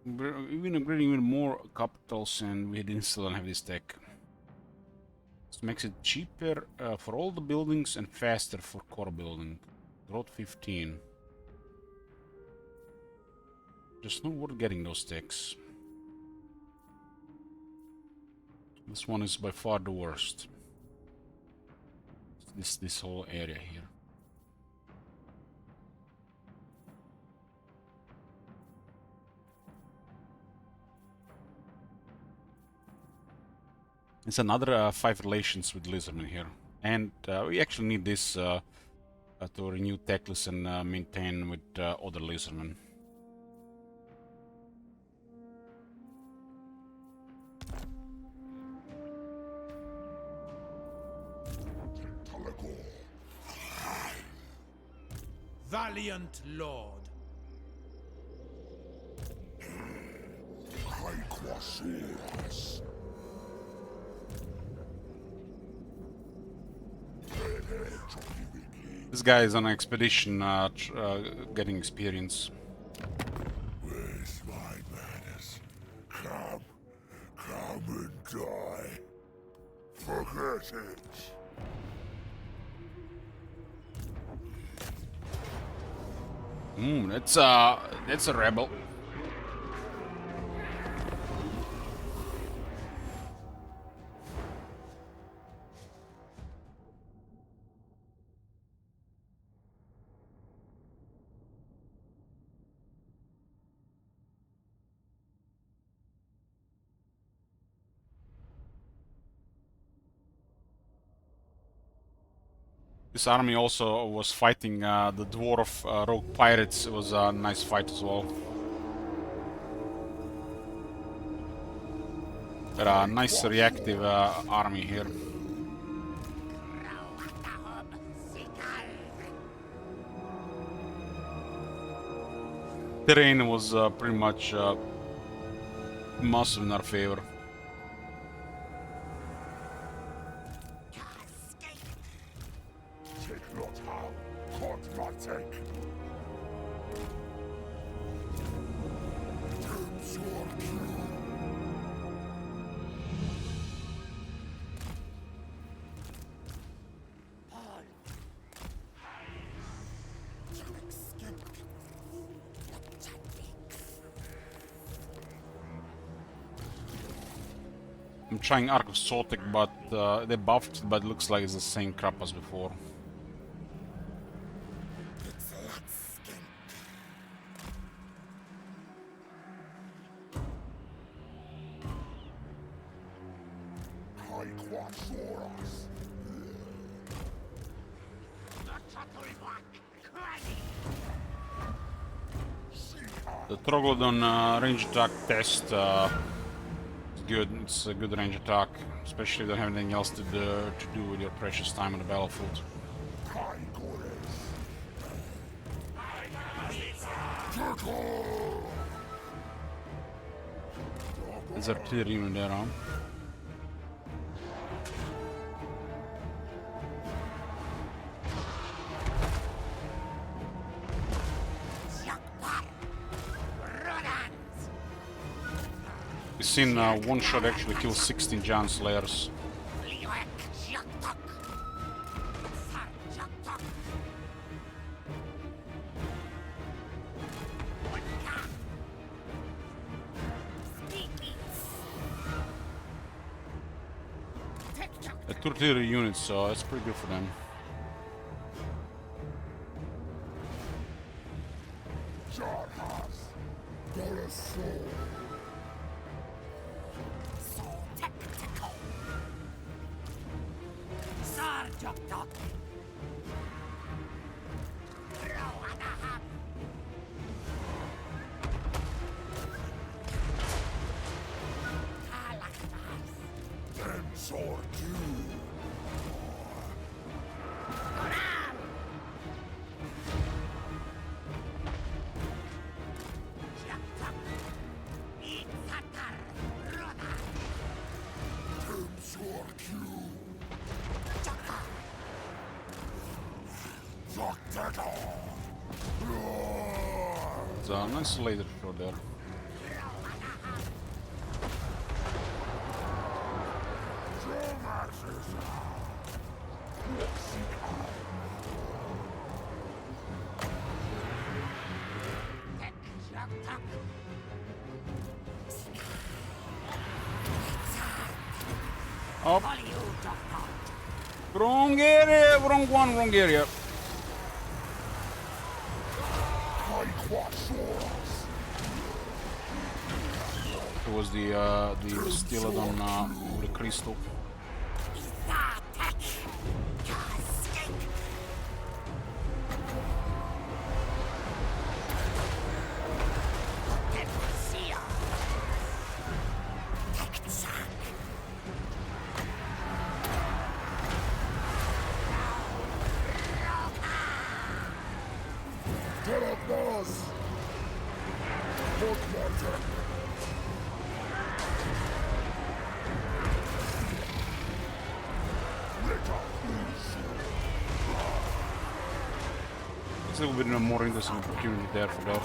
S1: We've been upgrading even more capitals and we still don't have this tech. This makes it cheaper for all the buildings and faster for core building. Road 15. Just not worth getting those techs. This one is by far the worst. This whole area here. It's another 5 relations with Lizardmen here. And we actually need this to renew Teclis and maintain with other Lizardmen.
S10: Valiant Lord.
S2: Quasuras.
S1: This guy is on an expedition getting experience.
S2: Where's my madness? Come and die. Forget it.
S1: That's a rebel. This army also was fighting the dwarf rogue pirates. It was a nice fight as well. Got a nice reactive army here. terrain was pretty much massive in our favor.
S2: Take not how, caught my take. Terms your cue.
S1: I'm trying Ark of Sotek, but they buffed it, but it looks like it's the same crap as before. The Troglodon range attack test is good. It's a good range attack, especially if you don't have anything else to do with your precious time on the battlefield. There's artillery unit there, huh? We've seen one shot actually kill 16 giant slayers. A 2 artillery units, so that's pretty good for them. It's a nice laser shot there. Up. Wrong area, wrong one, wrong area. It was the Stilodon with the crystal. It's a little bit more interesting opportunity there for that.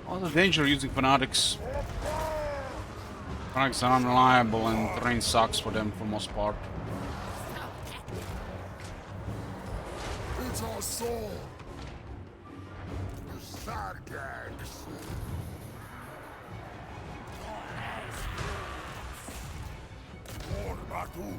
S1: All the danger using fanatics. Fanatics are unreliable and terrain sucks for them for most part.
S2: It's our soul. The Sargags. Ormatu.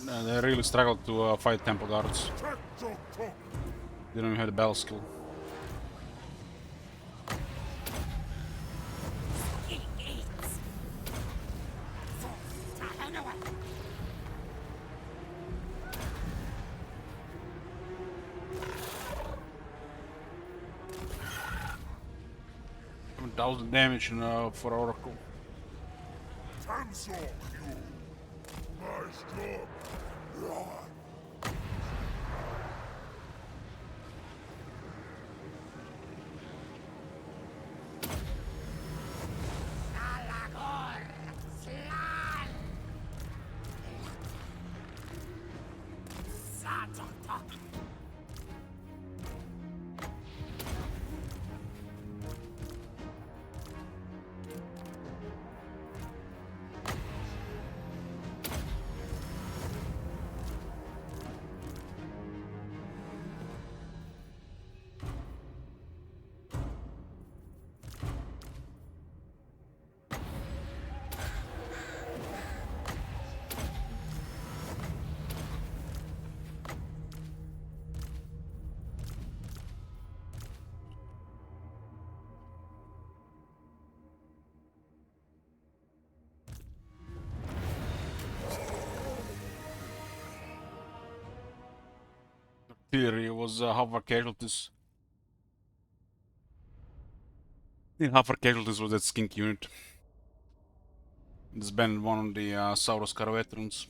S1: they really struggled to fight Temple Guards. They don't even have the battle skill. $7,000 damage for Oracle. Artillery was half our casualties. I think half our casualties was that skink unit. It's been one of the Saurus veterans.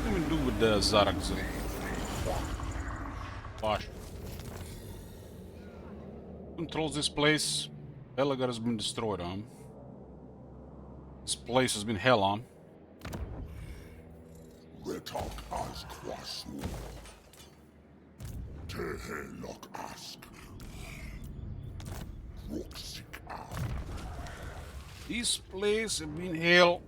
S1: What do we do with the Zaraxil? Wash. Controls this place. Belegar has been destroyed on. This place has been hell on.
S2: Retok as Kwasu. Tehe lok ask. Ruksik out.
S1: This place has been hell.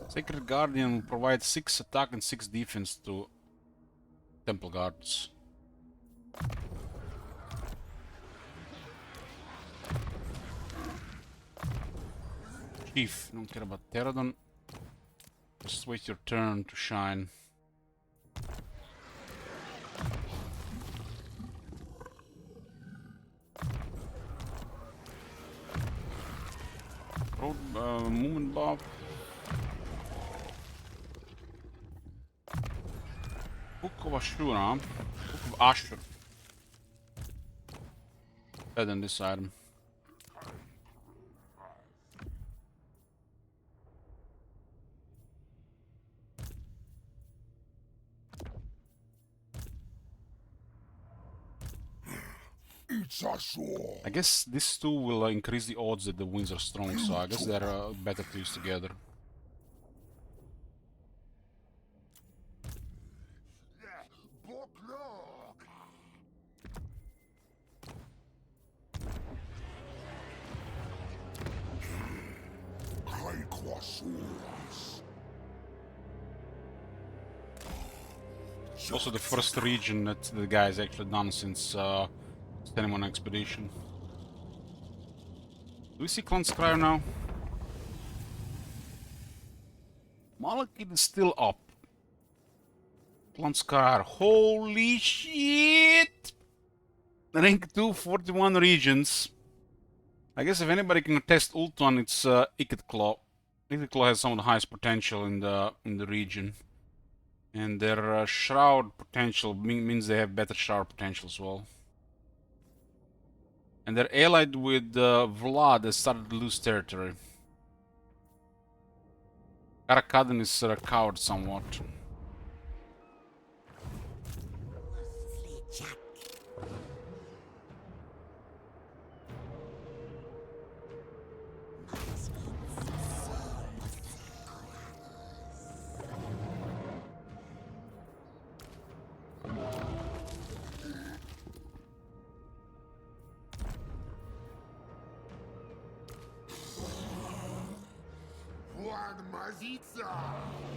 S1: Sacred Guardian will provide 6 attack and 6 defense to Temple Guards. Chief, don't care about Pterodon. Just wait your turn to shine. Road movement buff. Book of Ashura. Book of Ashur. Better than this item. I guess these two will increase the odds that the winds are strong, so I guess they're better to use together. It's also the first region that the guy's actually done since sending on expedition. Do we see Clan Scryer now? Malekith is still up. Clan Scryer, holy shit! Rank 2, 41 regions. I guess if anybody can test Ultron, it's Ikit Claw. Ikit Claw has some of the highest potential in the region. And their Shroud potential means they have better Shroud potential as well. And they're allied with Vlad that started to lose territory. Karakadin is recovered somewhat.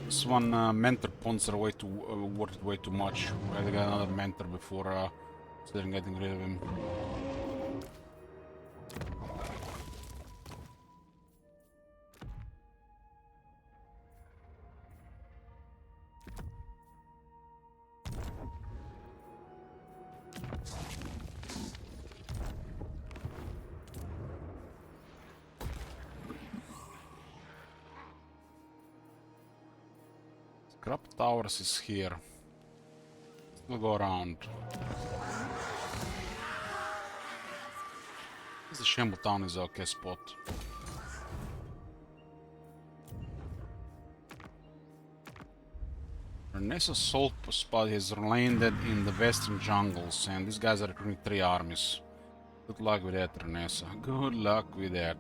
S1: This one mentor points are way too worth it way too much. We had to get another mentor before considering getting rid of him. Scrap Towers is here. We'll go around. The Shamble Town is okay spot. Renes's salt spot has landed in the western jungles, and these guys are recruiting 3 armies. Good luck with that, Renessa. Good luck with that.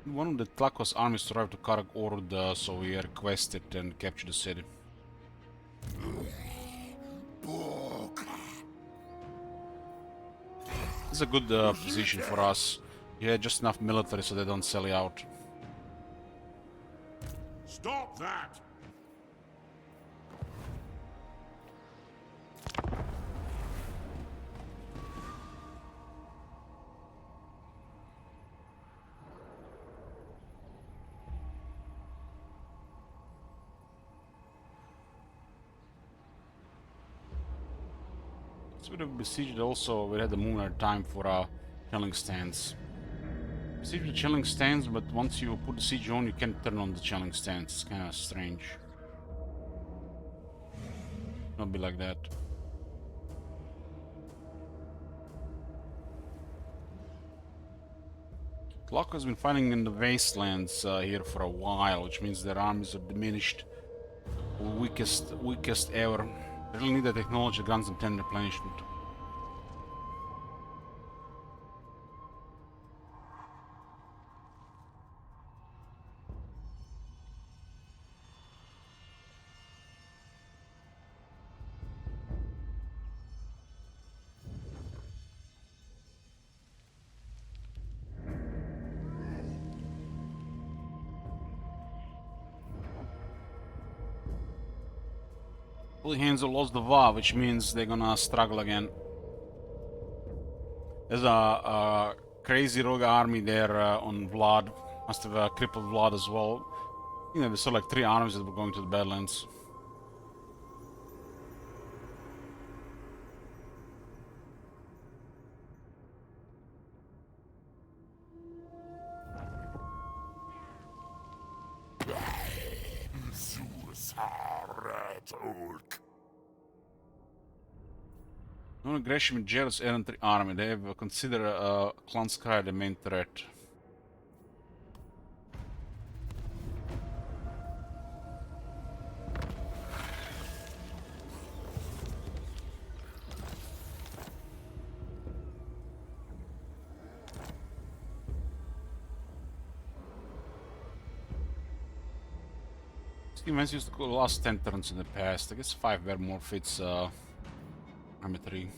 S1: One of the Tlakos armies arrived to Karag Ord, so we requested and captured the city. This is a good position for us. Yeah, just enough military so they don't sell you out.
S2: Stop that!
S1: So we have besieged also, we had the moon at time for chilling stands. Besiege the chilling stands, but once you put the siege on, you can't turn on the chilling stands. It's kind of strange. Not be like that. Tlako has been fighting in the wastelands here for a while, which means their armies are diminished. Weakest ever. They really need the technology, guns and 10 replenishment. Holy Hands have lost the VA, which means they're gonna struggle again. There's a crazy rogue army there on Vlad. Must have crippled Vlad as well. You know, we saw like 3 armies that were going to the Badlands. No Gresham and Jealous Errantry Army. They have considered Klanskaya the main threat. Events used to go the last 10 turns in the past. I guess 5 were more fits Army 3.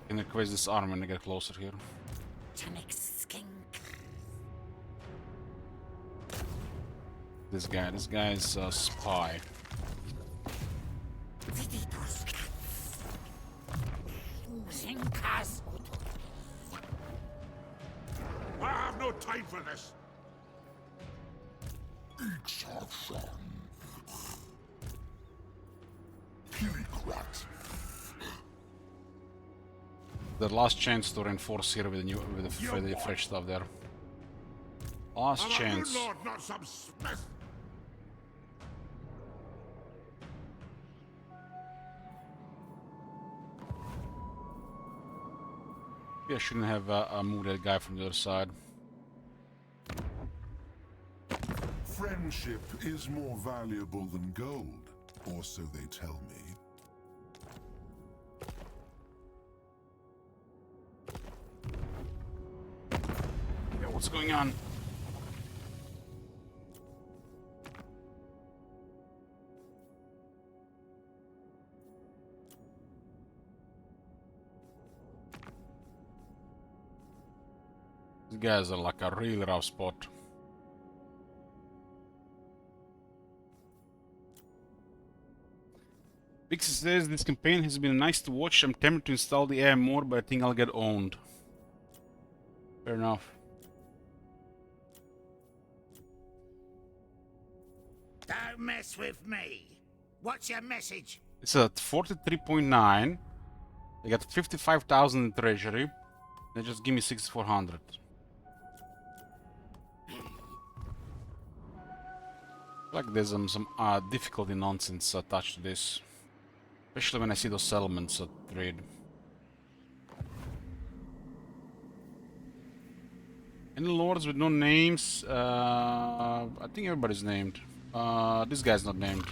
S1: Can request this army when I get closer here. This guy is a spy.
S2: I have no time for this.
S1: The last chance to reinforce here with the fresh stuff there. Last chance.
S2: Lord, not some smith.
S1: Maybe I shouldn't have moved that guy from the other side.
S2: Friendship is more valuable than gold, or so they tell me.
S1: Yeah, what's going on? These guys are like a really rough spot. Pixie says this campaign has been nice to watch. I'm tempted to install the AI more, but I think I'll get owned. Fair enough.
S10: Don't mess with me. What's your message?
S1: It's at 43.9. They got 55,000 in treasury. They just give me 6,400. Like there's some difficulty nonsense attached to this. Especially when I see those settlements at trade. Any lords with no names? I think everybody's named. This guy's not named.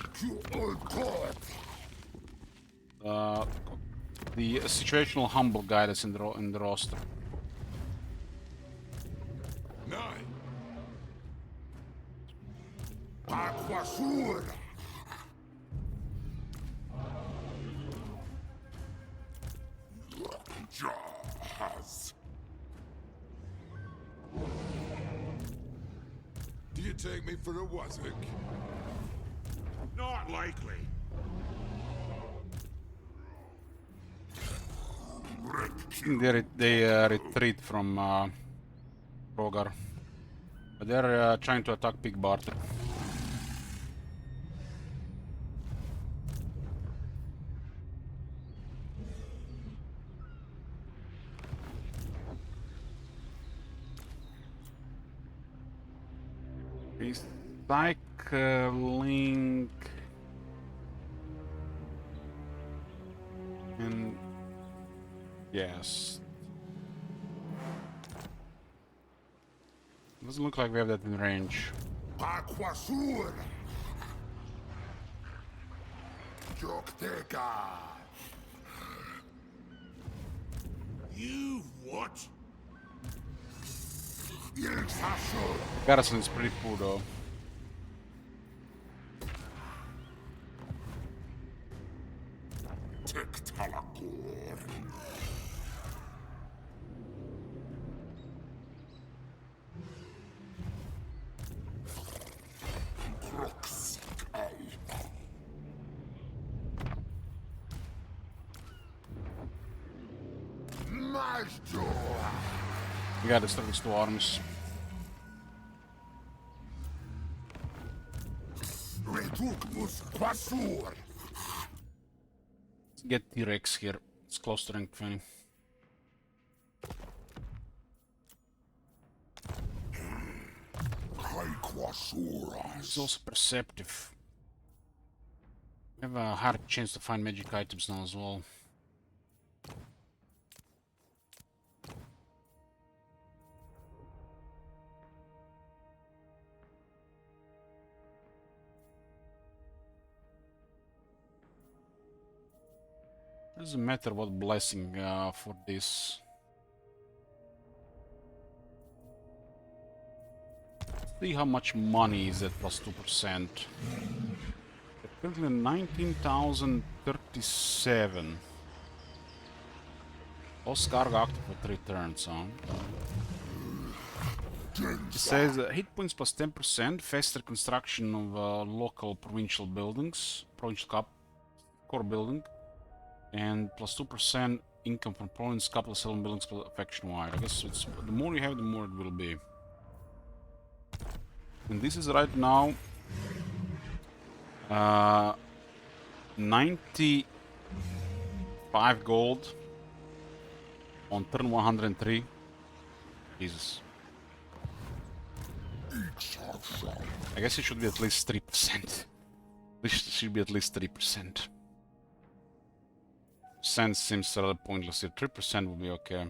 S1: The situational humble guy that's in the roster.
S2: Nine. Aquasur. Jahaz. Do you take me for a wazzock? Not likely.
S1: They retreat from Rogar. But they're trying to attack Pig Barter. Recycling and yes, doesn't look like we have that in range.
S2: Aquasur. Jokteka. You what?
S1: Garrison is pretty poor though. We gotta destroy these two armies. Let's get T-Rex here. It's close to rank 20. It's also perceptive. We have a hard chance to find magic items now as well. Doesn't matter what blessing for this. See how much money is at plus 2%. Currently 19,037. Lost cargo active for 3 turns, huh? It says hit points plus 10%, faster construction of local provincial buildings, provincial core building, and plus 2% income from province, couple of settlement buildings faction wide. I guess it's the more you have, the more it will be. And this is right now 95 gold on turn 103. Jesus. I guess it should be at least 3%. This should be at least 3%. Sense seems rather pointless here. 3% would be okay.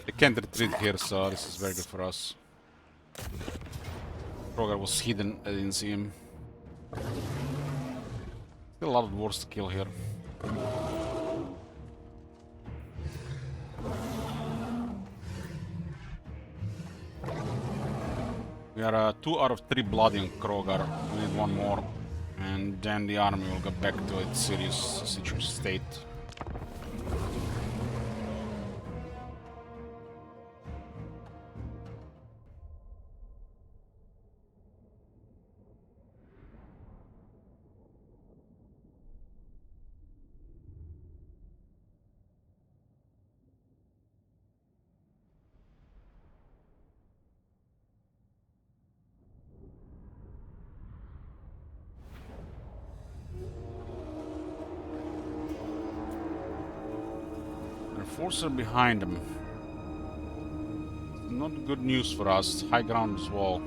S1: They can't retreat here, so this is very good for us. Rogar was hidden, I didn't see him. Still a lot of dwarves to kill here. We are 2 out of 3 bloody on Krogar. We need 1 more. And then the army will get back to its serious state. Forces are behind them. Not good news for us. High ground as well.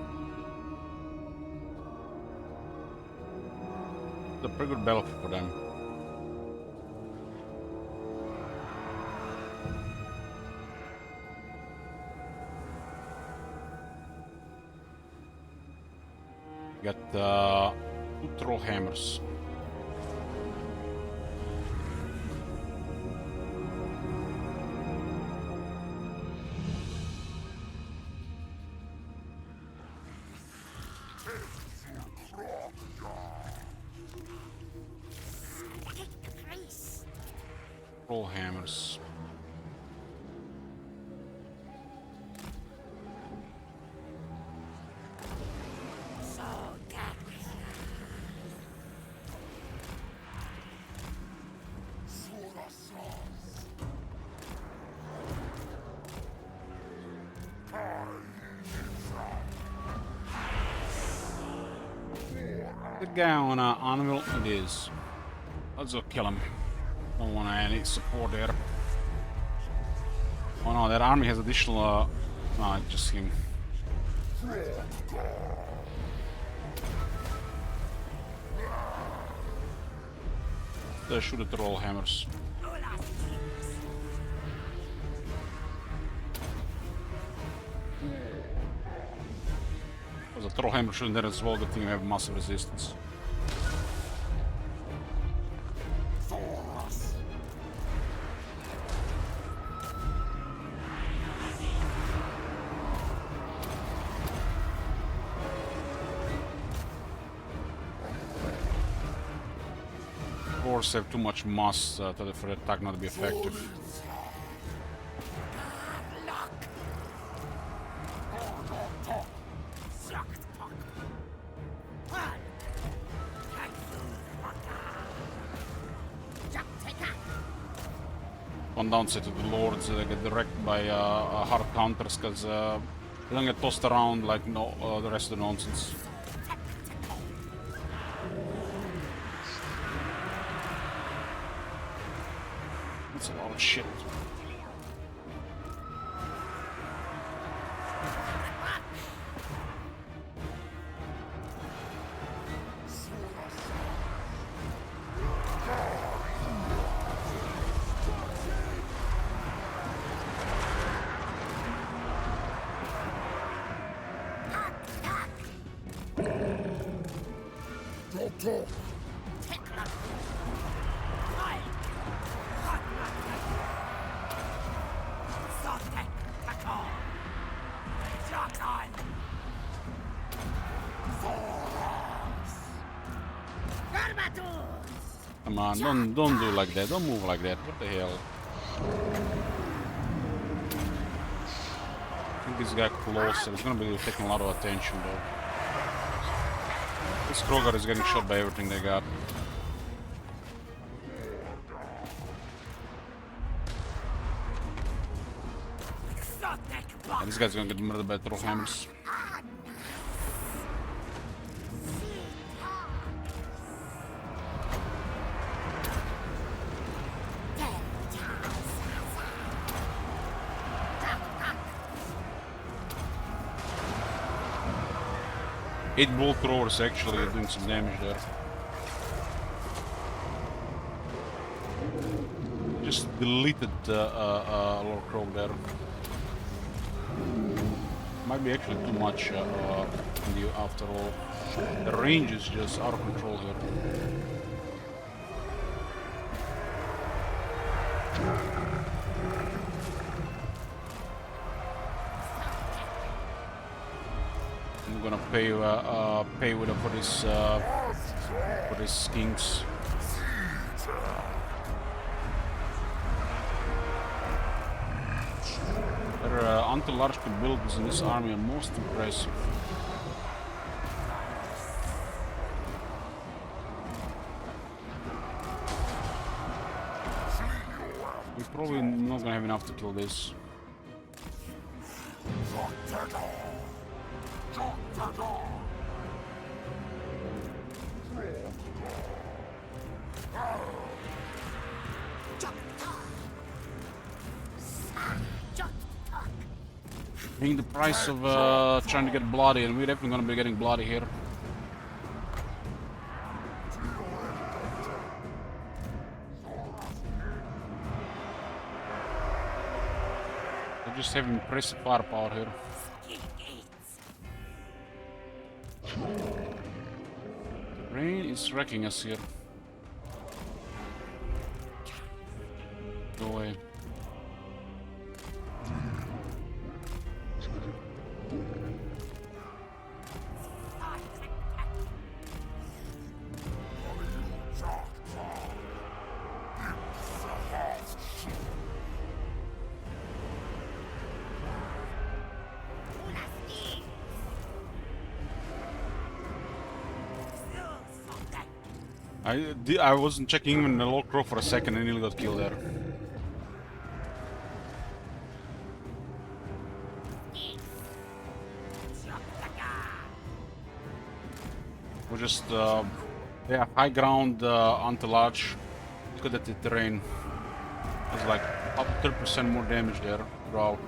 S1: It's a pretty good battle for them. Got 2 troll hammers. Troll hammers. The guy on Anvil, it is. Let's go kill him. Don't want any support there. Oh no, that army has additional. No, it's just him. They shoot the troll hammers. There's a troll hammer shooting there as well. Good thing we have massive resistance. Have too much mass for the attack not to be effective. One downside to the lords, they get directed by hard counters because they don't get tossed around like the rest of the nonsense. That's a lot of shit. Come on, don't do like that, don't move like that, what the hell? I think this guy closer, he's gonna be taking a lot of attention though. This Krogar is getting shot by everything they got. And this guy's gonna get murdered by troll hammers. Eight bolt throwers actually are doing some damage there. Just deleted Lord Crow there. Might be actually too much after all. The range is just out of control here. I'm gonna pay with for these kings. Their anti-large capabilities in this army are most impressive. We're probably not gonna have enough to kill this. Paying the price of trying to get bloody, and we're definitely gonna be getting bloody here. They just have impressive firepower here. The rain is wrecking us here. Go away. I wasn't checking even the low crow for a second and nearly got killed there. We're just yeah, high ground anti-large. Look at the terrain. There's like up 30% more damage there throughout.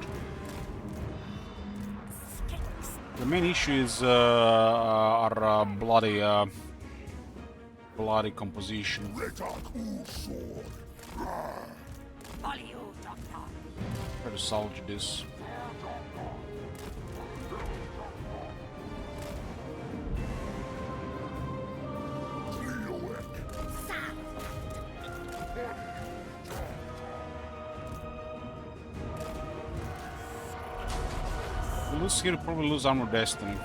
S1: The main issue is our bloody composition. Try to salvage this. We'll lose here, probably lose Armor Destiny.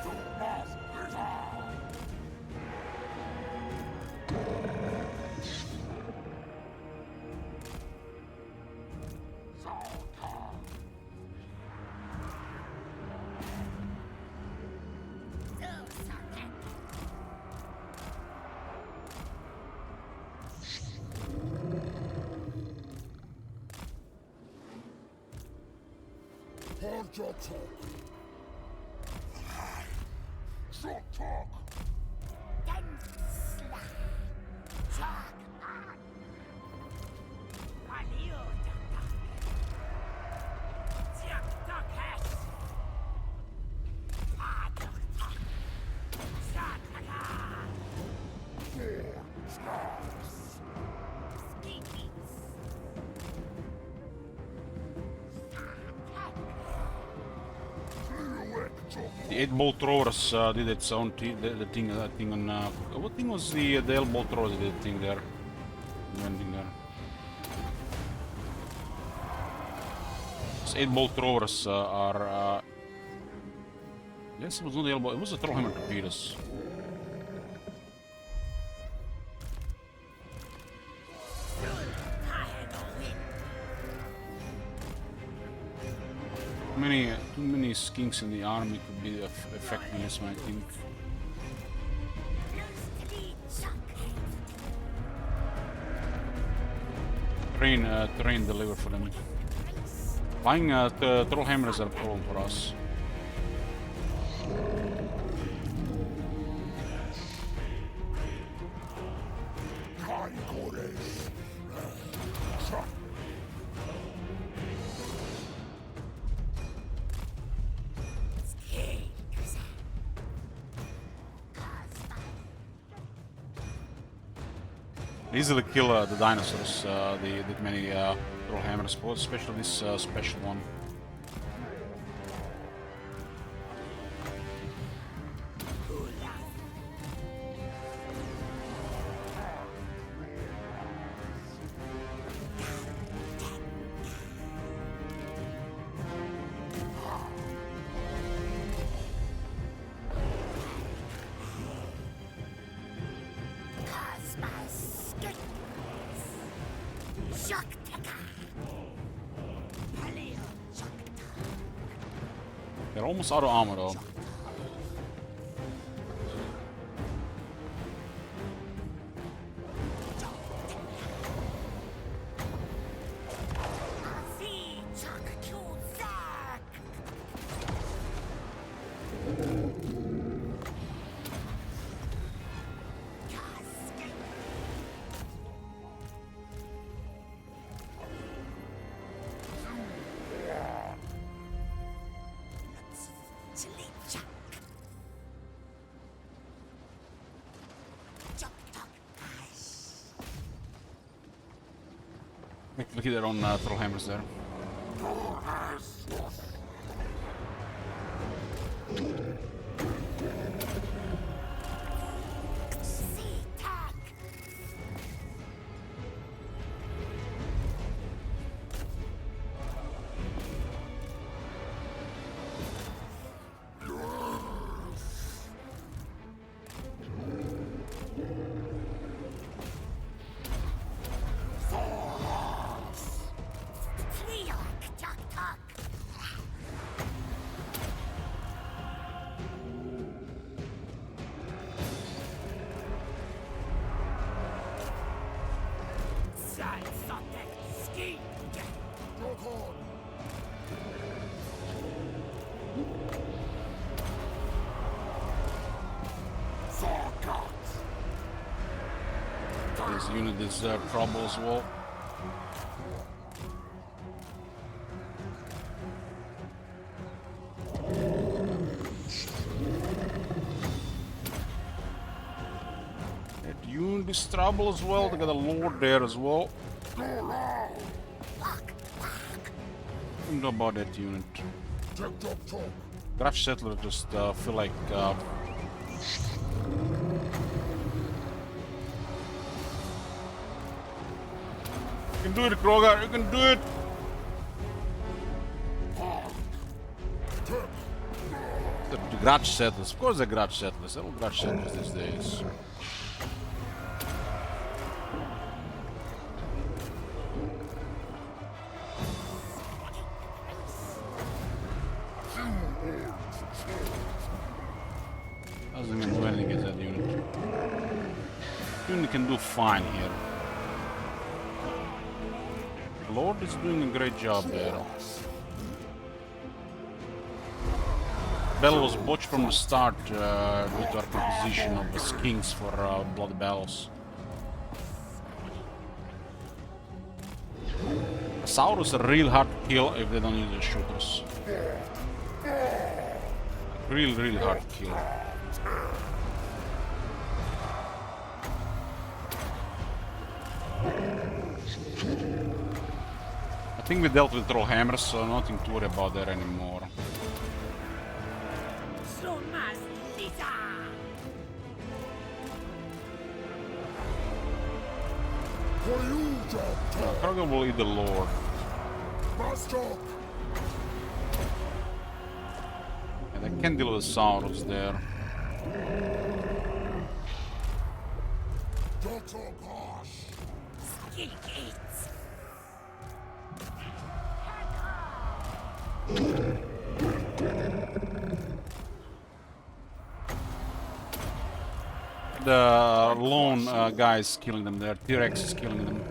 S1: The 8-bolt throwers did its own the thing on what thing was the 8-bolt throwers that did the thing there? Landing there. These 8-bolt throwers are yes, it was not the 8-bolt, it was the Trollhammer torpedoes. Too many skinks in the army could be affecting us, I think. Terrain deliver for them. Flying Trollhammers are a problem for us. Easily kill the dinosaurs, the many Trollhammers, especially this special one. They're almost out of armor though. Look at their own Trollhammers there. This unit is trouble as well. That unit is trouble as well. They got a lord there as well. I don't know about that unit. Grudge Settler just feel like you can do it, Krogar, you can do it! The Grudge Settlers, of course they're Grudge Settlers, they're all Grudge Settlers these days. Doesn't even do anything against that unit. Unit can do fine here. Lord is doing a great job there. Battle was botched from the start due to our composition of the kings for blood battles. Saurus are real hard to kill if they don't use their shooters. Real hard to kill. I think we dealt with Trollhammers, so nothing to worry about there anymore. Krogan will eat the Lord. And I can deal with Saurus there. The lone guy is killing them there. T-Rex is killing them.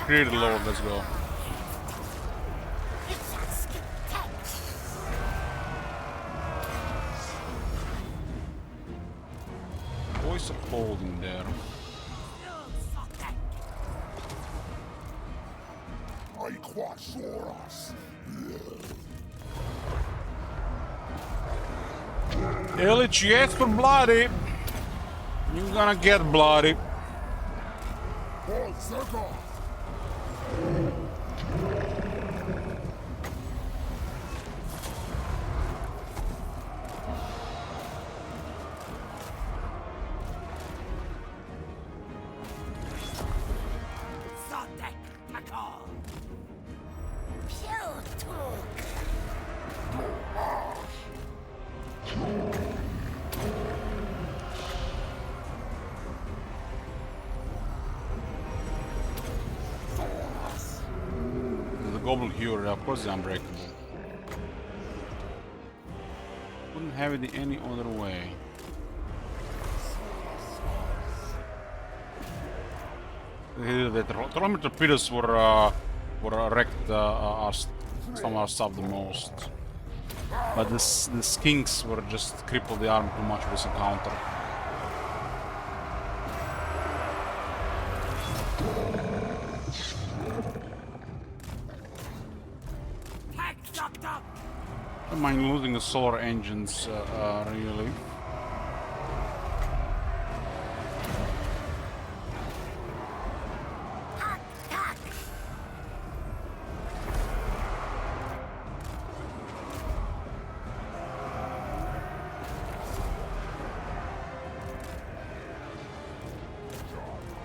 S1: Create a Lord, let's go. Voice of holding there. Illich, yes, for bloody. You're gonna get bloody.
S10: Sotek Makor. Piotuk.
S1: The Gobble Hero, of course, is unbreakable. Couldn't have it any other way. The Trollhammer torpedoes were wrecked some of our stuff the most. But the skinks were just crippled the army too much with this encounter. I don't mind losing the solar engines, really.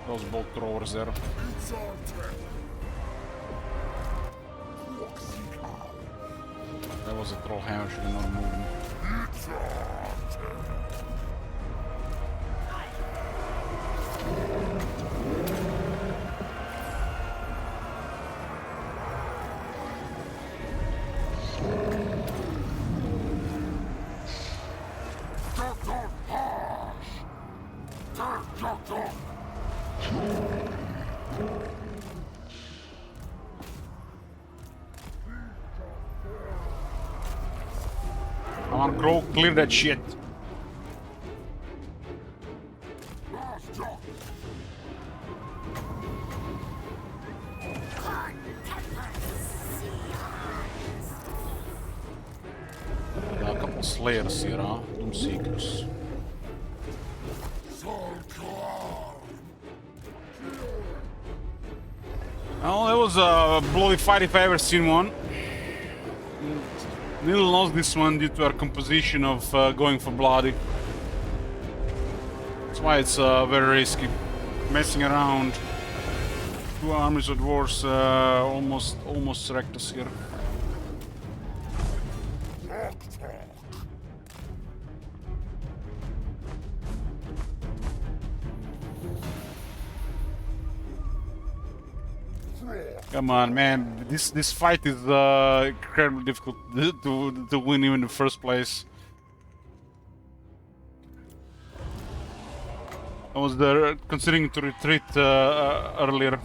S1: Those bolt throwers there. That was a troll hammer, should have not moved. Come on, Crow, clear that shit. A couple Slayers here, huh? Doom Seekers. Well, that was a bloody fight if I ever seen one. Nearly lost this one due to our composition of going for bloody. That's why it's very risky. Messing around. Two armies of dwarves almost wrecked us here. Come on, man! This fight is incredibly difficult to win even in the first place. I was there considering to retreat earlier.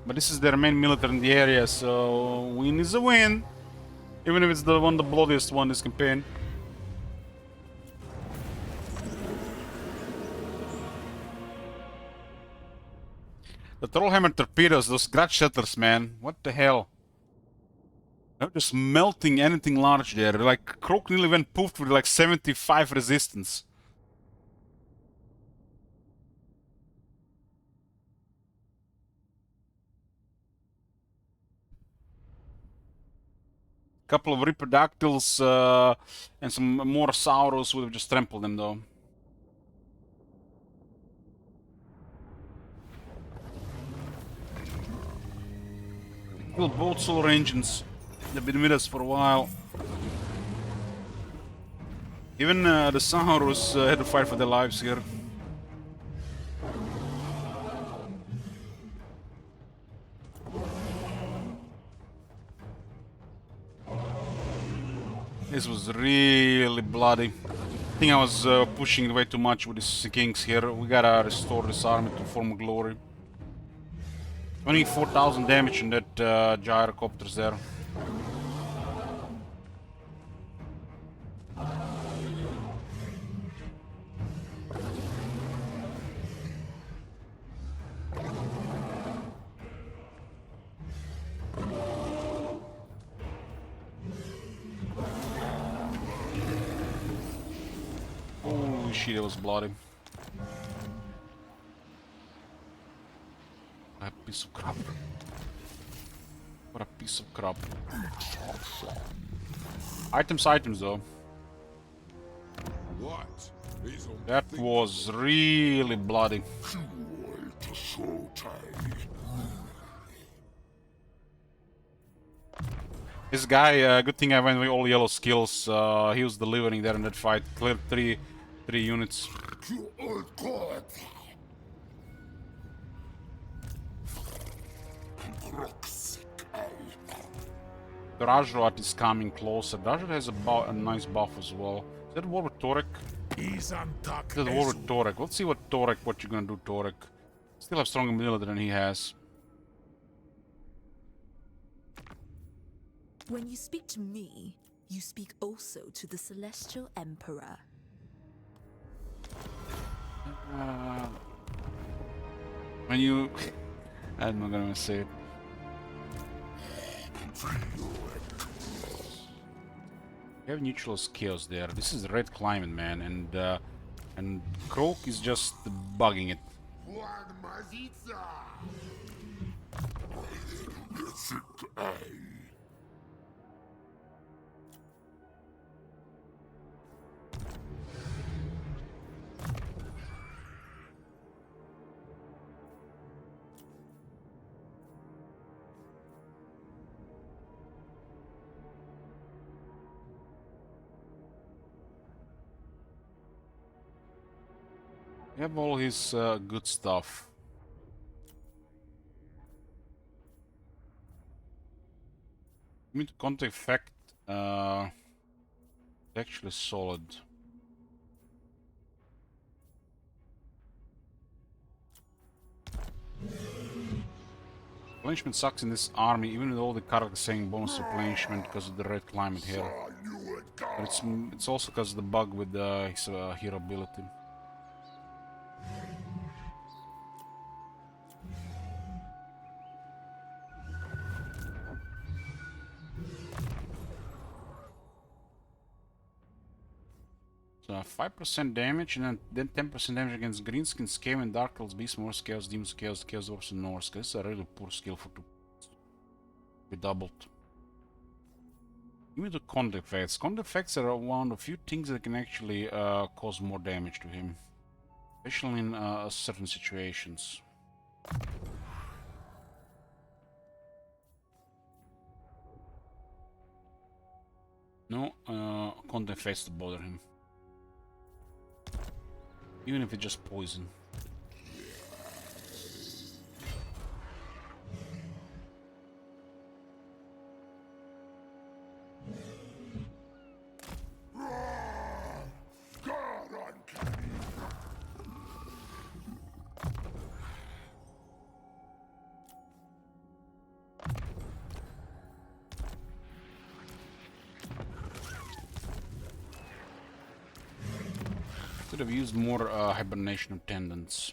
S1: But this is their main military in the area, so win is a win. Even if it's the bloodiest one this campaign. The Trollhammer torpedoes, those Grudge Settlers, man. What the hell? They're just melting anything large there. Like, Croak nearly went poofed with like 75 resistance. Couple of Ripperdactyls and some more Sauros would have just trampled them though. Killed both solar engines. They've been with us for a while. Even the Sauros had to fight for their lives here. This was really bloody. I think I was pushing way too much with these kings here. We gotta restore this army to former glory. 24,000 damage on that gyrocopters there. shit, it was bloody. A piece of crap. What a piece of crap. Items though.
S2: What is on
S1: That was really bloody. This guy, good thing I went with all yellow skills. He was delivering there in that fight. Cleared three units. The Rajrat is coming closer. Rajrat has a nice buff as well. Is that war with Torek? Is that war with Torek? Let's see what you're gonna do, Torek. Still have stronger military than he has.
S9: When you speak to me, you speak also to the Celestial Emperor.
S1: When you... I'm not gonna say it. You have neutral chaos there. This is red climate, man, and Croak is just bugging it. You have all his good stuff. I mean, contact effect actually solid. Replenishment sucks in this army, even with all the characters saying bonus replenishment because of the red climate here. But it's also because of the bug with his hero ability. So 5% damage and then 10% damage against Greenskin, Skaven, Dark Elves, Beast Morse, Chaos, Demons, Chaos, Chaos Dwarfs, and Norse. This is a really poor skill for to be doubled. Give me the contact effects. Contact effects are one of the few things that can actually cause more damage to him. Especially in certain situations. No contact effects to bother him. Even if it's just poison. Could have used more hibernation attendants.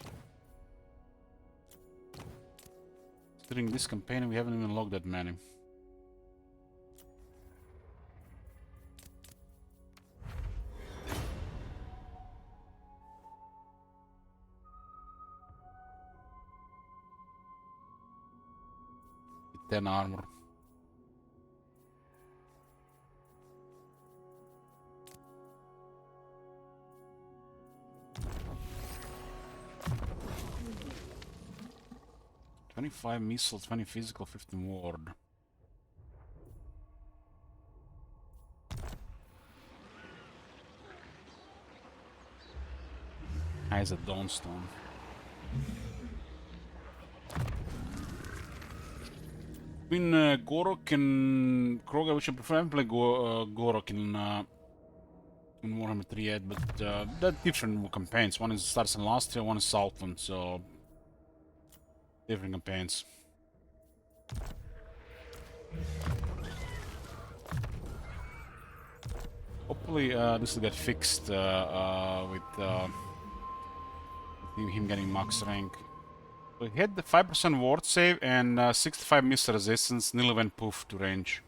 S1: During this campaign, we haven't even logged that many. With 10 armor. "25 missiles, 20 physical, 15 ward." Has a Dawnstone. Between Gorok and Kroga, which I prefer, I play Gorok in Warhammer 3 yet, but they're different campaigns. One is starts in Lastria, one is Southland, so different campaigns. Hopefully this will get fixed with him getting max rank. So he had the 5% ward save and 65 missile resistance, nearly went poof to range.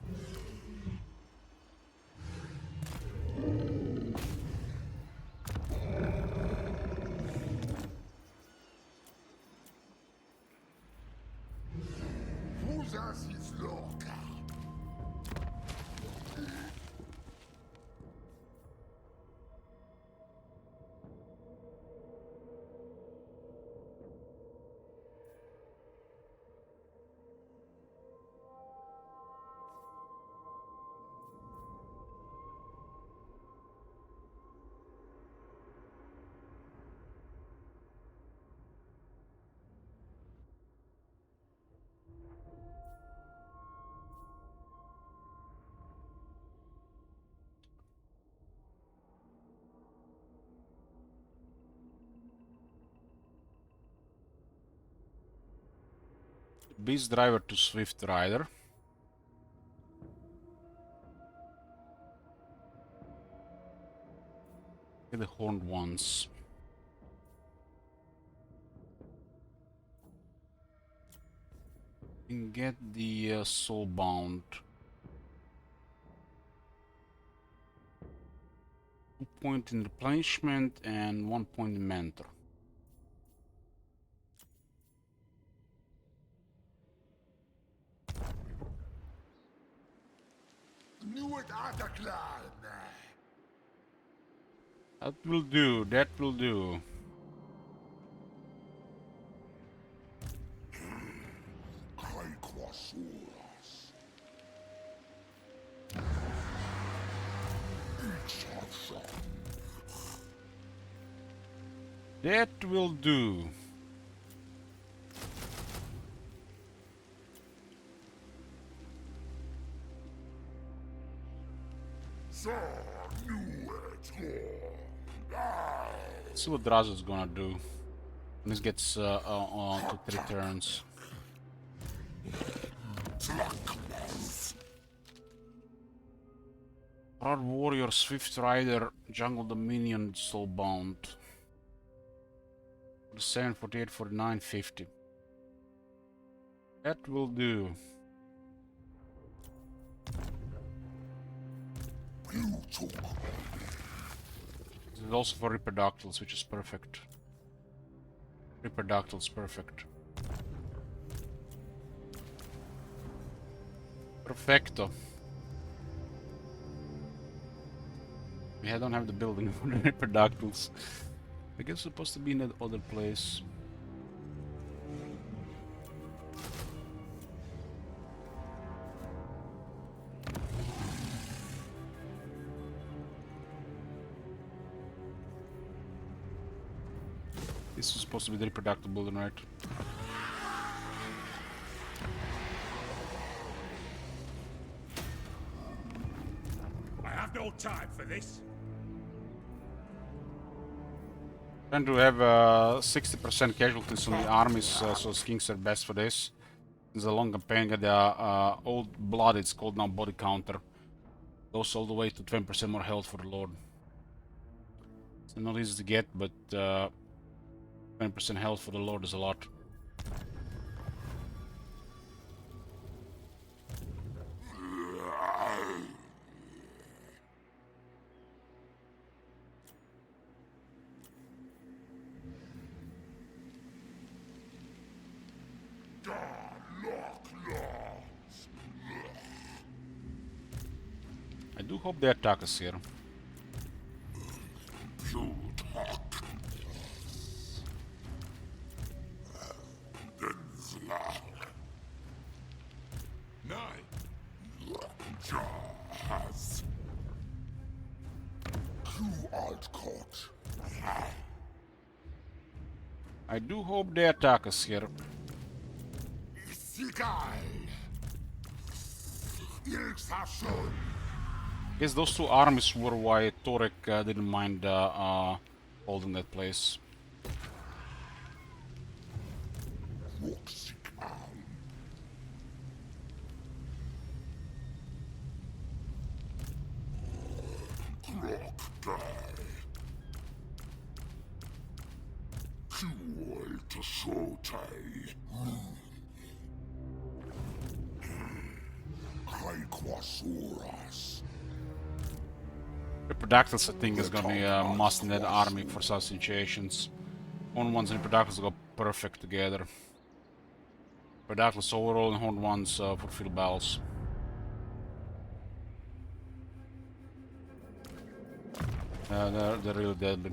S1: Beast Driver to Swift Rider. Get the Horned Ones. And get the Soulbound. 2 point in replenishment and 1 point in mentor. That will do, that will do. That will do. Let's see what Drazo's gonna do when this gets on to 3 turns. Proud Warrior, Swift Rider, Jungle Dominion, Soulbound. 47, 48, 49, 50. That will do. This is also for Ripperdactyls, which is perfect. Ripperdactyls, perfect. Perfecto. Yeah, I don't have the building for the Ripperdactyls. I guess it's supposed to be in that other place. This is supposed to be the reproductive building, right?
S2: I have no time for this.
S1: Trying to have 60% casualties on the armies, so skinks are best for this. It's a long campaign, got the old blood, it's called now body counter. Goes all the way to 20% more health for the Lord. It's not easy to get, but 20% health for the Lord is a lot. I do hope they attack us here. I do hope they attack us here. Guess those two armies were why Torek didn't mind holding that place. Ripperdactyls, I think, is gonna be a must in that army for such situations. Horned Ones and Ripperdactyls go perfect together. Ripperdactyls overall and Horned Ones for field battles. They're really deadly.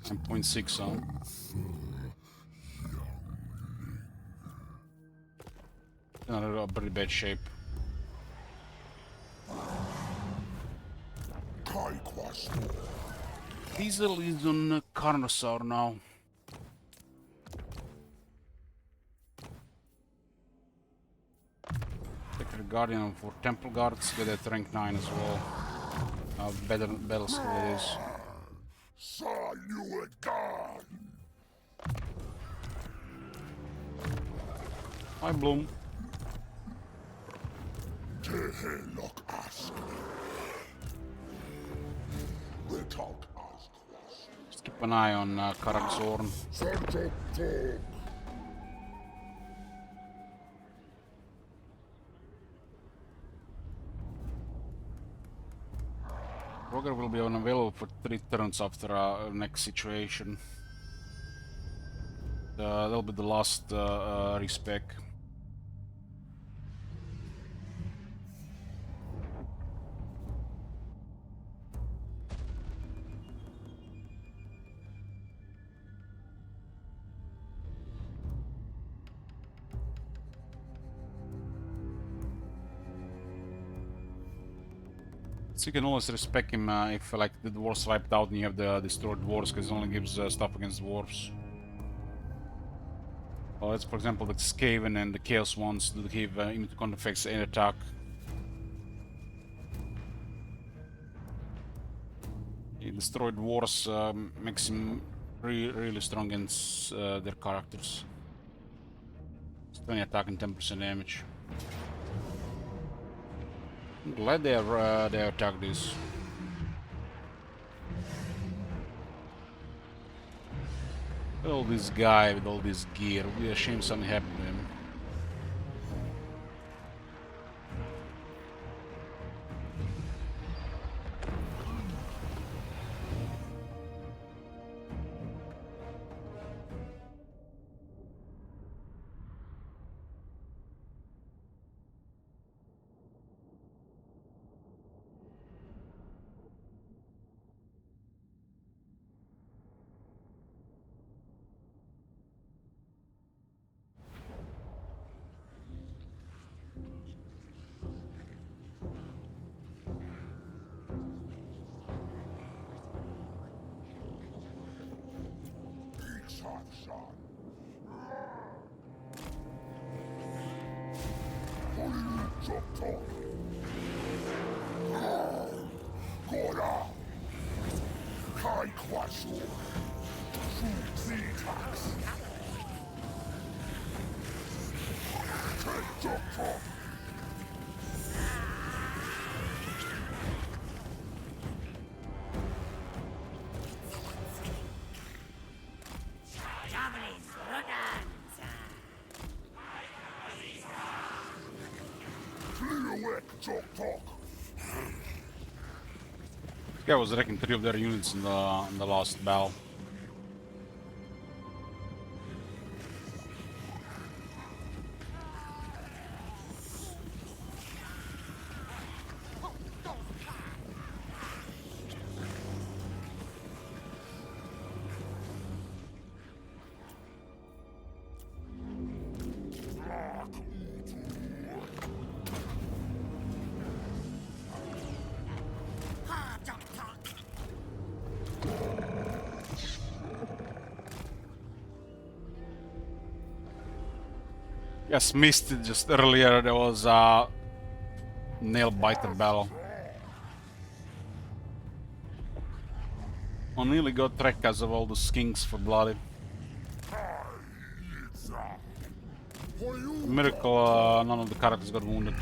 S1: And 0.6 on. Not a pretty bad shape. Diesel is on Carnosaur now. Sacred Guardian for Temple Guards, get at rank 9 as well. Better battle skill it is. Hi Bloom. Just keep an eye on Karak Zorn. Roger will be unavailable for 3 turns after next situation. That'll be the last respec. So you can always respec him if like the dwarves wiped out and you have the destroyed dwarves, because it only gives stuff against dwarves. Well, that's for example the Skaven and the Chaos ones that give immunity counter effects and attack. The destroyed dwarves makes him really strong against their characters. It's 20 attack and 10% damage. I'm glad they attacked this. All this guy with all this gear, it would be a shame something happened to him. Yeah, I was wrecking 3 of their units in the last battle. Yes, missed it just earlier. There was a nail biter battle. I nearly got wrecked because of all the skinks for bloody. Miracle, none of the characters got wounded.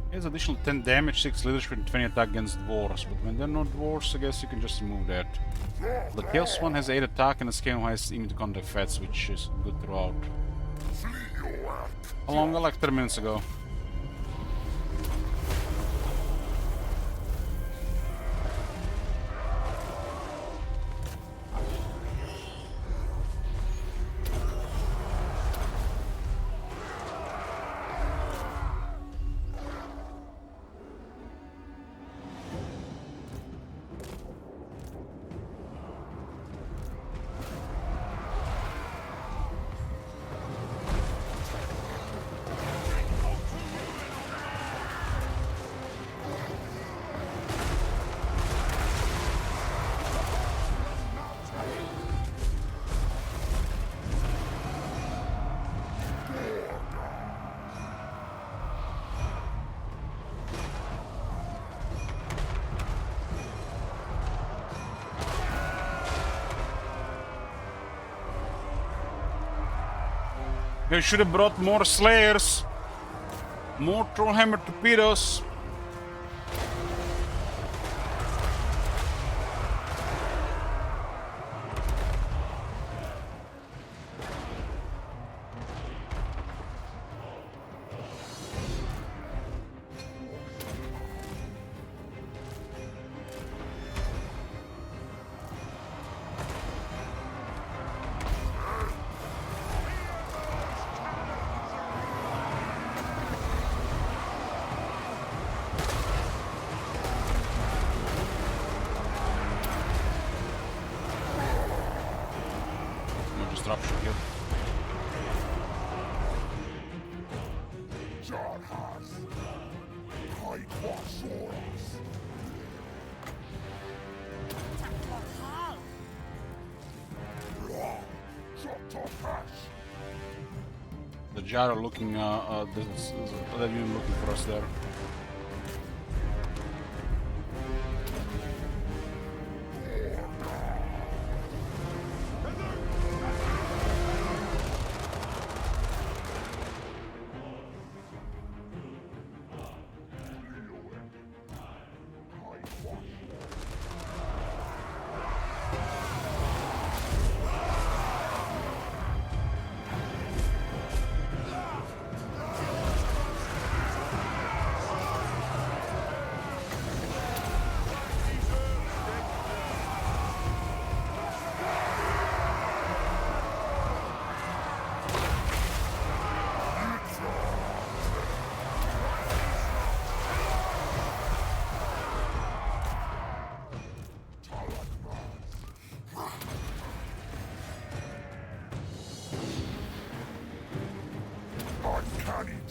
S1: He has additional 10 damage, 6 leadership and 20 attack against dwarves, but when they're not dwarves, I guess you can just remove that. The Chaos one has 8 attack and the Skaven one has immunity counter effects, which is good throughout. How long? Like 30 minutes ago. You should have brought more Slayers. More Trollhammer torpedoes. No disruption here.
S2: Jarhas. Hyquasaurus.
S1: The Jar are looking, they're even looking for us there.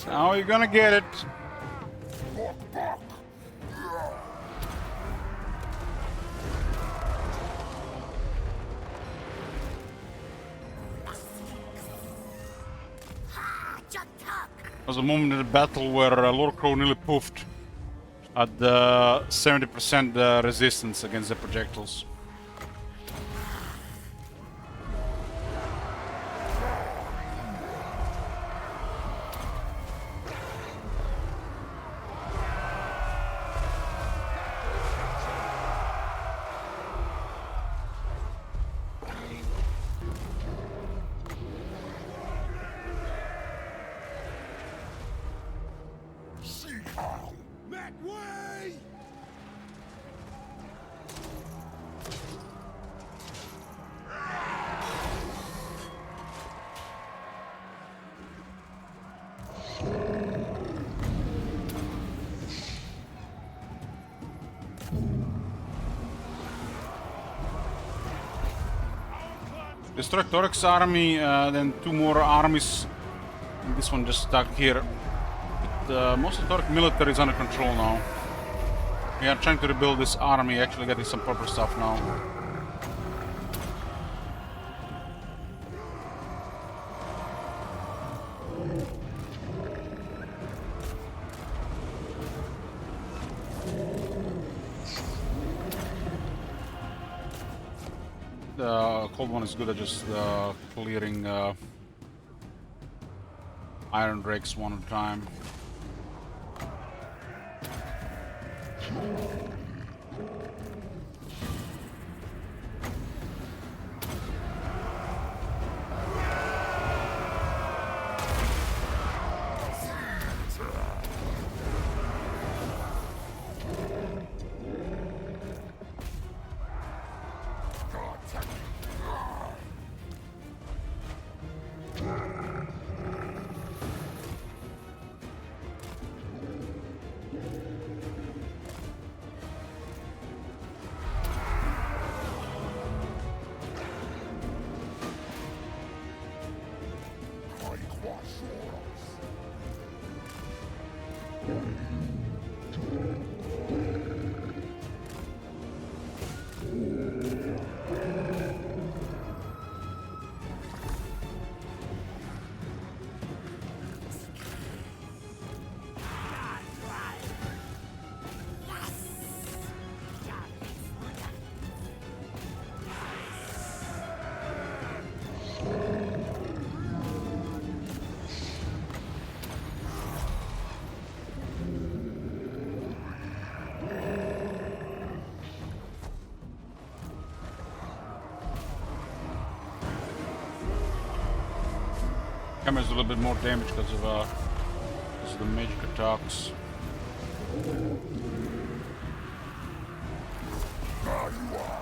S1: Now you're gonna get it. There was a moment in the battle where Lord Crow nearly poofed at 70% resistance against the projectiles. Destroy Torex's army, then 2 more armies. And this one just stuck here. But, most of the Torek military is under control now. We are trying to rebuild this army, actually getting some proper stuff now. The cold one is good at just clearing iron drakes one at a time. Hammer's a little bit more damage because of the magic attacks.
S2: There you are.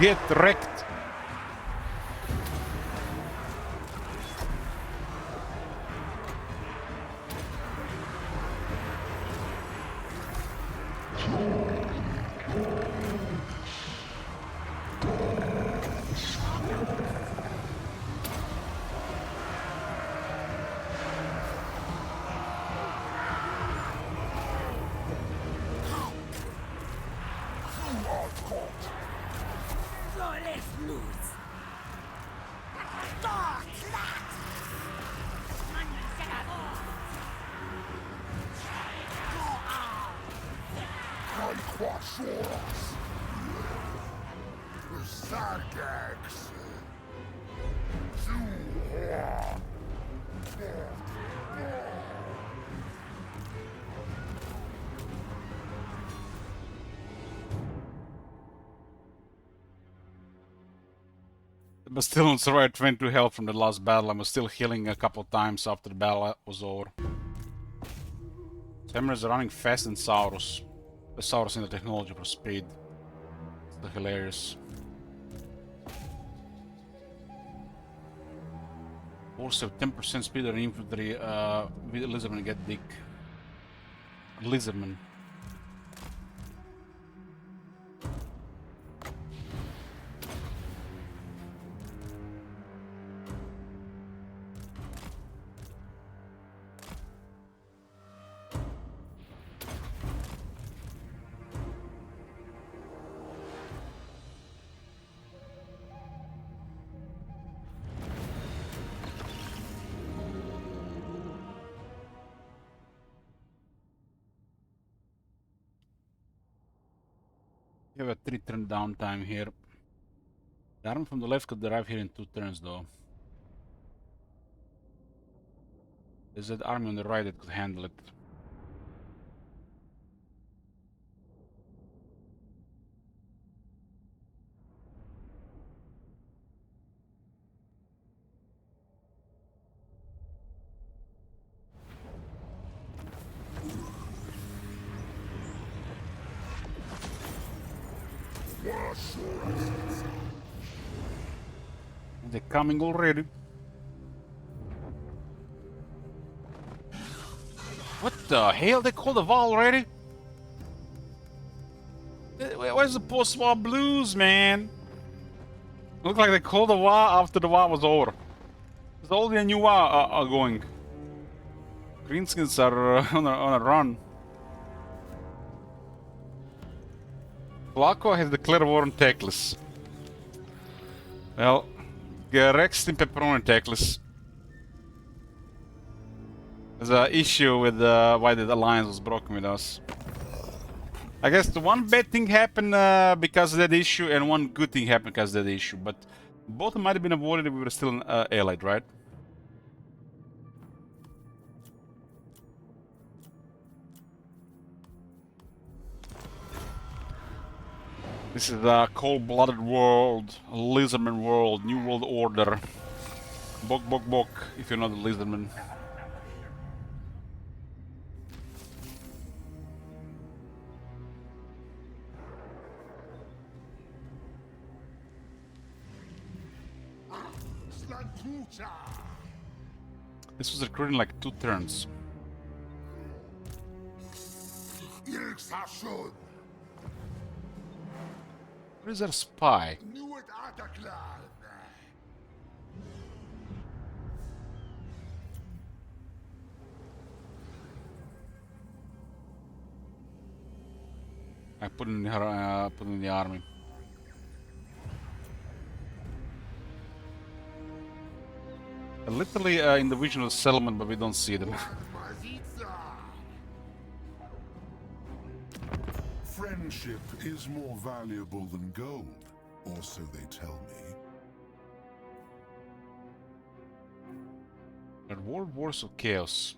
S1: Get wrecked.
S2: Quasoras. Sargax.
S1: But still on survived 22 health from the last battle. I was still healing a couple times after the battle was over. Hammer is running fast in Saurus. The Saurus in the technology for speed. It's hilarious. Also 10% speed on infantry with Lizardman get dick. Lizardman. You have a 3-turn downtime here. The army from the left could arrive here in 2 turns though. There's that army on the right that could handle it. They're coming already. What the hell? They called the wall already? Where's the post-war blues, man? Look like they called the war after the war was over. It's all the new war are going. Greenskins are on a run. Flaco has declared war on Teclis. Well, Rex in Pepperoni Teclis. There's an issue with why the alliance was broken with us. I guess the one bad thing happened because of that issue, and one good thing happened because of that issue. But both might have been avoided if we were still allied, right? This is a cold-blooded world, a Lizardman world, New World Order. Bok bok bok, if you're not a Lizardman. This was recruiting like 2 turns. Where is our spy? I put in her, put in the army. Literally in the regional settlement, but we don't see them.
S2: Friendship is more valuable than gold, or so they tell me.
S1: At World Wars of Chaos.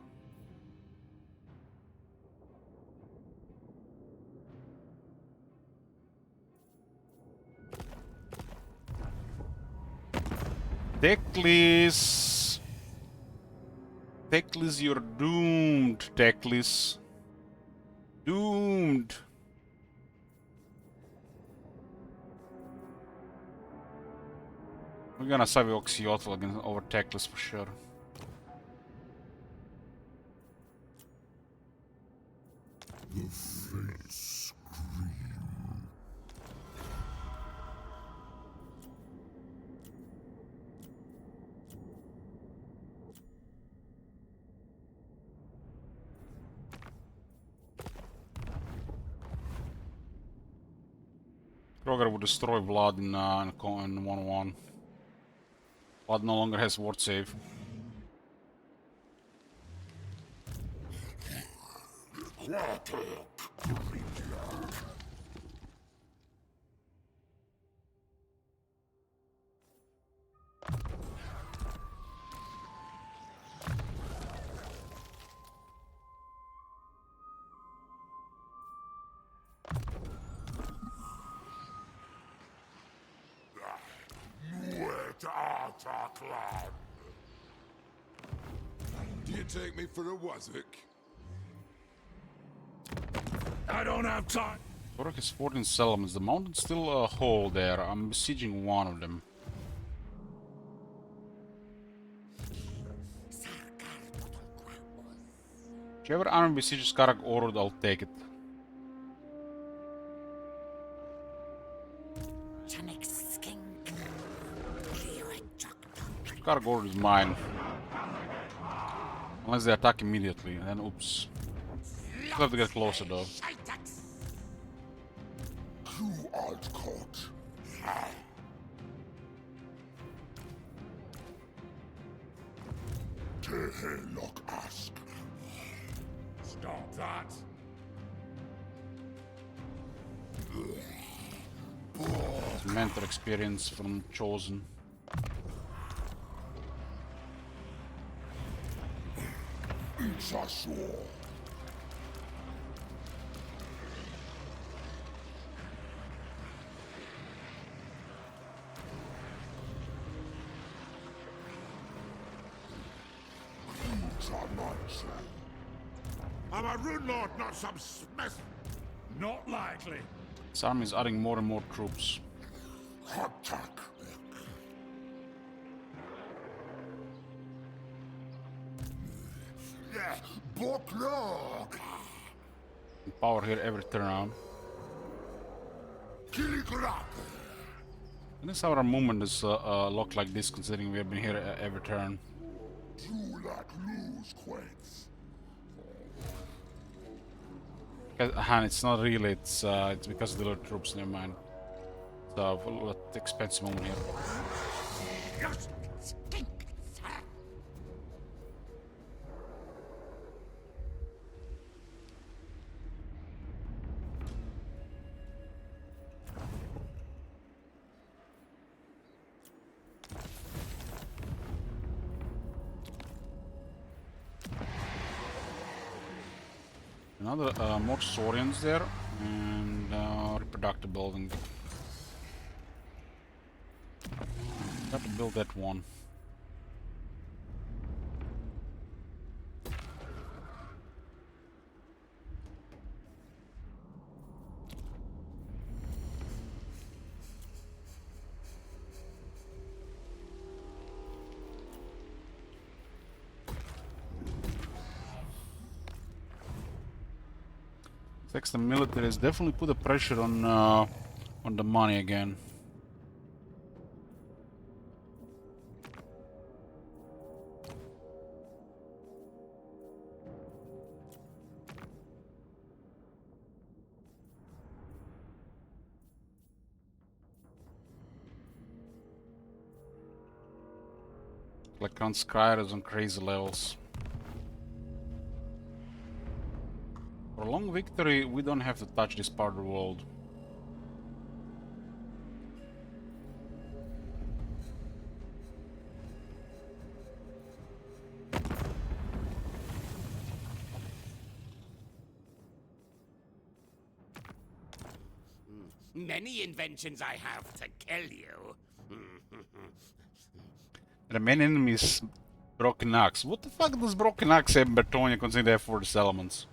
S1: Teclis! Teclis, you're doomed, Teclis. Doomed! We're gonna save Oxyotl against over Teclis for sure.
S2: The fates scream.
S1: Kroger would destroy Vlad in 1-1. Vlad no longer has ward save.
S2: Do you take me for a wazzock? I don't have time.
S1: Torek has 14 settlements. The mountains still hold there. I'm besieging one of them. Whichever army besieges Karak Orod, I'll take it. Karak Orod is mine. Unless they attack immediately, and then oops. Still have to get closer though.
S2: You Altcourt. Tehelok ask. Stop that.
S1: It's mentor experience from Chosen.
S2: It's a sword. I'm a rune lord, not some smith. Not likely.
S1: This army is adding more and more troops.
S2: Hot tuck. Boklog.
S1: Power here every turn.
S2: Kiligrap.
S1: And this our movement is locked like this, considering we have been here every turn.
S2: You like lose quates.
S1: It's not really. It's because of the little troops. Never mind. So we'll expensive moment here.
S2: Yes.
S1: Another more Saurians there, and reproductive building. Got to build that one. The military has definitely put a pressure on the money again. Like on Skyrim on crazy levels. For a long victory, we don't have to touch this part of the world.
S10: Many inventions I have to kill you.
S1: The main enemy is Broken Axe. What the fuck does Broken Axe have in Bertonia considering they have 4 elements?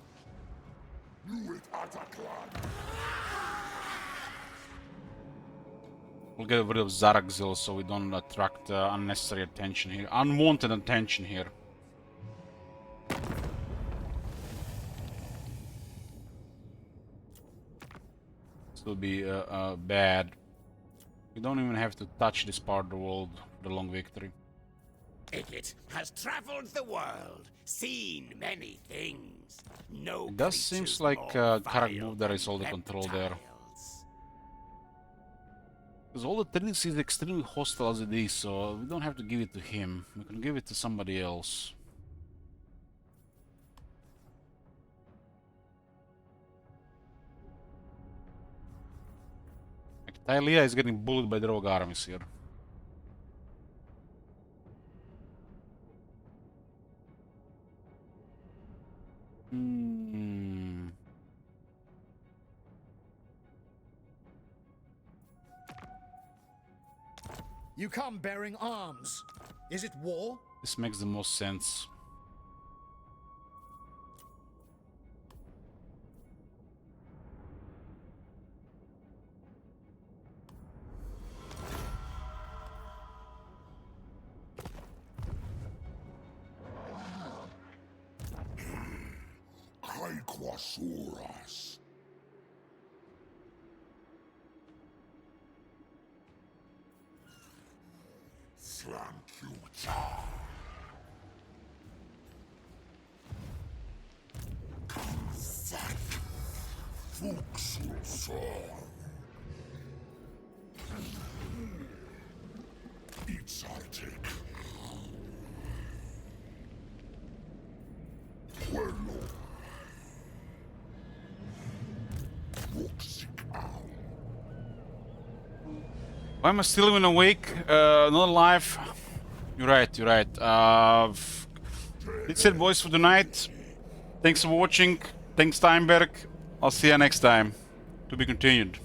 S1: We'll get rid of Zaraxil so we don't attract unnecessary attention here. Unwanted attention here. This will be bad. We don't even have to touch this part of the world for the long victory.
S10: It has traveled the world, seen many things. No
S1: It does seems like Karak Buvdar is all the control there. Because all the Trinity is extremely hostile as it is, so we don't have to give it to him. We can give it to somebody else. Like, Tylea is getting bullied by the rogue armies here.
S11: You come bearing arms. Is it war?
S1: This makes the most sense.
S2: Quasuras. Slamcuta. Kanzak. Fuxulsor. Itzartik. Pueblo.
S1: Why am I still even awake? Not alive? You're right, you're right. That's it, boys, for tonight. Thanks for watching. Thanks, Steinberg. I'll see you next time. To be continued.